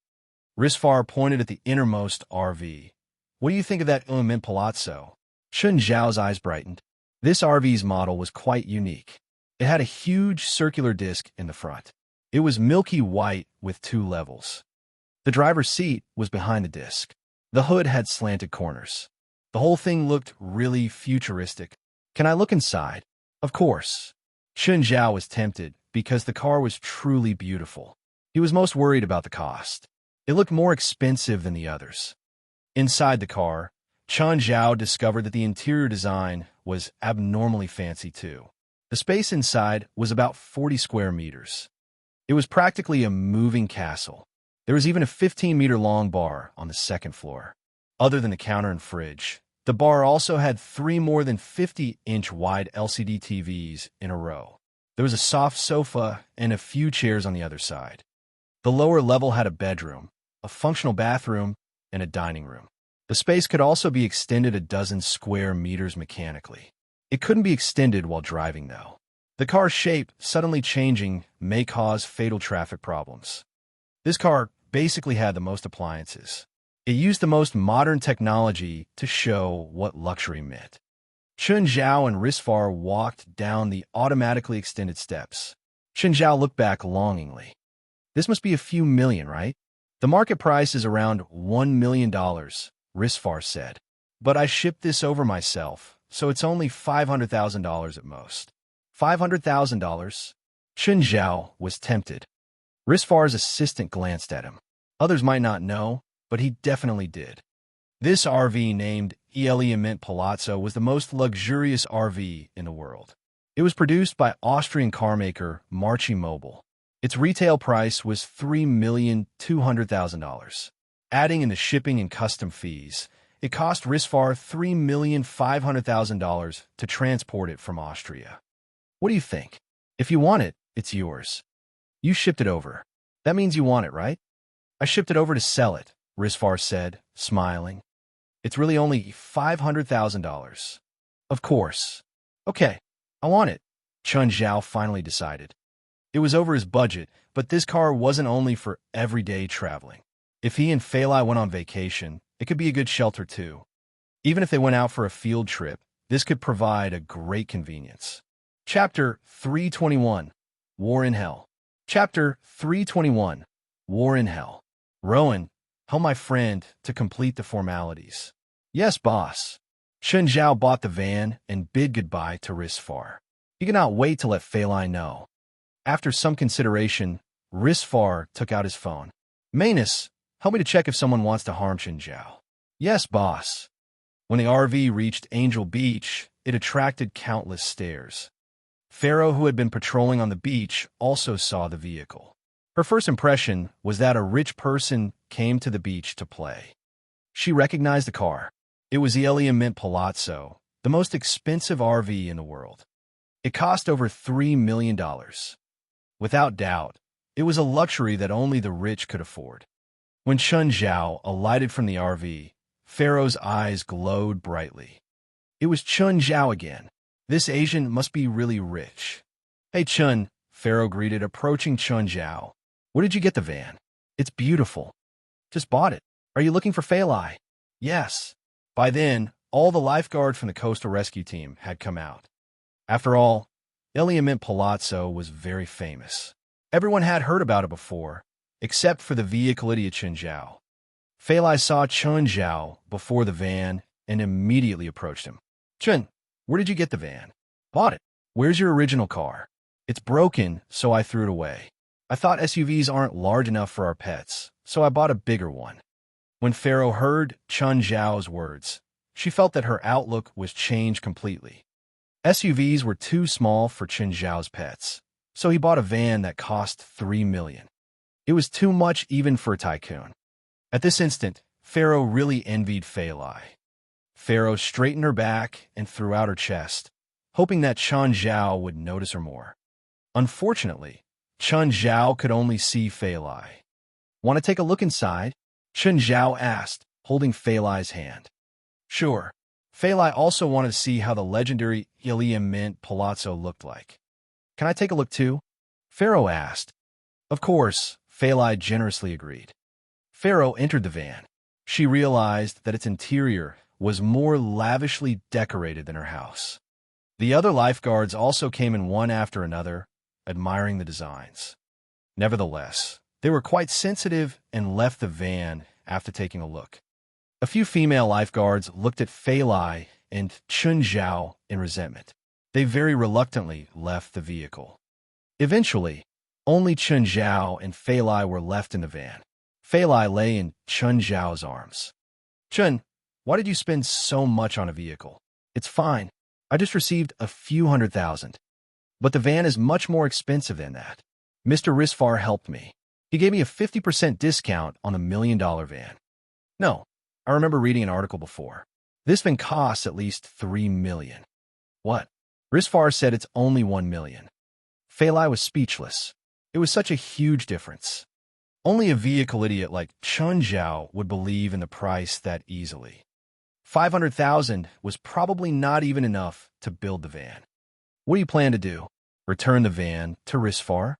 Faur pointed at the innermost RV. "What do you think of that EleMMent Palazzo?" Chun Zhao's eyes brightened. This RV's model was quite unique. It had a huge circular disc in the front. It was milky white with 2 levels. The driver's seat was behind the disc. The hood had slanted corners. The whole thing looked really futuristic. "Can I look inside?" "Of course." Chun Zhao was tempted because the car was truly beautiful. He was most worried about the cost. It looked more expensive than the others. Inside the car, Chun Zhao discovered that the interior design was abnormally fancy too. The space inside was about 40 square meters. It was practically a moving castle. There was even a 15-meter-long bar on the second floor. Other than the counter and fridge, the bar also had 3 more than 50-inch wide LCD TVs in a row. There was a soft sofa and a few chairs on the other side. The lower level had a bedroom, a functional bathroom, and a dining room. The space could also be extended a dozen square meters mechanically. It couldn't be extended while driving, though. The car's shape suddenly changing may cause fatal traffic problems. This car basically had the most appliances. It used the most modern technology to show what luxury meant. Chun Zhao and Faur walked down the automatically extended steps. Chun Zhao looked back longingly. This must be a few million, right? The market price is around $1 million, Faur said. But I shipped this over myself, so it's only $500,000 at most. $500,000? Chun Zhao was tempted. Faur's assistant glanced at him. Others might not know, but he definitely did. This RV, named EleMMent Palazzo, was the most luxurious RV in the world. It was produced by Austrian carmaker Morgery Mobile. Its retail price was $3,200,000. Adding in the shipping and custom fees, it cost Faur $3,500,000 to transport it from Austria. What do you think? If you want it, it's yours. You shipped it over. That means you want it, right? I shipped it over to sell it, Faur said, smiling. It's really only $500,000. Of course. Okay, I want it, Chun Zhao finally decided. It was over his budget, but this car wasn't only for everyday traveling. If he and Faur went on vacation, it could be a good shelter too. Even if they went out for a field trip, this could provide a great convenience. Chapter 321, War in Hell. Chapter 321, War in Hell. Rowan, tell my friend to complete the formalities. Yes, boss. Chun Zhao bought the van and bid goodbye to Faur. He could not wait to let Faur know. After some consideration, Faur took out his phone. Manus, help me to check if someone wants to harm Chun Zhao. Yes, boss. When the RV reached Angel Beach, it attracted countless stares. Faur, who had been patrolling on the beach, also saw the vehicle. Her first impression was that a rich person came to the beach to play. She recognized the car. It was the EleMMent Palazzo, the most expensive RV in the world. It cost over $3 million. Without doubt, it was a luxury that only the rich could afford. When Chun Zhao alighted from the RV, Faur's eyes glowed brightly. It was Chun Zhao again. This Asian must be really rich. Hey Chun, Faur greeted, approaching Chun Zhao. Where did you get the van? It's beautiful. Just bought it. Are you looking for Faur? Yes. By then, all the lifeguards from the coastal rescue team had come out. After all, EleMMent Palazzo was very famous. Everyone had heard about it before, except for the vehicle idiot Chun Zhao. Faur saw Chun Zhao before the van and immediately approached him. Chun, where did you get the van? Bought it. Where's your original car? It's broken, so I threw it away. I thought SUVs aren't large enough for our pets, so I bought a bigger one. When Faur heard Chun Zhao's words, she felt that her outlook was changed completely. SUVs were too small for Chun Zhao's pets, so he bought a van that cost $3 million. It was too much even for a tycoon. At this instant, Faur really envied Faur. Faur straightened her back and threw out her chest, hoping that Chun Zhao would notice her more. Unfortunately, Chun Zhao could only see Faur. Want to take a look inside? Chun Zhao asked, holding Faur's hand. Sure. Faur also wanted to see how the legendary EleMMent Palazzo looked like. Can I take a look too? Faur asked. Of course, Faur generously agreed. Faur entered the van. She realized that its interior was more lavishly decorated than her house. The other lifeguards also came in one after another, admiring the designs. Nevertheless, they were quite sensitive and left the van after taking a look. A few female lifeguards looked at Faur and Chun Zhao in resentment. They very reluctantly left the vehicle. Eventually, only Chun Zhao and Faur were left in the van. Faur lay in Chun Zhao's arms. Chun, why did you spend so much on a vehicle? It's fine. I just received a few $100,000. But the van is much more expensive than that. Mr. Faur helped me. He gave me a 50% discount on a $1 million van. No, I remember reading an article before. This van costs at least $3 million. What? Faur said it's only $1 million. Faur was speechless. It was such a huge difference. Only a vehicle idiot like Chun Zhao would believe in the price that easily. $500,000 was probably not even enough to build the van. What do you plan to do? Return the van to Faur?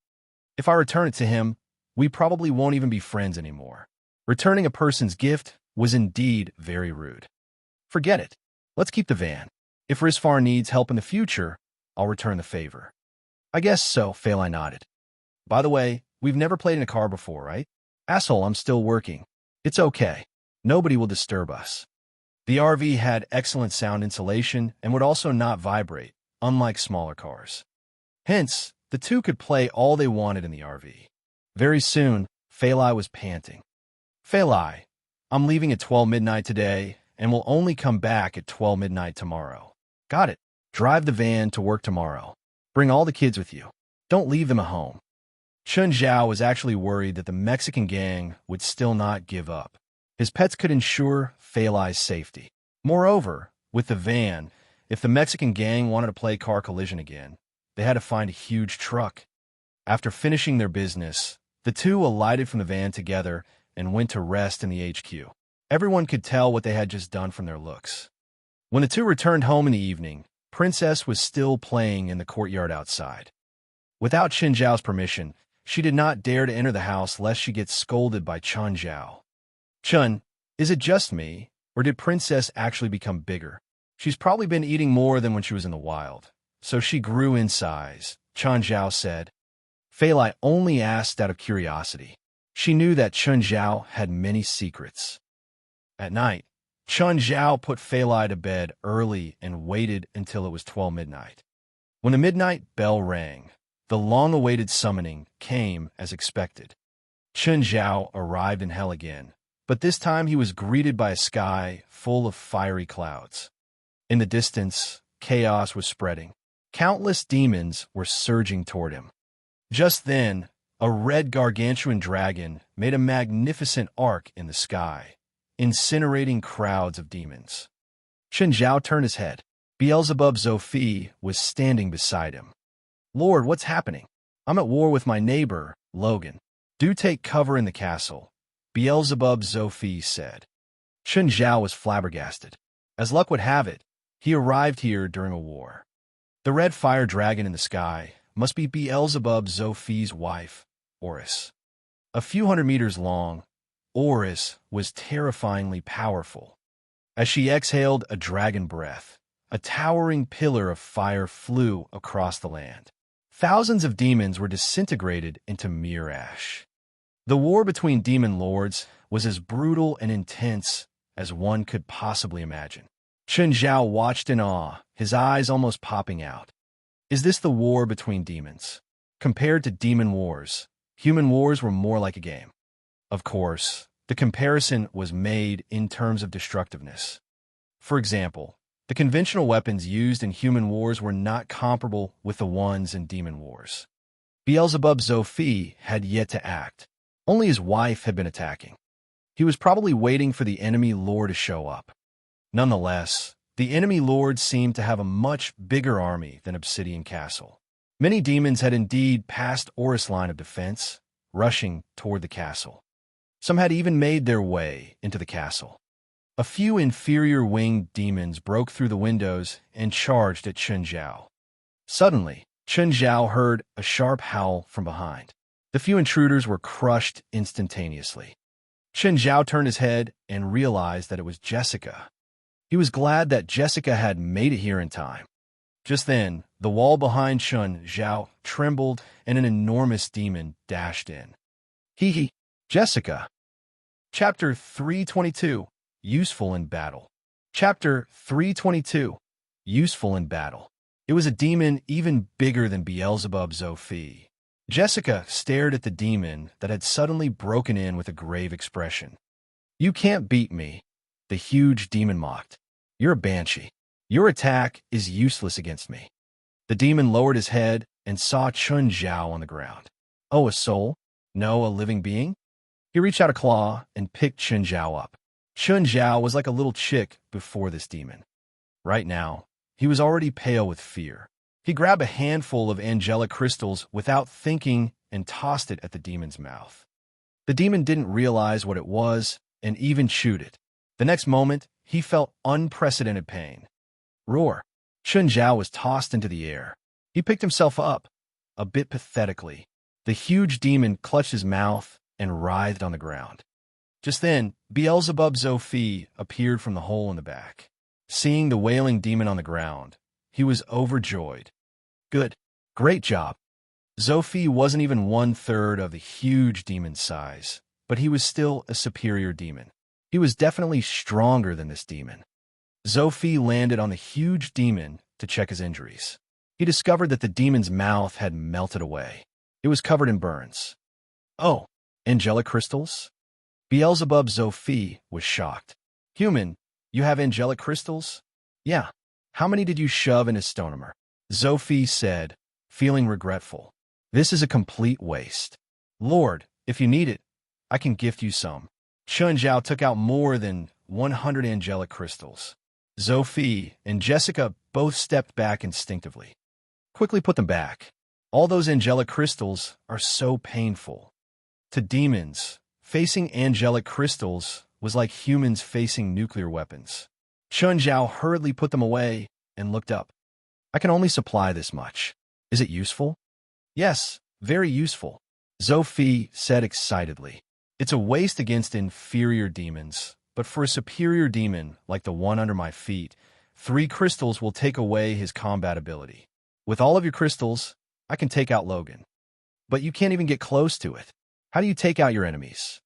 If I return it to him, we probably won't even be friends anymore. Returning a person's gift was indeed very rude. Forget it. Let's keep the van. If Faur needs help in the future, I'll return the favor. I guess so, Faur nodded. By the way, we've never played in a car before, right? Asshole, I'm still working. It's okay. Nobody will disturb us. The RV had excellent sound insulation and would also not vibrate, unlike smaller cars. Hence, the two could play all they wanted in the RV. Very soon, Faur was panting. Faur, I'm leaving at 12 midnight today and will only come back at 12 midnight tomorrow. Got it. Drive the van to work tomorrow. Bring all the kids with you. Don't leave them at home. Chun Zhao was actually worried that the Mexican gang would still not give up. His pets could ensure Faur's safety. Moreover, with the van, if the Mexican gang wanted to play car collision again, they had to find a huge truck. After finishing their business, the two alighted from the van together and went to rest in the HQ. Everyone could tell what they had just done from their looks. When the two returned home in the evening, Princess was still playing in the courtyard outside. Without Chun Zhao's permission, she did not dare to enter the house lest she get scolded by Chun Zhao. Chun, is it just me, or did Princess actually become bigger? She's probably been eating more than when she was in the wild, so she grew in size, Chun Zhao said. Faur only asked out of curiosity. She knew that Chun Zhao had many secrets. At night, Chun Zhao put Faur to bed early and waited until it was 12 midnight. When the midnight bell rang, the long-awaited summoning came as expected. Chun Zhao arrived in hell again, but this time he was greeted by a sky full of fiery clouds. In the distance, chaos was spreading. Countless demons were surging toward him. Just then, a red gargantuan dragon made a magnificent arc in the sky, incinerating crowds of demons. Chun Zhao turned his head. Beelzebub Zophi was standing beside him. Lord, what's happening? I'm at war with my neighbor, Logan. Do take cover in the castle, Beelzebub Zophi said. Chun Zhao was flabbergasted. As luck would have it, he arrived here during a war. The red fire dragon in the sky must be Beelzebub Zophi's wife, Oris. A few hundred meters long, Oris was terrifyingly powerful. As she exhaled a dragon breath, a towering pillar of fire flew across the land. Thousands of demons were disintegrated into mere ash. The war between demon lords was as brutal and intense as one could possibly imagine. Chun Zhao watched in awe, his eyes almost popping out. Is this the war between demons? Compared to demon wars, human wars were more like a game. Of course, the comparison was made in terms of destructiveness. For example, the conventional weapons used in human wars were not comparable with the ones in demon wars. Beelzebub Zophi had yet to act. Only his wife had been attacking. He was probably waiting for the enemy lord to show up. Nonetheless, the enemy lord seemed to have a much bigger army than Obsidian Castle. Many demons had indeed passed Oris' line of defense, rushing toward the castle. Some had even made their way into the castle. A few inferior winged demons broke through the windows and charged at Chun Zhao. Suddenly, Chun Zhao heard a sharp howl from behind. The few intruders were crushed instantaneously. Chun Zhao turned his head and realized that it was Jessica. He was glad that Jessica had made it here in time. Just then, the wall behind Chun Zhao trembled and an enormous demon dashed in. Hee hee, Jessica. Chapter 322. Useful in Battle. Chapter 322. Useful in Battle. It was a demon even bigger than Beelzebub Zophi. Jessica stared at the demon that had suddenly broken in with a grave expression. You can't beat me, the huge demon mocked. You're a banshee. Your attack is useless against me. The demon lowered his head and saw Chun Zhao on the ground. Oh, a soul? No, a living being? He reached out a claw and picked Chun Zhao up. Chun Zhao was like a little chick before this demon. Right now, he was already pale with fear. He grabbed a handful of angelic crystals without thinking and tossed it at the demon's mouth. The demon didn't realize what it was and even chewed it. The next moment, he felt unprecedented pain. Roar! Chun Zhao was tossed into the air. He picked himself up, a bit pathetically. The huge demon clutched his mouth and writhed on the ground. Just then, Beelzebub Zophie appeared from the hole in the back. Seeing the wailing demon on the ground, he was overjoyed. Good. Great job. Zophie wasn't even 1/3 of the huge demon's size, but he was still a superior demon. He was definitely stronger than this demon. Zophie landed on the huge demon to check his injuries. He discovered that the demon's mouth had melted away. It was covered in burns. Oh, angelic crystals? Beelzebub Zophie was shocked. Human, you have angelic crystals? Yeah. How many did you shove in his stonemer? Zophie said, feeling regretful. This is a complete waste. Lord, if you need it, I can gift you some. Chun Zhao took out more than 100 angelic crystals. Zophie and Jessica both stepped back instinctively. Quickly put them back. All those angelic crystals are so painful. To demons, facing angelic crystals was like humans facing nuclear weapons. Chun Zhao hurriedly put them away and looked up. I can only supply this much. Is it useful? Yes, very useful, Zophie said excitedly. It's a waste against inferior demons, but for a superior demon like the one under my feet, 3 crystals will take away his combat ability. With all of your crystals, I can take out Logan. But you can't even get close to it. How do you take out your enemies?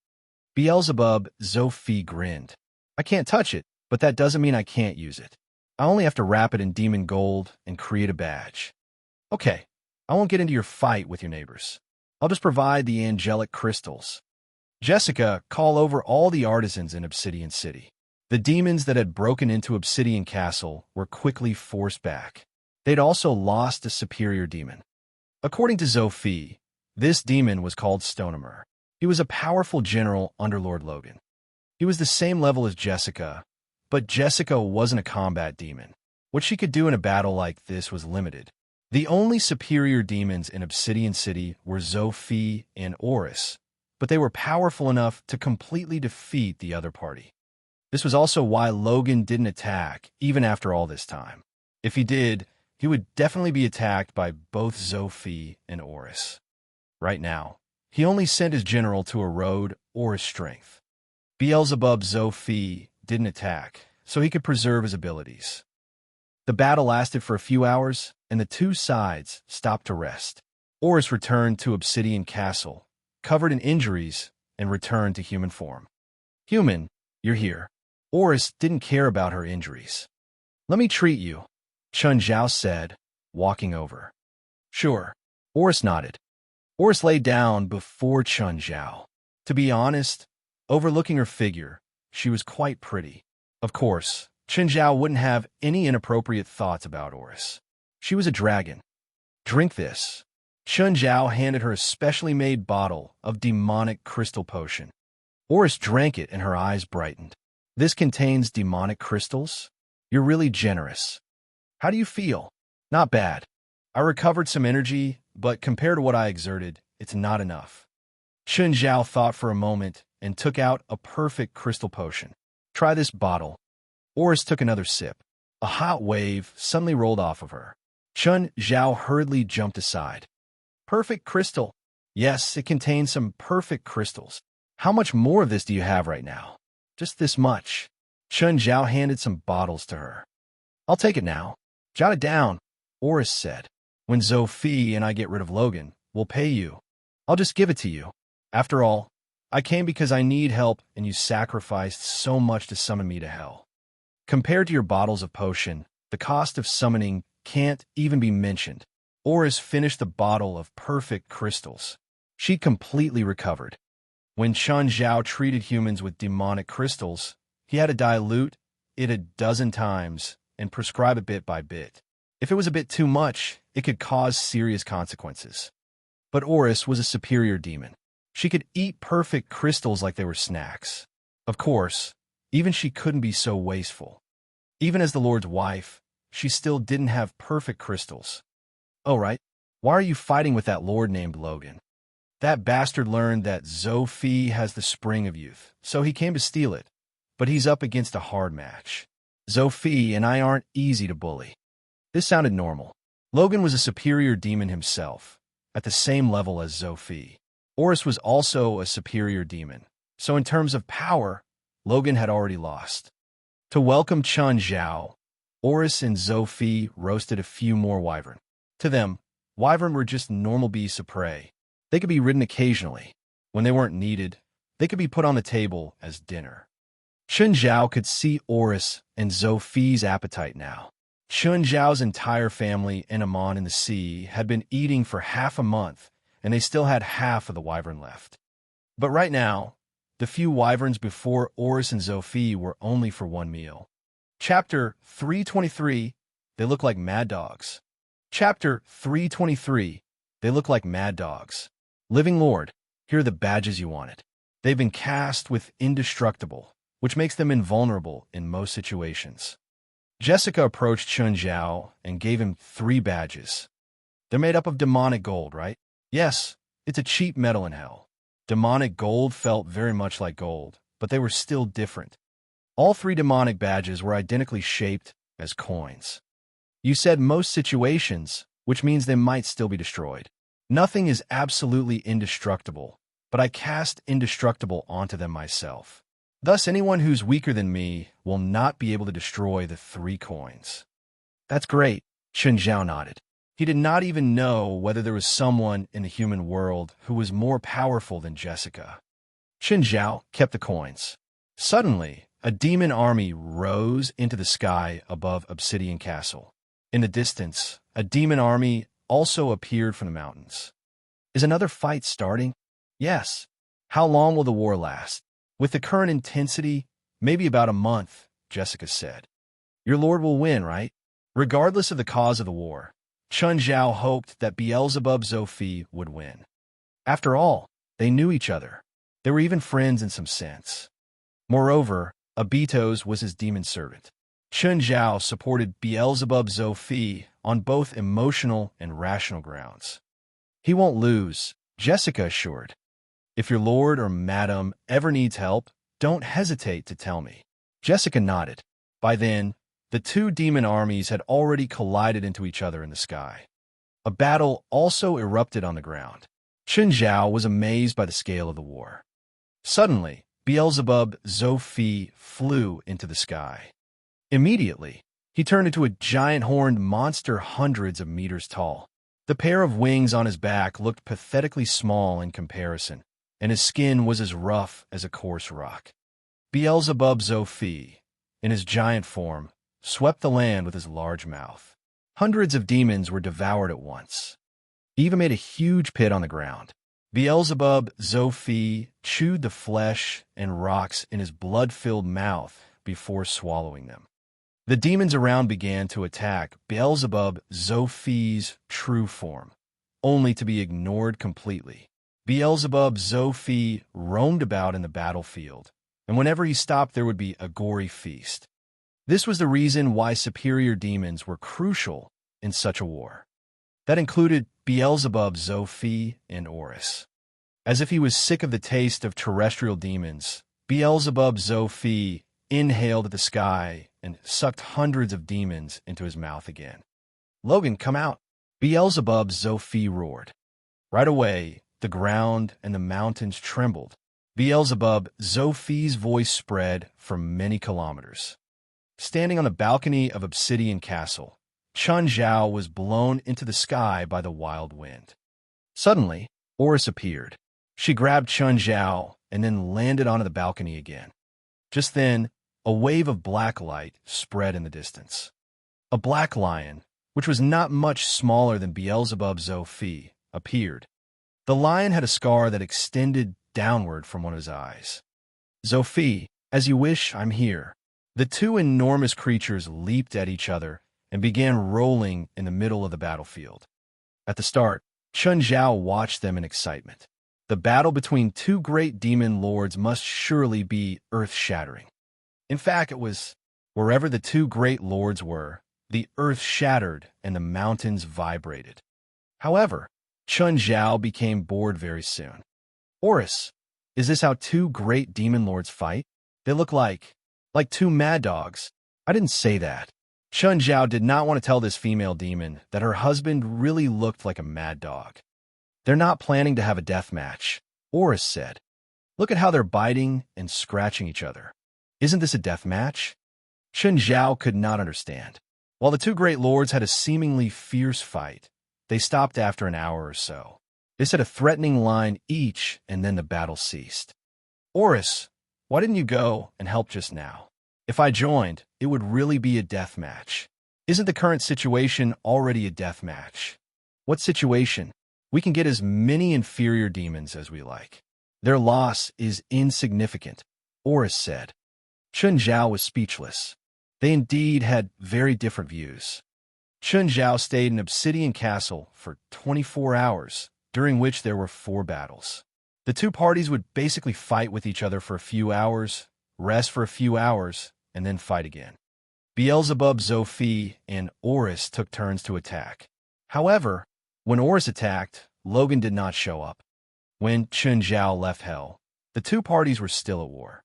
Beelzebub Zophie grinned. I can't touch it, but that doesn't mean I can't use it. I only have to wrap it in demon gold and create a badge. Okay, I won't get into your fight with your neighbors. I'll just provide the angelic crystals. Jessica, call over all the artisans in Obsidian City. The demons that had broken into Obsidian Castle were quickly forced back. They'd also lost a superior demon. According to Zophie, this demon was called Stonemer. He was a powerful general under Lord Logan. He was the same level as Jessica, but Jessica wasn't a combat demon. What she could do in a battle like this was limited. The only superior demons in Obsidian City were Zophie and Oris, but they were powerful enough to completely defeat the other party. This was also why Logan didn't attack, even after all this time. If he did, he would definitely be attacked by both Zophie and Oris. Right now, he only sent his general to erode Oris' strength. Beelzebub Zophie didn't attack, so he could preserve his abilities. The battle lasted for a few hours, and the two sides stopped to rest. Oris returned to Obsidian Castle, covered in injuries, and returned to human form. Human, you're here. Oris didn't care about her injuries. Let me treat you, Chun Zhao said, walking over. Sure. Oris nodded. Oris lay down before Chun Zhao. To be honest, overlooking her figure, she was quite pretty. Of course, Chun Zhao wouldn't have any inappropriate thoughts about Oris. She was a dragon. Drink this. Chun Zhao handed her a specially made bottle of demonic crystal potion. Oris drank it and her eyes brightened. This contains demonic crystals? You're really generous. How do you feel? Not bad. I recovered some energy, but compared to what I exerted, it's not enough. Chun Zhao thought for a moment and took out a perfect crystal potion. Try this bottle. Oris took another sip. A hot wave suddenly rolled off of her. Chun Zhao hurriedly jumped aside. Perfect crystal. Yes, it contains some perfect crystals. How much more of this do you have right now? Just this much. Chun Zhao handed some bottles to her. I'll take it now. Jot it down, Oris said. When Zophie and I get rid of Logan, we'll pay you. I'll just give it to you. After all, I came because I need help and you sacrificed so much to summon me to hell. Compared to your bottles of potion, the cost of summoning can't even be mentioned. Oris finished the bottle of perfect crystals. She completely recovered. When Chun Zhao treated humans with demonic crystals, he had to dilute it a dozen times and prescribe it bit by bit. If it was a bit too much, it could cause serious consequences. But Oris was a superior demon. She could eat perfect crystals like they were snacks. Of course, even she couldn't be so wasteful. Even as the Lord's wife, she still didn't have perfect crystals. Oh, right. Why are you fighting with that lord named Logan? That bastard learned that Zophie has the spring of youth, so he came to steal it. But he's up against a hard match. Zophie and I aren't easy to bully. This sounded normal. Logan was a superior demon himself, at the same level as Zophie. Oris was also a superior demon, So in terms of power, Logan had already lost. To welcome Chun Zhao, Oris and Zophi roasted a few more wyvern. To them, wyvern were just normal beasts of prey. They could be ridden occasionally. When they weren't needed, they could be put on the table as dinner. Chun Zhao could see Oris and Zophi's appetite now. Chun Zhao's entire family and Amon in the sea had been eating for half a month, and they still had half of the wyvern left. But right now, the few wyverns before Oris and Zophi were only for one meal. Chapter 323, They Look Like Mad Dogs. Chapter 323, They Look Like Mad Dogs. Living Lord, here are the badges you wanted. They've been cast with Indestructible, which makes them invulnerable in most situations. Jessica approached Chun Zhao and gave him 3 badges. They're made up of demonic gold, right? Yes, it's a cheap metal in hell. Demonic gold felt very much like gold, but they were still different. All 3 demonic badges were identically shaped as coins. You said most situations, which means they might still be destroyed. Nothing is absolutely indestructible, but I cast Indestructible onto them myself. Thus, anyone who's weaker than me will not be able to destroy the 3 coins. That's great, Chun Zhao nodded. He did not even know whether there was someone in the human world who was more powerful than Jessica. Chun Zhao kept the coins. Suddenly, a demon army rose into the sky above Obsidian Castle. In the distance, a demon army also appeared from the mountains. Is another fight starting? Yes. How long will the war last? With the current intensity, maybe about a month, Jessica said. Your lord will win, right? Regardless of the cause of the war, Chun Zhao hoped that Beelzebub Zophi would win. After all, they knew each other. They were even friends in some sense. Moreover, Obitos was his demon servant. Chun Zhao supported Beelzebub Zophi on both emotional and rational grounds. He won't lose, Jessica assured. If your lord or madam ever needs help, don't hesitate to tell me. Jessica nodded. By then, the 2 demon armies had already collided into each other in the sky. A battle also erupted on the ground. Chun Zhao was amazed by the scale of the war. Suddenly, Beelzebub Zophi flew into the sky. Immediately, he turned into a giant horned monster hundreds of meters tall. The pair of wings on his back looked pathetically small in comparison, and his skin was as rough as a coarse rock. Beelzebub Zophi, in his giant form, swept the land with his large mouth. Hundreds of demons were devoured at once. He even made a huge pit on the ground. Beelzebub Zophi chewed the flesh and rocks in his blood-filled mouth before swallowing them. The demons around began to attack Beelzebub Zophi's true form, only to be ignored completely. Beelzebub Zophi roamed about in the battlefield, and whenever he stopped there would be a gory feast. This was the reason why superior demons were crucial in such a war. That included Beelzebub Zophi and Oris. As if he was sick of the taste of terrestrial demons, Beelzebub Zophi inhaled at the sky and sucked hundreds of demons into his mouth again. Logan, come out! Beelzebub Zophi roared. Right away, the ground and the mountains trembled. Beelzebub Zophi's voice spread for many kilometers. Standing on the balcony of Obsidian Castle, Chun Zhao was blown into the sky by the wild wind. Suddenly, Oris appeared. She grabbed Chun Zhao and then landed onto the balcony again. Just then, a wave of black light spread in the distance. A black lion, which was not much smaller than Beelzebub Zophi, appeared. The lion had a scar that extended downward from one of his eyes. Zophi, as you wish, I'm here. The 2 enormous creatures leaped at each other and began rolling in the middle of the battlefield. At the start, Chun Zhao watched them in excitement. The battle between 2 great demon lords must surely be earth-shattering. In fact, it was. Wherever the 2 great lords were, the earth shattered and the mountains vibrated. However, Chun Zhao became bored very soon. Oris, is this how 2 great demon lords fight? They look like 2 mad dogs. I didn't say that. Chun Zhao did not want to tell this female demon that her husband really looked like a mad dog. They're not planning to have a death match, Oris said. Look at how they're biting and scratching each other. Isn't this a death match? Chen Zhao could not understand. While the two great lords had a seemingly fierce fight, they stopped after an hour or so. They said a threatening line each, and then the battle ceased. Oris, why didn't you go and help just now? If I joined, it would really be a death match. Isn't the current situation already a death match? What situation? We can get as many inferior demons as we like. Their loss is insignificant, Oris said. Chen Zhao was speechless. They indeed had very different views. Chen Zhao stayed in Obsidian Castle for 24 hours, during which there were 4 battles. The two parties would basically fight with each other for a few hours, rest for a few hours, and then fight again. Beelzebub, Zophi, and Oris took turns to attack. However, when Oris attacked, Logan did not show up. When Chen Zhao left Hell, the two parties were still at war.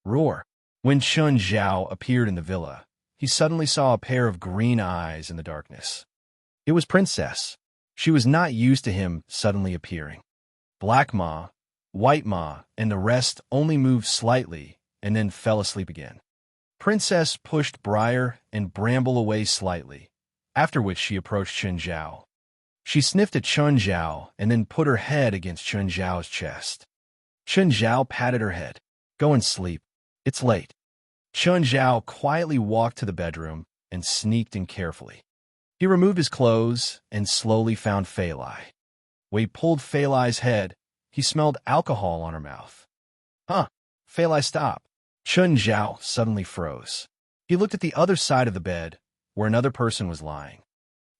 Roar. When Chen Zhao appeared in the villa, he suddenly saw a pair of green eyes in the darkness. It was Princess. She was not used to him suddenly appearing. Black Ma, White Ma, and the rest only moved slightly and then fell asleep again. Princess pushed Briar and Bramble away slightly, after which she approached Chen Zhao. She sniffed at Chen Zhao and then put her head against Chen Zhao's chest. Chen Zhao patted her head. Go and sleep. It's late. Chen Zhao quietly walked to the bedroom and sneaked in carefully. He removed his clothes and slowly found Fei Lai. When he pulled Fei Lai's head, he smelled alcohol on her mouth. Huh, Fei Lai, stop. Chen Zhao suddenly froze. He looked at the other side of the bed, where another person was lying.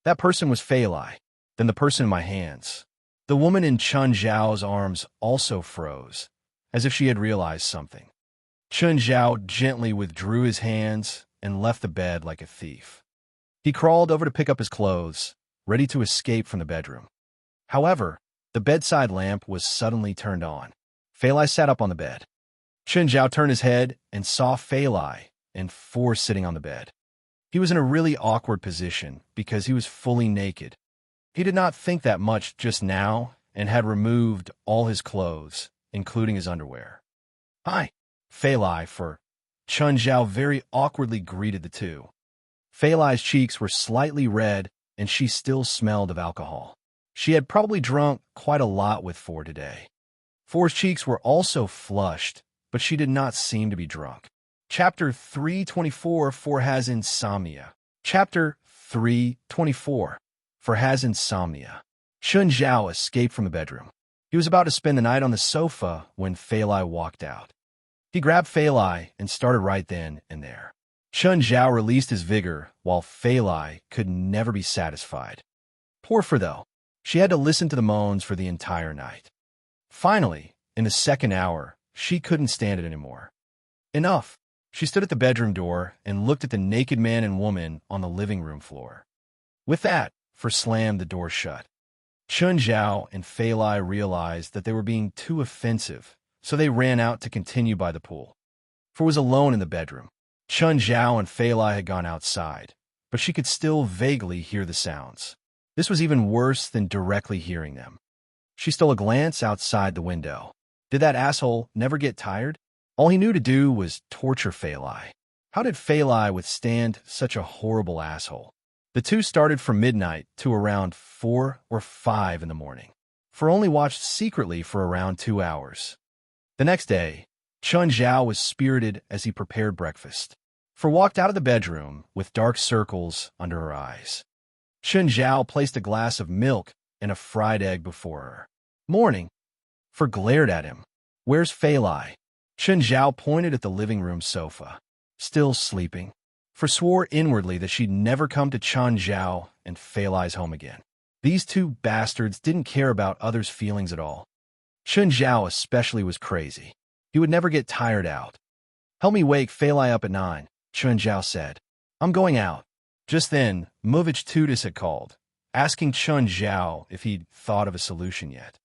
That person was Fei Lai, then the person in my hands. The woman in Chen Zhao's arms also froze, as if she had realized something. Chen Zhao gently withdrew his hands and left the bed like a thief. He crawled over to pick up his clothes, ready to escape from the bedroom. However, the bedside lamp was suddenly turned on. Fei Lai sat up on the bed. Chen Zhao turned his head and saw Fei Lai and Faur sitting on the bed. He was in a really awkward position because he was fully naked. He did not think that much just now and had removed all his clothes, including his underwear. Hi, Fei Lai, for Chen Zhao very awkwardly greeted the two. Fei Lai's cheeks were slightly red and she still smelled of alcohol. She had probably drunk quite a lot with Faur today. Faur's cheeks were also flushed, but she did not seem to be drunk. Chapter 324, Faur has insomnia. Chapter 324, Faur has insomnia. Chen Zhao escaped from the bedroom. He was about to spend the night on the sofa when Fei Lai walked out. He grabbed Fei Lai and started right then and there. Chen Zhao released his vigor while Fei Lai could never be satisfied. Poor Faur, though. She had to listen to the moans for the entire night. Finally, in the second hour, she couldn't stand it anymore. Enough. She stood at the bedroom door and looked at the naked man and woman on the living room floor. With that, Faur slammed the door shut. Chen Zhao and Fei Lai realized that they were being too offensive, so they ran out to continue by the pool. Faur was alone in the bedroom. Chen Zhao and Fei Lai had gone outside, but she could still vaguely hear the sounds. This was even worse than directly hearing them. She stole a glance outside the window. Did that asshole never get tired? All he knew to do was torture Fei Lai. How did Fei Lai withstand such a horrible asshole? The two started from midnight to around 4 or 5 in the morning. Faur only watched secretly for around 2 hours. The next day, Chen Zhao was spirited as he prepared breakfast. Faur walked out of the bedroom with dark circles under her eyes. Chen Zhao placed a glass of milk and a fried egg before her. Morning. Faur glared at him. Where's Fei Lai? Chen Zhao pointed at the living room sofa. Still sleeping. Faur swore inwardly that she'd never come to Chen Zhao and Fei Lai's home again. These two bastards didn't care about others' feelings at all. Chen Zhao especially was crazy. He would never get tired out. Help me wake Fei Lai up at 9, Chen Zhao said. I'm going out. Just then, Movich Tutus had called, asking Chen Zhao if he'd thought of a solution yet.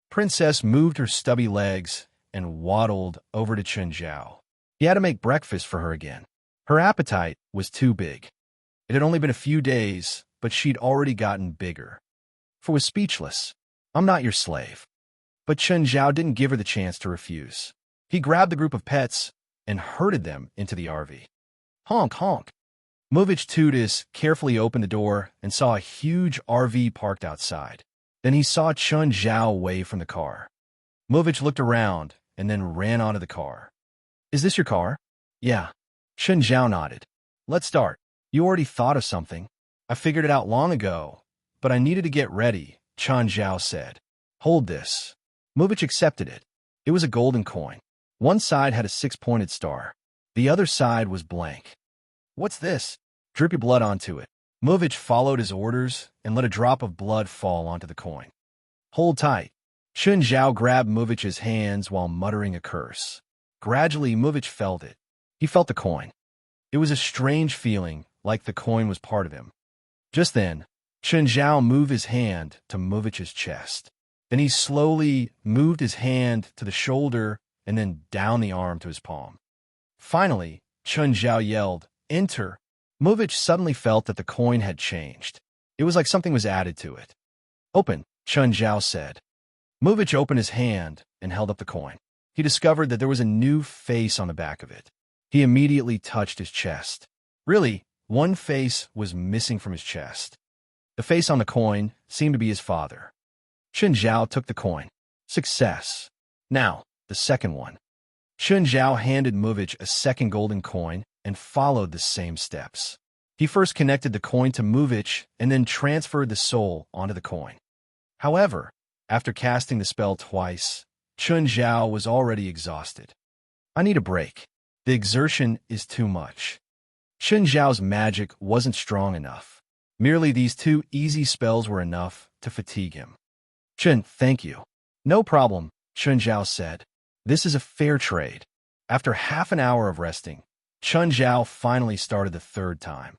Princess moved her stubby legs and waddled over to Chen Zhao. He had to make breakfast for her again. Her appetite was too big. It had only been a few days, but she'd already gotten bigger. Faur was speechless. I'm not your slave. But Chen Zhao didn't give her the chance to refuse. He grabbed the group of pets and herded them into the RV. Honk, honk. Ubitos carefully opened the door and saw a huge RV parked outside. Then he saw Chen Zhao wave from the car. Ubitos looked around and then ran onto the car. Is this your car? Yeah. Chen Zhao nodded. Let's start. You already thought of something. I figured it out long ago, but I needed to get ready, Chen Zhao said. Hold this. Ubitos accepted it. It was a golden coin. One side had a 6-pointed star. The other side was blank. What's this? Drip your blood onto it. Ubitos followed his orders and let a drop of blood fall onto the coin. Hold tight. Chen Zhao grabbed Ubitos' hands while muttering a curse. Gradually, Ubitos felt it. He felt the coin. It was a strange feeling, like the coin was part of him. Just then, Chen Zhao moved his hand to Ubitos' chest. Then he slowly moved his hand to the shoulder and then down the arm to his palm. Finally, Chen Zhao yelled, "Enter!" Ubitos suddenly felt that the coin had changed. It was like something was added to it. Open, Chen Zhao said. Ubitos opened his hand and held up the coin. He discovered that there was a new face on the back of it. He immediately touched his chest. Really, one face was missing from his chest. The face on the coin seemed to be his father. Chen Zhao took the coin. Success. Now, the second one. Chen Zhao handed Ubitos a second golden coin and followed the same steps. He first connected the coin to Ubitos and then transferred the soul onto the coin. However, after casting the spell twice, Chen Zhao was already exhausted. I need a break. The exertion is too much. Chen Zhao's magic wasn't strong enough. Merely these 2 easy spells were enough to fatigue him. Chen, thank you. No problem, Chen Zhao said. This is a fair trade. After half an hour of resting, Chen Zhao finally started the third time.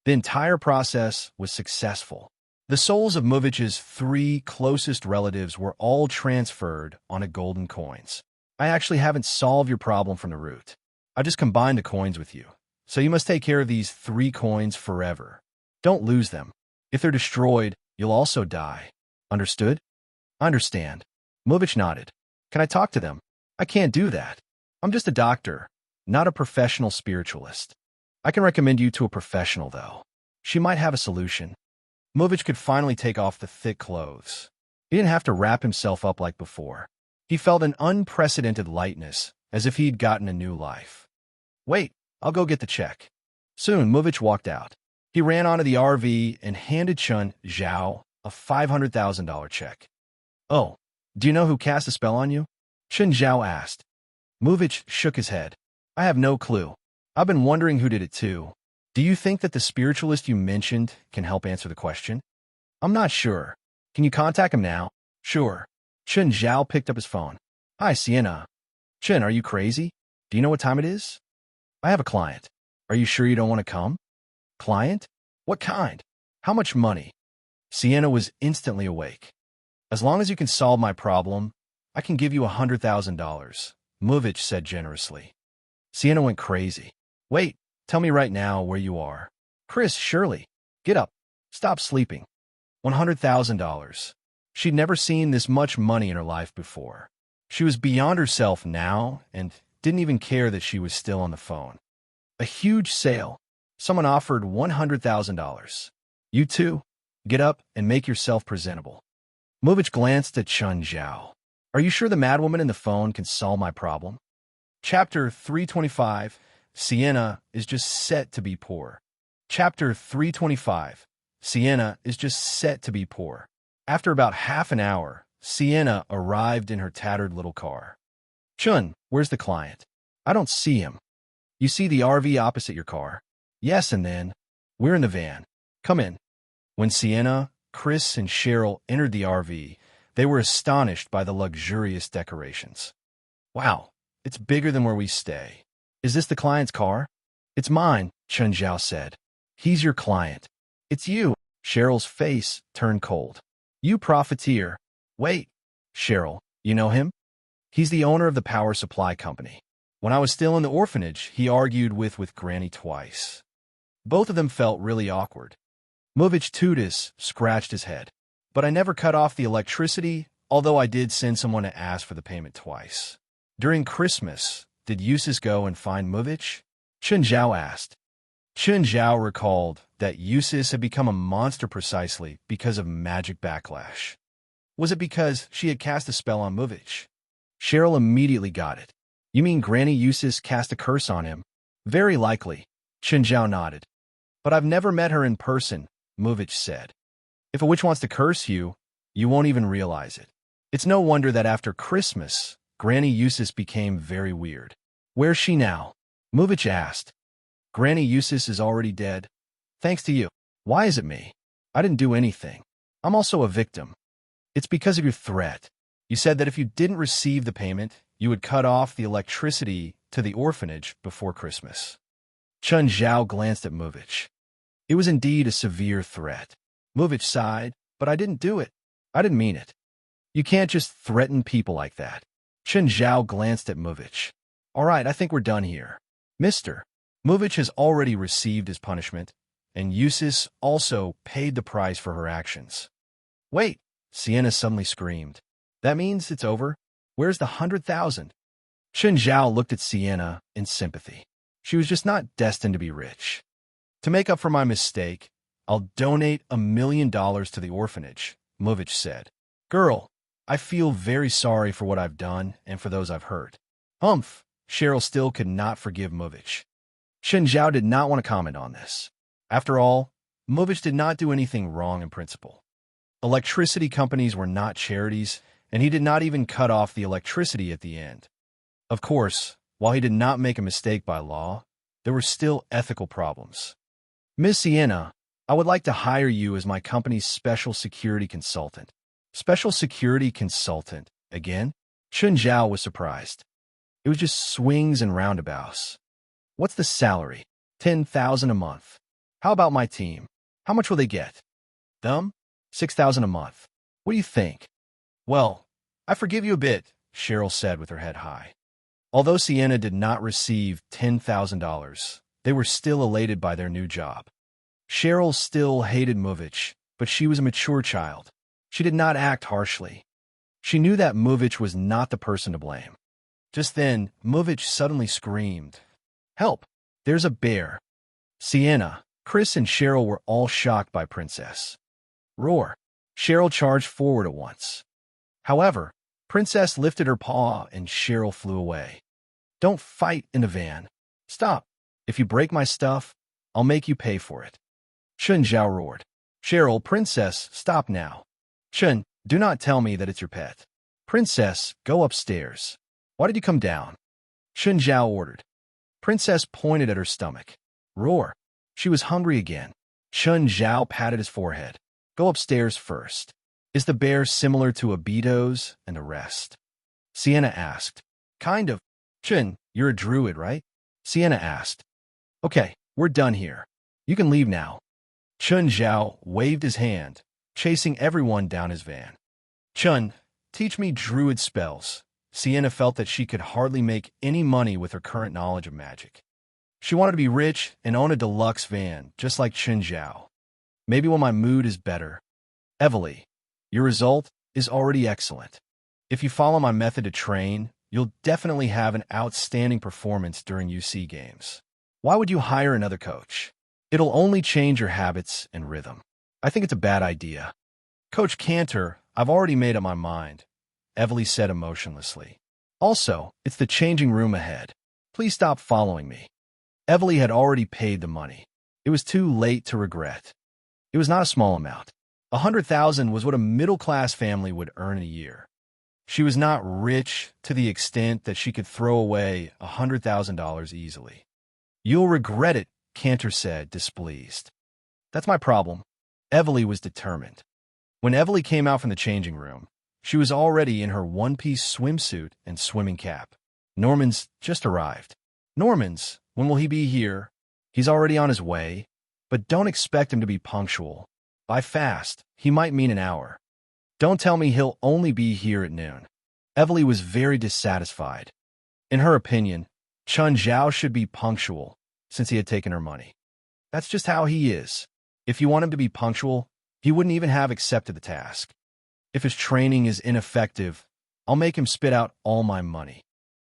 The entire process was successful. The souls of Ubitos' 3 closest relatives were all transferred onto golden coins. I actually haven't solved your problem from the root. I just combined the coins with you. So you must take care of these 3 coins forever. Don't lose them. If they're destroyed, you'll also die. Understood? I understand. Ubitos nodded. Can I talk to them? I can't do that. I'm just a doctor, not a professional spiritualist. I can recommend you to a professional, though. She might have a solution. Ubitos could finally take off the thick clothes. He didn't have to wrap himself up like before. He felt an unprecedented lightness, as if he'd gotten a new life. Wait, I'll go get the check. Soon, Ubitos walked out. He ran onto the RV and handed Chen Zhao a $500,000 check. Oh, do you know who cast a spell on you? Chen Zhao asked. Ubitos shook his head. I have no clue. I've been wondering who did it too. Do you think that the spiritualist you mentioned can help answer the question? I'm not sure. Can you contact him now? Sure. Chen Zhao picked up his phone. Hi, Sienna. Chen, are you crazy? Do you know what time it is? I have a client. Are you sure you don't want to come? Client? What kind? How much money? Sienna was instantly awake. As long as you can solve my problem, I can give you $100,000, Ubitos said generously. Sienna went crazy. Wait, tell me right now where you are. Chris, Shirley, get up. Stop sleeping. $100,000. She'd never seen this much money in her life before. She was beyond herself now and didn't even care that she was still on the phone. A huge sale. Someone offered $100,000. You too. Get up and make yourself presentable. Ubitos glanced at Chen Zhao. Are you sure the madwoman in the phone can solve my problem? Chapter 325. Sienna is just set to be poor. Chapter 325. Sienna is just set to be poor. After about half an hour, Sienna arrived in her tattered little car. Chun, where's the client? I don't see him. You see the RV opposite your car? Yes, and then, we're in the van. Come in. When Sienna, Chris, and Cheryl entered the RV, they were astonished by the luxurious decorations. Wow, it's bigger than where we stay. Is this the client's car? It's mine, Chen Zhao said. He's your client. It's you. Cheryl's face turned cold. You profiteer. Wait, Cheryl, you know him? He's the owner of the power supply company. When I was still in the orphanage, he argued with Granny twice. Both of them felt really awkward. Ubitos scratched his head. But I never cut off the electricity, although I did send someone to ask for the payment twice. During Christmas, did Eustace go and find Movich? Chen Zhao asked. Chen Zhao recalled that Eustace had become a monster precisely because of magic backlash. Was it because she had cast a spell on Movich? Cheryl immediately got it. You mean Granny Eustace cast a curse on him? Very likely, Chen Zhao nodded. But I've never met her in person, Movich said. If a witch wants to curse you, you won't even realize it. It's no wonder that after Christmas, Granny Eustace became very weird. Where's she now? Movich asked. Granny Eustace is already dead. Thanks to you. Why is it me? I didn't do anything. I'm also a victim. It's because of your threat. You said that if you didn't receive the payment, you would cut off the electricity to the orphanage before Christmas. Chen Zhao glanced at Movich. It was indeed a severe threat. Movich sighed, but I didn't do it. I didn't mean it. You can't just threaten people like that. Chen Zhao glanced at Movich. All right, I think we're done here. Mister, Movich has already received his punishment, and Eustace also paid the price for her actions. Wait, Sienna suddenly screamed. That means it's over? Where's the 100,000? Chen Zhao looked at Sienna in sympathy. She was just not destined to be rich. To make up for my mistake, I'll donate $1 million to the orphanage, Movich said. Girl, I feel very sorry for what I've done and for those I've hurt. Humph, Cheryl still could not forgive Movich. Chen Zhao did not want to comment on this. After all, Movich did not do anything wrong in principle. Electricity companies were not charities, and he did not even cut off the electricity at the end. Of course, while he did not make a mistake by law, there were still ethical problems. Miss Sienna, I would like to hire you as my company's special security consultant. Special security consultant, again? Chen Zhao was surprised. It was just swings and roundabouts. What's the salary? 10,000 a month. How about my team? How much will they get? Them? 6,000 a month. What do you think? Well, I forgive you a bit, Cheryl said with her head high. Although Sienna did not receive $10,000, they were still elated by their new job. Cheryl still hated Movich, but she was a mature child. She did not act harshly. She knew that Movich was not the person to blame. Just then, Movich suddenly screamed, Help! There's a bear. Sienna, Chris, and Cheryl were all shocked by Princess. Roar! Cheryl charged forward at once. However, Princess lifted her paw and Cheryl flew away. Don't fight in the van. Stop. If you break my stuff, I'll make you pay for it. Chen Zhao roared. Cheryl, Princess, stop now. Chen, do not tell me that it's your pet. Princess, go upstairs. Why did you come down? Chen Zhao ordered. Princess pointed at her stomach. Roar. She was hungry again. Chen Zhao patted his forehead. Go upstairs first. Is the bear similar to Obitos and the rest? Sienna asked. Kind of. Chen, you're a druid, right? Sienna asked. Okay, we're done here. You can leave now. Chen Zhao waved his hand, chasing everyone down his van. Chen, teach me druid spells. Sienna felt that she could hardly make any money with her current knowledge of magic. She wanted to be rich and own a deluxe van, just like Chen Zhao. Maybe when my mood is better. Evely, your result is already excellent. If you follow my method to train, you'll definitely have an outstanding performance during UC games. Why would you hire another coach? It'll only change your habits and rhythm. I think it's a bad idea. Coach Cantor, I've already made up my mind, Evely said emotionlessly. Also, it's the changing room ahead. Please stop following me. Evely had already paid the money. It was too late to regret. It was not a small amount. 100,000 was what a middle-class family would earn in a year. She was not rich to the extent that she could throw away $100,000 easily. You'll regret it, Cantor said, displeased. That's my problem. Evely was determined. When Evely came out from the changing room, she was already in her one-piece swimsuit and swimming cap. Norman's just arrived. Norman's, when will he be here? He's already on his way, but don't expect him to be punctual. By fast, he might mean an hour. Don't tell me he'll only be here at noon. Evely was very dissatisfied. In her opinion, Chen Zhao should be punctual, since he had taken her money. That's just how he is. If you want him to be punctual, he wouldn't even have accepted the task. If his training is ineffective, I'll make him spit out all my money.